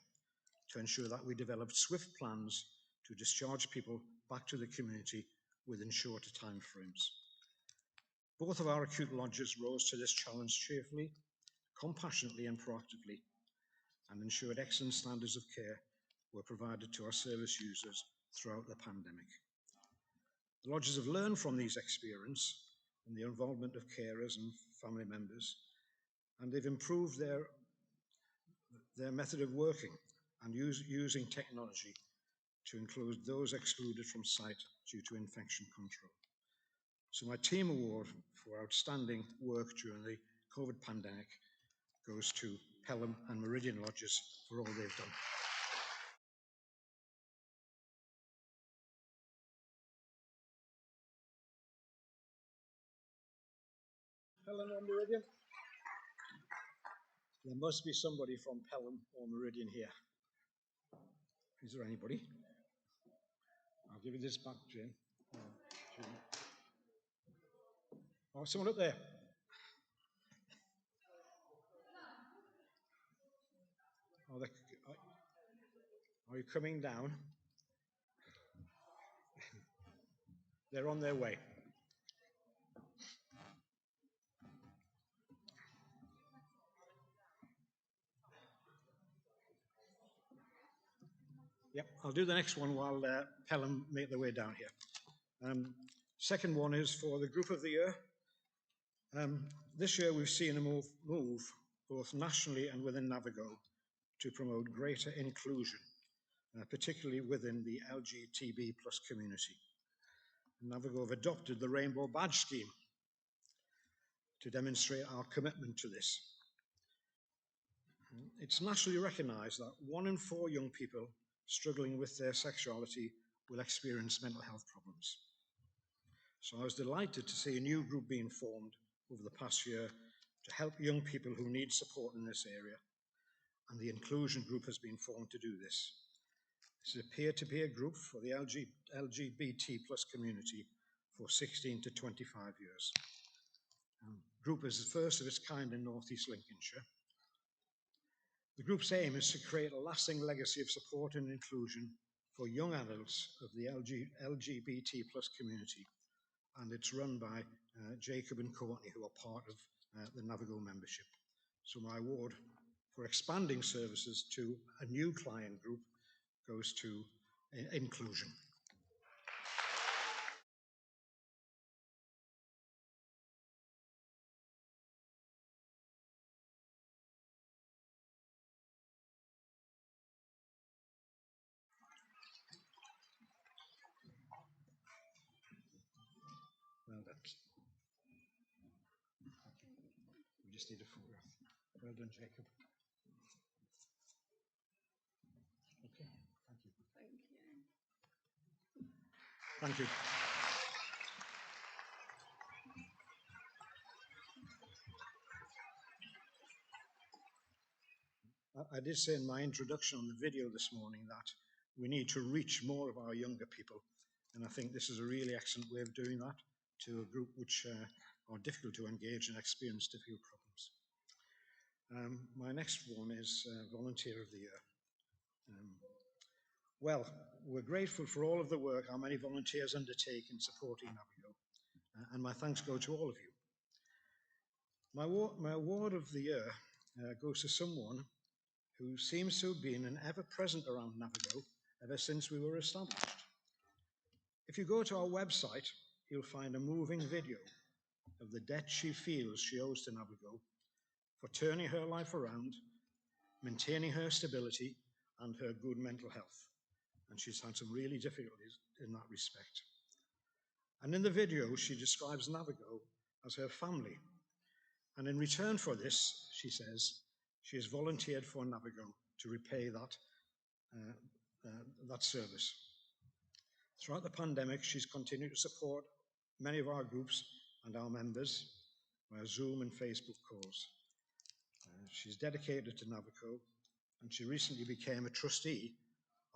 to ensure that we developed swift plans to discharge people back to the community within shorter timeframes. Both of our acute lodges rose to this challenge cheerfully, compassionately and proactively, and ensured excellent standards of care were provided to our service users throughout the pandemic. The lodges have learned from these experiences and the involvement of carers and family members, and they've improved their method of working and using technology to include those excluded from site due to infection control. So my team award for outstanding work during the COVID pandemic goes to Pelham and Meridian Lodges for all they've done. Pelham or Meridian? There must be somebody from Pelham or Meridian here. Is there anybody? I'll give you this back, Jane. Oh, someone up there. Are you coming down? They're on their way. Yep, I'll do the next one while Pelham make their way down here. Second one is for the group of the year. This year we've seen a move both nationally and within NAViGO to promote greater inclusion, particularly within the LGBT+ community. NAViGO have adopted the Rainbow Badge Scheme to demonstrate our commitment to this. It's nationally recognised that 1 in 4 young people struggling with their sexuality will experience mental health problems. So I was delighted to see a new group being formed over the past year to help young people who need support in this area, and the inclusion group has been formed to do this. This is a peer-to-peer group for the LGBT+ community for 16 to 25 years. The group is the first of its kind in North East Lincolnshire. The group's aim is to create a lasting legacy of support and inclusion for young adults of the LGBT+ community, and it's run by Jacob and Courtney, who are part of the NAViGO membership. So my award for expanding services to a new client group goes to inclusion. Well done. We just need a photograph. Well done, Jacob. Okay, thank you. Thank you. I did say in my introduction on the video this morning that we need to reach more of our younger people, and I think this is a really excellent way of doing that to a group which are difficult to engage and experience difficult problems. My next one is Volunteer of the Year. Well, we're grateful for all of the work our many volunteers undertake in supporting NAViGO, and my thanks go to all of you. My award of the year goes to someone who seems to have been an ever-present around NAViGO ever since we were established. If you go to our website, you'll find a moving video of the debt she feels she owes to NAViGO for turning her life around, maintaining her stability and her good mental health. And she's had some really difficulties in that respect. And in the video, she describes NAViGO as her family. And in return for this, she says, she has volunteered for NAViGO to repay that service. Throughout the pandemic, she's continued to support many of our groups and our members via Zoom and Facebook calls. She's dedicated to NAViGO, and she recently became a trustee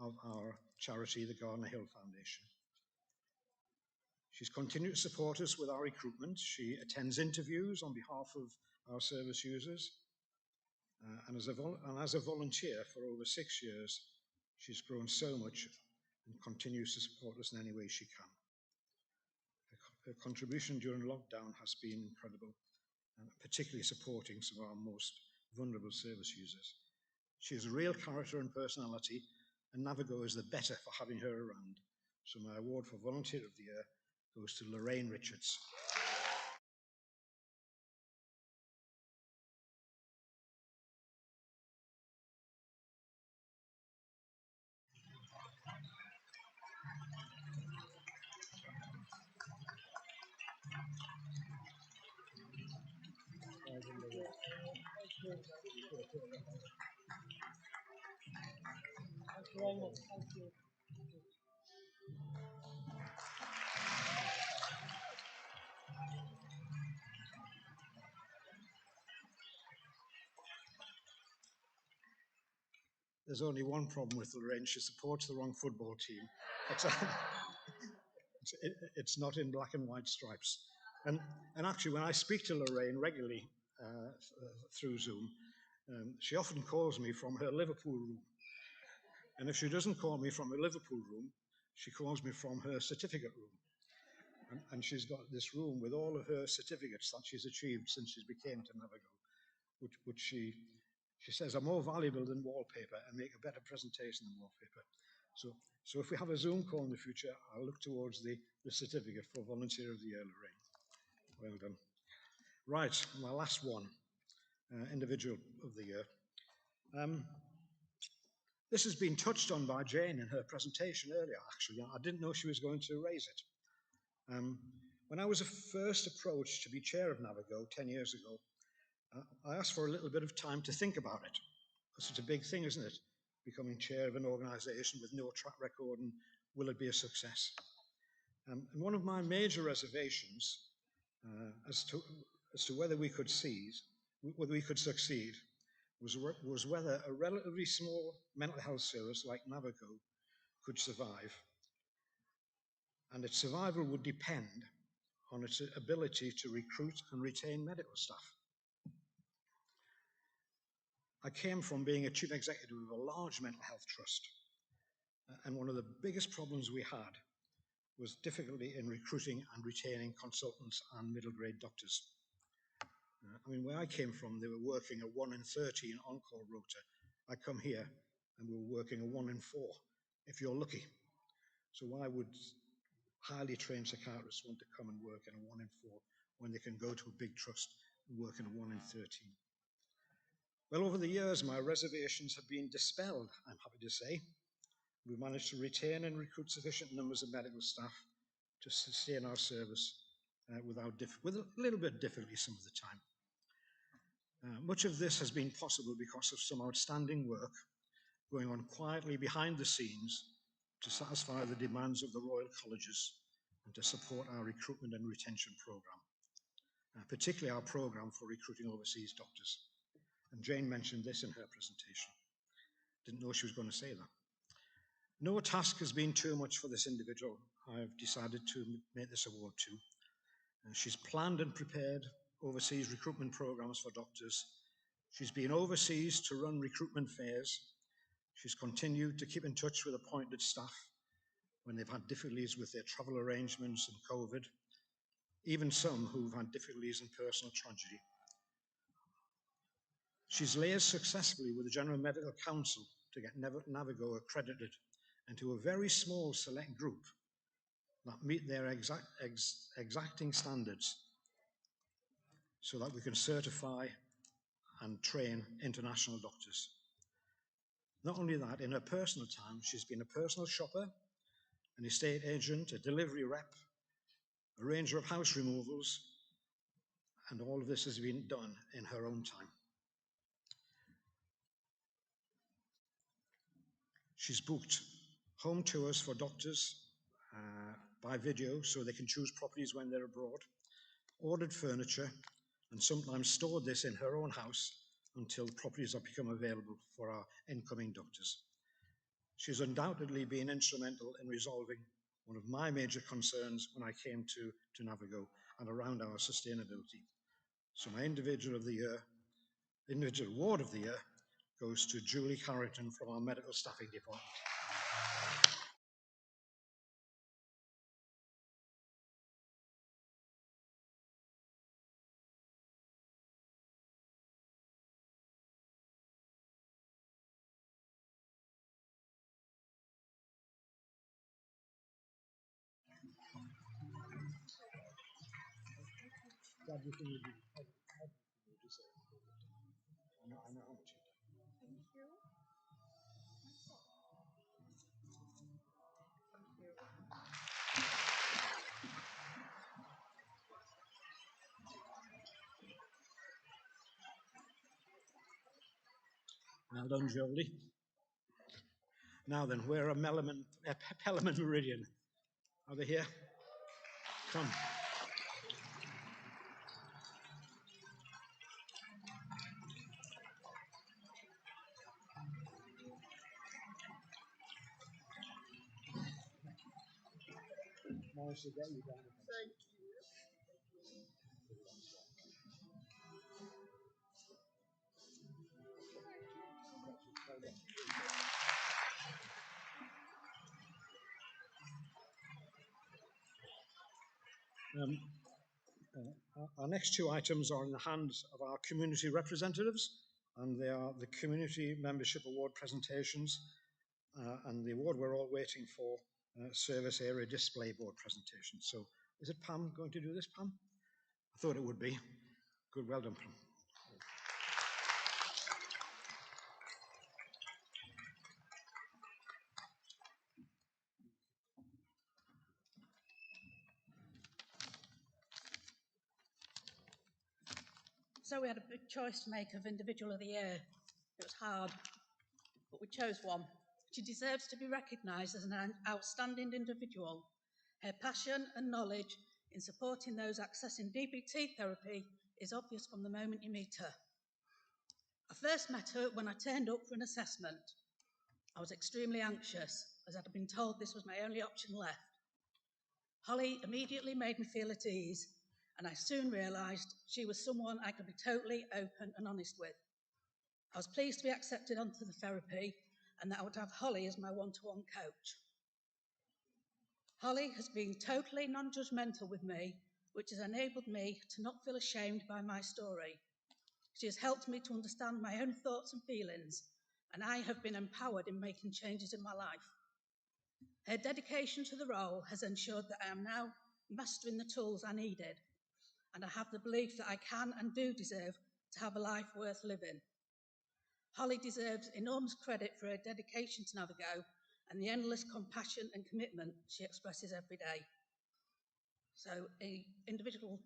of our charity, the Gardner Hill Foundation. She's continued to support us with our recruitment. She attends interviews on behalf of our service users, and as a volunteer for over 6 years, She's grown so much and continues to support us in any way she can. Her contribution during lockdown has been incredible, and particularly supporting some of our most vulnerable service users. She is a real character and personality, and NAViGO is the better for having her around. So my award for Volunteer of the Year goes to Lorraine Richards. There's only one problem with Lorraine. She supports the wrong football team. It's not in black and white stripes. And actually, when I speak to Lorraine regularly through Zoom, she often calls me from her Liverpool room. And if she doesn't call me from her Liverpool room, she calls me from her certificate room. And she's got this room with all of her certificates that she's achieved since she became to NAViGO, which she says are more valuable than wallpaper and make a better presentation than wallpaper. So if we have a Zoom call in the future, I'll look towards the certificate for Volunteer of the Year, Lorraine. Well done. Right, my last one, Individual of the Year. This has been touched on by Jane in her presentation earlier, actually. I didn't know she was going to raise it. When I was first approached to be chair of NAViGO 10 years ago, I asked for a little bit of time to think about it, because it's a big thing, isn't it? Becoming chair of an organisation with no track record, and will it be a success? And one of my major reservations as to whether we could succeed was whether a relatively small mental health service like NAViGO could survive, and its survival would depend on its ability to recruit and retain medical staff. I came from being a chief executive of a large mental health trust, and one of the biggest problems we had was difficulty in recruiting and retaining consultants and middle grade doctors. I mean, where I came from, they were working a 1 in 13 on-call rota. I come here and we were working a 1 in 4, if you're lucky. So why would highly trained psychiatrists want to come and work in a 1 in 4 when they can go to a big trust and work in a 1 in 13? Well, over the years, my reservations have been dispelled, I'm happy to say. We've managed to retain and recruit sufficient numbers of medical staff to sustain our service with a little bit of difficulty some of the time. Much of this has been possible because of some outstanding work going on quietly behind the scenes to satisfy the demands of the Royal Colleges and to support our recruitment and retention programme, particularly our programme for recruiting overseas doctors. And Jane mentioned this in her presentation. Didn't know she was going to say that. No task has been too much for this individual I've decided to make this award to. She's planned and prepared overseas recruitment programs for doctors. She's been overseas to run recruitment fairs. She's continued to keep in touch with appointed staff when they've had difficulties with their travel arrangements and COVID, even some who've had difficulties in personal tragedy. She's liaised successfully with the General Medical Council to get NAViGO accredited into a very small select group that meet their exacting standards so that we can certify and train international doctors. Not only that, in her personal time, she's been a personal shopper, an estate agent, a delivery rep, arranger of house removals, and all of this has been done in her own time. She's booked home tours for doctors by video so they can choose properties when they're abroad, ordered furniture, and sometimes stored this in her own house until properties have become available for our incoming doctors. She's undoubtedly been instrumental in resolving one of my major concerns when I came to NAViGO and around our sustainability. So my Individual Award of the Year goes to Julie Carrington from our medical staffing department. Well done, Jolie. Now then, where are Pelham Meridian? Are they here? Come. Nice to get you down. Thank you. Our next two items are in the hands of our community representatives, and they are the Community Membership Award presentations, and the award we're all waiting for, Service Area Display Board presentation. So is it Pam going to do this, Pam? I thought it would be. Good, well done, Pam. So we had a big choice to make of Individual of the Year. It was hard, but we chose one. She deserves to be recognised as an outstanding individual. Her passion and knowledge in supporting those accessing DBT therapy is obvious from the moment you meet her. I first met her when I turned up for an assessment. I was extremely anxious, as I'd been told this was my only option left. Holly immediately made me feel at ease, and I soon realised she was someone I could be totally open and honest with. I was pleased to be accepted onto the therapy and that I would have Holly as my one-to-one coach. Holly has been totally non-judgmental with me, which has enabled me to not feel ashamed by my story. She has helped me to understand my own thoughts and feelings, and I have been empowered in making changes in my life. Her dedication to the role has ensured that I am now mastering the tools I needed, and I have the belief that I can and do deserve to have a life worth living. Holly deserves enormous credit for her dedication to NAViGO and the endless compassion and commitment she expresses every day. So, an individual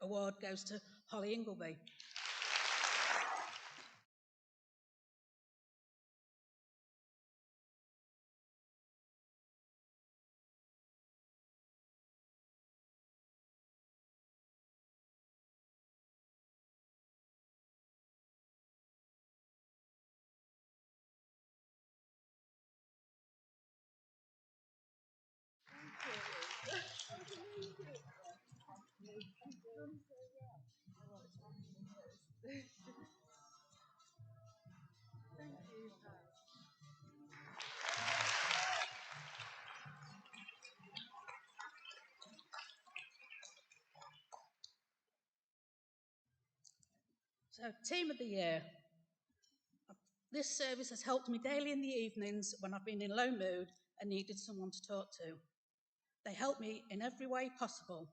award goes to Holly Ingleby. So, Team of the Year. This service has helped me daily in the evenings when I've been in low mood and needed someone to talk to. They help me in every way possible.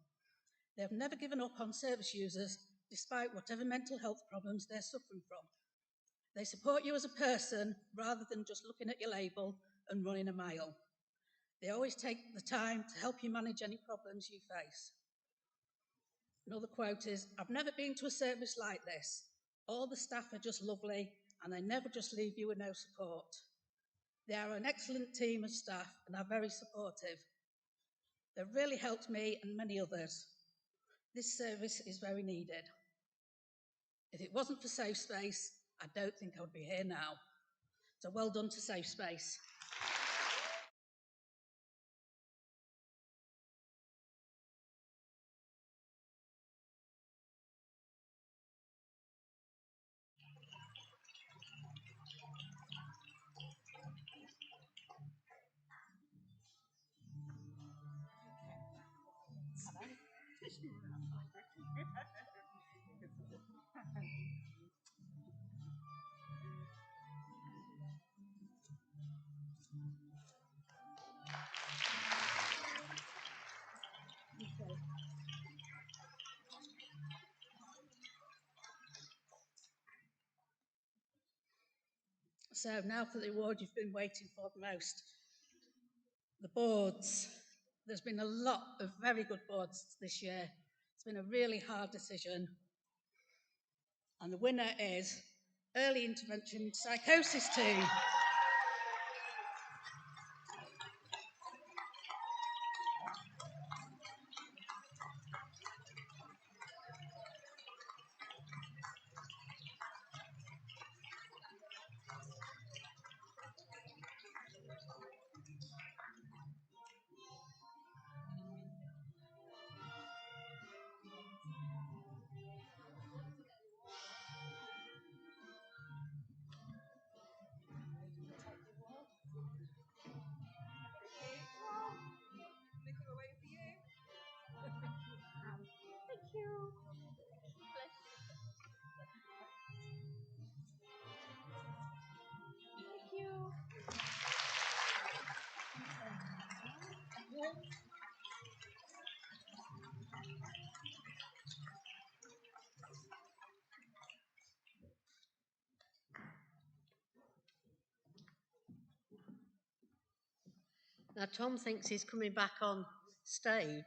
They have never given up on service users despite whatever mental health problems they're suffering from. They support you as a person rather than just looking at your label and running a mile. They always take the time to help you manage any problems you face. Another quote is, "I've never been to a service like this. All the staff are just lovely and they never just leave you with no support. They are an excellent team of staff and are very supportive. They've really helped me and many others. This service is very needed. If it wasn't for Safe Space, I don't think I would be here now." So well done to Safe Space. So now for the award you've been waiting for the most. The boards. There's been a lot of very good boards this year. It's been a really hard decision. And the winner is Early Intervention Psychosis Team. Now, Tom thinks he's coming back on stage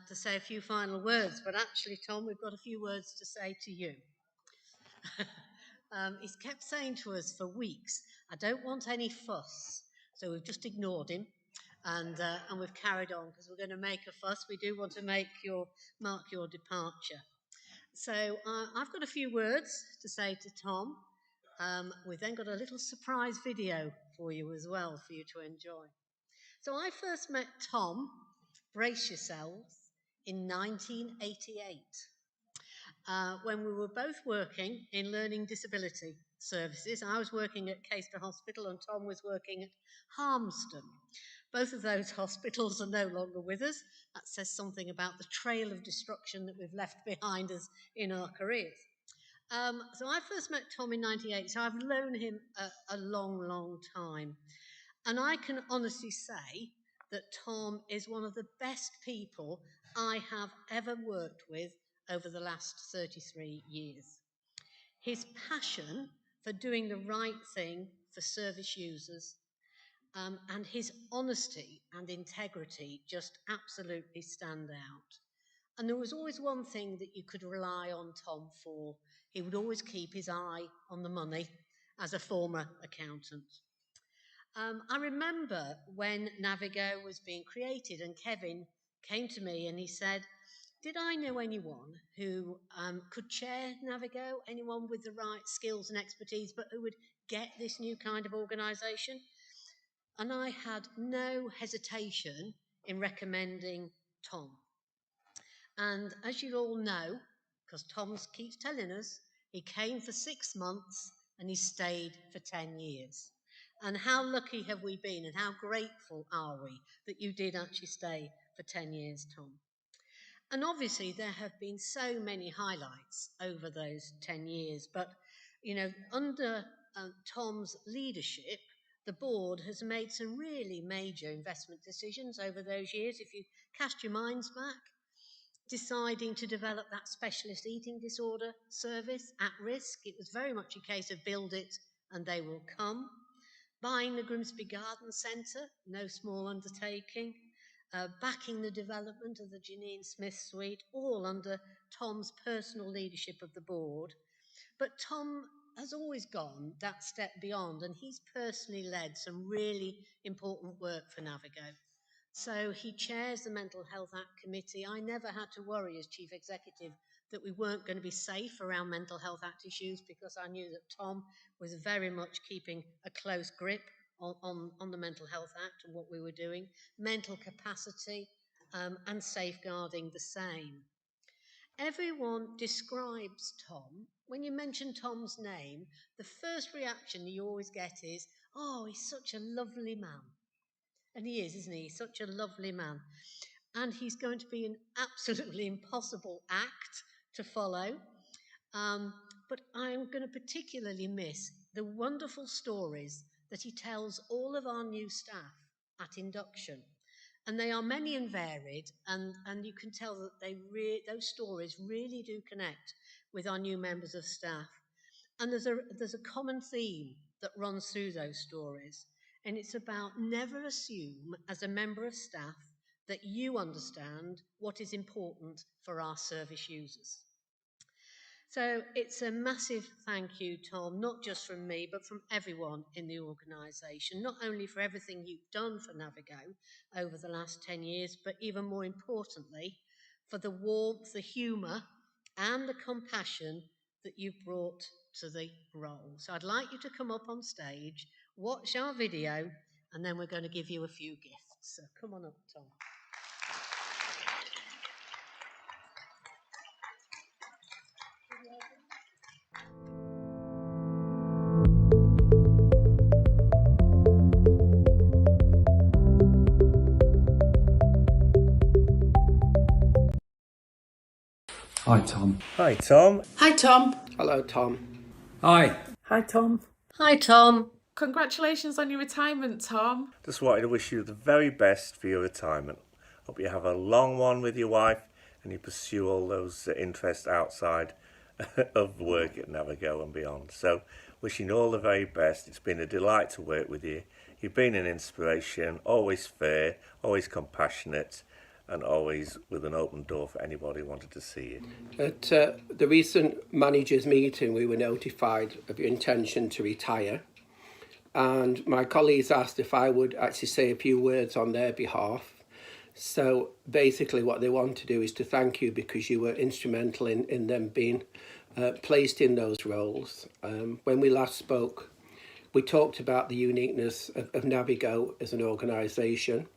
to say a few final words, but actually, Tom, we've got a few words to say to you. He's kept saying to us for weeks, I don't want any fuss. So we've just ignored him and we've carried on because we're going to make a fuss. We do want to mark your departure. So I've got a few words to say to Tom. We've then got a little surprise video for you as well for you to enjoy. So I first met Tom, brace yourselves, in 1988. When we were both working in learning disability services. I was working at Caister Hospital and Tom was working at Harmston. Both of those hospitals are no longer with us. That says something about the trail of destruction that we've left behind us in our careers. So I first met Tom in 98, so I've known him a long, long time. And I can honestly say that Tom is one of the best people I have ever worked with over the last 33 years. His passion for doing the right thing for service users and his honesty and integrity just absolutely stand out. And there was always one thing that you could rely on Tom for. He would always keep his eye on the money as a former accountant. I remember when NAViGO was being created and Kevin came to me and he said, did I know anyone who could chair NAViGO, anyone with the right skills and expertise, but who would get this new kind of organisation? And I had no hesitation in recommending Tom. And as you all know, because Tom keeps telling us, he came for 6 months and he stayed for 10 years. And how lucky have we been and how grateful are we that you did actually stay for 10 years, Tom? And obviously there have been so many highlights over those 10 years, but, you know, under Tom's leadership, the board has made some really major investment decisions over those years. If you cast your minds back, deciding to develop that specialist eating disorder service at risk, it was very much a case of build it and they will come. Buying the Grimsby Garden Centre, no small undertaking. Backing the development of the Janine Smith Suite, all under Tom's personal leadership of the board. But Tom has always gone that step beyond, and he's personally led some really important work for NAViGO. So he chairs the Mental Health Act Committee. I never had to worry as Chief Executive that we weren't going to be safe around Mental Health Act issues because I knew that Tom was very much keeping a close grip on the Mental Health Act and what we were doing, mental capacity and safeguarding the same. Everyone describes Tom. When you mention Tom's name, the first reaction you always get is, oh, he's such a lovely man. And he is, isn't he? Such a lovely man. and he's going to be an absolutely impossible act to follow. But I'm going to particularly miss the wonderful stories that he tells all of our new staff at induction. And they are many and varied, and you can tell that those stories really do connect with our new members of staff. And there's a common theme that runs through those stories, and it's about never assume as a member of staff that you understand what is important for our service users. So it's a massive thank you, Tom, not just from me, but from everyone in the organisation, not only for everything you've done for NAViGO over the last 10 years, but even more importantly, for the warmth, the humour and the compassion that you've brought to the role. So I'd like you to come up on stage, watch our video, and then we're going to give you a few gifts. So come on up, Tom. Hi, Tom. Hi, Tom. Hi, Tom. Hello, Tom. Hi. Hi, Tom. Hi, Tom. Congratulations on your retirement, Tom. Just wanted to wish you the very best for your retirement. Hope you have a long one with your wife and you pursue all those interests outside of work at NAViGO and beyond. So, wishing you all the very best. It's been a delight to work with you. You've been an inspiration, always fair, always compassionate, and always with an open door for anybody who wanted to see you. At the recent managers' meeting, we were notified of your intention to retire, and my colleagues asked if I would actually say a few words on their behalf. So basically what they want to do is to thank you because you were instrumental in them being placed in those roles. When we last spoke, we talked about the uniqueness of NAViGO as an organisation.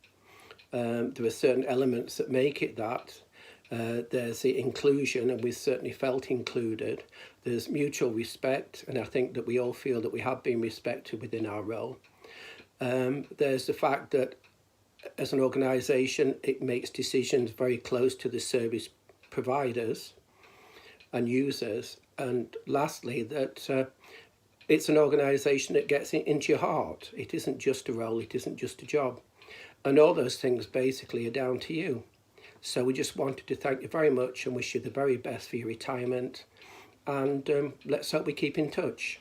There are certain elements that make it that. There's the inclusion, and we certainly felt included. There's mutual respect, and I think that we all feel that we have been respected within our role. There's the fact that as an organisation, it makes decisions very close to the service providers and users. And lastly, that it's an organisation that gets into your heart. It isn't just a role, it isn't just a job. And all those things basically are down to you. So we just wanted to thank you very much and wish you the very best for your retirement. And let's hope we keep in touch.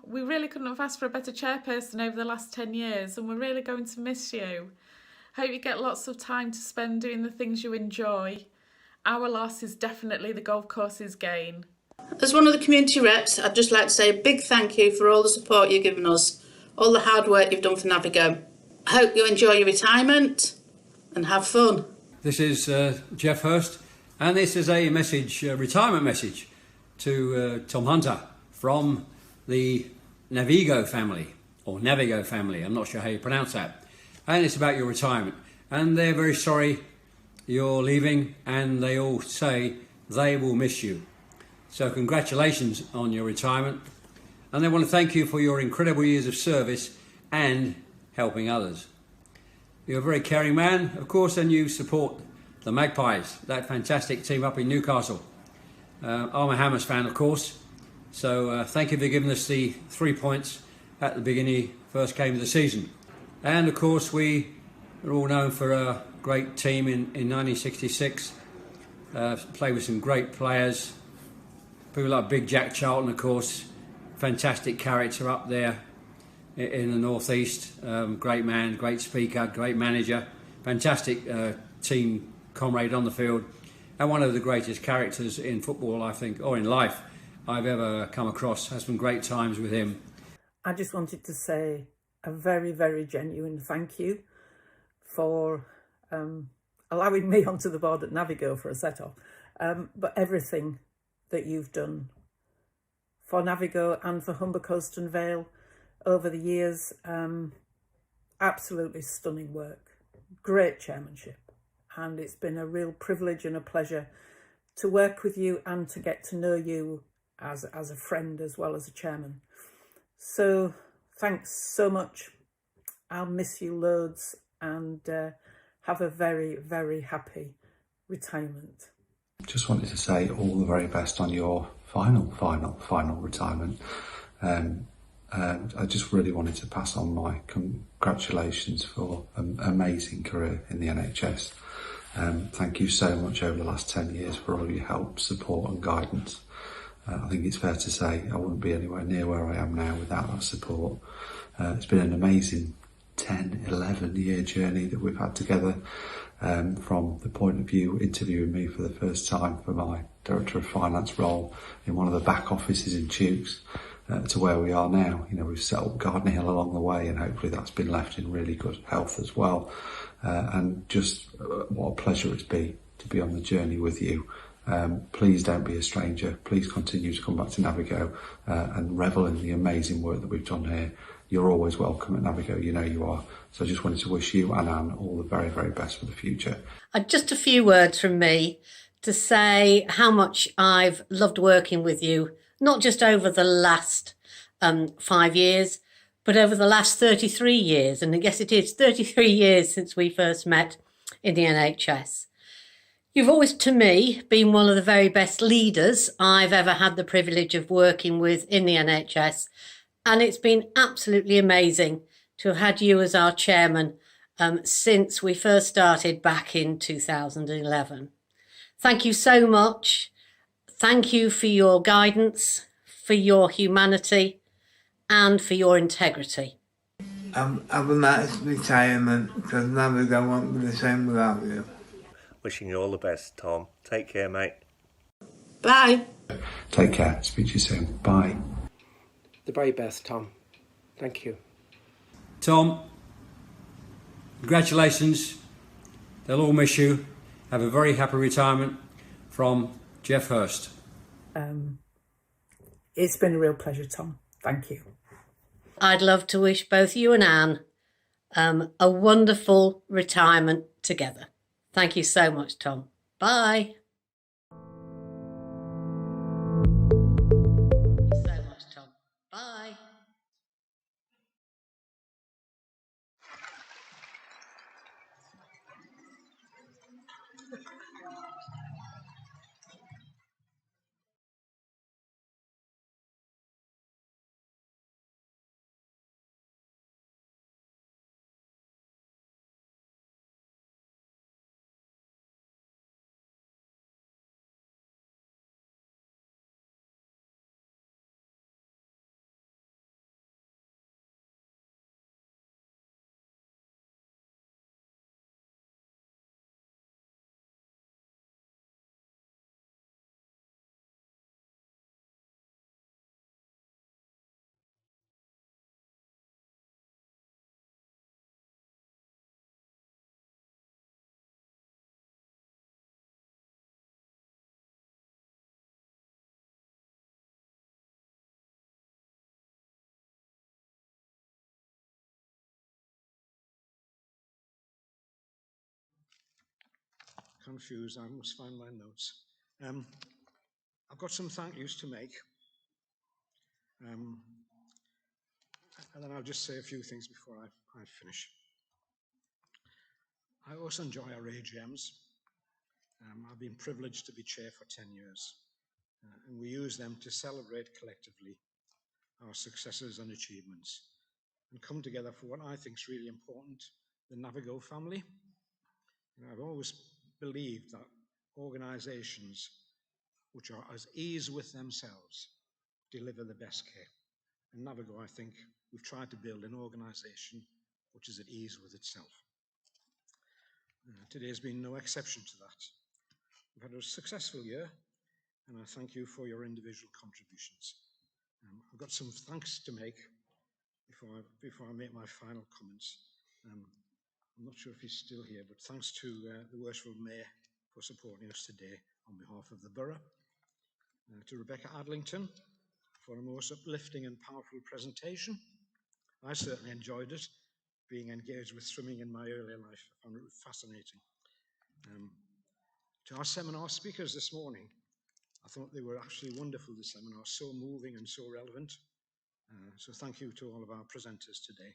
We really couldn't have asked for a better chairperson over the last 10 years, and we're really going to miss you. Hope you get lots of time to spend doing the things you enjoy. Our loss is definitely the golf course's gain. As one of the community reps, I'd just like to say a big thank you for all the support you've given us, all the hard work you've done for NAViGO. I hope you enjoy your retirement and have fun. This is Jeff Hurst, and this is a message, a retirement message to Tom Hunter from the NAViGO family, or NAViGO family, I'm not sure how you pronounce that. And it's about your retirement. And they're very sorry you're leaving, and they all say they will miss you. So congratulations on your retirement. And they want to thank you for your incredible years of service and helping others. You're a very caring man, of course, and you support the Magpies, that fantastic team up in Newcastle. I'm a Hammers fan, of course, so thank you for giving us the 3 points at the beginning, first game of the season. And of course, we are all known for a great team in 1966, played with some great players, people like Big Jack Charlton, of course, fantastic character up there in the northeast, great man, great speaker, great manager, fantastic team comrade on the field, and one of the greatest characters in football, I think, or in life I've ever come across. Had some great times with him. I just wanted to say a very, very genuine thank you for allowing me onto the board at NAViGO for a set-off, but everything that you've done for NAViGO and for Humber Coast and Vale over the years, absolutely stunning work, great chairmanship, and it's been a real privilege and a pleasure to work with you and to get to know you as a friend as well as a chairman. So thanks so much. I'll miss you loads, and have a very, very happy retirement. Just wanted to say all the very best on your final retirement. I just really wanted to pass on my congratulations for an amazing career in the NHS. Thank you so much over the last 10 years for all your help, support and guidance. I think it's fair to say I wouldn't be anywhere near where I am now without that support. It's been an amazing 10, 11 year journey that we've had together, from the point of view interviewing me for the first time for my Director of Finance role in one of the back offices in Tukes, to where we are now. You know, we've set up Garden Hill along the way, and hopefully that's been left in really good health as well. And just what a pleasure it's been to be on the journey with you. Please don't be a stranger. Please continue to come back to NAViGO and revel in the amazing work that we've done here. You're always welcome at NAViGO, you know you are. So I just wanted to wish you and Anne all the very, very best for the future. Just a few words from me to say how much I've loved working with you, not just over the last 5 years, but over the last 33 years. And I guess it is 33 years since we first met in the NHS. You've always, to me, been one of the very best leaders I've ever had the privilege of working with in the NHS. And it's been absolutely amazing to have had you as our chairman since we first started back in 2011. Thank you so much. Thank you for your guidance, for your humanity, and for your integrity. Have a nice retirement, because NAViGO won't be the same without you. Wishing you all the best, Tom. Take care, mate. Bye. Take care. Speak to you soon. Bye. The very best, Tom. Thank you. Tom, congratulations. They'll all miss you. Have a very happy retirement from Jeff Hurst. It's been a real pleasure, Tom. Thank you. I'd love to wish both you and Anne a wonderful retirement together. Thank you so much, Tom. Bye. Thank you so much, Tom. Bye. Confused, I must find my notes. I've got some thank yous to make. And then I'll just say a few things before I finish. I also enjoy our AGMs. I've been privileged to be chair for 10 years, and we use them to celebrate collectively our successes and achievements and come together for what I think is really important, the NAViGO family. And I've always believed that organisations which are at ease with themselves deliver the best care. And NAViGO, I think, we've tried to build an organisation which is at ease with itself. Today has been no exception to that. We've had a successful year, and I thank you for your individual contributions. I've got some thanks to make before I make my final comments. I'm not sure if he's still here, but thanks to the Worshipful Mayor for supporting us today on behalf of the Borough. To Rebecca Adlington for a most uplifting and powerful presentation. I certainly enjoyed it, being engaged with swimming in my earlier life. I found it fascinating. To our seminar speakers this morning, I thought they were actually wonderful, the seminar, so moving and so relevant. So thank you to all of our presenters today.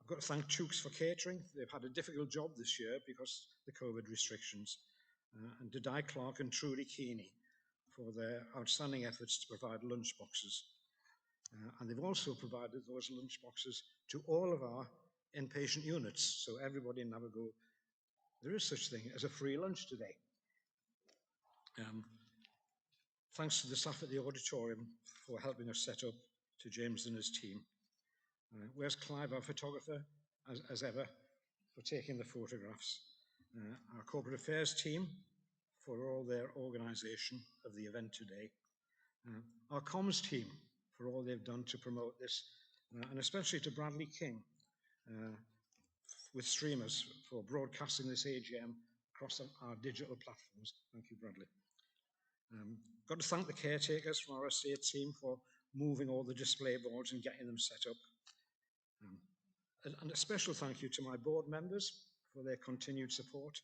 I've got to thank Chooks for catering. They've had a difficult job this year because of the COVID restrictions. And to Di Clark and Trudy Keeney for their outstanding efforts to provide lunch boxes. And they've also provided those lunch boxes to all of our inpatient units. So everybody in NAViGO, there is such thing as a free lunch today. Thanks to the staff at the auditorium for helping us set up, to James and his team. Where's Clive, our photographer, as ever, for taking the photographs. Our corporate affairs team for all their organisation of the event today. Our comms team for all they've done to promote this, and especially to Bradley King with streamers for broadcasting this AGM across our digital platforms. Thank you, Bradley. Got to thank the caretakers from our estate team for moving all the display boards and getting them set up. And a special thank you to my board members for their continued support.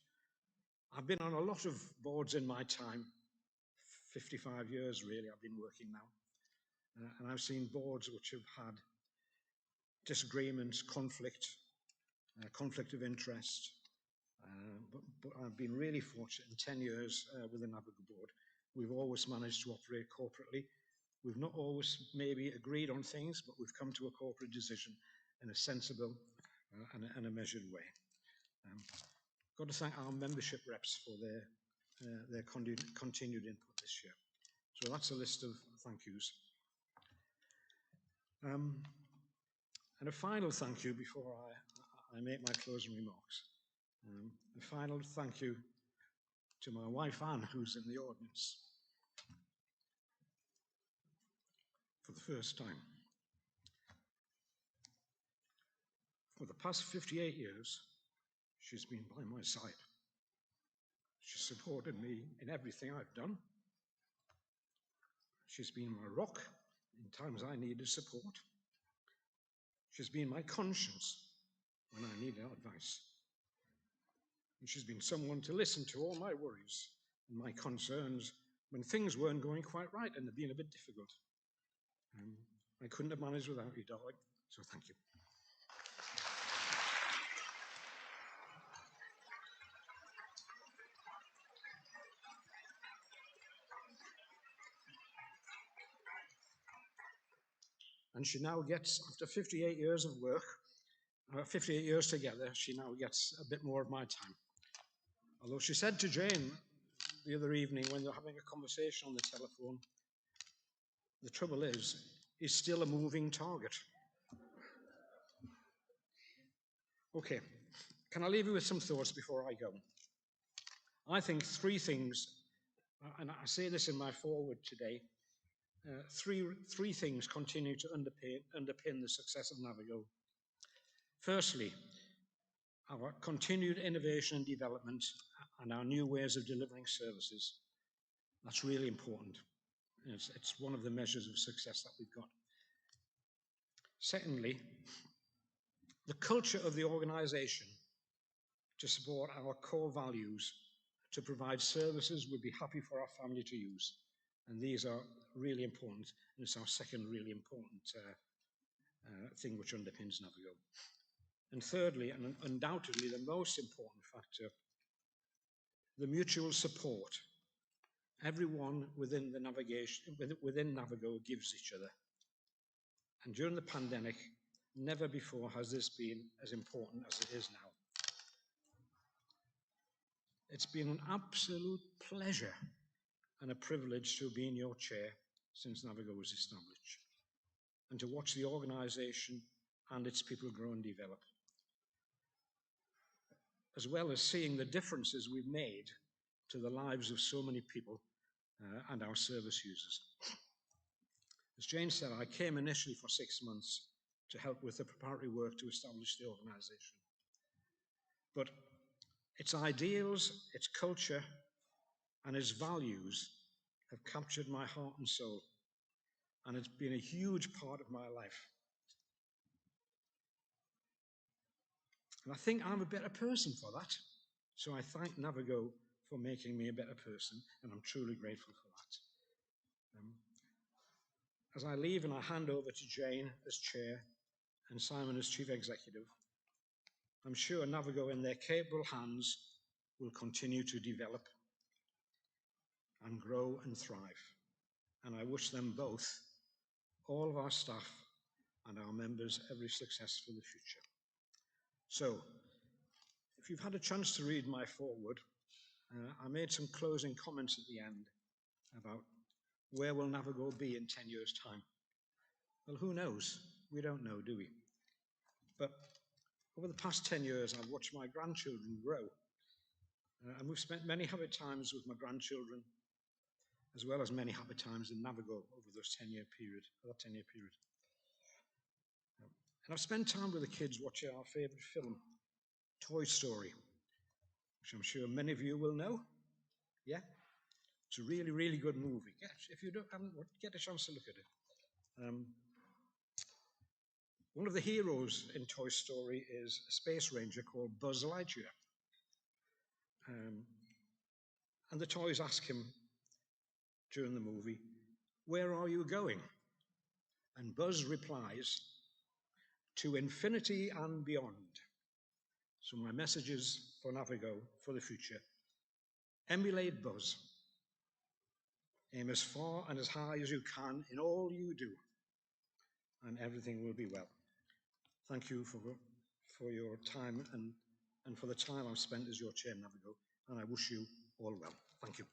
I've been on a lot of boards in my time, 55 years really I've been working now. And I've seen boards which have had disagreements, conflict of interest. But I've been really fortunate in 10 years with the NAViGO board. We've always managed to operate corporately. We've not always maybe agreed on things, but we've come to a corporate decision in a sensible and a measured way. Got to thank our membership reps for their continued input this year. So that's a list of thank yous. And a final thank you before I make my closing remarks. A final thank you to my wife Anne, who's in the audience for the first time. For the past 58 years, she's been by my side. She's supported me in everything I've done. She's been my rock in times I needed support. She's been my conscience when I needed advice. And she's been someone to listen to all my worries and my concerns when things weren't going quite right and they've been a bit difficult. I couldn't have managed without you, darling, so thank you. And she now gets, after 58 years of work, 58 years together, she now gets a bit more of my time. Although she said to Jane the other evening when they were having a conversation on the telephone, the trouble is, he's still a moving target. Okay, can I leave you with some thoughts before I go? I think three things, and I say this in my foreword today, three things continue to underpin the success of NAViGO. Firstly, our continued innovation and development and our new ways of delivering services. That's really important. It's one of the measures of success that we've got. Secondly, the culture of the organisation to support our core values, to provide services we'd be happy for our family to use. And these are really important, and it's our second really important thing which underpins NAViGO. And thirdly, and undoubtedly the most important factor, the mutual support. Everyone within the within NAViGO gives each other. And during the pandemic, never before has this been as important as it is now. It's been an absolute pleasure and a privilege to be in your chair since NAViGO was established, and to watch the organisation and its people grow and develop, as well as seeing the differences we've made to the lives of so many people and our service users. As Jane said, I came initially for 6 months to help with the preparatory work to establish the organisation. But its ideals, its culture, and its values have captured my heart and soul, and it's been a huge part of my life. And I think I'm a better person for that. So I thank NAViGO for making me a better person, and I'm truly grateful for that. As I leave and I hand over to Jane as chair and Simon as chief executive, I'm sure NAViGO in their capable hands will continue to develop and grow and thrive. And I wish them both, all of our staff and our members, every success for the future. So, if you've had a chance to read my foreword, I made some closing comments at the end about where will NAViGO be in 10 years' time. Well, who knows? We don't know, do we? But over the past 10 years, I've watched my grandchildren grow. And we've spent many happy times with my grandchildren, as well as many happy times in NAViGO over that 10-year period. And I've spent time with the kids watching our favourite film, Toy Story, which I'm sure many of you will know. Yeah? It's a really, really good movie. Yeah, if you haven't, get a chance to look at it. One of the heroes in Toy Story is a space ranger called Buzz Lightyear. And the toys ask him during the movie, "Where are you going?" And Buzz replies, "To infinity and beyond." So my message is for NAViGO for the future: emulate Buzz. Aim as far and as high as you can in all you do, and everything will be well. Thank you for your time and for the time I've spent as your chair, NAViGO, and I wish you all well. Thank you.